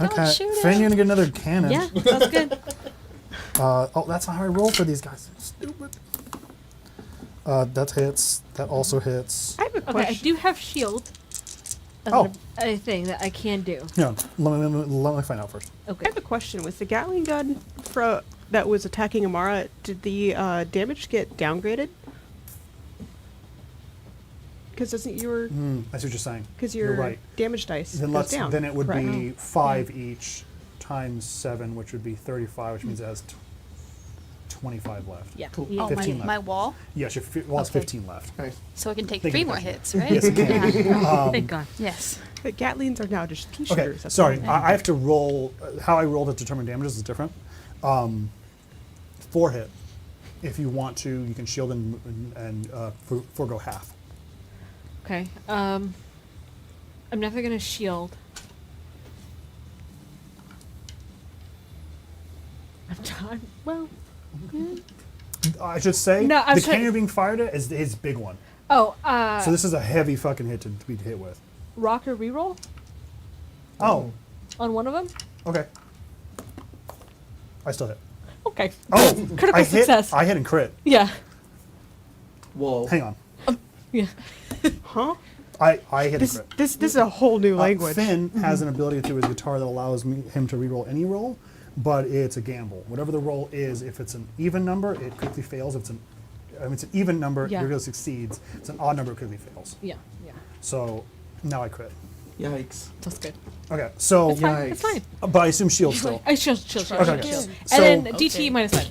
A: Okay,
C: shoot
A: Finn,
C: him.
A: you're gonna get another cannon.
F: Yeah, sounds good.
A: Oh, that's not how I roll for these guys. Stupid. That hits. That also hits.
D: I have a
F: Okay, I
D: question.
F: do have shield. As
A: Oh.
F: a thing that I can do.
A: No, let me find out first.
D: I
F: Okay.
D: have a question. Was the Gatling gun that was attacking Amara, did the damage get downgraded? Because doesn't your
A: I see what you're saying.
D: because
A: You're
D: your
A: right.
D: damage dice
A: Then
D: goes down?
A: then it would
D: correct?
A: be 5 each times 7, which would be 35, which means it has 25 left.
F: Yeah.
B: Cool.
F: Yeah.
C: Oh,
A: 15 left.
C: my wall.
A: Yes, well, it's
F: Okay.
A: 15 left.
B: Nice.
C: So I can take
A: Thank
C: 3
A: you,
C: more
A: Tasha.
C: hits, right?
A: Yes, it can.
C: Yeah.
F: Thank God.
C: Yes.
D: The Gatlings are now just pea
A: Okay,
D: shooters. that's
A: sorry.
D: all.
A: I have to roll. How I roll to determine damages is different. 4 hit. If you want to, you can shield and forego half.
F: Okay. I'm never gonna shield. I'm done. Well.
A: I should say
F: No, I
A: the
F: was trying-
A: cannon you're being fired at is his big one.
F: Oh.
A: So this is a heavy fucking hit to be hit with.
F: Rocker reroll
A: Oh,
F: on one of them.
A: okay. I still hit.
F: Okay.
A: Oh,
F: Critical
A: I hit.
F: success.
A: I hit and crit.
F: Yeah.
B: Whoa.
A: Hang on.
F: Yeah.
D: Huh?
A: I hit and
D: This
A: crit.
D: this is a whole new language.
A: Finn has an ability through his guitar that allows him to reroll any roll, but it's a gamble. Whatever the roll is, if it's an even number, it quickly fails. If it's an even number,
F: Yeah.
A: it really succeeds. If it's an odd number, it quickly fails.
F: Yeah. Yeah.
A: So now I crit.
B: Yikes.
F: That's good.
A: Okay, so
F: It's fine. It's
B: Yikes.
F: fine.
A: but I assume shield still.
F: I shield.
A: Okay.
F: Shield.
A: So-
F: And then DT minus 1.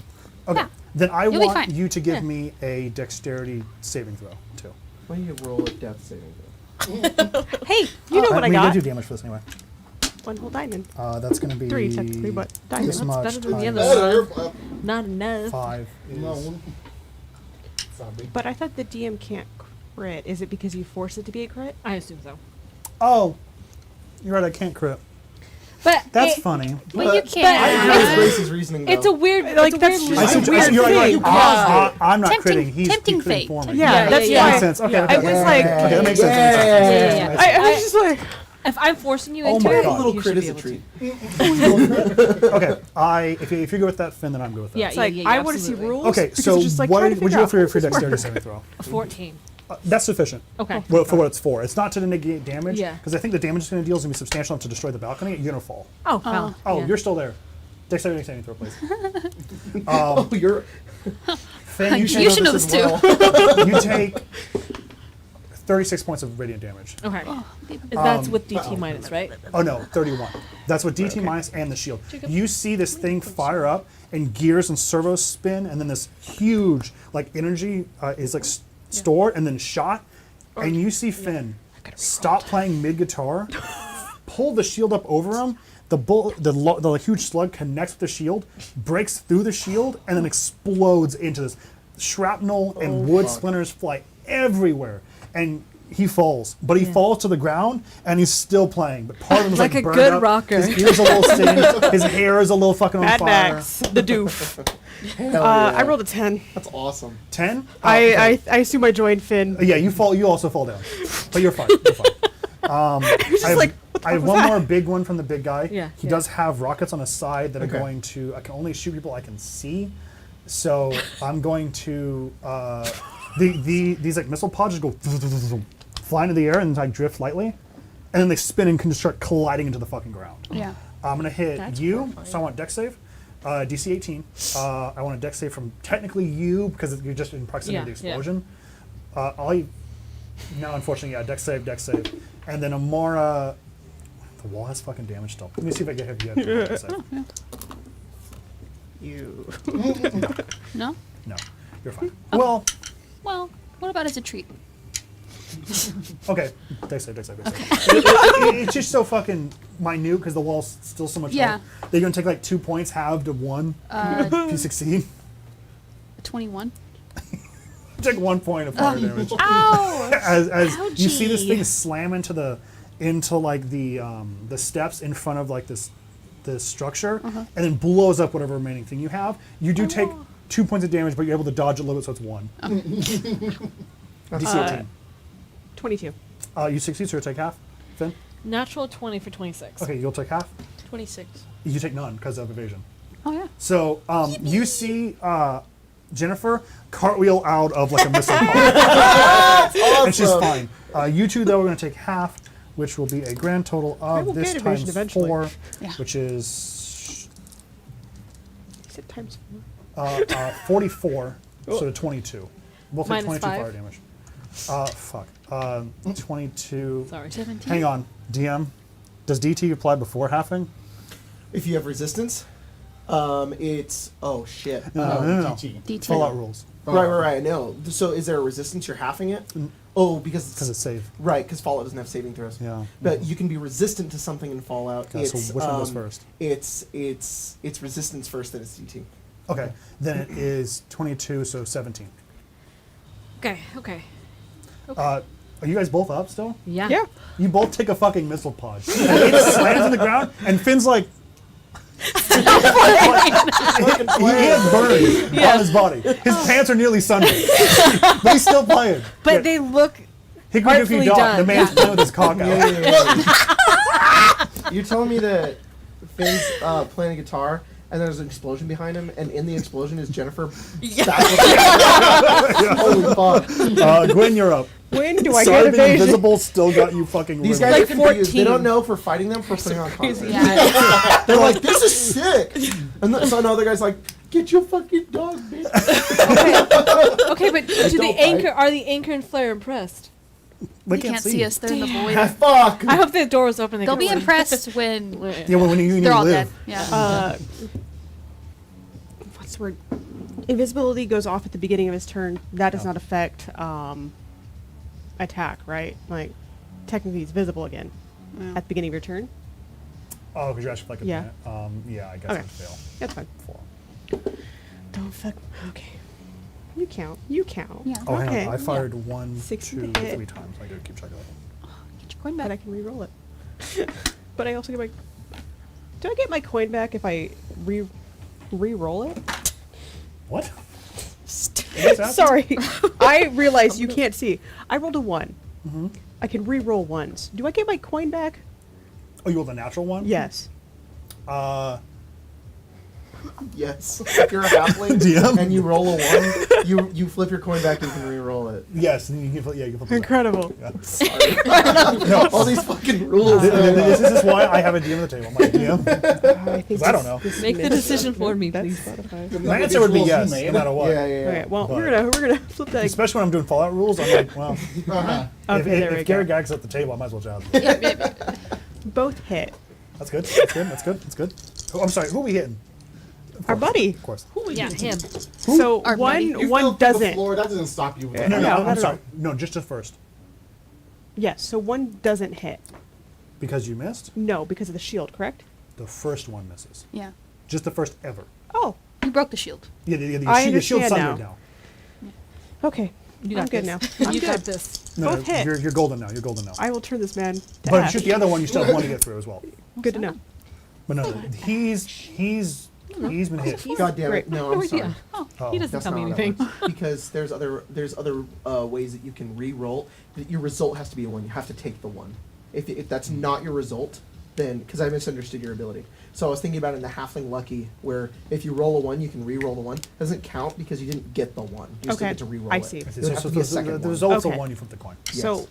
A: Okay,
C: Yeah.
A: then I
C: You'll be
A: want
C: fine.
A: you to give
F: Yeah.
A: me a dexterity saving throw too.
B: Why do you roll a death saving throw?
D: Hey, you know what I
A: mean,
D: got?
A: you do damage for this anyway.
D: One whole diamond.
A: That's going to be
D: 3 technically, but
A: this
D: diamond.
A: much
F: better than the
A: times
F: other one. Not enough.
A: 5 is
H: No. Sorry.
D: But I thought the DM can't crit. Is it because you force it to be a crit?
F: I assume so.
A: Oh, you're right. I can't crit.
F: But
A: That's
F: it-
A: funny.
C: But you
B: I
C: can't.
B: agree with Grace's reasoning, though.
F: It's a weird.
D: Like,
F: it's a
D: that's
F: weird
D: just
A: I
F: loop.
A: see,
D: a weird
A: you're right.
D: thing.
A: I'm not
C: Tempting-
A: critting. He's
C: tempting
A: critting
C: fate.
A: for me.
D: Yeah,
F: Yeah,
D: that's
F: yeah,
A: That
D: why.
A: makes sense. Okay,
F: Yeah.
A: okay.
D: I was like,
A: Okay, that makes sense. That makes sense.
F: Yeah, yeah, yeah.
D: I was just like,
F: If I'm forcing you
A: Oh
F: into
A: my
F: it,
A: God.
B: A little
F: you
B: crit
F: should
B: is
F: be
B: a
F: able to.
B: treat.
A: Okay, if you're good with that, Finn, then I'm good with that.
F: Yeah,
D: it's like
F: yeah,
D: I want to see
F: absolutely.
D: rules.
A: Okay,
D: because
A: so
D: it's just like
A: what
D: trying to
A: would you
D: figure
A: go
D: out
A: for your
D: how this
A: dexterity
D: works.
A: saving throw?
F: 14.
A: That's sufficient.
F: Okay.
A: For what it's for. It's not to negate damage.
F: Yeah.
A: Because I think the damage it's going to deal is going to be substantial enough to destroy the balcony. You're going to fall.
F: Oh, well.
A: Oh,
F: yeah.
A: you're still there. Dexterity saving throw, please.
B: Oh, you're.
A: Finn, you
C: You should know
B: this
C: this
B: as
C: too.
B: well.
A: you take 36 points of radiant damage.
F: Okay. That's with DT minus, right?
A: Oh no, 31. That's what DT minus and the shield. You see this thing fire up, and gears and servos spin, and then this huge like energy is like stored and then shot, and you see Finn stop playing mid guitar, pull the shield up over him. The huge slug connects with the shield, breaks through the shield, and then explodes into this. Shrapnel and wood
B: fuck.
A: splinters fly everywhere, and he falls. But he falls to the ground, and he's still playing. But part of him is
F: Like a
A: burned
F: good
A: up.
F: rocker.
A: His ears a little singed. His hair is a little fucking on
D: Mad
A: fire.
D: Max, the doof.
B: Hell yeah.
D: I rolled a 10.
B: That's awesome.
A: 10?
D: I assume I joined Finn.
A: Yeah, you fall. You also fall down, but you're fine. You're fine.
D: Just
A: I have,
D: like, what the
A: I have
D: fuck was
A: one
D: that?
A: more big one from the big guy.
F: Yeah,
A: He
F: yeah.
A: does have rockets on his side that are
B: Okay.
A: going to. I can only shoot people I can see. So I'm going to these like missile pods just go fly into the air and like drift lightly, and then they spin and can just start colliding into the fucking ground.
C: Yeah.
A: I'm gonna hit
E: That's
A: you,
E: horrifying.
A: so I want dex save, DC 18. I want a dex save from technically you because you're just in proximity to the
F: Yeah, yeah.
A: explosion. No, unfortunately, yeah, dex save, and then Amara. The wall has fucking damage still. Let me see if I get you. A dex save.
D: You.
C: No?
A: No, you're fine. Well,
C: Well, what about as a treat?
A: okay, dex save. It's just so fucking minute because the wall's still so much.
C: Yeah.
A: They're gonna take like 2 points, halved to 1 if you succeed.
C: 21.
A: Take 1 point of fire damage.
C: Ow!
A: As you see this
C: Ouchie.
A: thing slam into the steps in front of like this structure, and then blows up whatever remaining thing you have. You do take 2 points of damage, but you're able to dodge a little bit, so it's 1. DC 18.
D: 22.
A: You succeed, so you take half. Finn?
F: Natural 20 for 26.
A: Okay, you'll take half.
E: 26.
A: You take none because of evasion.
C: Oh, yeah.
A: So you see Jennifer cartwheel out of like a missile pod. And she's fine. You two, though, are going to take half, which will be a grand total
D: will
A: of this
D: get evasion
A: times
D: eventually.
A: 4,
C: Yeah.
A: which is
D: You said times
A: 44, so to 22. We'll take
F: Minus
A: 22
F: 5.
A: fire damage. Fuck. 22.
F: Sorry.
C: 17.
A: Hang on. DM, does DT apply before halving?
B: If you have resistance, it's oh shit.
A: No.
C: DT.
A: Fallout rules.
B: Right. No. So is there a resistance? You're halving it. Oh,
A: Because
B: because
A: it's safe.
B: right. Because Fallout doesn't have saving throws.
A: Yeah.
B: But you can be resistant to something in Fallout.
A: Okay, so which one goes first?
B: It's resistance first, then it's DT.
A: Okay. Then it is 22, so 17.
F: Okay.
A: Are you guys both up still?
F: Yeah.
D: Yeah.
A: You both take a fucking missile pod. It slams in the ground, and Finn's like, he has burns on his body. His pants are nearly sundered, but he's still playing.
F: But
A: Yeah.
F: they look.
A: Hickory
F: artfully
A: dickory dock.
F: done,
A: The man's
F: yeah.
A: playing with his cock out.
B: You're telling me that Finn's playing a guitar, and there's an explosion behind him, and in the explosion is Jennifer. Holy fuck!
A: Gwen, you're up.
D: When do I
A: Sorry,
D: get
A: being
D: evasion?
A: invisible still got you fucking.
B: These
A: riveted.
B: guys
F: Like
B: are confused.
F: 14.
B: They don't know if we're fighting them for putting on concert.
C: Yeah.
B: They're like, "This is sick," and then so another guy's like, "Get your fucking dog, bitch."
F: Okay, but do the
B: don't
F: anchor
B: fight.
F: are the anchor and Flare impressed?
A: They
C: They can't see us. They're in the void.
B: Fuck.
F: I hope the door was open.
C: They'll be impressed when
A: Yeah, when you
C: they're all
A: live.
C: dead. Yeah.
D: What's the word? Invisibility goes off at the beginning of his turn. That does
A: No.
D: not affect attack, right? Like, technically, he's visible again
C: Yeah.
D: at the beginning of your turn.
A: Oh, because you're actually like a
D: Yeah.
A: minute. Yeah, I guess
D: Okay.
A: I'd fail.
D: That's fine.
A: 4.
D: Don't fuck. Okay. You count. You count.
C: Yeah.
A: Oh, hang
D: Okay.
A: on. I fired 1,
D: 16
A: 2,
D: to hit.
A: 3 times. I gotta keep track of that.
C: Get your coin
D: But I
C: back.
D: can re-roll it. But I also get my. Do I get my coin back if I re-roll it?
A: What?
D: Sorry, I realize you can't see. I rolled a 1.
A: Mm-hmm.
D: I can re-roll ones. Do I get my coin back?
A: Oh, you rolled a natural one?
D: Yes.
B: Yes. If you're a halfling
A: DM?
B: and you roll a 1, you flip your coin back and you can re-roll it.
A: Yes, and you can flip, yeah, you can flip it back.
D: Incredible.
B: Sorry.
A: No,
B: All these fucking rules.
A: this is why I have a DM at the table. My DM.
D: I think
A: I don't know.
F: Make the decision for me,
D: That's
F: please.
D: Spotify.
A: My answer would be yes, no matter what.
B: Yeah, yeah, yeah.
D: Okay, well,
A: But-
D: we're gonna flip that.
A: Especially when I'm doing Fallout rules, I'm like, well,
B: Uh-huh.
A: if
D: there we
A: if
D: go.
A: Gary Gags at the table, I might as well jazz.
D: Both hit.
A: That's good. That's good. That's good. That's good. Oh, I'm sorry. Who are we hitting? Of
D: Our
A: course,
D: buddy.
A: Of course.
F: Yeah, him.
D: So
C: Our buddy.
D: one doesn't.
K: Floor, that doesn't stop you.
A: No, no,
D: No,
A: I'm
D: not at
A: sorry.
D: all.
A: No, just the first.
D: Yes. So one doesn't hit.
A: Because you missed,
D: No, because of the shield. Correct.
A: the first one misses.
C: Yeah.
A: Just the first ever.
D: Oh.
C: You broke the shield.
A: Yeah, the
D: I
A: shield's
D: understand
A: sundered now.
D: Okay.
F: You
D: I'm
F: got
D: good
F: this.
D: now. I'm
F: You
D: good.
F: got this.
A: No,
D: Both
A: no,
D: hit.
A: you're golden now. You're golden now.
D: I will turn this man to
A: But
D: ash.
A: shoot the other one, you still have one to get through as well.
D: Good to know.
A: But no, he's been hit.
B: God damn
D: Great.
B: it. No, I'm sorry.
A: Oh.
F: He doesn't
B: That's
F: tell me
B: not how that
F: anything.
B: works. Because there's other ways that you can re-roll. Your result has to be a 1. You have to take the 1. If that's not your result, then because I misunderstood your ability. So I was thinking about it in the Halfling Lucky, where if you roll a 1, you can re-roll the 1. Doesn't count because you didn't get the 1. You still
D: Okay,
B: get to re-roll
D: I
B: it.
D: see.
B: It
A: So,
B: would have to be a second
A: there's
B: one.
A: also
D: Okay.
A: one you flip the coin.
B: Yes.
D: So,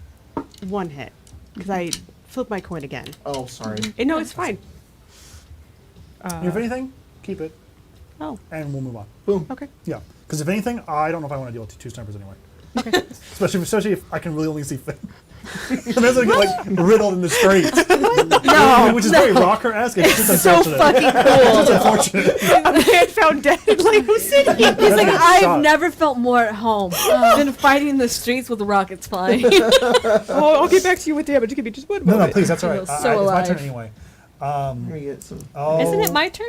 D: 1 hit. Because I flipped my coin again.
B: Oh, sorry.
D: No, it's fine.
A: If anything, keep it,
D: Oh,
A: and we'll move on.
B: Boom.
D: okay.
A: Yeah, because if anything, I don't know if I want to deal with 2 snipers anyway. Especially if I can really only see Finn. Imagine get like riddled in the streets. No, which is very rocker-esque. It's just
F: So
A: unfortunate.
F: fucking
A: It's
F: cool.
A: unfortunate.
D: A man found dead in Lego City.
F: He's like,
A: That's a
F: I've
A: shot.
F: never felt more at home than fighting in the streets with rockets flying.
D: Oh, I'll get back to you with damage. Give me just one
A: No,
D: moment.
A: no, please. That's all right.
F: Feels so
A: It's my
F: alive.
A: turn anyway.
B: I'm gonna get some.
A: Oh,
F: Isn't it my turn?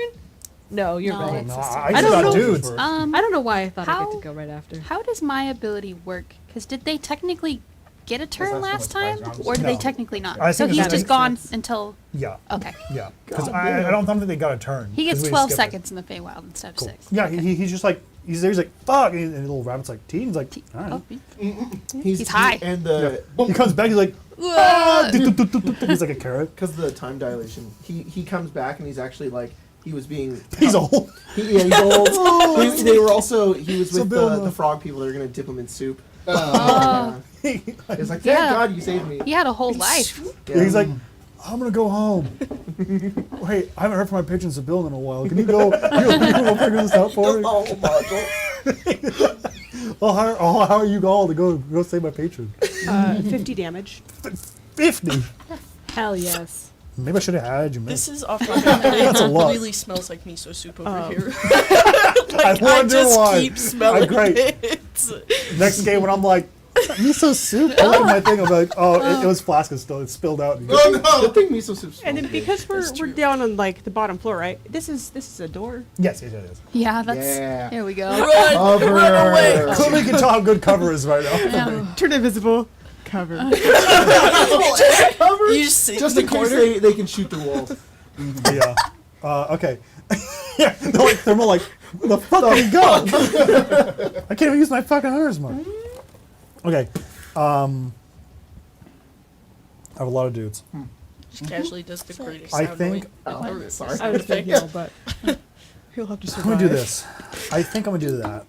F: No, you're
C: No,
F: right.
A: Oh, no,
C: I
A: I
F: don't
A: got
F: know.
A: dudes.
F: I don't know why I thought I
C: How-
F: get to go right after.
C: How does my ability work? Because did they technically get a turn
H: that's
C: last
H: so much
C: time,
H: five rounds.
C: or did
A: No.
C: they technically not?
A: I
C: So
A: think
C: he's
A: that
C: just
A: makes
C: gone
D: sense.
C: until.
A: Yeah,
C: Okay.
A: yeah. Because I don't think they got a turn.
C: He
A: 'cause
C: gets
A: we
C: 12
A: skipped it.
C: seconds in the Feywild instead of
A: Cool.
C: 6.
A: Yeah, he's just like he's there. He's like fuck, and the little rabbit's like T. And he's like all right.
C: Oh,
B: He's
C: high.
B: And
A: Yeah.
B: the
A: He comes back. He's like ah, he's like a carrot.
B: because the time dilation, he comes back and he's actually like he was being.
A: He's old.
B: He's old. They were also he was
A: So
B: with
A: Bill,
B: the frog people that are gonna dip him in soup.
C: Oh.
B: Yeah. It's like thank
C: Yeah.
B: God you saved me.
C: He had a whole life.
B: Yeah.
A: He's like, I'm gonna go home. Wait, I haven't heard from my patrons of Bill in a while. Can you go figure this out for me?
B: oh, module.
A: I'll hire you all to go save my patron.
D: 50 damage.
A: 50.
F: Hell yes.
A: Maybe I should have had you.
E: This is off my head.
A: That's a lot.
E: It really smells like miso soup over here.
A: I
E: I
A: wonder
E: just
A: why.
E: keep smelling
A: Great.
E: it.
A: Next game when I'm like, miso soup. I look at my thing. I'm like, oh, it was flask. It's spilled out.
B: Good thing miso soup's.
D: And then because we're down on like the bottom floor, right? This is a door.
A: Yes, it is.
C: Yeah, that's.
H: Yeah.
C: There we go.
E: Run! Run away!
A: Clearly, can tell how good cover is right now.
C: Yeah.
D: Turn invisible. Cover.
E: You just sit
B: Just
E: in
B: in
E: the
B: case
E: corner.
B: they can shoot through walls.
A: Yeah. Okay. Yeah. They're like thermal. Like, where the fuck did he go? I can't even use my fucking hunter's mark. Okay. I have a lot of dudes.
E: She casually does the greatest
A: I
E: sound
A: think-
E: noise.
B: Sorry.
F: I was
E: Perfect.
F: thinking, but
D: He'll have to
A: I'm
D: survive.
A: gonna do this. I think I'm gonna do that.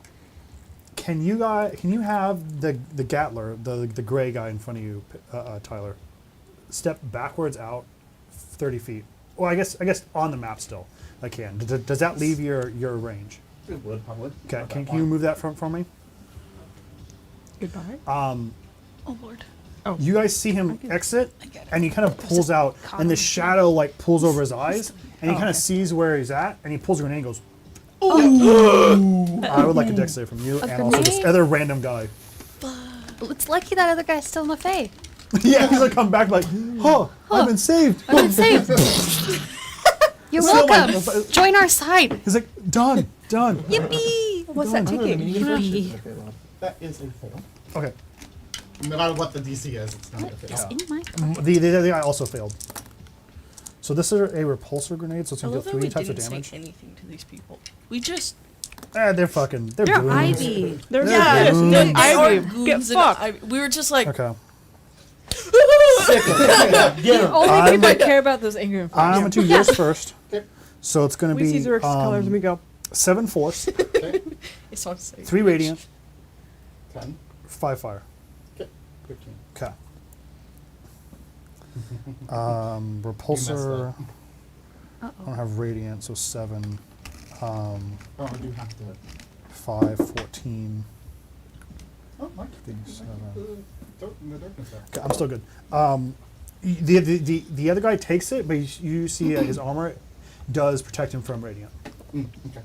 A: Can you have the Gatler, the gray guy in front of you, Tyler, step backwards out 30 feet? Well, I guess on the map still. I can. Does that leave your range?
H: It would probably.
A: Okay.
H: Not
A: Can
H: that
A: you
H: far.
A: move that for me?
D: Goodbye.
E: Oh lord.
A: You guys see him exit,
C: I get it.
A: and he kind of pulls out, and the shadow like pulls over his eyes, and he kind of sees where he's at, and he pulls a grenade and goes, "Ooh!" I would like a dex save from you, and also this
C: grenade?
A: other random guy.
C: It's lucky that other guy's still in the Fey.
A: Yeah, he's gonna come back like, "Oh, I've been saved."
C: I've been saved. You're
A: So, like,
C: welcome. Join our side.
A: He's like, "Done, done."
C: Yippee!
D: What's that taking?
H: That is a fail.
A: Okay.
H: No matter what the DC is, it's not a fail.
C: It's in my.
A: The other guy also failed. So this is a repulsor grenade, so it's
E: I
A: gonna
E: love
A: do
E: that
A: 3
E: we
A: types of
E: didn't
A: damage.
E: say anything to these people. We just
A: They're
D: They're
A: doomed.
D: Ivy. They're
A: Yeah,
D: goons.
A: they-
E: they
D: Ivy.
E: are
D: Get
E: goons and
D: fucked.
E: we were just like
A: Okay.
F: the only
A: I'm-
F: people that care about those angry and
A: I'm gonna do yours first.
H: Okay.
A: So it's gonna
D: We see
A: be
D: Zerix's colors and we go.
A: 7 force,
E: it's on safe.
A: 3 radiant,
H: 10.
A: 5 fire.
H: Okay. 15.
A: Okay.
H: You
A: Repulsor.
H: messed
A: I don't have radiant, so 7.
H: Oh, I do have to.
A: 5, 14.
H: Oh, Mark.
A: 57.
H: In the darkness there.
A: Okay, I'm still good. The other guy takes it, but you see his armor does protect him from radiant.
H: Okay.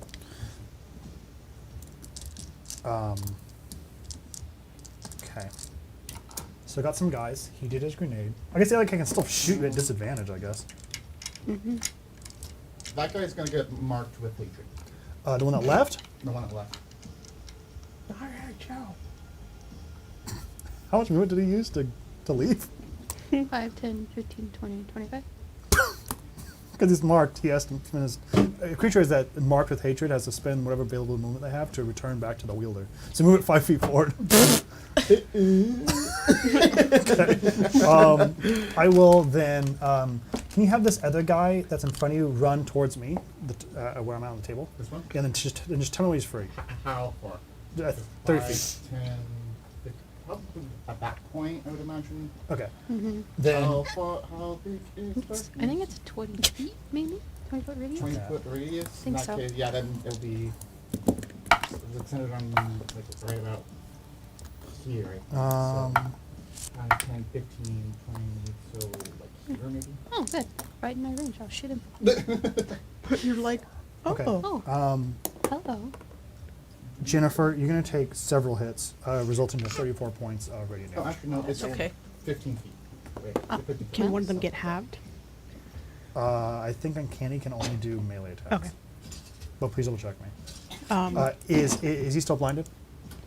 A: Okay. So I got some guys. He did his grenade. I guess the other guy can still shoot you at disadvantage, I guess.
H: That guy's gonna get marked with hatred.
A: The one that left?
H: The one that left.
A: How much movement did he use to leave?
C: 5, 10, 15, 20, 25.
A: Because he's marked, he has to spend his... A creature is that marked with hatred has to spend whatever available movement they have to return back to the wielder. So move it 5 feet forward. Okay. I will then... can can you have this other guy that's in front of you run towards me, where I'm at on the table?
H: This one?
A: And then just tell me when he's free.
H: How far?
A: 30
H: 5,
A: feet.
H: 10, 15, probably at that point, I would imagine.
A: Okay.
C: Mm-hmm.
A: Then
H: How big is that?
C: I think it's 20 feet, maybe? 20-foot radius?
H: 20-foot radius?
C: think
H: In that
C: so.
H: case, yeah, then it'll be it's centered on like right about here. I think. So 5, 10, 15, 20, so like here maybe.
C: Oh, good. Right in my range. I'll shoot him.
D: But you're like, oh.
A: Okay.
C: Oh,
A: um,
C: hello.
A: Jennifer, you're gonna take several hits, resulting in 34 points of radiant
H: Oh,
A: damage.
H: actually no, it's
E: Okay.
H: 15 feet. Wait, 15 feet.
D: Can one of them get halved?
A: I think Uncanny can only do melee attacks.
D: Okay.
A: But please double check me. Is he still blinded?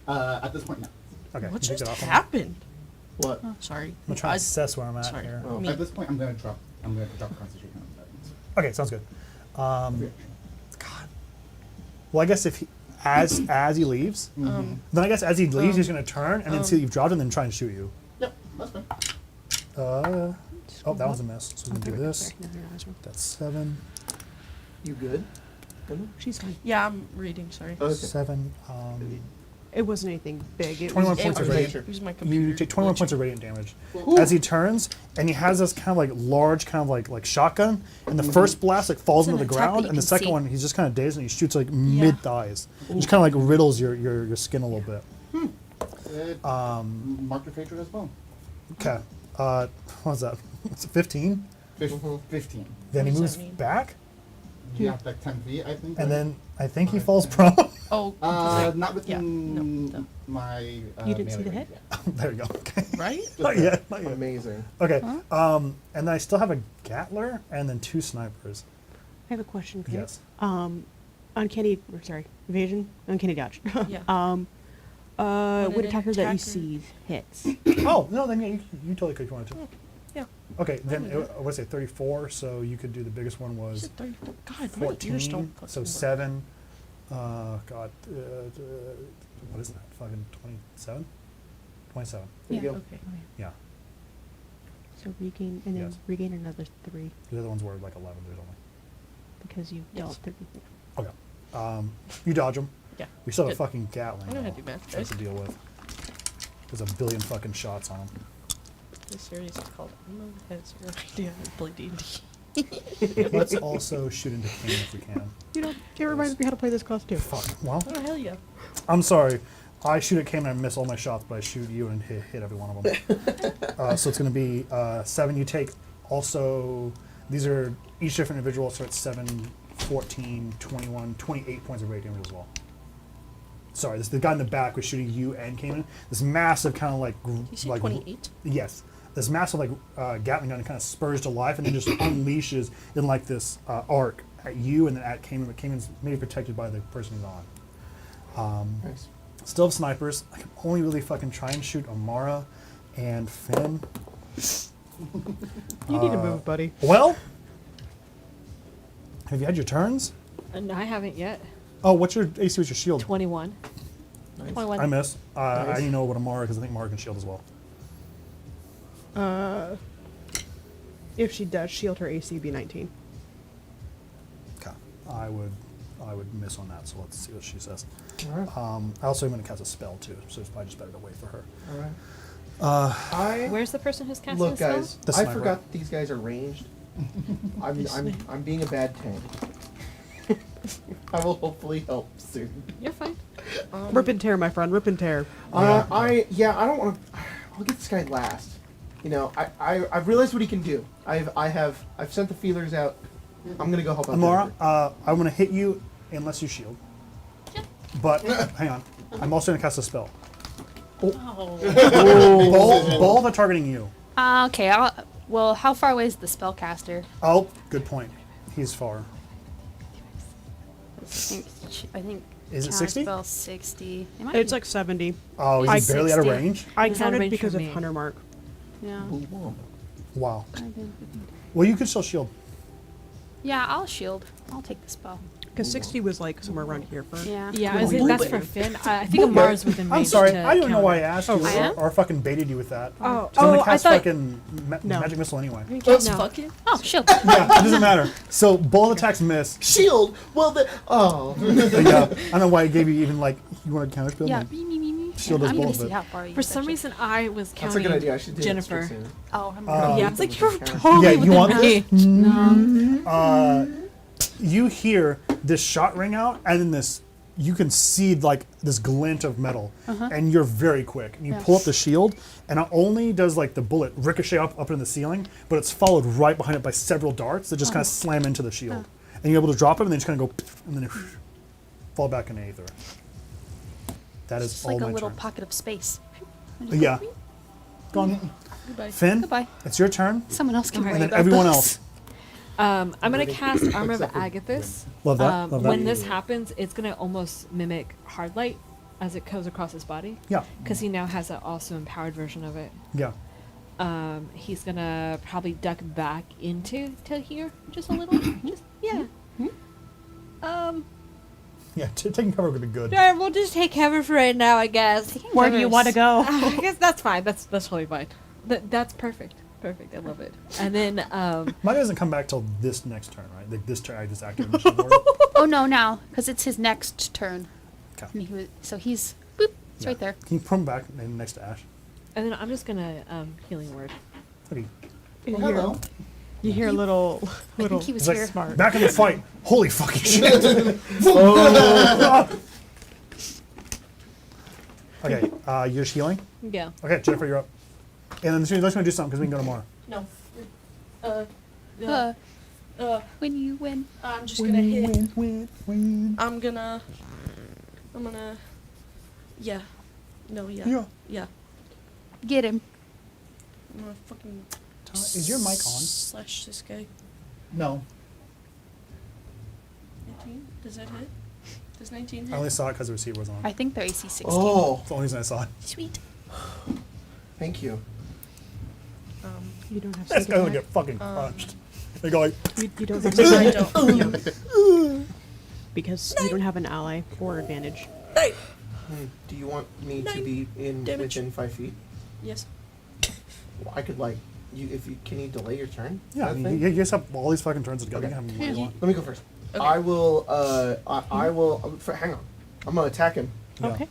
H: At this point, no.
A: Okay.
E: What
A: you take
E: just
A: that off him.
E: happened?
B: What?
E: Oh, sorry.
A: I'm trying
E: I-
A: to assess where I'm at
E: sorry.
A: here.
B: Oh.
E: Me.
H: At this point, I'm gonna drop concentration on that.
A: Okay, sounds good. God. Well, I guess if he, as he leaves, then I guess as he leaves, he's gonna turn and then see that you've dropped him and then try and shoot you.
H: Yep, that's fine.
A: Oh, that was a miss. So he's gonna do this.
D: Sorry, no, you're not as well.
A: That's 7.
B: You good?
D: She's fine.
E: Yeah, I'm reading. Sorry.
B: Okay.
A: 7.
D: It wasn't anything big. It
A: 21
D: was
A: points of
B: was
A: radiant.
B: sure.
E: Use my computer.
A: You take 21 points of radiant damage as he turns, and he has this kind of like large, kind of like shotgun. And the first blast like falls
C: It's
A: into
C: an
A: the
C: attack that
A: ground,
C: you
A: and the
C: can
A: second
C: see.
A: one he's just kind of dazed, and he shoots like mid thighs. Just kind of like riddles your skin a little bit.
H: Mark your favorite as well.
A: Okay, what was that? It's 15.
H: 15.
A: Then he
E: What does
A: moves
E: that mean?
A: back,
H: Yeah, like 10 feet, I think.
A: and then I think he
H: Five,
A: falls
H: 10.
A: prone.
E: Oh, 'cause
H: Not
E: yeah,
H: within
E: no.
H: my.
D: You didn't see
H: melee
D: the
H: range
D: hit?
H: yet.
A: There you go. Okay.
E: right?
A: Not yet. Not yet.
B: Amazing.
A: Okay. And then I still have a Gatler and then 2 snipers.
D: I have a question. Chris.
A: Yes.
D: Evasion, uncanny dodge.
E: Yeah.
D: What
E: an
D: attacker that you
E: attacker-
D: see hits?
A: Oh no, then yeah, you totally could if you wanted to.
E: Yeah.
A: Okay, then I would say 34. So you could do the biggest one
E: Is
A: was
E: it 34? God, my ears
A: 14.
E: don't fucking
A: So
E: work.
A: 7. God, what is that? Fucking 27. 27.
B: There you
C: Yeah.
B: go.
E: Okay.
A: Yeah.
D: So regain and then
A: Yes.
D: regain another 3
A: The other ones were like 11. There's only.
D: because you
E: Yes.
D: dealt 34.
A: Okay. You dodge them.
E: Yeah.
A: We still have a
E: Good.
A: fucking Gatling.
E: I know how
A: though,
E: to do math,
A: to have to
E: guys.
A: deal with. There's a billion fucking shots on them.
E: This series is called Emma Has Your Idea of Play D&D.
A: Let's also shoot into Kane if we can.
D: You know, it reminds me how to play this class too.
A: Fuck. Well,
E: Oh, hell yeah.
A: I'm sorry. I shoot at Kane and I miss all my shots, but I shoot you and hit every one of them. So it's going to be 7. You take also, these are each different individual, so it's 7, 14, 21, 28 points of radiant damage as well. Sorry, this the guy in the back was shooting you and Kane. This massive kind of like...
E: You say
A: like
E: 28?
A: Yes. This massive like Gatling gun kind of spurs to life and then just unleashes in like this arc at you and then at Cayman, but Cayman's maybe protected by the person he's on.
B: Nice.
A: Still have snipers. I can only really fucking try and shoot Amara and Finn.
D: You need to move, buddy.
A: Well, have you had your turns?
F: And I haven't yet.
A: Oh, what's your AC with your shield?
F: 21.
B: Nice.
C: 21.
A: I miss. I
B: Nice.
A: didn't know what Amara because I think Amara can shield as well.
D: If she does shield, her AC be 19.
A: Okay. I would miss on that, so let's see what she says.
B: All right.
A: I also am going to cast a spell too, so it's probably just better to wait for her.
B: All right.
F: Where's the person who's casting
B: Look,
F: the spell?
B: guys.
A: The
B: I
A: sniper.
B: forgot these guys are ranged. I'm being a bad tank. I will hopefully help soon.
F: You're fine.
D: Rip and tear, my friend. Rip and tear.
B: I don't want to. I'll get this guy last. You know, I've realized what he can do. I've sent the feelers out. I'm gonna go help out.
A: Amara,
B: Jennifer.
A: I'm going to hit you unless you shield. But hang on, I'm also going to cast a spell.
E: Oh.
A: Both are targeting you.
C: Okay, well, how far away is the spellcaster?
A: Oh, good point. He's far.
C: I think
A: Is it
C: cast
A: 60?
C: spell 60. It might
D: It's
C: be.
D: like 70.
A: Oh,
C: I-
A: he's barely out of
C: 60.
A: range?
D: I
F: He's out of
D: counted
F: range
D: because
F: from
D: of
F: me.
D: Hunter Mark.
C: Yeah.
B: Boom.
A: Wow.
C: 5, 10, 15.
A: Well, you can still shield.
C: Yeah, I'll shield. I'll take the spell.
D: Because 60 was like somewhere around here for.
C: Yeah.
F: Yeah,
B: Well,
F: that's
B: boop
F: for
B: it.
F: Finn. I think Amar's within range.
A: I'm sorry.
F: to
A: I don't know why I
F: counter.
A: asked you
C: I am?
A: or fucking baited you with that.
D: Oh,
A: So I'm gonna
D: I
A: cast
D: thought.
A: fucking
D: No.
A: magic missile anyway.
E: Just
F: No.
E: fuck it.
C: Oh, shield.
A: Yeah, it doesn't matter. So bullet attacks miss.
B: Shield. Well, oh.
A: But yeah, I don't know why I gave you even like you want to counter spell.
C: Yeah.
A: Like,
C: Me.
A: Shield does
C: I'm gonna
A: both of
C: see
A: it.
C: how far you
F: For some
C: actually-
F: reason, I was
B: That's a
F: counting
B: good idea. I should do
F: Jennifer.
B: it soon.
C: Oh, I'm
F: Yeah, I was like, you're
B: Yeah,
F: totally
A: yeah, you
F: within
A: want
F: range.
A: this? You hear this shot ring out, and then this. You can see like this glint of metal, and you're very quick. And you pull up the shield, and not only does like the bullet ricochet up in the ceiling, but it's followed right behind it by several darts that just kind of slam into the shield. And you're able to drop it, and then just kind of go, and then fall back in aether. That is
C: It's
A: all
C: like a
A: my
C: little
A: turn.
C: pocket of space.
A: Yeah. Gone.
E: Goodbye.
A: Finn,
C: Goodbye.
A: it's your turn,
C: Someone else can
F: Alright.
C: worry
A: and then
C: about
A: everyone
C: this.
A: else.
F: I'm gonna cast Armor of
B: Except for
F: Agathis.
A: Love that. Love that.
F: When this happens, it's gonna almost mimic Hard Light as it goes across his body,
A: Yeah.
F: because he now has an also empowered version of it.
A: Yeah.
F: He's gonna probably duck back into here just a little. Just yeah.
A: Yeah. Taking cover would be good.
F: Alright, we'll just take cover for right now, I guess.
D: Where do you want to go?
F: I guess that's fine. That's totally fine. That's perfect. Perfect. I love it. And then
A: Mine doesn't come back till this next turn, right? Like this turn, I just active initiative order.
C: Oh no, now because it's his next turn.
A: Okay.
C: And so he's boop. It's
A: Yeah.
C: right there.
A: Can you put him back next to Ash?
F: and then I'm just gonna healing word.
A: Okay.
D: You hear,
B: Hello.
D: you hear a little.
C: I think he was
A: He's like,
C: here.
D: Smart.
A: back in the fight. Holy fucking shit. Okay, you're just healing?
F: Yeah.
A: Okay, Jennifer, you're up. And then let's going to do something because we can go tomorrow.
E: No.
C: When you win.
E: I'm just gonna hit.
A: Win.
E: I'm gonna. Yeah. No. Yeah.
A: Yeah.
E: Yeah.
C: Get him.
E: I'm gonna fucking.
A: Is your mic on?
E: Slash this guy.
A: No.
E: 19? Does that hit? Does 19
A: I
E: hit?
A: only saw it because the receiver was on.
C: I think they're AC 16.
B: Oh,
A: That's the only reason I saw it.
C: Sweet.
B: thank you.
D: You don't have
A: That's
D: sneak
A: going to
D: attack.
A: get fucking crunched. They go like,
D: You don't have
E: I
D: sneak attack
E: don't.
D: because you don't have an ally or advantage.
B: Do you want me to be in
E: Damage.
B: within 5 feet?
E: Yes.
B: Well, I could like you. If you can you delay your turn?
A: yeah, I
B: That
A: mean,
B: thing?
A: you just have all these fucking turns together.
B: Okay.
A: You can have them what you want.
B: Let me go first.
E: Okay.
B: I will. I will. Hang on. I'm gonna attack him.
A: Yeah.
D: Okay.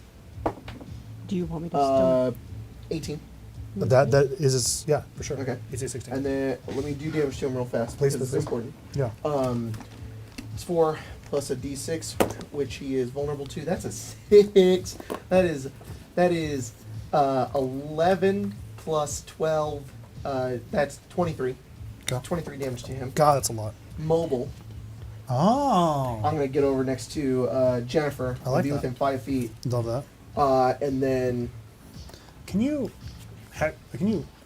D: Do you want me to still?
B: 18.
A: But that is, yeah, for sure.
B: Okay.
A: AC 16.
B: And then let me do damage to him real fast
A: Please,
B: because
A: please,
B: it's important.
A: yeah.
B: It's 4 plus a d6, which he is vulnerable to. That's a 6. That is 11 plus 12. That's 23.
A: Okay.
B: 23 damage to him.
A: God, that's a lot.
B: Mobile.
A: Oh.
B: I'm gonna get over next to Jennifer.
A: I like
B: be
A: that.
B: within 5 feet.
A: Love that.
B: And then
A: Can you,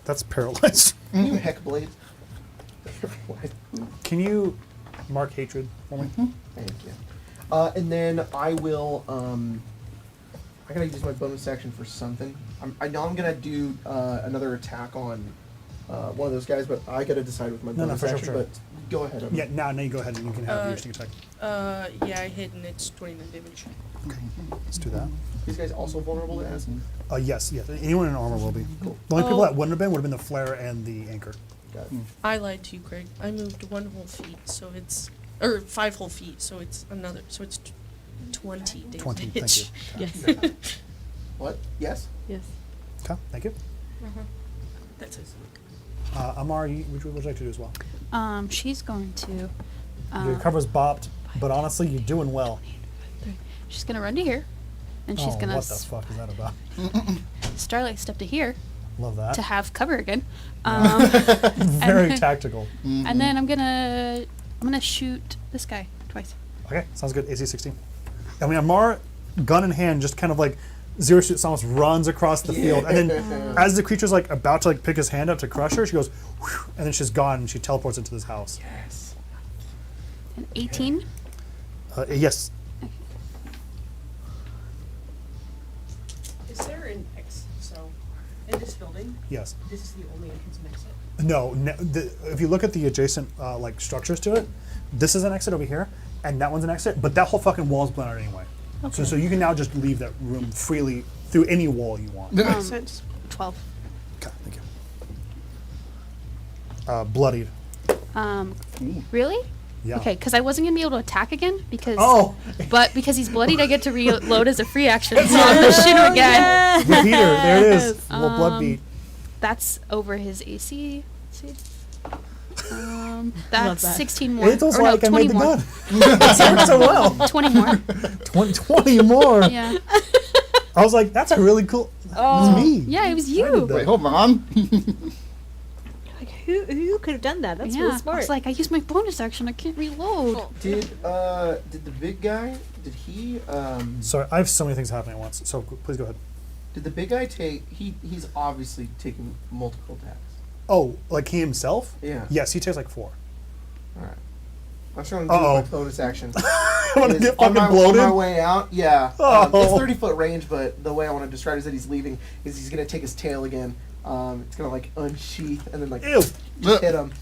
A: that's paralyzed.
B: can you heck blade? What?
A: Can you mark hatred for me?
B: Thank you. And then I will. I gotta use my bonus action for something. I know I'm gonna do another attack on one of those guys, but I gotta decide with my
A: No,
B: bonus
A: for sure,
B: action.
A: sure.
B: But go ahead.
A: Yeah, now you go ahead and you can have your sneak attack.
E: Yeah, I hit and it's 29 damage.
A: Okay, let's do that.
B: These guys also vulnerable to acid.
A: Yes. Anyone in armor will be.
B: Cool.
A: The only people
E: Oh.
A: that wouldn't have been would have been the flare and the anchor.
B: Got it.
E: I lied to you, Craig. I moved 1 whole feet, so it's. Or 5 whole feet, so it's another. So it's 20 damage.
A: 20, thank you.
F: Yes.
B: What? Yes.
F: Yes.
A: Okay, thank you.
E: That's it.
A: Amar, would you like to do as well?
C: She's going to.
A: Your cover's bopped, but honestly, you're doing well.
C: She's gonna run to here, and she's
A: Oh,
C: gonna
A: what the fuck is that about?
C: starlight step to here
A: Love that.
C: to have cover again.
A: Very
C: then-
A: tactical.
C: And then I'm gonna shoot this guy twice.
A: Okay, sounds good. AC 16. And we have Amar, gun in hand, just kind of like zero suit almost runs across the field, and then as the creature's like about to like pick his hand up to crush her, she goes, whew, and then she's gone and she teleports into this house.
B: Yes.
C: An 18.
A: Yes.
J: Is there an X? So In this building,
A: Yes.
J: this is the only entrance and exit.
A: No, if you look at the adjacent like structures to it, this is an exit over here, and that one's an exit. But that whole fucking wall is blown out anyway. So you can now just leave that room freely through any wall you want.
D: Makes sense.
C: 12.
A: Okay, thank you. Bloodied.
C: Really?
A: Yeah.
C: Okay, because I wasn't gonna be able to attack again because.
A: Oh.
C: But because he's bloodied, I get to reload as a free action. So I'm gonna shoot him again.
A: Repeater, there it is. Little blood beat.
C: That's over his AC. Let's see.
F: Love
C: That's
F: that.
C: 16 more.
A: It's almost
C: Or no,
A: like I
C: 20
A: made the
C: more.
A: gun. It's worked so well.
C: 20 more.
A: 20 more.
C: Yeah.
A: I was like, that's a really cool.
F: Oh.
A: It's me.
C: Yeah, it was
A: I did
C: you.
A: that.
H: Wait, hold on.
F: Like, who could have done that? That's
C: Yeah.
F: really
C: I
F: smart.
C: was like, I used my bonus action. I can't reload.
B: Did the big guy? Did he?
A: Sorry, I have so many things happening at once. So please go ahead.
B: Did the big guy take? He's obviously taken multiple attacks.
A: Oh, like he himself?
B: Yeah.
A: Yes, he takes like 4.
B: All right. I'm trying to do
A: Uh-oh.
B: my bonus action.
A: I want to
B: Is
A: get
B: on
A: fucking
B: my,
A: bloated.
B: On my way out, yeah.
A: Oh.
B: It's 30-foot range, but the way I want to describe it is that he's leaving is he's gonna take his tail again. It's gonna like unsheath and then like
A: Ew.
B: just hit him.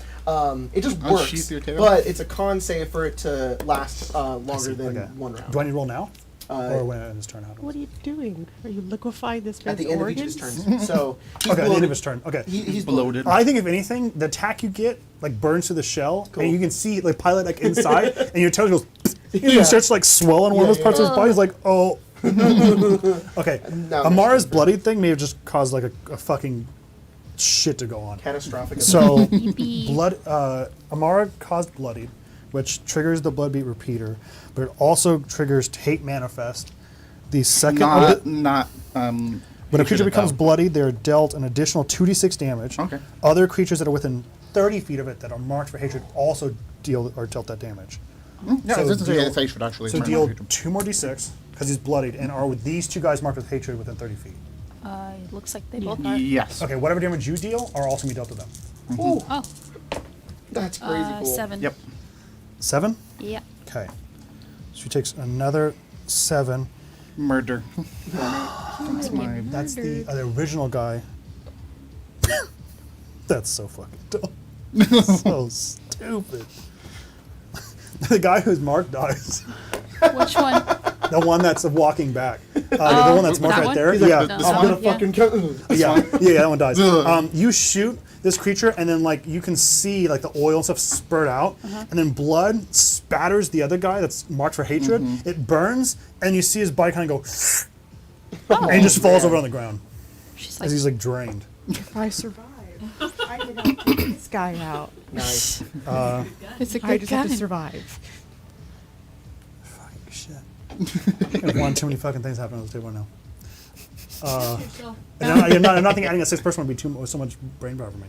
B: It just works,
H: Unsheath your tail?
B: but it's a con save for it to last
A: I
B: longer
A: see,
B: than
A: okay.
B: one round.
A: Do I need to roll now? Or when his turn happens?
D: What are you doing? Are you liquefying this
B: At
D: man's
B: the end
D: organs?
B: of each of his turns. So he's
A: Okay, at the end
B: bloated.
A: of his turn. Okay.
B: He's
H: Bloated.
A: I think if anything, the attack you get like burns through the shell,
B: Cool.
A: and you can see like pilot like inside, and your toe goes, and
B: Yeah.
A: it starts to like swell on one of
B: Yeah,
A: those parts
B: yeah.
A: of his body. He's like, oh. Okay.
B: No,
A: Amara's
B: no.
A: bloodied thing may have just caused like a fucking shit to go on.
B: Catastrophic.
A: So
C: Yippee.
A: Amara caused bloodied, which triggers the blood beat repeater, but it also triggers hate manifest. The second
H: Not.
A: when a creature
H: hatred,
A: becomes
H: though.
A: bloodied, they're dealt an additional 2d6 damage.
H: Okay.
A: Other creatures that are within 30 feet of it that are marked for hatred also dealt that damage.
H: Yeah,
A: So
H: it doesn't say
A: deal-
H: it's hatred actually.
A: So
H: It's
A: deal
H: hatred.
A: 2 more d6 because he's bloodied, and are with these 2 guys marked with hatred within 30 feet.
C: It looks like they both are.
H: Yes.
A: Okay, whatever damage you deal are also be dealt to them.
B: Ooh,
C: Oh,
B: that's crazy cool.
C: 7.
H: Yep.
A: 7.
C: Yeah.
A: Okay. She takes another 7.
H: Murder. That's my.
A: That's the original guy. That's so fucking dumb. So stupid. The guy who's marked dies.
C: Which one?
A: The one that's walking back. The one that's marked
C: that
A: right
C: one?
A: there.
B: He's like,
A: Yeah.
C: No.
B: I'm gonna
C: Yeah.
B: fucking kill.
A: Yeah, that one dies. You shoot this creature, and then like you can see like the oil and stuff spurt out, and then blood spatters the other guy that's marked for hatred. It burns, and you see his body kind of go, and he just falls over on the ground
C: She's
A: as
C: like,
A: he's like drained.
D: If I survive, I can help take this guy out.
B: Nice.
C: it's a
D: I
C: good
D: just have to
C: gun.
D: survive.
A: Fucking shit. I've won too many fucking things happening on this table right now. And I'm not thinking adding a 6th person would be so much brain power for me.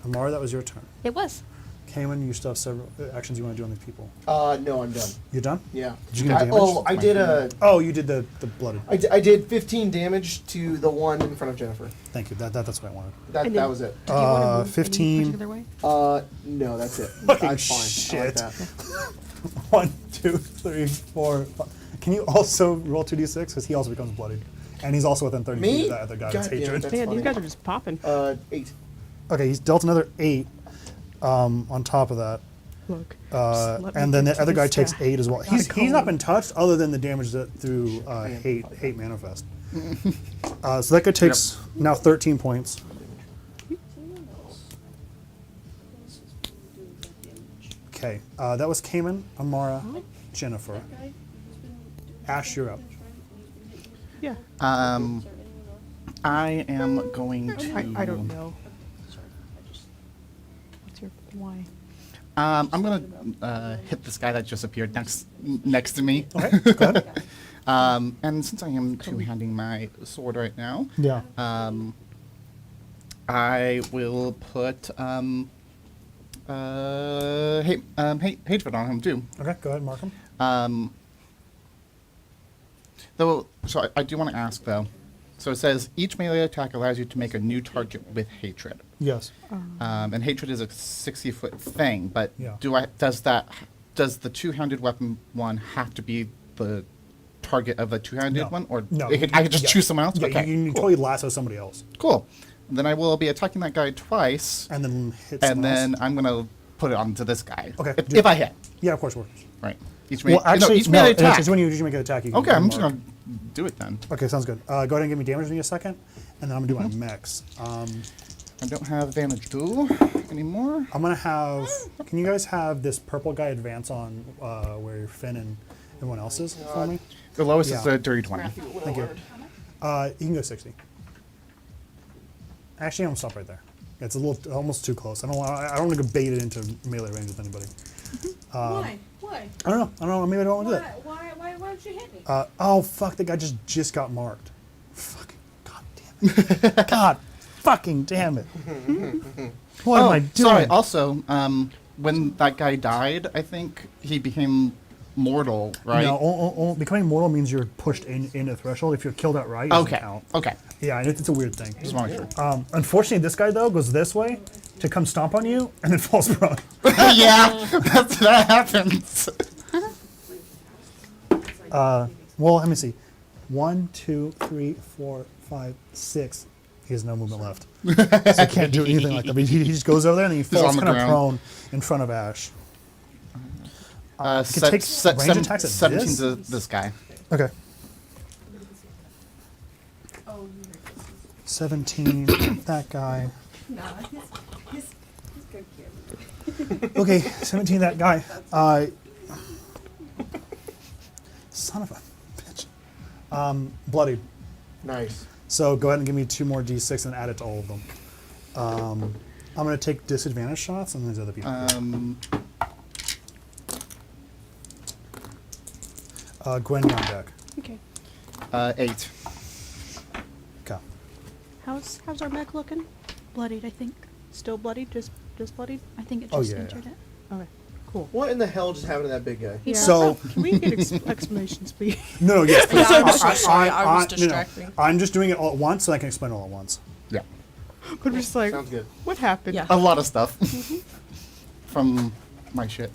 A: Amara, that was your turn.
C: It was.
A: Cayman, you still have several actions you want to do on these people.
B: No, I'm done.
A: You're done?
B: Yeah.
A: Did you get damage?
B: I did
A: Oh, you did the blooded.
B: I did 15 damage to the one in front of Jennifer.
A: Thank you. That's what I wanted.
D: And
B: That
D: then-
B: was it.
D: Did you want to move
A: 15.
D: any particular way?
B: No, that's it.
A: Fucking
B: That's fine. I like
A: shit.
B: that.
A: 1, 2, 3, 4, 5. Can you also roll 2d6? Because he also becomes bloodied. And he's also within 30 feet
B: Me?
A: of that other guy that's
B: God damn it,
A: hatred.
B: that's
D: Man,
B: funny.
D: these guys are just popping.
B: 8.
A: Okay, he's dealt another 8 on top of that.
D: Look.
A: And then the other guy takes
D: stat.
A: 8 as well.
D: Gotta
A: He's
D: call
A: not
D: him.
A: been touched other than the damage that through hate manifest. So that guy takes now 13 points. Okay, that was Cayman, Amara, Jennifer. Ash, you're up.
D: Yeah.
H: I am going to.
D: I don't know. What's your why?
H: I'm gonna hit this guy that just appeared next to me.
A: Okay, go ahead.
H: And since I am two-handing my sword right now,
A: Yeah.
H: I will put hatred on him too.
A: Okay, go ahead, mark him.
H: Though, so I do want to ask though. So it says each melee attack allows you to make a new target with hatred.
A: Yes.
H: And hatred is a 60-foot thing, but
A: Yeah.
H: does the two-handed weapon one have to be the target of the two-handed
A: No.
H: one, or
A: No.
H: I could just
A: Yeah.
H: choose someone else.
A: Yeah,
H: Okay,
A: you can
H: cool.
A: totally lasso somebody else,
H: Cool. Then I will be attacking that guy twice,
A: and then hit.
H: and
A: someone
H: then
A: else.
H: I'm gonna put it onto this guy.
A: Okay,
H: If,
A: do
H: if
A: it.
H: I hit,
A: Yeah, of course. Works.
H: right? Each
A: Well, actually,
H: each
A: no.
H: melee attack.
A: It's when you make an attack. You can
H: Okay, I'm just
A: mark.
H: gonna do it then.
A: Okay, sounds good. Go ahead and give me damage in a second, and then I'm gonna do my mechs.
H: I don't have damage do anymore.
A: I'm gonna have. Can you guys have this purple guy advance on where Finn and everyone else is for me?
H: The lowest
A: Yeah.
H: is a dirty 20.
A: Thank you. You can go 60. Actually, I'm gonna stop right there. It's a little almost too close. I don't want to bait it into melee range with anybody.
J: Why?
A: I don't know. Maybe I don't want to do that.
J: Why don't you hit me?
A: Oh fuck! The guy just got marked. Fucking god damn it! God fucking damn it! What am I doing?
H: Sorry. Also, when that guy died, I think he became mortal, right?
A: No, becoming mortal means you're pushed in a threshold. If you're killed outright, it doesn't
H: Okay.
A: count.
H: Okay.
A: Yeah, it's a weird thing.
H: Just want to make sure.
A: Unfortunately, this guy though goes this way to come stomp on you and then falls prone.
H: Yeah, that happens.
A: Well, let me see. 1, 2, 3, 4, 5, 6. He has no movement left, so he can't do anything like that. But he just goes over there and he falls
H: on the
A: kind of
H: ground.
A: prone in front of Ash.
H: Set,
A: take
H: set,
A: range attacks at
H: 17
A: this?
H: to this guy.
A: Okay. 17. That guy. Okay, 17. That guy. Son of a bitch. Bloodied.
B: Nice.
A: So go ahead and give me 2 more d6 and add it to all of them. I'm going to take disadvantage shots on these other people. Gwen, you're on deck.
D: Okay.
H: 8.
A: Okay.
D: How's our mech looking?
C: Bloodied, I think.
D: Still bloodied? Just bloodied?
C: I think it
A: Oh,
C: just
A: yeah,
C: entered
A: yeah.
C: it.
D: Okay. Cool.
B: What in the hell just happened to that big guy?
D: Yeah.
A: So-
D: Can we get explanations, please?
A: No, yes, please.
E: Yeah, I'm so sorry. I was
A: no, no.
E: distracting.
A: I'm just doing it all at once so I can explain all at once.
H: Yeah.
D: But we're just like,
B: Sounds good.
D: what happened?
E: Yeah.
H: A lot of stuff from my shit.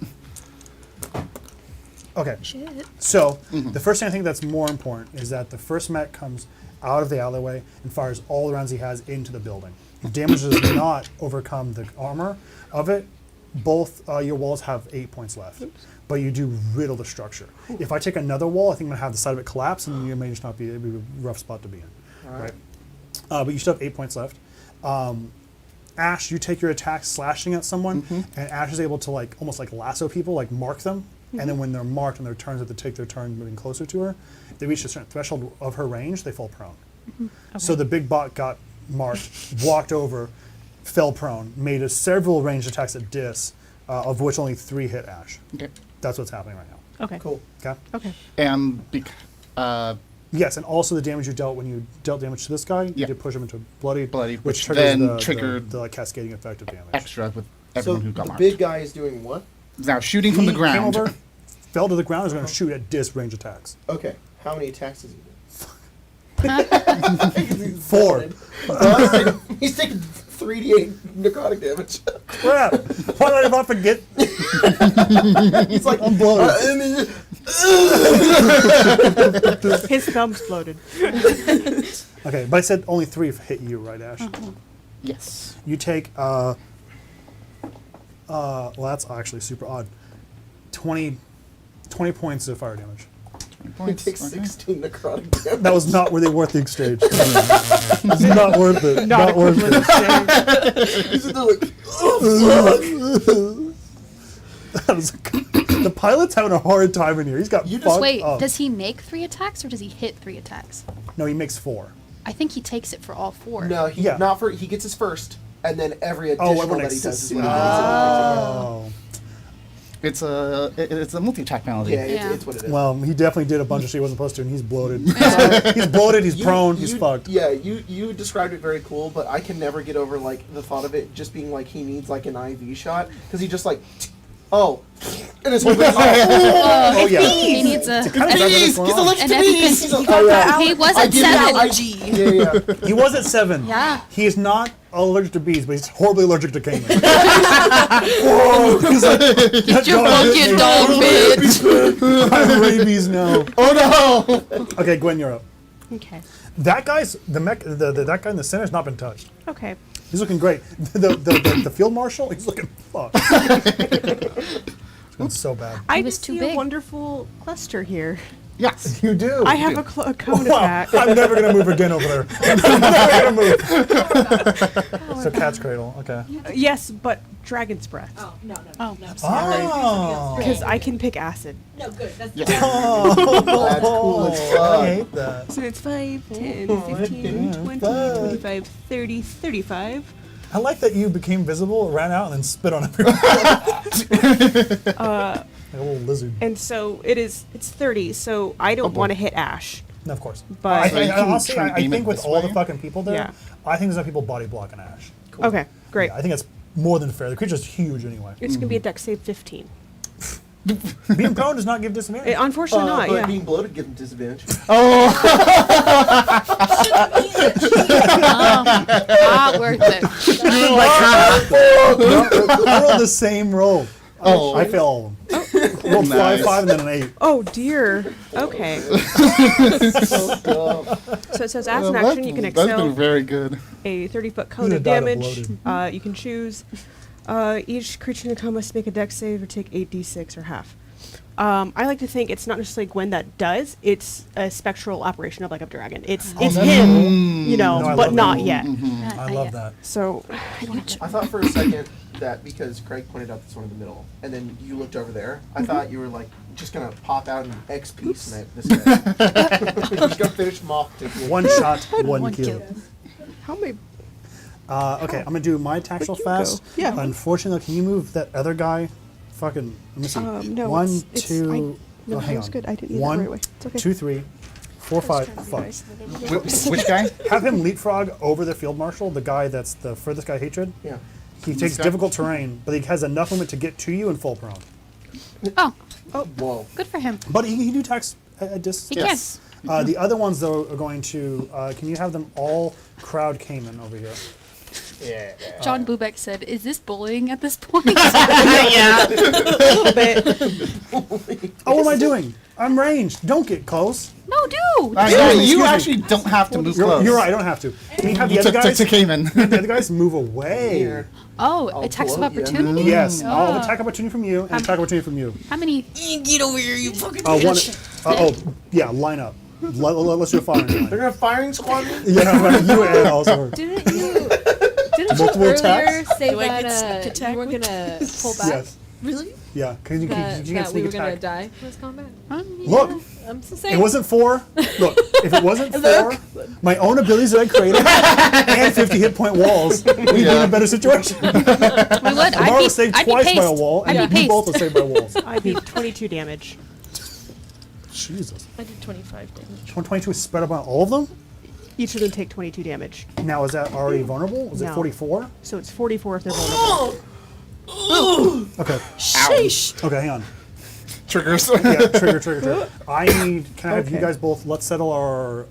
A: Okay.
C: Shit.
A: So, the first thing I think that's more important is that the first mech comes out of the alleyway and fires all the rounds he has into the building. If damage does not overcome the armor of it, both your walls have 8 points left. But you do riddle the structure. If I take another wall, I think I'm going to have the side of it collapse and you may just not be, it'd be a rough spot to be in.
B: All right.
A: But you still have 8 points left. Ash, you take your attack slashing at someone, and Ash is able to like almost like lasso people, like mark them, and then when they're marked and their turns that they take their turn moving closer to her, if they reach a certain threshold of her range, they fall prone. So the big bot got marked, walked over, fell prone, made several ranged attacks at Dis, of which only 3 hit Ash.
H: Okay.
A: That's what's happening right now.
D: Okay.
B: Cool.
A: Okay.
D: Okay.
H: And
A: Yes, and also the damage you dealt when you dealt damage to this guy, you
H: Yeah.
A: did push him into bloody,
H: Bloody,
A: which
H: which
A: triggers
H: then
A: the
H: triggered
A: the like, cascading effect of damage.
H: extra with
B: So
H: everyone who
B: the
H: got marked.
B: big guy is doing what?
H: Now shooting from the
A: He
H: ground.
A: Came over, fell to the ground, is going to shoot at Dis range attacks.
B: Okay. How many attacks does he do?
A: 4.
B: He's taking 3d8 necrotic damage.
A: Crap! Why did I not forget?
B: He's like,
A: I'm bloated.
D: His thumb's bloated.
A: Okay, but I said only 3 hit you, right, Ash?
H: Yes.
A: You take, well, that's actually super odd. 20 points of fire damage.
B: he takes 16 necrotic damage.
A: That was not really worth the exchange. It's not worth it.
D: Not
A: worth it.
D: equivalent exchange.
B: He's just like, oh, fuck.
A: That was the pilot's having a hard time in here. He's got
B: You just
A: fucked
C: Wait,
A: up.
C: does he make 3 attacks or does he hit 3 attacks?
A: No, he makes 4.
C: I think he takes it for all 4.
B: No, he
A: Yeah.
B: not for. He gets his first, and then every
A: Oh,
B: additional
A: everyone
B: that he does is
A: exists.
B: when he takes it.
A: Oh.
H: It's a multi-attack penalty.
B: Yeah,
C: Yeah.
B: it's what it is.
A: Well, he definitely did a bunch of shit he wasn't supposed to, and he's bloated. He's bloated, he's prone, he's fucked.
B: Yeah, you described it very cool, but I can never get over like the thought of it just being like he needs like an IV shot because he just like, oh, and it's like,
A: Oh, yeah.
C: He needs It's a.
A: Kind of
B: Bees! He's allergic
C: An
B: to bees!
C: EpiPen.
B: He's a-
C: He was
B: I
C: at
B: give you
C: 7.
B: allergy. Yeah.
A: He was at 7.
C: Yeah.
A: He is not allergic to bees, but he's horribly allergic to Cayman. Whoa! He's like,
C: Get your fucking dog, bitch.
A: I have rabies now.
B: Oh no!
A: Okay, Gwen, you're up.
D: Okay.
A: That guy's that guy in the center has not been touched.
D: Okay.
A: He's looking great. The field marshal, he's looking fucked. It's so bad.
D: I
C: was
D: just
C: too
D: see
C: big.
D: a wonderful cluster here.
H: Yes.
A: You do.
D: I have a cone
A: Wow,
D: attack.
A: I'm never gonna move again over there. I'm never gonna move. So cat's cradle. Okay.
D: Yes, but dragon's breath.
J: Oh, no.
C: Oh.
A: Oh.
D: Because I can pick acid.
J: No, good. That's
H: Yeah.
B: That's cool as
A: I
B: fuck.
A: hate that.
D: So it's 5, 10,
A: Oh,
D: 15,
A: yeah,
D: 20,
A: fuck.
D: 25, 30, 35.
A: I like that you became visible, ran out, and then spit on everyone. Like a little lizard.
D: And so it's 30, so I don't
H: boy.
D: want to hit Ash.
A: No, of course.
D: But-
H: So you can
A: Honestly,
H: try and
A: I
H: aim it
A: think with
H: this
A: all the
H: way?
A: fucking people there,
D: Yeah.
A: I think there's enough people body blocking Ash.
D: Okay, great.
A: Yeah, I think that's more than fair. The creature's huge anyway.
D: It's going to be a dex save 15.
A: Being prone does not give disadvantage.
D: Unfortunately not,
B: But
D: yeah.
B: being bloated gives him disadvantage.
C: Not worth it.
A: I rolled the same roll.
H: Oh.
A: I fail all of them. Rolled
H: Nice.
A: 5, and then an 8.
D: Oh dear. Okay. So it says as an action, you can
H: That's been
D: excel
H: very good.
D: a 30-foot cone
A: You'd
D: of
A: have died of
D: damage. You can choose each creature in the combat must make a dex save or take 8d6 or half. I like to think it's not necessarily Gwen that does. It's a spectral operation of like a dragon. It's him, you know,
A: No, I
D: but
A: love
D: not
A: that.
D: yet.
A: I love that.
D: So
B: I thought for a second that because Craig pointed out this one in the middle, and then you looked over there, I thought you were like just gonna pop out and XP snipe this guy. Just gonna finish him off. To
A: One shot, one kill.
D: how many?
A: Okay, I'm gonna do my attack real fast.
D: go? Yeah.
A: Unfortunately, can you move that other guy? Fucking, let me see.
D: No,
A: One,
D: it's-
A: two.
D: no,
A: oh, hang
D: that was
A: on.
D: good. I didn't use that
A: One,
D: right away. It's okay.
A: 2, 3, 4, 5. Fuck.
H: Which guy?
A: Have him leapfrog over the field marshal, the guy that's the furthest guy hatred.
B: Yeah.
A: He takes
H: guy?
A: difficult terrain, but he has enough movement to get to you and full prone.
C: Oh,
B: Whoa.
C: good for him.
A: But he do attacks at distance.
C: He
H: Yes.
A: The other ones, though, are going to. Can you have them all crowd Cayman over here?
B: Yeah.
C: can. John Bubeck said, "Is this bullying at this point?"
D: Yeah, a little bit.
A: Oh, what am I doing? I'm ranged. Don't get close.
C: No, do.
H: Yeah,
A: Excuse me,
H: you
A: excuse me.
H: actually don't have to move close.
A: You're right. I don't have to. Can you have the
H: You
A: other
H: took
A: guys?
H: to Cayman.
A: The other guys move away.
B: Here.
C: Oh,
B: I'll
C: attacks of
B: pull it, yeah.
C: opportunity.
A: Yes. I'll have
C: Oh.
A: attack opportunity from you and attack opportunity from you.
C: How many?
E: Get over here, you fucking
A: One.
E: bitch.
A: Yeah. Line up. Let's do a firing
B: They're
A: line.
B: gonna firing squad me?
A: Yeah, right. You and also.
F: Didn't you
A: Multiple
F: earlier
A: attacks?
F: say
E: Do I
F: that
E: get sneak attack
F: you were
E: with-
F: gonna pull back?
A: Yes.
E: Really?
A: Yeah. Because you
F: That,
A: can't
F: that we
A: sneak
F: were gonna
A: attack.
F: die in this combat?
C: Yeah.
A: Look.
F: I'm just saying.
A: It wasn't 4. Look, if it wasn't 4, my own abilities that I created and 50 hit point walls, we'd be in a better situation.
C: We would.
A: Laura was saved
C: I'd be
A: twice by a
C: paced.
A: wall, and
C: I'd be
A: you both
C: paced.
A: were saved by walls.
D: I did 22 damage.
A: Jesus.
E: I did 25 damage.
A: 122 is spread up on all of them?
D: Each of them take 22 damage.
A: Now, is that already vulnerable? Is it
D: No.
A: 44?
D: So it's 44 if they're vulnerable.
A: Okay.
E: Sheesh.
A: Okay, hang on.
H: Triggers.
A: Yeah, trigger. I need. Can I have you
D: Okay.
A: guys both? Let's settle our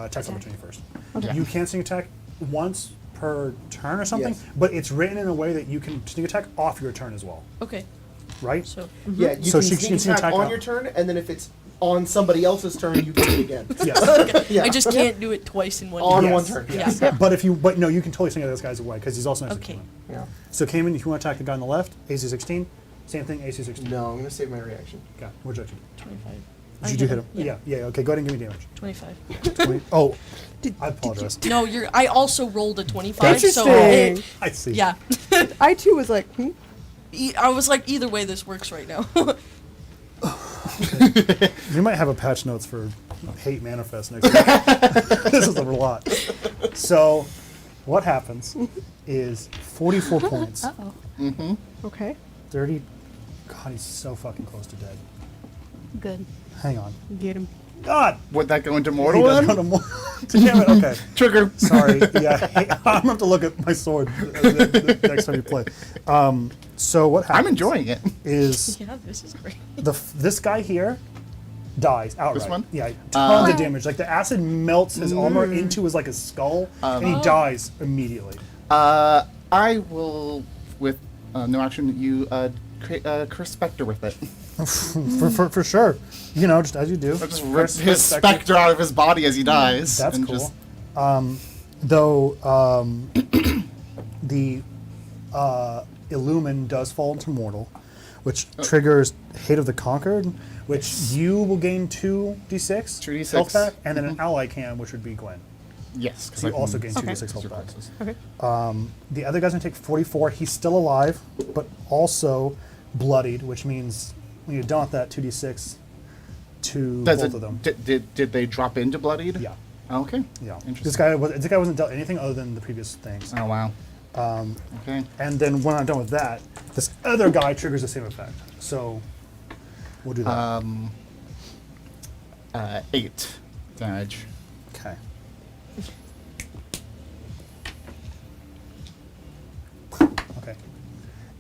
A: attack opportunity first.
H: Okay.
A: You can sneak attack once per turn or something,
B: Yes.
A: but it's written in a way that you can sneak attack off your turn as well,
E: Okay,
A: right?
E: so
B: Yeah, you
A: So
B: can
A: she
B: sneak
A: can sneak
B: attack
A: attack
B: on
A: up.
B: your turn, and then if it's on somebody else's turn, you can do it again.
A: Yes.
B: Yeah.
E: I just can't do it twice in one
B: On
E: turn.
B: one
A: Yes.
B: turn.
E: Yeah.
A: But no, you can totally sneak this guy's away because he's also next to
E: Okay.
A: Cayman.
B: Yeah.
A: So Cayman, if you want to attack the guy on the left, AC 16, same thing, AC 16.
B: No, I'm gonna save my reaction.
A: Okay, what'd you actually
E: 25.
A: Did
E: I
A: you do
E: hit
A: hit him?
E: him,
A: Yeah. Okay, go ahead and give me damage.
E: 25.
A: 20. Oh, I apologize.
E: No, I also rolled a 25, so
D: Interesting.
A: I see.
E: yeah.
D: I too was like,
E: I was like, either way, this works right now.
A: You might have a patch notes for hate manifest next week. This is a lot. So, what happens is 44 points.
C: Uh-oh.
D: okay,
A: 30. God, he's so fucking close to dead.
C: Good.
A: Hang on.
D: get him.
A: God!
H: Would that go into
A: He
H: mortal
A: doesn't
H: then?
A: go to more. Damn it, okay.
H: Trigger.
A: Sorry. Yeah, I'm going to have to look at my sword the next time you play. So, what happens
H: I'm enjoying it.
A: is
E: yeah, this is great.
A: this guy here dies outright.
H: This one?
A: Yeah, tons of
C: Oh.
A: damage. Like the acid melts his armor into his like his skull, and he dies immediately.
H: I will, with no action, you create Curse Spectre with it.
A: For sure. You know, just as you do.
H: Just rips his spectre out of his body as he dies.
A: That's
H: and
A: cool.
H: just-
A: The Illumin does fall into mortal, which triggers Hate of the Conquered, which you will gain 2d6
H: 2d6.
A: health back, and then an ally can, which would be Gwen.
H: yes.
A: So you
H: I
A: also
H: can
A: gain
D: Okay.
A: 2d6 health back.
H: surprises.
D: Okay.
A: The other guy's gonna take 44. He's still alive, but also bloodied, which means when you're done with that 2d6 to
H: Does
A: both
H: it,
A: of them.
H: Did they drop into bloodied?
A: Yeah,
H: Okay.
A: yeah.
H: Interesting.
A: This guy wasn't dealt anything other than the previous things.
H: Oh wow. Okay.
A: And then when I'm done with that, this other guy triggers the same effect. So we'll do that.
H: 8 damage.
A: Okay. Okay.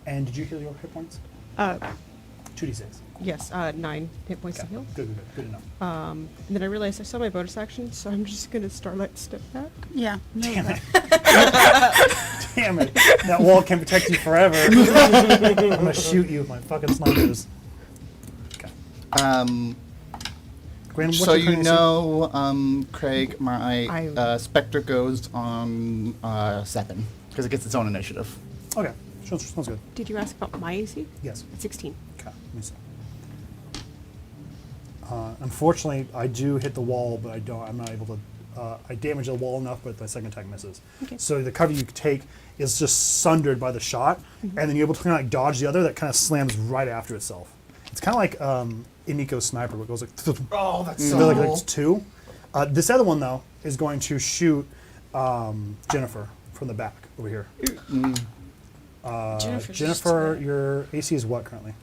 A: And did you heal your hit points? 2d6.
D: Yes, 9 hit points to
A: Okay.
D: heal.
A: Good enough.
D: And then I realized I saw my bonus action, so I'm just gonna Starlight Step back.
C: Yeah. No,
A: Damn it. Damn it. That wall can protect you forever. I'm gonna shoot you with my fucking snipers. Okay. Gwen, what's
H: So
A: your
H: you
A: current
H: know, Craig, my
D: I-
H: Spectre goes on 7 because it gets its own initiative.
A: AC? Okay. Sounds good.
D: Did you ask about my AC?
A: Yes.
D: 16.
A: Okay. Let me see. Unfortunately, I do hit the wall, but I'm not able to. I damage the wall enough, but my second attack misses.
D: Okay.
A: So the cover you take is just sundered by the shot, and then you're able to kind of like dodge the other that kind of slams right after itself. It's kind of like Iniko's sniper, where it goes like.
B: Oh, that's
A: So
B: so
A: like
B: cool.
A: it's 2. This other one though is going to shoot Jennifer from the back over here.
E: Jennifer's
A: Jennifer,
E: just-
A: your AC is what currently?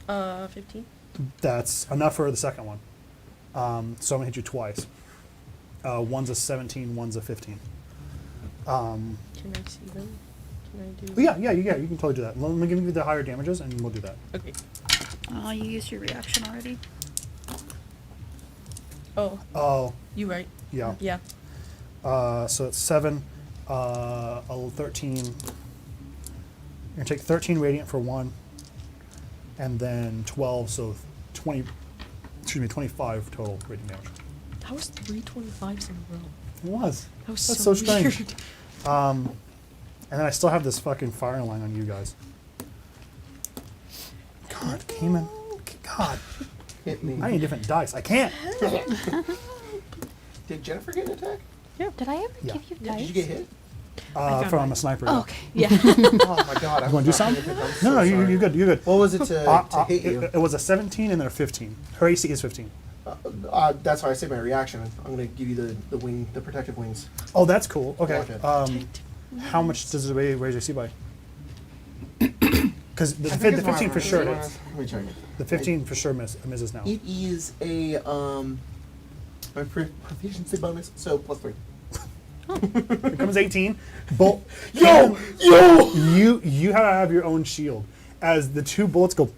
E: 15.
A: That's enough for the second one. So I'm gonna hit you twice. One's a 17, one's a 15.
E: Can I see them? Can I do?
A: Oh, yeah, you can totally do that. Let me give you the higher damages, and we'll do that.
E: Okay.
C: You used your reaction already.
E: Oh,
A: Oh,
E: you right.
A: yeah.
E: Yeah.
A: So it's 7, 13. You're gonna take 13 radiant for 1, and then 12, so 20. Excuse me, 25 total radiant damage.
E: That was 325s in a row.
A: It was.
E: That was
A: That's
E: so,
A: so strange.
E: weird.
A: And then I still have this fucking firing line on you guys. God, Cayman. God,
B: Hit me.
A: I need different dice. I can't.
B: Did Jennifer get an attack?
C: Did I ever
A: Yeah.
C: give you
B: Yeah,
C: dice?
B: did you get hit?
A: From a sniper.
C: Oh, okay.
F: Yeah.
B: Oh my god.
A: You want to do something? No, you're good. You're good.
B: What was it to hit you?
A: It was a 17 and then a 15. Her AC is 15.
B: That's why I say my reaction. I'm gonna give you the wing, the protective wings.
A: Oh, that's cool. Okay.
B: Okay.
A: How much does it raise AC by? Because the 15 for sure hits.
B: Let me check.
A: The 15 for sure misses now.
B: It is a my proficiency bonus, so +3.
A: Here comes 18. Bolt.
B: Yo!
A: You have your own shield. As the 2 bullets go,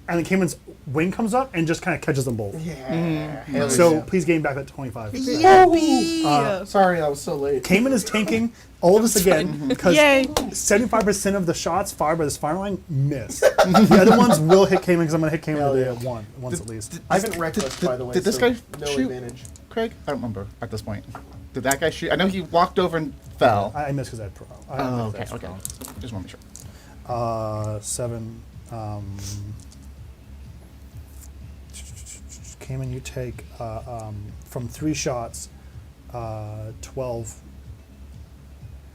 A: and then Cayman's wing comes up and just kind of catches them both.
B: Yeah. Hell
A: So
B: yeah.
A: please gain back that 25.
B: Sorry, I was so late.
A: Cayman is tanking all of this again because
D: Yay.
A: 75% of the shots fired by this fire line miss. The other ones will hit Cayman because I'm going to hit Cayman
B: Hell
A: today
B: yeah.
A: at once at least.
B: I haven't reckless, by the way.
H: Did this
B: so
H: guy
B: no
H: shoot?
B: advantage.
H: Craig? I don't remember at this point. Did that guy shoot? I know he walked over and fell.
A: I missed because I had pro.
H: Oh, okay, okay. Just want to make sure.
A: 7. Cayman, you take from 3 shots, 12.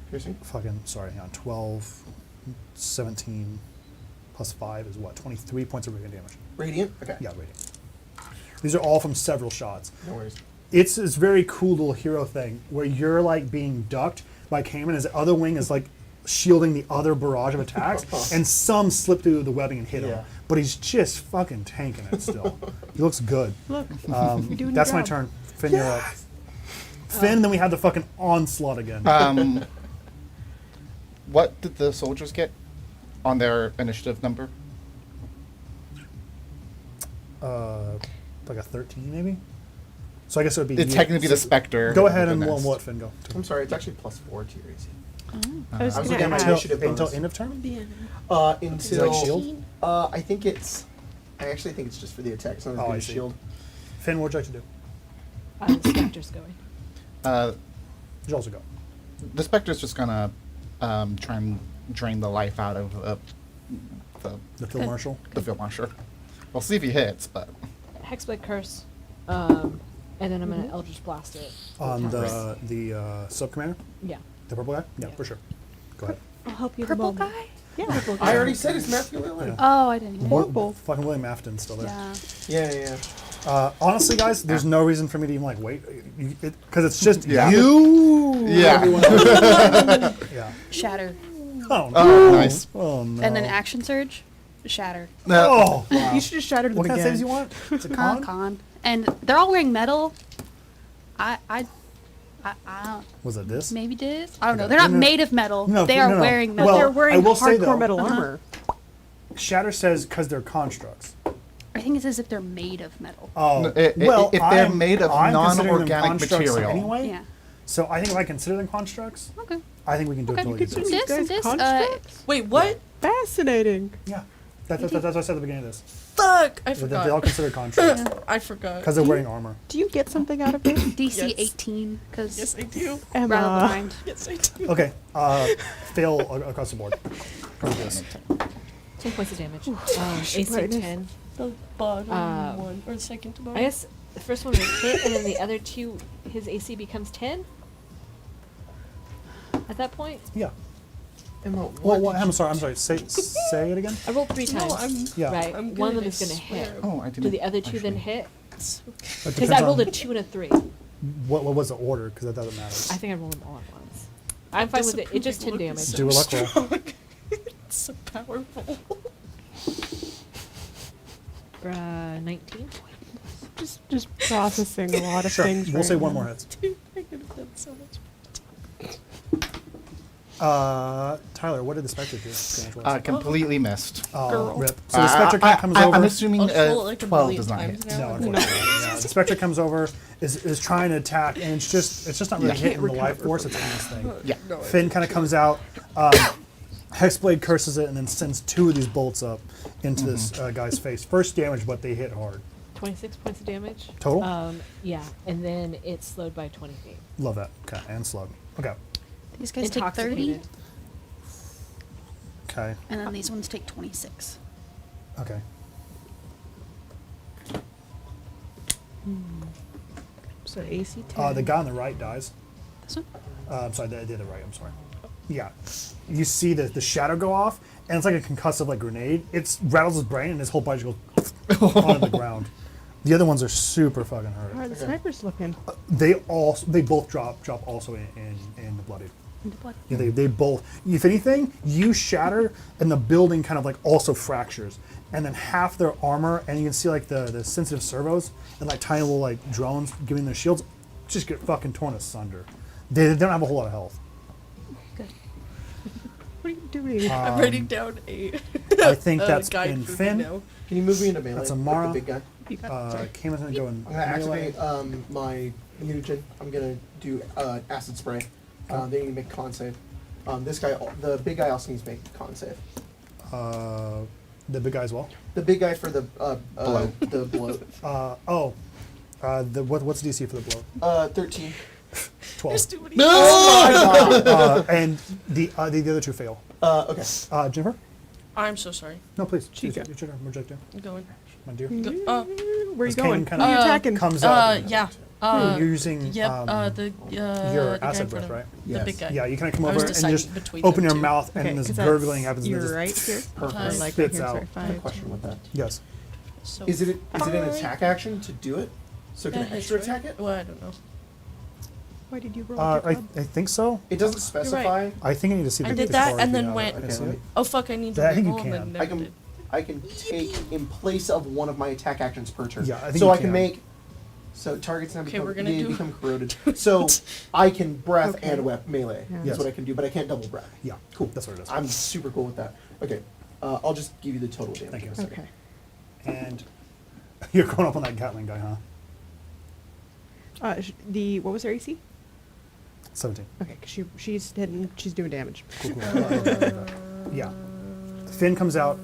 B: Piercing?
A: Fucking sorry, hang on. 12, 17 plus 5 is what? 23 points of radiant damage.
B: Radiant? Okay.
A: Yeah, radiant. These are all from several shots.
B: No worries.
A: It's this very cool little hero thing where you're like being ducked by Cayman as the other wing is like shielding the other barrage of attacks, and some slip through the webbing and hit him.
B: Yeah.
A: But he's just fucking tanking it still. He looks good.
D: Look, you're doing
A: That's
D: your
A: my
D: job.
A: turn. Finn, you're up. Finn, then we have the fucking onslaught again.
H: What did the soldiers get on their initiative number?
A: like a 13 maybe. So I guess it would be.
H: It'd technically be the specter.
A: Go ahead and
H: with the
A: roll
H: nest.
A: what, Finn? Go.
B: I'm sorry, it's actually +4 to your AC.
D: I was
B: I was
D: gonna
B: looking at my
D: ask.
B: initiative
A: Until
B: bonus.
A: end of turn.
B: Until
A: like shield?
B: I think it's. I actually think it's just for the attack. It's not as
A: Oh,
B: good
A: I
B: as
A: see.
B: shield.
A: Finn, what would you like to do?
F: The specter's going.
A: You also go.
H: The specter's just gonna try and drain the life out of
A: The field marshal.
H: the field marshal. We'll see if he hits, but
F: Hexblade Curse. And then I'm gonna Eldritch Blast it.
A: On
F: Right.
A: the sub commander,
F: Yeah.
A: the purple guy. Yeah,
F: Yeah.
A: for sure. Go ahead.
D: I'll help you. in a
C: Purple
D: moment.
C: guy?
D: Yeah.
B: I already said it's Matthew Lillard.
A: Yeah.
C: Oh, I didn't even.
A: More, fucking William Afton's still there.
C: Yeah.
B: Yeah.
A: Honestly, guys, there's no reason for me to even like wait, because it's just
H: Yeah.
A: you.
H: Yeah.
A: Everyone else. Yeah.
C: Shatter.
A: Oh no.
H: Oh, nice.
A: Oh no.
C: And then action surge, shatter.
A: Oh. Wow.
D: You should just shatter them
A: What kind of
D: again.
A: saves you want? It's a
C: Con.
A: con.
C: And they're all wearing metal. I don't,
A: Was it this?
C: maybe this. I don't know.
A: Okay.
C: They're not
A: No, no.
C: made of metal.
A: No,
C: they are
A: no, no.
C: wearing metal.
A: Well,
D: They're wearing
A: I will say,
D: hardcore
A: though-
D: metal
C: Uh-huh.
D: armor.
A: Shatter says because they're constructs.
C: I think it says if they're made of metal.
A: Oh,
H: No, if they're made of
A: I'm considering them
H: non-organic
A: constructs
H: material.
A: Anyway,
C: Yeah.
A: so I think if I consider them constructs,
C: Okay.
A: I think we can do it
C: Okay.
A: totally
D: Consider
A: easy.
D: these
C: This and
D: guys
C: this.
D: constructs?
E: Wait, what?
D: Fascinating.
A: Yeah, that's what I said at the beginning of this.
E: Fuck! I
A: They're all
E: forgot.
A: considered contracts
E: I forgot.
A: because they're wearing armor.
D: Do you get something out of this?
C: DC
E: Yes.
C: 18 because
E: Yes, I do.
C: rather
D: Emma.
C: blind.
E: Yes, I do.
A: Okay, fail across the board. Go with this.
F: 10 points of damage. AC
D: brightness.
F: 10.
E: The bottom
F: Um,
E: one or the second to bottom.
F: I guess the first one was hit, and then the other two, his AC becomes 10. At that point,
A: Yeah.
B: Emma,
A: Well,
B: what did
A: I'm
B: you-
A: sorry. say it again.
F: I rolled 3 times.
E: No, I'm.
A: Yeah.
F: Right.
E: I'm
F: One of
E: good,
F: them
E: I
F: is gonna hit.
E: swear.
H: Oh, I didn't.
F: Do the other two then
H: actually-
F: hit?
A: It
F: Because
A: depends
F: I rolled
A: on
F: a 2 and a 3.
A: what was the order because that doesn't matter.
F: I think I rolled them all at once. I'm fine with it. It's just 10
E: Disapproving look is
F: damage.
A: Do a luck roll.
E: strong. It's so powerful.
F: 19.
D: Just processing a lot of
A: Sure.
D: things.
A: We'll
D: right
A: say one
D: now.
A: more hit.
E: Dude, I could have done so much.
A: Tyler, what did the spectre do? damage-wise?
H: Completely missed.
A: Oh,
E: girl.
A: rip. So the spectre comes over.
H: I'm assuming
E: I'll just roll it like a
H: 12
E: million
H: does not
E: times
H: hit.
E: now.
A: No, unfortunately. No. The spectre comes over, is trying to attack, and it's just not really
H: Yeah.
A: hitting the
D: Can't
A: life
D: recover
A: force.
D: from
A: It's on this thing.
H: Yeah.
E: No, I
A: Finn kind of comes out. Hexblade curses it and then sends 2 of these bolts up into this guy's face. First damage, but they hit hard.
F: 26 points of damage.
A: Total?
F: Yeah, and then it's slowed by 20 feet.
A: Love that. Okay, and slug. Okay.
C: These guys take 30,
F: Intoxicated.
A: Okay.
C: and then these ones take 26.
A: Okay.
D: So AC 10.
A: The guy on the right dies.
C: This one?
A: I'm sorry, the other right. I'm sorry. Yeah. You see the shadow go off, and it's like a concussive like grenade. It rattles his brain, and his whole body just goes onto the ground. The other ones are super fucking
D: How are
A: hurt.
D: the snipers looking?
A: They both drop also in the bloodied.
C: Into blood.
A: Yeah, they both. If anything, you shatter, and the building kind of like also fractures, and then half their armor, and you can see like the sensitive servos and like tiny little like drones giving their shields, just get fucking torn asunder. They don't have a whole lot of health.
C: Good.
D: What are you doing?
E: I'm writing down a.
A: I think
E: a
A: that's
E: guide
A: in
E: for me
A: Finn.
E: now.
B: Can you move me into melee?
A: That's
B: like
A: Amara.
B: the big guy.
A: Cayman's gonna go in.
B: I'm gonna
A: melee.
B: activate my mutagen. I'm gonna do acid spray. They need to make con save. This guy, the big guy, also needs to make con save.
A: The big guy as well.
B: The big guy for the
H: Bloat.
B: the bloat.
A: What's the DC for the blow?
B: 13.
A: 12.
E: There's too many.
B: Oh my god.
A: And the other 2 fail.
B: Okay.
A: Jennifer?
E: I'm so sorry.
A: No, please.
D: Chica.
A: You should reject it,
E: I'm going.
A: my dear.
E: Go,
D: Where are you
A: This
D: going?
A: cane
D: Who
A: kinda-
D: are you attacking?
A: Comes up.
E: yeah.
A: You're using
E: Yep.
A: your
E: The guy
A: acid
E: in front
A: breath,
E: of-
A: right?
E: The
B: Yes.
E: big guy.
A: Yeah, you kind of come
E: I
A: over
E: was
A: and
E: deciding
A: just
E: between
A: open
E: them
A: your
E: two.
A: mouth, and
D: Okay,
A: this
D: 'cause
A: gurgling
D: that's
A: happens. and
D: You're
A: this
D: right here.
B: Perfect.
E: Or
D: Like
A: spits
D: right
A: out.
D: here,
B: I have a
D: 5.
B: question with that.
A: Yes.
E: So
B: Is it an
E: fine.
B: attack action to do it? So can
E: That
B: I
E: hits,
B: extra
E: right?
B: attack it?
E: Well, I don't know.
D: Why did you roll
A: I
D: your club?
A: think so.
B: It doesn't specify.
A: I think I need to see
E: I
A: the
E: did
A: the
E: that
A: story
E: and
A: if
E: then
A: you have
E: went-
A: it.
B: Okay,
A: Can I see
B: let
A: it?
B: me-
E: Oh fuck! I need to
A: I think you
E: reroll and then
A: can.
E: never
B: I can
E: did.
B: I can take in place of one of my attack actions per turn.
A: Yeah, I think
B: so
A: you
B: I can
A: can.
B: make. So targets now
E: Okay,
B: become,
E: we're gonna
B: they
E: do-
B: become corroded. So I can breath
D: Okay.
B: and whip melee.
D: Yeah.
B: That's
A: Yes.
B: what I can do, but I can't double breath.
A: Yeah,
B: Cool.
A: That's what it is.
B: I'm super cool with that. Okay, I'll just give you the total damage.
A: Thank you.
B: in a second.
D: Okay.
A: And You're going up on that Gatling guy, huh?
D: What was her AC?
A: 17.
D: Okay, 'cause she's hidden. She's doing damage.
A: Cool. Yeah. Finn comes out,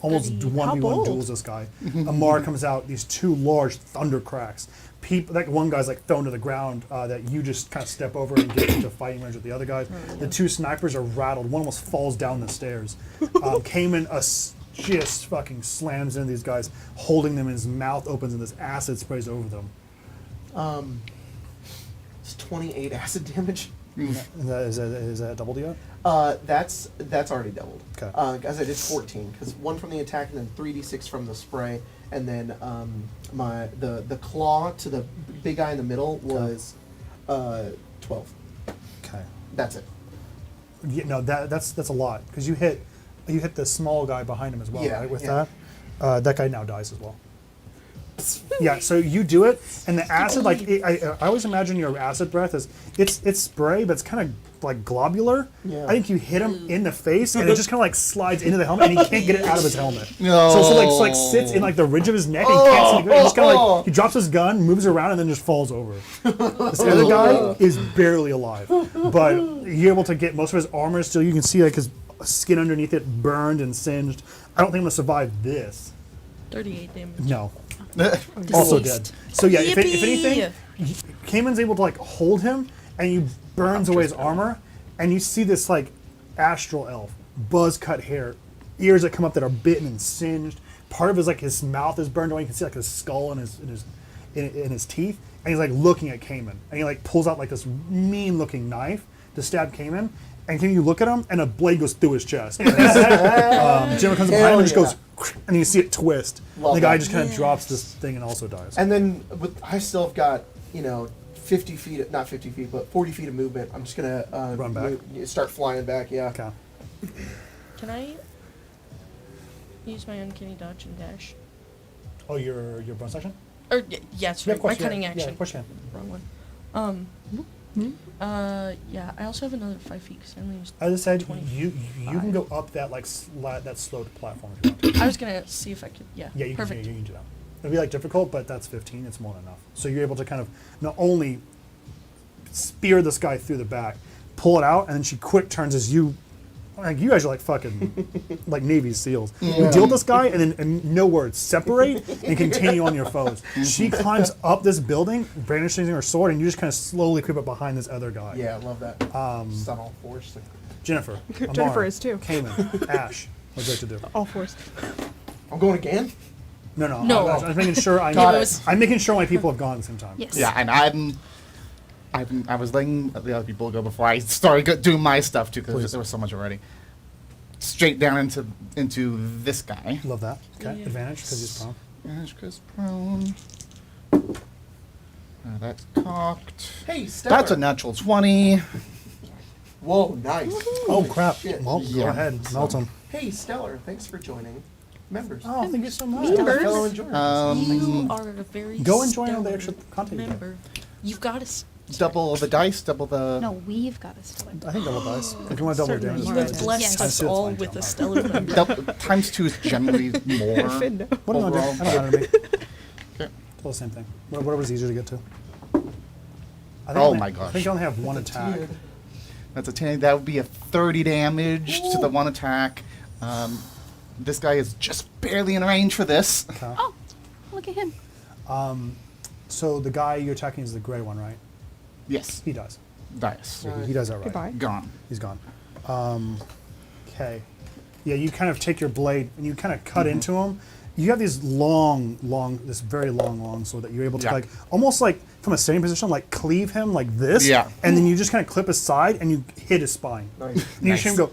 A: almost
D: How
A: 1v1
D: bold.
A: duels this guy. Amar comes out, these two large thunder cracks. That one guy's like thrown to the ground that you just kind of step over and get into fighting range with the other guys. The two snipers are rattled. One almost falls down the stairs. Cayman just fucking slams into these guys, holding them, and his mouth opens and this acid sprays over them.
B: It's 28 acid damage.
A: Is that doubled yet?
B: That's already doubled.
A: Okay.
B: As I did 14, because 1 from the attack and then 3d6 from the spray, and then the claw to the big guy in the middle was 12.
A: Okay.
B: That's it.
A: Yeah, no, that's a lot because you hit the small guy behind him as well,
B: Yeah,
A: right? With
B: yeah.
A: that guy now dies as well. Yeah, so you do it, and the acid, like I always imagine your acid breath is it's spray, but it's kind of like globular.
B: Yeah.
A: I think you hit him in the face, and it just kind of like slides into the helmet, and he can't get it out of his helmet.
H: No.
A: So like sits in like the ridge of his neck, and he can't see the ground. He just kind of like he drops his gun, moves around, and then just falls over. This other guy is barely alive, but you're able to get most of his armor still. You can see like his skin underneath it burned and singed. I don't think I'm gonna survive this.
E: 38 damage.
A: No. Also dead.
C: Deceased.
A: So yeah, if
E: Yippee!
A: anything, Cayman's able to like hold him, and he burns away his armor, and you see this like astral elf, buzz cut hair, ears that come up that are bitten and singed. Part of his like his mouth is burned away. You can see like his skull and his teeth, and he's like looking at Cayman, and he like pulls out like this mean looking knife to stab Cayman. And can you look at him, and a blade goes through his chest. Jimmer comes up behind him and just goes, and you see it twist.
B: Love
A: the guy
B: that.
A: just kind of drops this thing and also dies.
B: And then I still have got 50 feet, not 50 feet, but 40 feet of movement. I'm just gonna
A: Run back.
B: start flying back. Yeah.
A: Okay.
E: Can I use my uncanny dodge and dash?
A: Oh, your bonus action?
E: Or yeah, sorry,
A: of course,
E: my cutting
A: yeah,
E: action.
A: Yeah, of course you can.
E: Wrong one. Yeah, I also have another 5 feet because I only used.
A: As I said,
E: 20.
A: you can go up that like that sloped platform if you want to.
E: I was gonna see if I could. Yeah.
A: Yeah, you
E: Perfect.
A: can do that. It'll be like difficult, but that's 15. It's more than enough. So you're able to kind of not only spear this guy through the back, pull it out, and then she quick turns as you. Like you guys are like fucking like Navy SEAls. You deal with this guy and then and no words, separate and continue on your foes. She climbs up this building, brandishing her sword, and you just kind of slowly creep up behind this other guy.
B: Yeah, I love that. It's on all fours.
A: Jennifer,
D: Jennifer
A: Amara,
D: is too.
A: Cayman, Ash, what'd you like to do?
D: All fours.
B: I'm going again.
A: No.
E: No.
A: I'm making sure I'm making sure my people have gone at the same time.
C: Yes.
H: Yeah, and I was letting the other people go before I started doing my stuff too, because there was so much already. Straight down into this guy.
A: Love that. Okay,
E: Yeah.
A: advantage because he's prone.
H: Advantage 'cause prone. That's cocked.
B: Hey, Stellar.
H: That's a natural 20.
B: Whoa, nice.
A: Oh crap!
B: Shit.
A: Well, go
H: Yeah.
A: ahead, melt him.
B: Hey, Stellar. Thanks for joining. Members.
A: Oh, thank you so much.
B: Stellar, fellow enjoyers.
E: You are a very
A: Go and join all the
E: stellar
A: extra content you get.
E: member. You've got to.
H: Double the dice, double the.
C: No, we've got a stellar.
A: I think double dice. If you want to double
D: Certainly.
A: damage,
E: You
D: Right.
E: have blessed
C: Yes.
E: us
A: It's
E: all
A: fine,
E: with
A: Tom.
E: a stellar member.
H: Double, times 2 is generally more.
D: Finn, no.
A: what do you want to do?
H: overall.
A: I don't matter to me.
H: Okay.
A: It's all the same thing. Whatever's easier to get to. I
H: Oh
A: only-
H: my
A: I
H: gosh.
A: think I only have one attack.
B: Dude.
H: That's a 10. That would be a 30 damage to the one attack. This guy is just barely in range for this.
A: Okay.
C: Oh, look at him.
A: So the guy you're attacking is the gray one, right?
H: Yes.
A: He dies.
H: Dice.
A: He does that right.
D: Goodbye.
H: Gone.
A: He's gone. Okay. Yeah, you kind of take your blade and you kind of cut into him. You have these this very long sword that you're able to
H: Yeah.
A: like, almost like from a standing position, like cleave him like this.
H: Yeah.
A: And then you just kind of clip his side and you hit his spine.
B: Nice.
A: And you see him go,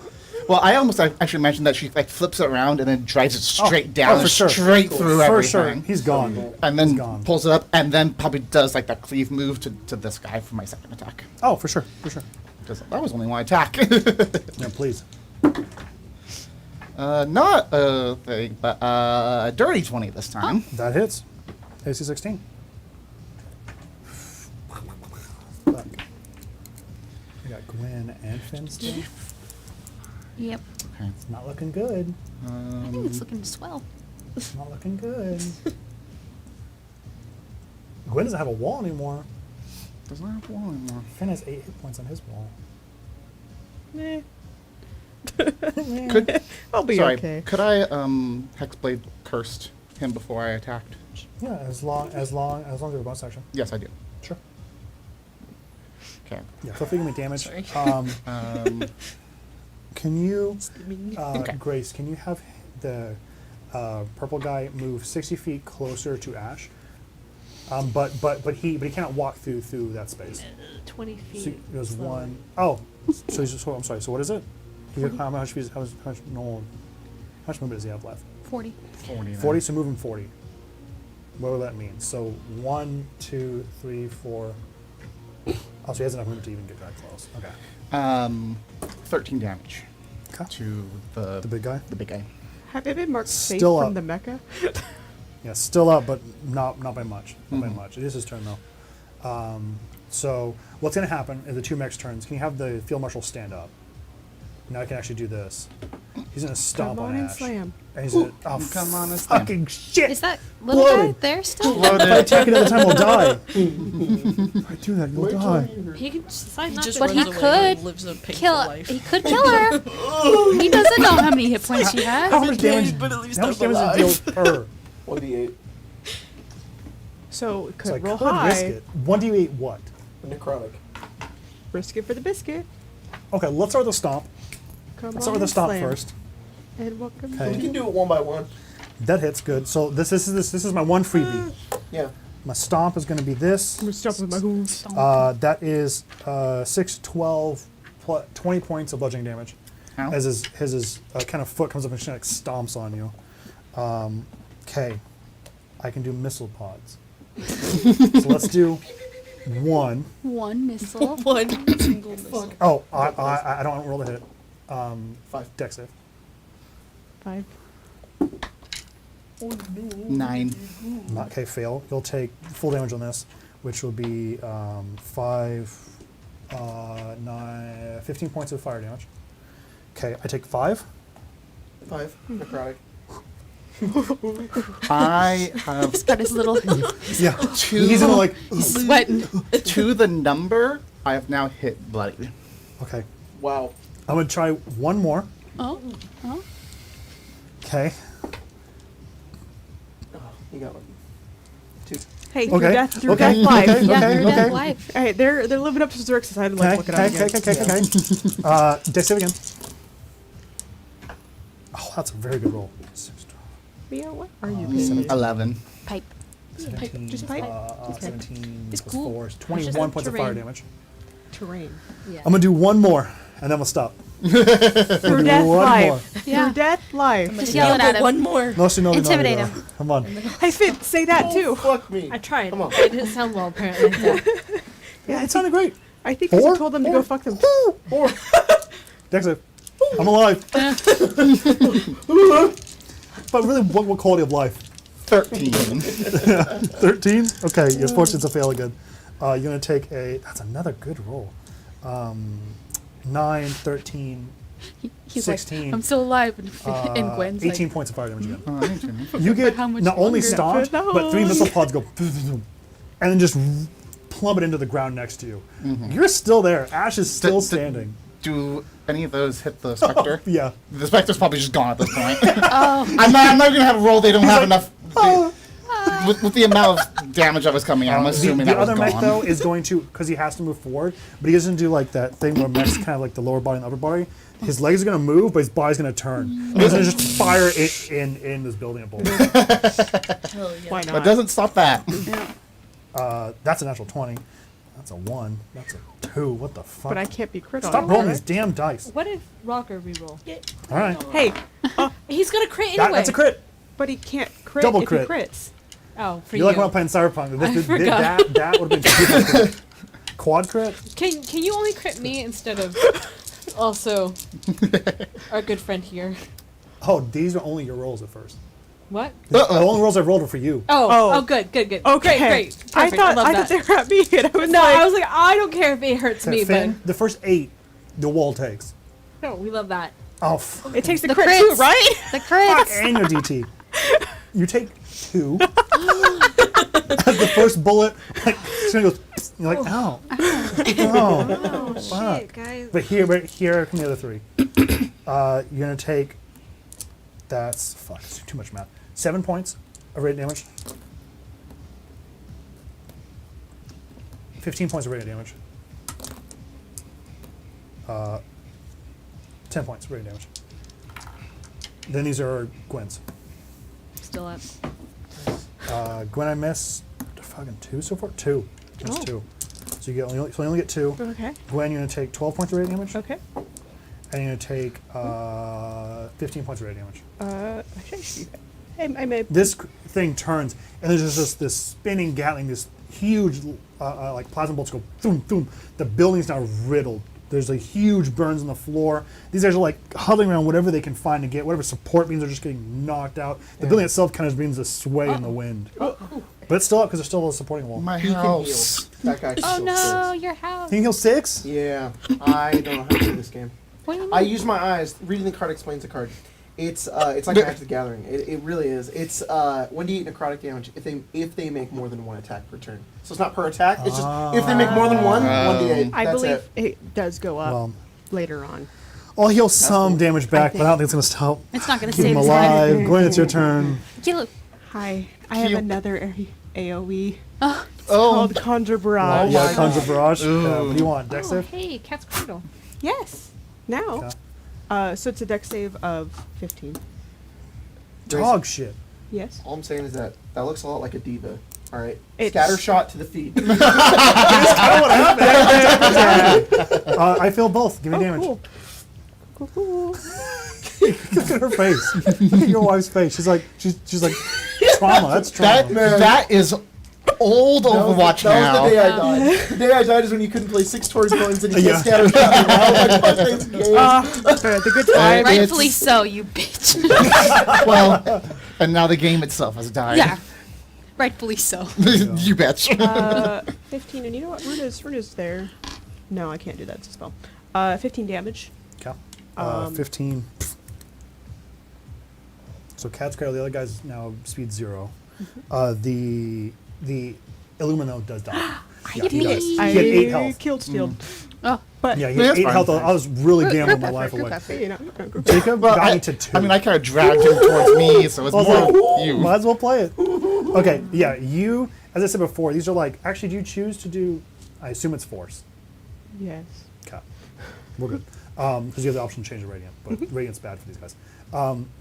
H: Well, I almost actually mentioned that she like flips it around and then drives it straight down,
A: for sure.
H: straight through
A: for
H: everything.
A: sure, he's gone.
H: And
A: He's
H: then
A: gone.
H: pulls it up, and then probably does like that cleave move to this guy for my second attack.
A: Oh, for sure.
H: Because that was only one attack.
A: No, please.
H: Not a thing, but a dirty 20 this time.
A: That hits. AC 16. Fuck. We got Gwen and Finn still.
C: Yep.
H: Okay.
A: It's not looking good.
C: I think it's looking swell.
A: It's not looking good. Gwen doesn't have a wall anymore.
H: Doesn't have one anymore.
A: Finn has 8 hit points on his wall.
H: Could
D: I'll be
H: sorry,
D: okay.
H: could I Hexblade cursed him before I attacked?
A: Yeah, as long as you have a bonus action.
H: Yes, I do.
A: Sure.
H: Okay.
A: Yeah, feel free to make damage.
E: Sorry.
A: Can you,
H: Okay.
A: Grace? Can you have the purple guy move 60 feet closer to Ash? But he cannot walk through that space.
F: 20 feet.
A: So there's
F: slowly.
A: one. Oh, so he's just. I'm sorry. So what is it? How much movement does he have left?
C: 40.
H: 40.
A: 40. So move him 40. What would that mean? So 1, 2, 3, 4. Oh, so he has enough movement to even get that close. Okay.
H: 13 damage
A: Okay.
H: to the
A: The big guy.
H: The big guy.
D: Have they been marked safe
A: Still
D: from
A: up.
D: the Mecca?
A: Yeah, still up, but not by much. Not by
H: Mhm.
A: much. It is his turn though. So what's going to happen in the 2 mechs' turns? Can you have the field marshal stand up? Now I can actually do this. He's going to stomp
D: Come on
A: on
D: and
A: Ash.
D: slam.
A: And he's gonna, oh,
H: Come on and slam.
A: fucking shit!
C: Is that little
A: Loaded.
C: guy there still?
A: If I attack another time, I'll die. If I do that, you'll die.
F: He can decide
E: He
F: not
E: just
F: to.
C: But
E: runs
C: he
E: away and
C: could
E: lives a painful
C: Kill.
E: life.
C: He could kill her. He doesn't know how many hit points she
A: How
C: has.
A: much damage?
B: but at least
A: how much
B: I'm
A: damage does it deal per?
B: 1d8.
D: So it could
A: So I
D: roll
A: could
D: high.
A: risk it. 1d8 what?
B: Necrotic.
D: Risk it for the biscuit.
A: Okay, let's start with the stomp.
D: Come
A: Let's
D: on
A: start with the
D: and
A: stomp
D: slam.
A: first.
D: And welcome.
A: Okay.
B: We can do it one by one.
A: That hits good. So this is my one freebie.
B: Yeah.
A: My stomp is going to be this.
D: I'm gonna stop with my hooves.
A: That is 6, 12, 20 points of bludgeoning damage.
H: Ow.
A: As his kind of foot comes up and she like stomps on you. Okay, I can do missile pods. So let's do 1.
C: One missile.
E: One single missile.
A: Oh, I don't want to roll the hit.
B: 5.
A: Dex save.
D: 5.
H: 9.
A: Okay, fail. You'll take full damage on this, which will be 5, 9, 15 points of fire damage. Okay, I take 5.
B: 5. Necrotic.
H: I have
C: Got his little
A: Yeah,
H: two.
A: he's gonna like.
C: sweating.
H: To the number, I have now hit bloody.
A: Okay,
B: Wow.
A: I'm gonna try one more.
C: Oh, oh.
A: Okay.
B: Oh, you got one. 2.
D: Hey,
A: Okay.
D: through
A: Okay.
D: death life.
A: Okay.
C: Yeah,
A: okay,
C: your death
A: okay.
C: life.
D: Hey, they're living up to Xerxes. I had to like look it up again.
A: Okay. Dex save again. Oh, that's a very good roll. 6,
D: Mia, what are you?
H: 11.
C: Pipe.
A: 17,
D: Just pipe?
A: 17
C: It's
A: plus
C: cool.
A: 4 is
F: It's
A: 21
F: just
A: points of fire
F: terrain.
A: damage.
D: Terrain.
F: Yeah.
A: I'm gonna do one more, and then we'll stop.
D: Through death
A: One
D: life.
C: Yeah.
D: Through death life.
C: Just yelling at him.
E: One more.
A: No, no,
C: Intimidate
A: no.
C: him.
A: Come on.
D: Hey, Finn, say that too.
B: Fuck me.
F: I tried.
B: Come on.
F: It didn't sound well, apparently. Yeah.
A: Yeah, it sounded great.
D: I think
A: 4?
D: Lisa told them to go fuck them.
A: Dex save. I'm alive. But really, what quality of life?
H: 13.
A: 13? Okay, your fortune's a fail again. You're going to take a... That's another good roll. 9, 13,
C: He's
A: 16.
C: like, I'm still alive. And Gwen's
A: 18
C: like,
A: points of fire damage again.
H: Oh, I didn't.
A: You get
C: how much
A: not only
C: longer?
A: stomped,
D: No.
A: but 3 missile pods go... And then just plummet into the ground next to you. You're still there. Ash is still standing.
H: Do any of those hit the Spectre?
A: Yeah.
H: The Spectre's probably just gone at this point.
C: oh,
H: I'm not going to have a roll. They don't have enough.
A: Oh.
H: With the amount of damage that was coming out, I'm assuming
A: the
H: that was
A: other
H: gone.
A: mech, though, is going to... Because he has to move forward, but he doesn't do like that thing where mech's kind of like the lower body and the upper body. His legs are going to move, but his body's going to turn. And he's going to just fire it in this building at bullets.
E: Hell yeah.
D: Why
H: But
D: not?
H: doesn't stop that.
A: That's a natural 20. That's a 1. That's a 2. What the fuck?
D: But I can't be crit on
A: Stop
D: it,
A: rolling
D: right?
A: these damn dice.
F: What if Rocker reroll?
A: All right.
D: Hey,
F: He's gonna crit anyway.
A: That's a crit.
D: but he can't crit
A: Double
D: if
A: crit.
D: he crits.
F: Oh, for
A: You're
F: you.
A: like when I'm playing Cyberpunk. This,
F: forgot.
A: that would have been triple crit. Quad crit?
F: Can you only crit me instead of also our good friend here?
A: Oh, these are only your rolls at first.
F: What?
A: The only rolls I've rolled are for you.
F: Oh, good.
D: Okay.
F: Great. Perfect.
D: I thought
F: love that.
D: they were at me, and I was
F: No,
D: like,
F: I was like, I don't care if it hurts me,
A: Finn, the first 8, the wall takes.
F: but no, we love that.
A: Oh,
D: it takes the,
C: The
D: crit
C: crits.
D: too, right?
C: the crits.
A: and your DT. You take 2. As the first bullet, like, goes, you're like, ow. Oh, fuck.
D: Shit, guys.
A: But here come the other three. You're going to take, it's too much math. 7 points of radiant damage. 15 points of radiant damage. 10 points of radiant damage. Then these are Gwen's.
F: Still up.
A: Gwen, I missed fucking 2 so far? 2. Just
D: Oh.
A: 2. So you only get 2.
D: Okay.
A: Gwen, you're going to take 12 points of radiant damage.
D: Okay.
A: And you're going to take 15 points of radiant damage.
D: Actually, I should be. I may.
A: This thing turns, and there's just this spinning Gatling, this huge like plasma bolts go boom, boom. The building's now riddled. There's like huge burns on the floor. These guys are like huddling around whatever they can find to get, whatever support beams are just getting knocked out. The building itself kind of begins to sway in the wind. But it's still up because there's still a supporting wall.
H: My
B: He can
H: house.
B: heal. That guy can
C: Oh
B: heal
C: no,
B: six.
C: your house.
A: Can you heal 6?
B: Yeah, I don't know how to do this game.
C: What do you mean?
B: I use my eyes. Reading the card explains the card. It's like Magic the Gathering. It really is. It's 1d8 necrotic damage if they make more than 1 attack per turn. So it's not per attack. It's just if they make more than 1, 1d8.
D: I
B: That's
D: believe
B: it.
D: it does go up
A: Well,
D: later on.
A: I'll heal some
B: cool.
A: damage back,
D: I
A: but I don't think it's going to stop.
C: It's not gonna
A: Keep
C: save
A: him
C: his life.
A: alive. Gwen, it's your turn.
C: Kill.
D: Hi, I have
H: Cute.
D: another AoE
C: Oh,
D: called Conjure
B: Oh
D: Barrage.
B: my
A: Yeah, Conjure
B: God.
A: Barrage.
H: Ooh.
A: What do you want? Dex
F: Oh,
A: save?
F: hey, Cat's Cradle.
D: Yes. Now.
A: Okay.
D: So it's a dex save of 15.
A: Dog shit.
D: Yes.
B: All I'm saying is that looks a lot like a diva. All right,
D: It's-
B: scatter shot to the feet.
A: I feel both. Give me damage.
D: Cool. Cool, cool.
A: Look at her face. Look at your wife's face. She's like trauma. That's trauma.
H: That is old Overwatch
B: that
H: now.
B: was the day I died. The day I died is when you couldn't play 6 Tory coins and you
A: Yeah.
B: can't scatter shot. I was like, fuck this game.
D: The good time.
C: rightfully so, you bitch.
H: Well, and now the game itself has died.
C: Yeah, rightfully so.
H: You betch.
D: 15, and you know what? Runa's there. No, I can't do that. It's a spell. 15 damage.
A: Okay.
D: 15.
A: So Cat's Cradle, the other guy's now speed 0. The Illumino does die. Yeah, he does. He
D: I
A: had 8 health.
D: killed Steeled.
C: Oh,
D: But
A: Yeah, he had
H: That's
A: 8
H: fine.
A: health. I was really gambling my life away.
D: you know,
A: Jacob
H: Well,
A: got me to 2.
H: I mean, I kind of dragged him towards me, so it's
A: I was
H: more
A: like,
H: you.
A: might as well play it. Okay, yeah, you, as I said before, these are like, actually, do you choose to do, I assume it's Force.
D: yes.
A: Okay, we're good. Because you have the option to change the Radiant, but Radiant's bad for these guys.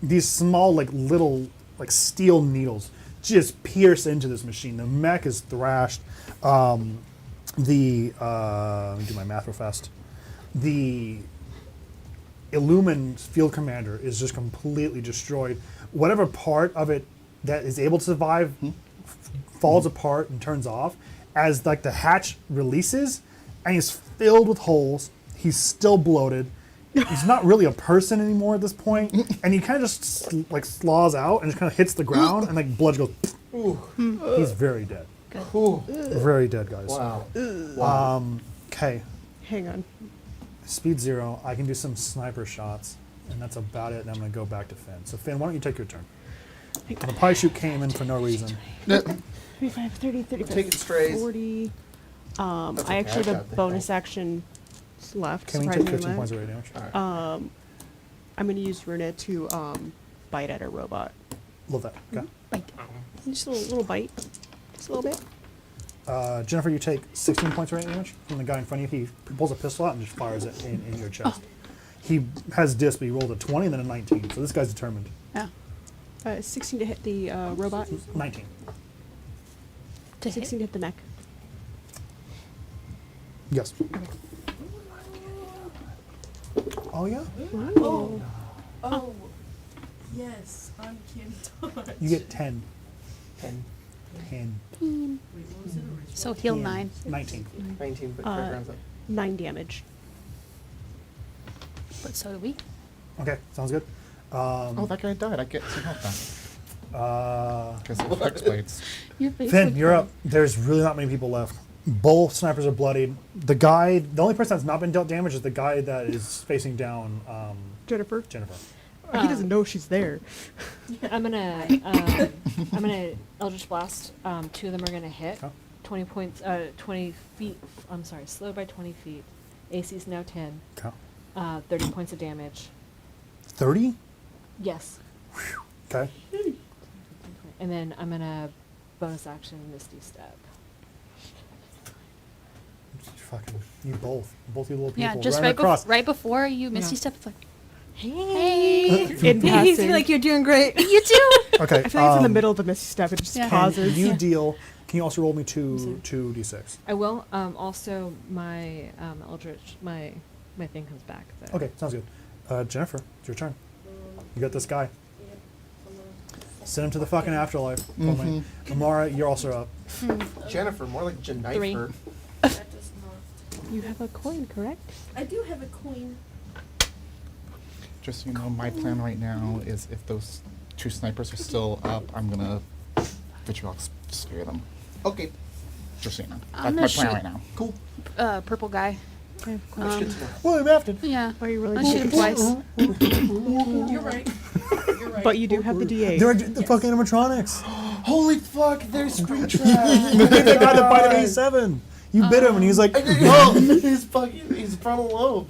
A: These small, like, little, like, steel needles just pierce into this machine. The mech is thrashed. Let me do my math real fast. The Illumin field commander is just completely destroyed. Whatever part of it that is able to survive falls apart and turns off as like the hatch releases, and he's filled with holes. He's still bloated. He's not really a person anymore at this point, and he kind of just like slaws out and just kind of hits the ground, and like blood goes. He's very dead.
B: Ooh.
A: Very dead, guys.
B: Wow.
A: Okay,
D: Hang on.
A: speed 0. I can do some sniper shots, and that's about it. And I'm going to go back to Finn. So Finn, why don't you take your turn? The pie shoot came in for no reason.
D: 35, 30, 35,
B: Take it strays.
D: 40.
B: That's
D: I
B: okay,
D: actually
B: I
D: have
B: got
D: a
B: the
D: bonus
B: health.
D: action left.
A: Can we take
D: surprisingly
A: 15
D: left.
A: points of radiant damage?
B: All right.
D: I'm going to use Runa to bite at a robot.
A: Love that. Okay.
D: Just a little bite. Just a little bit.
A: Jennifer, you take 16 points of radiant damage from the guy in front of you. He pulls a pistol out and just fires it in your chest. He has disc, but he rolled a 20 and then a 19. So this guy's determined.
C: yeah.
D: 16 to hit the robot.
A: 19.
C: To hit.
D: 16 to hit the mech.
A: Yes. Oh, yeah?
E: Oh, yes, I'm Kim Dodge.
A: You get 10.
B: 10,
A: 10.
C: So heal
A: Yeah.
C: 9.
A: 19.
B: 19, but crit rounds up.
D: 9 damage.
C: But so do we.
A: Okay, sounds good.
H: Oh, that guy died. I get some help back. Because of flex blades.
C: Your face
A: Finn,
C: looked
A: you're
C: funny.
A: up. There's really not many people left. Both snipers are bloodied. The only person that's not been dealt damage is the guy that is facing down
D: Jennifer.
A: Jennifer.
D: He doesn't know she's there.
F: I'm gonna Eldritch Blast. 2 of them are gonna hit.
A: Okay.
F: 20 points. 20 feet. I'm sorry, slowed by 20 feet. AC's now 10.
A: Okay.
F: 30 points of damage.
A: 30?
F: Yes.
A: Okay.
F: And then I'm gonna bonus action Misty Step.
A: Fucking, you both you little people.
C: Yeah, just
A: running across.
C: right before you Misty
D: Yeah.
C: Step, it's like,
F: Hey.
D: In passing.
F: like you're doing great.
C: you too.
A: Okay.
D: I feel like it's in the middle of the misty step. It just
C: Yeah.
D: pauses.
A: You
C: Yeah.
A: deal. Can you also roll me two d6?
F: I will. Also, my Eldritch, my thing comes back. So.
A: Okay, sounds good. Jennifer, it's your turn. You got this guy. Send him to the fucking afterlife.
H: Mhm.
A: Amara, you're also up.
B: Jennifer, more like Jennifer.
J: That does not.
D: You have a coin, correct?
J: I do have a coin.
H: Just so you know, my plan right now is if those 2 snipers are still up, I'm gonna vitriol spear them.
B: Okay,
H: Just so you know.
C: I'm
H: That's my
C: gonna
H: plan right now.
B: cool.
C: Purple guy.
D: Okay.
B: That's good to know.
A: William Afton.
C: Yeah.
D: Oh, you really
C: I'll shoot him
D: do.
C: twice.
J: You're right. You're right.
D: But you do have the D8.
A: They're the fucking animatronics.
B: Holy fuck, there's screen
A: The guy that bite of 87. You bit him and he's like,
B: Oh, he's fucking, he's frontal lobe.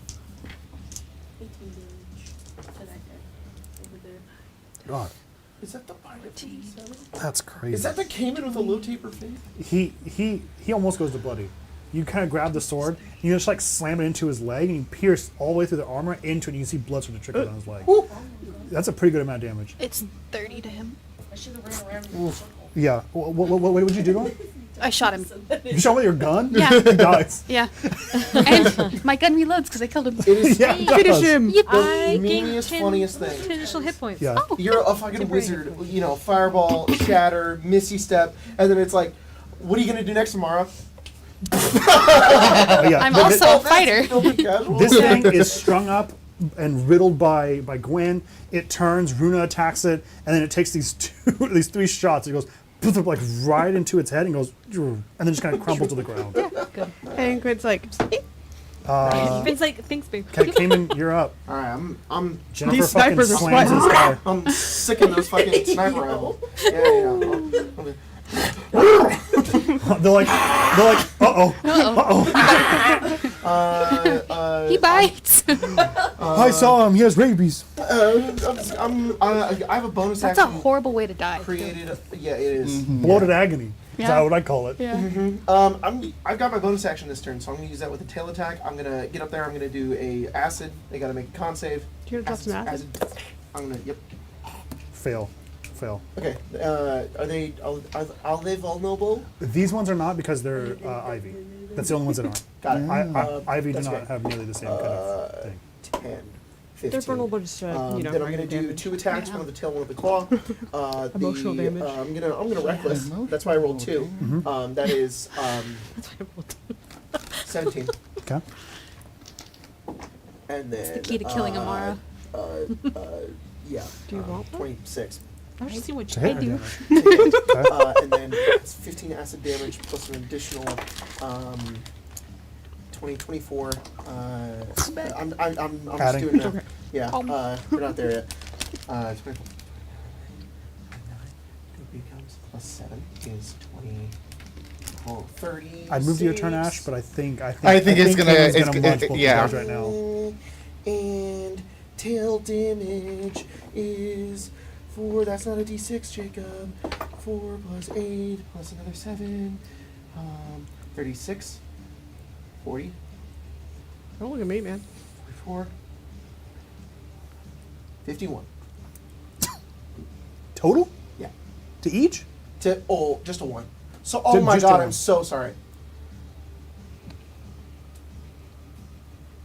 J: 18 damage to that guy over there.
A: God,
B: Is that the bite of 87?
A: that's crazy.
B: Is that the Cayman with a low taper face?
A: He almost goes to bloody. You kind of grab the sword, and you just like slam it into his leg, and you pierce all the way through the armor into it, and you can see blood sort of trickle down his leg. That's a pretty good amount of damage.
C: It's 30 to him.
J: I should have ran around in a circle.
A: Yeah. What did you do to him?
C: I shot him.
A: You shot him with your gun?
C: Yeah.
A: He dies.
C: Yeah. And my gun reloads because I killed him.
B: It is
A: Yeah, it
D: Finish
A: does.
D: him!
C: Yippee.
F: I
B: the meaniest,
F: gained
B: funniest thing.
F: 10 additional hit points.
A: Yeah.
C: Oh.
B: You're a fucking
F: Temporary
B: wizard,
F: hit points.
B: you know, fireball, shatter, misty step, and then it's like, what are you gonna do next tomorrow?
A: Oh, yeah.
C: I'm
A: Th-
C: also a fighter.
A: This thing is strung up and riddled by Gwen. It turns, Runa attacks it, and then it takes these 3 shots. It goes like right into its head and goes, and then just kind of crumbles to the ground.
D: And Gwen's like,
F: It's like, thanks, babe.
A: Okay, Cayman, you're up.
B: Alright, I'm
A: Jennifer
D: These
A: fucking
D: snipers are
A: slams
D: sweating.
A: this guy.
B: I'm sick of those fucking sniper rifles. Yeah.
A: They're like, uh-oh.
C: He bites.
A: I saw him. He has rabies.
B: I have a bonus
C: That's a
B: action
C: horrible way to die.
B: created. Yeah, it is.
A: Bloated agony. Is
C: Yeah.
A: that what I call it?
C: Yeah.
B: I've got my bonus action this turn, so I'm gonna use that with a tail attack. I'm gonna get up there. I'm gonna do a acid. They gotta make a con save.
D: do you want to drop some acid?
B: I'm gonna. Yep.
A: Fail.
B: Okay. Are they? Are they vulnerable?
A: These ones are not because they're Ivy. That's the only ones that aren't.
B: Got it.
A: Ivy do
B: that's
A: not
B: okay.
A: have nearly the same kind of thing.
B: 10, 15.
D: They're vulnerable to,
B: Then I'm gonna
D: minor
B: do
D: damage.
B: 2 attacks, one with the tail, one with the claw.
D: Emotional damage.
B: I'm gonna reckless. That's why I rolled 2. That is 17.
A: Okay.
B: And then
C: It's the key to killing Amara.
B: Yeah.
D: Do you want one?
B: 26.
F: I was just seeing what
A: It's
F: you
A: a hit
C: I do.
A: damage.
B: And then it's 15 acid damage plus an additional 24. I'm just
A: Adding.
B: doing that. Yeah. We're not there yet. 24. 9 becomes plus 7 is 20. Oh, 30.
A: I'd move to your turn, Ash, but I think
H: it's gonna-
A: Cayman's
H: it's-
A: munch both
H: yeah.
A: of those right now.
B: And tail damage is 4. That's not a d6, Jacob. 4 plus 8 plus another 7. 36. 40.
D: Don't look at me, man.
B: 44. 51.
A: Total?
B: Yeah.
A: To each?
B: Just a 1. So, oh my
A: Just a
B: god,
A: one.
B: I'm so sorry.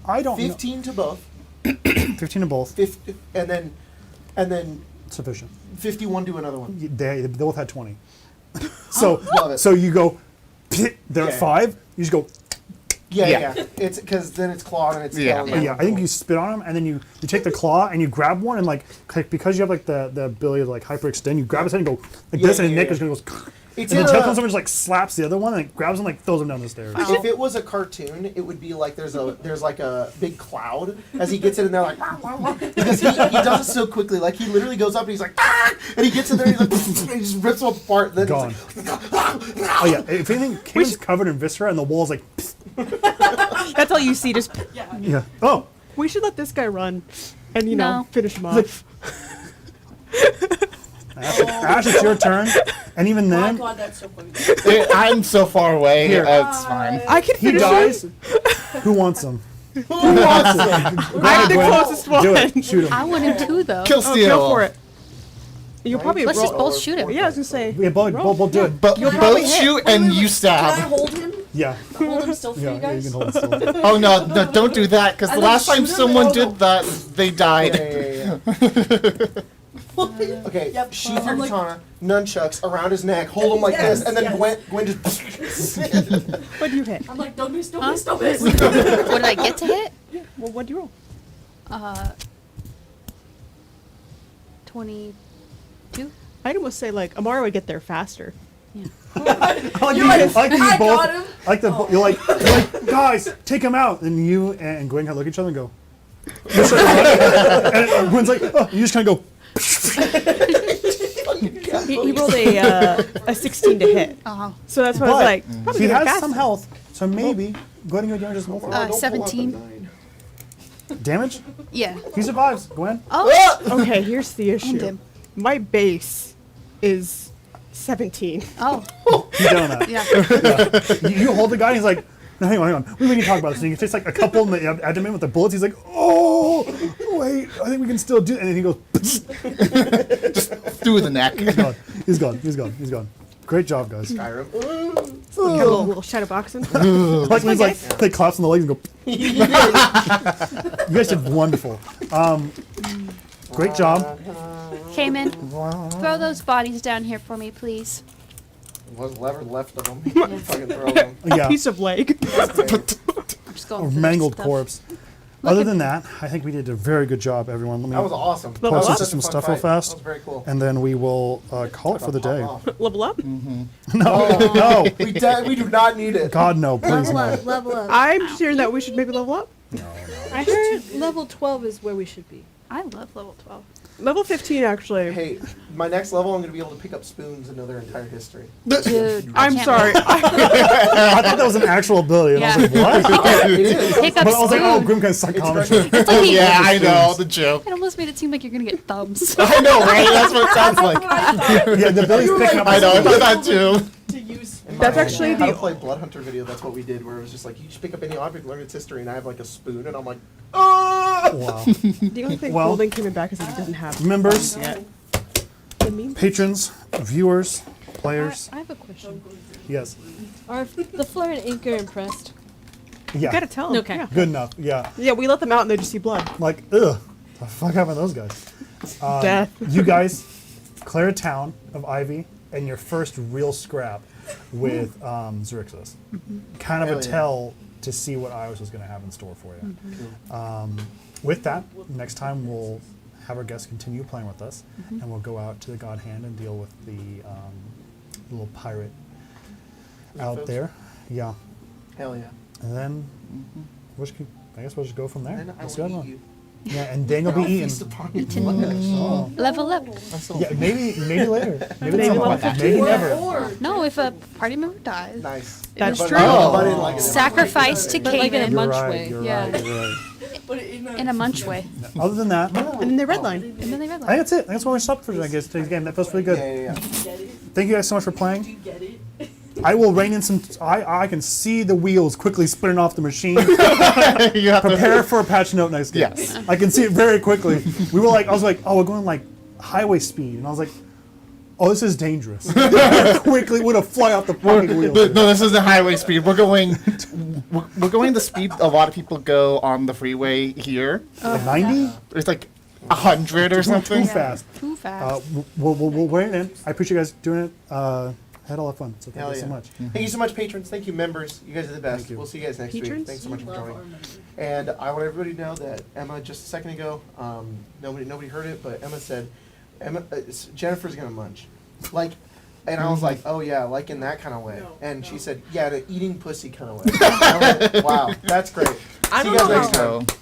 A: I don't
B: 15 to both.
A: know. 15 to both.
B: 50, and then
A: Sufficient.
B: 51 to another one.
A: They both had 20. So
B: Love it.
A: so you go, they're
B: Yeah.
A: at 5. You just go,
B: Yeah. It's because then it's clawed and it's
H: Yeah.
B: tail.
A: yeah. I think you spit on them and then you take the claw and you grab one and like because you have like the ability to like hyperextend, you grab his head and go like this and his neck is gonna go.
B: It's
A: And
B: in
A: the tail
B: a-
A: comes over and just like slaps the other one and like, grabs him, like throws him down the stairs.
B: If it was a cartoon, it would be like there's like a big cloud as he gets in and they're like "Wah, wah, wah," because he does it so quickly. Like he literally goes up and he's like "Ah!" and he gets in there and he's like he just rips him apart. Then
A: Gone.
B: he's like, "Ah, ah."
A: Oh yeah, if anything, Kane's covered in viscera and the wall's like,
D: That's all you see. Just
A: yeah. Oh,
D: we should let this guy run, and
C: No.
D: finish him off.
A: Ash, it's your turn. And even
E: Oh my
A: then,
E: god, that's so funny.
H: I'm so far away.
A: Here.
H: It's fine.
D: I can
A: he
D: finish
A: dies.
D: him.
A: Who wants him?
B: Who wants it?
D: I'm the
A: Gwen.
D: closest one.
A: Do it. Shoot him.
C: I want him too, though.
H: Kill
D: Oh,
H: steal.
D: go for it. You'll probably
C: Let's
D: roll.
C: just both shoot him.
D: Yeah, I was gonna say.
A: Yeah, both do it.
H: But both shoot and you
E: Can I
H: stab.
E: hold him?
A: Yeah.
E: Hold him still for
A: Yeah,
E: you
A: you
E: guys?
A: can hold it still.
H: Oh no, don't do that because the
E: And then
H: last time
E: shoot him
H: someone
E: and I'll
H: did that, they died.
B: Yeah. Okay,
E: Yep.
B: sheath your
E: I'm like-
B: katana, nunchucks around his neck, hold him like
E: Yes,
B: this, and then
E: yes.
B: Gwen just.
D: What do you hit?
E: I'm like, don't miss, don't
C: Huh?
E: miss, don't miss.
C: What did I get to hit?
D: Well, what do you roll?
C: 22.
D: I'd almost say like Amara would get there faster.
A: I like
E: You're
A: you,
E: like,
A: I like you
E: I
A: both.
E: got him.
A: I like the you're like guys, take him out. And you and Gwen kind of look at each other and go. And Gwen's like, oh, you just kind of go.
D: He rolled a 16 to hit.
C: Oh,
D: So that's why I was
A: But
D: like, probably
A: he
D: get
A: has
D: fast.
A: some health, so maybe go ahead and go down just roll for it.
C: 17.
A: Damage.
C: Yeah.
A: He survives. Gwen.
C: Oh,
D: Okay, here's the issue.
C: him.
D: My base is 17.
C: oh,
A: He's down on that.
C: yeah.
A: You hold the guy. And he's like, no, hang on. We need to talk about this. And he takes like a couple in the abdomen with the bullets. He's like, oh, wait, I think we can still do it. And then he goes,
H: Through the neck.
A: he's gone. Great job, guys.
B: Skyrim.
D: Have a little shadow boxing.
A: Like when he's like, they claps on the legs and go. You guys did wonderful. Great job.
C: Cayman, throw those bodies down here for me, please.
B: What's left of them? Fucking throw them.
A: Yeah,
D: Piece of leg.
C: I'm just going
A: a
C: through
A: mangled
C: this stuff.
A: corpse.
C: Look
A: Other
C: at-
A: than that, I think we did a very good job, everyone. Let me
B: That was awesome.
D: Level
B: That was
D: up?
B: such a
A: some
B: fun
A: stuff real
B: fight.
A: fast.
B: That was very cool.
A: and then we will call it for the day.
D: Level up?
A: No,
B: We do not need it.
A: God no, please
F: Level
A: no.
F: up, level up.
D: I'm hearing that we should maybe level up.
F: I heard level 12 is where we should be.
C: I love level 12.
D: Level 15, actually.
B: Hey, my next level, I'm going to be able to pick up spoons and know their entire history.
C: Dude, I
D: I'm
C: can't
D: sorry.
C: wait.
A: I thought that was an actual ability, and I was
C: Yeah.
A: like, what?
B: It is.
C: Pick up
A: But I was like, oh,
C: spoon.
A: Grim kind of psychometry.
C: It's like he-
H: Yeah, I know the joke.
C: It almost made it seem like you're gonna get thumbs.
H: I know, right? That's what it sounds like.
A: Yeah, the ability's picking up.
H: I know, I thought that too.
E: To use.
B: In
D: That's
B: my
D: actually
B: How to
D: the-
B: Play Blood Hunter video, that's what we did, where it was just like, you just pick up any object, learn its history, and I have like a spoon, and I'm like, oh!
A: Wow.
D: The only thing
A: Well-
D: Golden came back is that he doesn't have
A: Members,
D: yet. The mean
A: patrons, viewers, players.
F: I have a question.
A: Yes.
F: Are the Flare and Inca impressed?
D: You
A: Yeah.
D: gotta tell him.
F: Okay.
D: Yeah.
A: Good enough. Yeah.
D: Yeah, we let them out and they just see blood.
A: Like, ugh. The fuck happened to those guys?
D: Death.
A: You guys clear a town of Ivy and your first real scrap with Xerxes. Kind of
B: Hell
A: a
B: yeah.
A: tell to see what Iris was going to have in store for you. With that, next time we'll have our guests continue playing with us, and we'll go out to the God Hand and deal with the little pirate out
B: Folks.
A: there. Yeah.
B: Hell yeah.
A: And then I guess we'll just go from there.
B: Then I
A: We'll see how
B: will
A: it
B: eat
A: goes.
B: you.
A: Yeah, and then you'll be
B: I'll
A: eaten.
B: feast upon your flesh.
A: Oh.
C: Level up.
B: I'm still
A: Yeah, maybe later. Maybe,
D: Maybe
A: at some
D: level
A: point.
D: 15.
A: Maybe never.
E: Or
C: No, if a party member dies.
B: nice.
D: That's
B: But-
D: true.
B: but in like a-
C: Sacrifice to
F: But like in a
C: Cayman.
A: You're
F: munch
A: right.
F: way.
A: You're
C: Yeah.
A: right. You're right.
E: but in
C: In a munch way.
A: Other than that, I
D: And then the red line.
C: And then they read
A: think that's it. That's where we stopped for today, guys. Today's game. That feels pretty good.
B: Yeah.
E: get it?
A: Thank you guys so much for playing.
E: Get it?
A: I will rein in some. I can see the wheels quickly spinning off the machine.
H: You have to.
A: Prepare for a patch note next game.
H: Yes.
A: I can see it very quickly. We were like, I was like, oh, we're going like highway speed, and I was like, oh, this is dangerous. Quickly would have fly off the fucking wheels.
H: No, this isn't highway speed. We're going the speed a lot of people go on the freeway here.
A: Like 90?
H: It's like 100 or
A: Too
H: something.
A: fast.
C: Too fast.
A: We'll rein it in. I appreciate you guys doing it. Had a lot of fun. So thank
B: Hell
A: you so
B: yeah.
A: much.
B: Thank you so much, patrons. Thank you, members. You guys are the best.
A: Thank you.
B: We'll see you guys next week.
D: Patrons?
B: Thanks so much for
E: Love our
B: joining.
E: members.
B: And I want everybody to know that Emma just a second ago, nobody heard it, but Emma said, Jennifer's gonna munch. Like, And I was like, oh yeah, like in that kind of way. And she said, yeah, the eating pussy kind of way. I was like, wow, that's great.
E: I
B: See
E: don't
B: you guys
E: know
B: next
E: how-
B: time.
H: So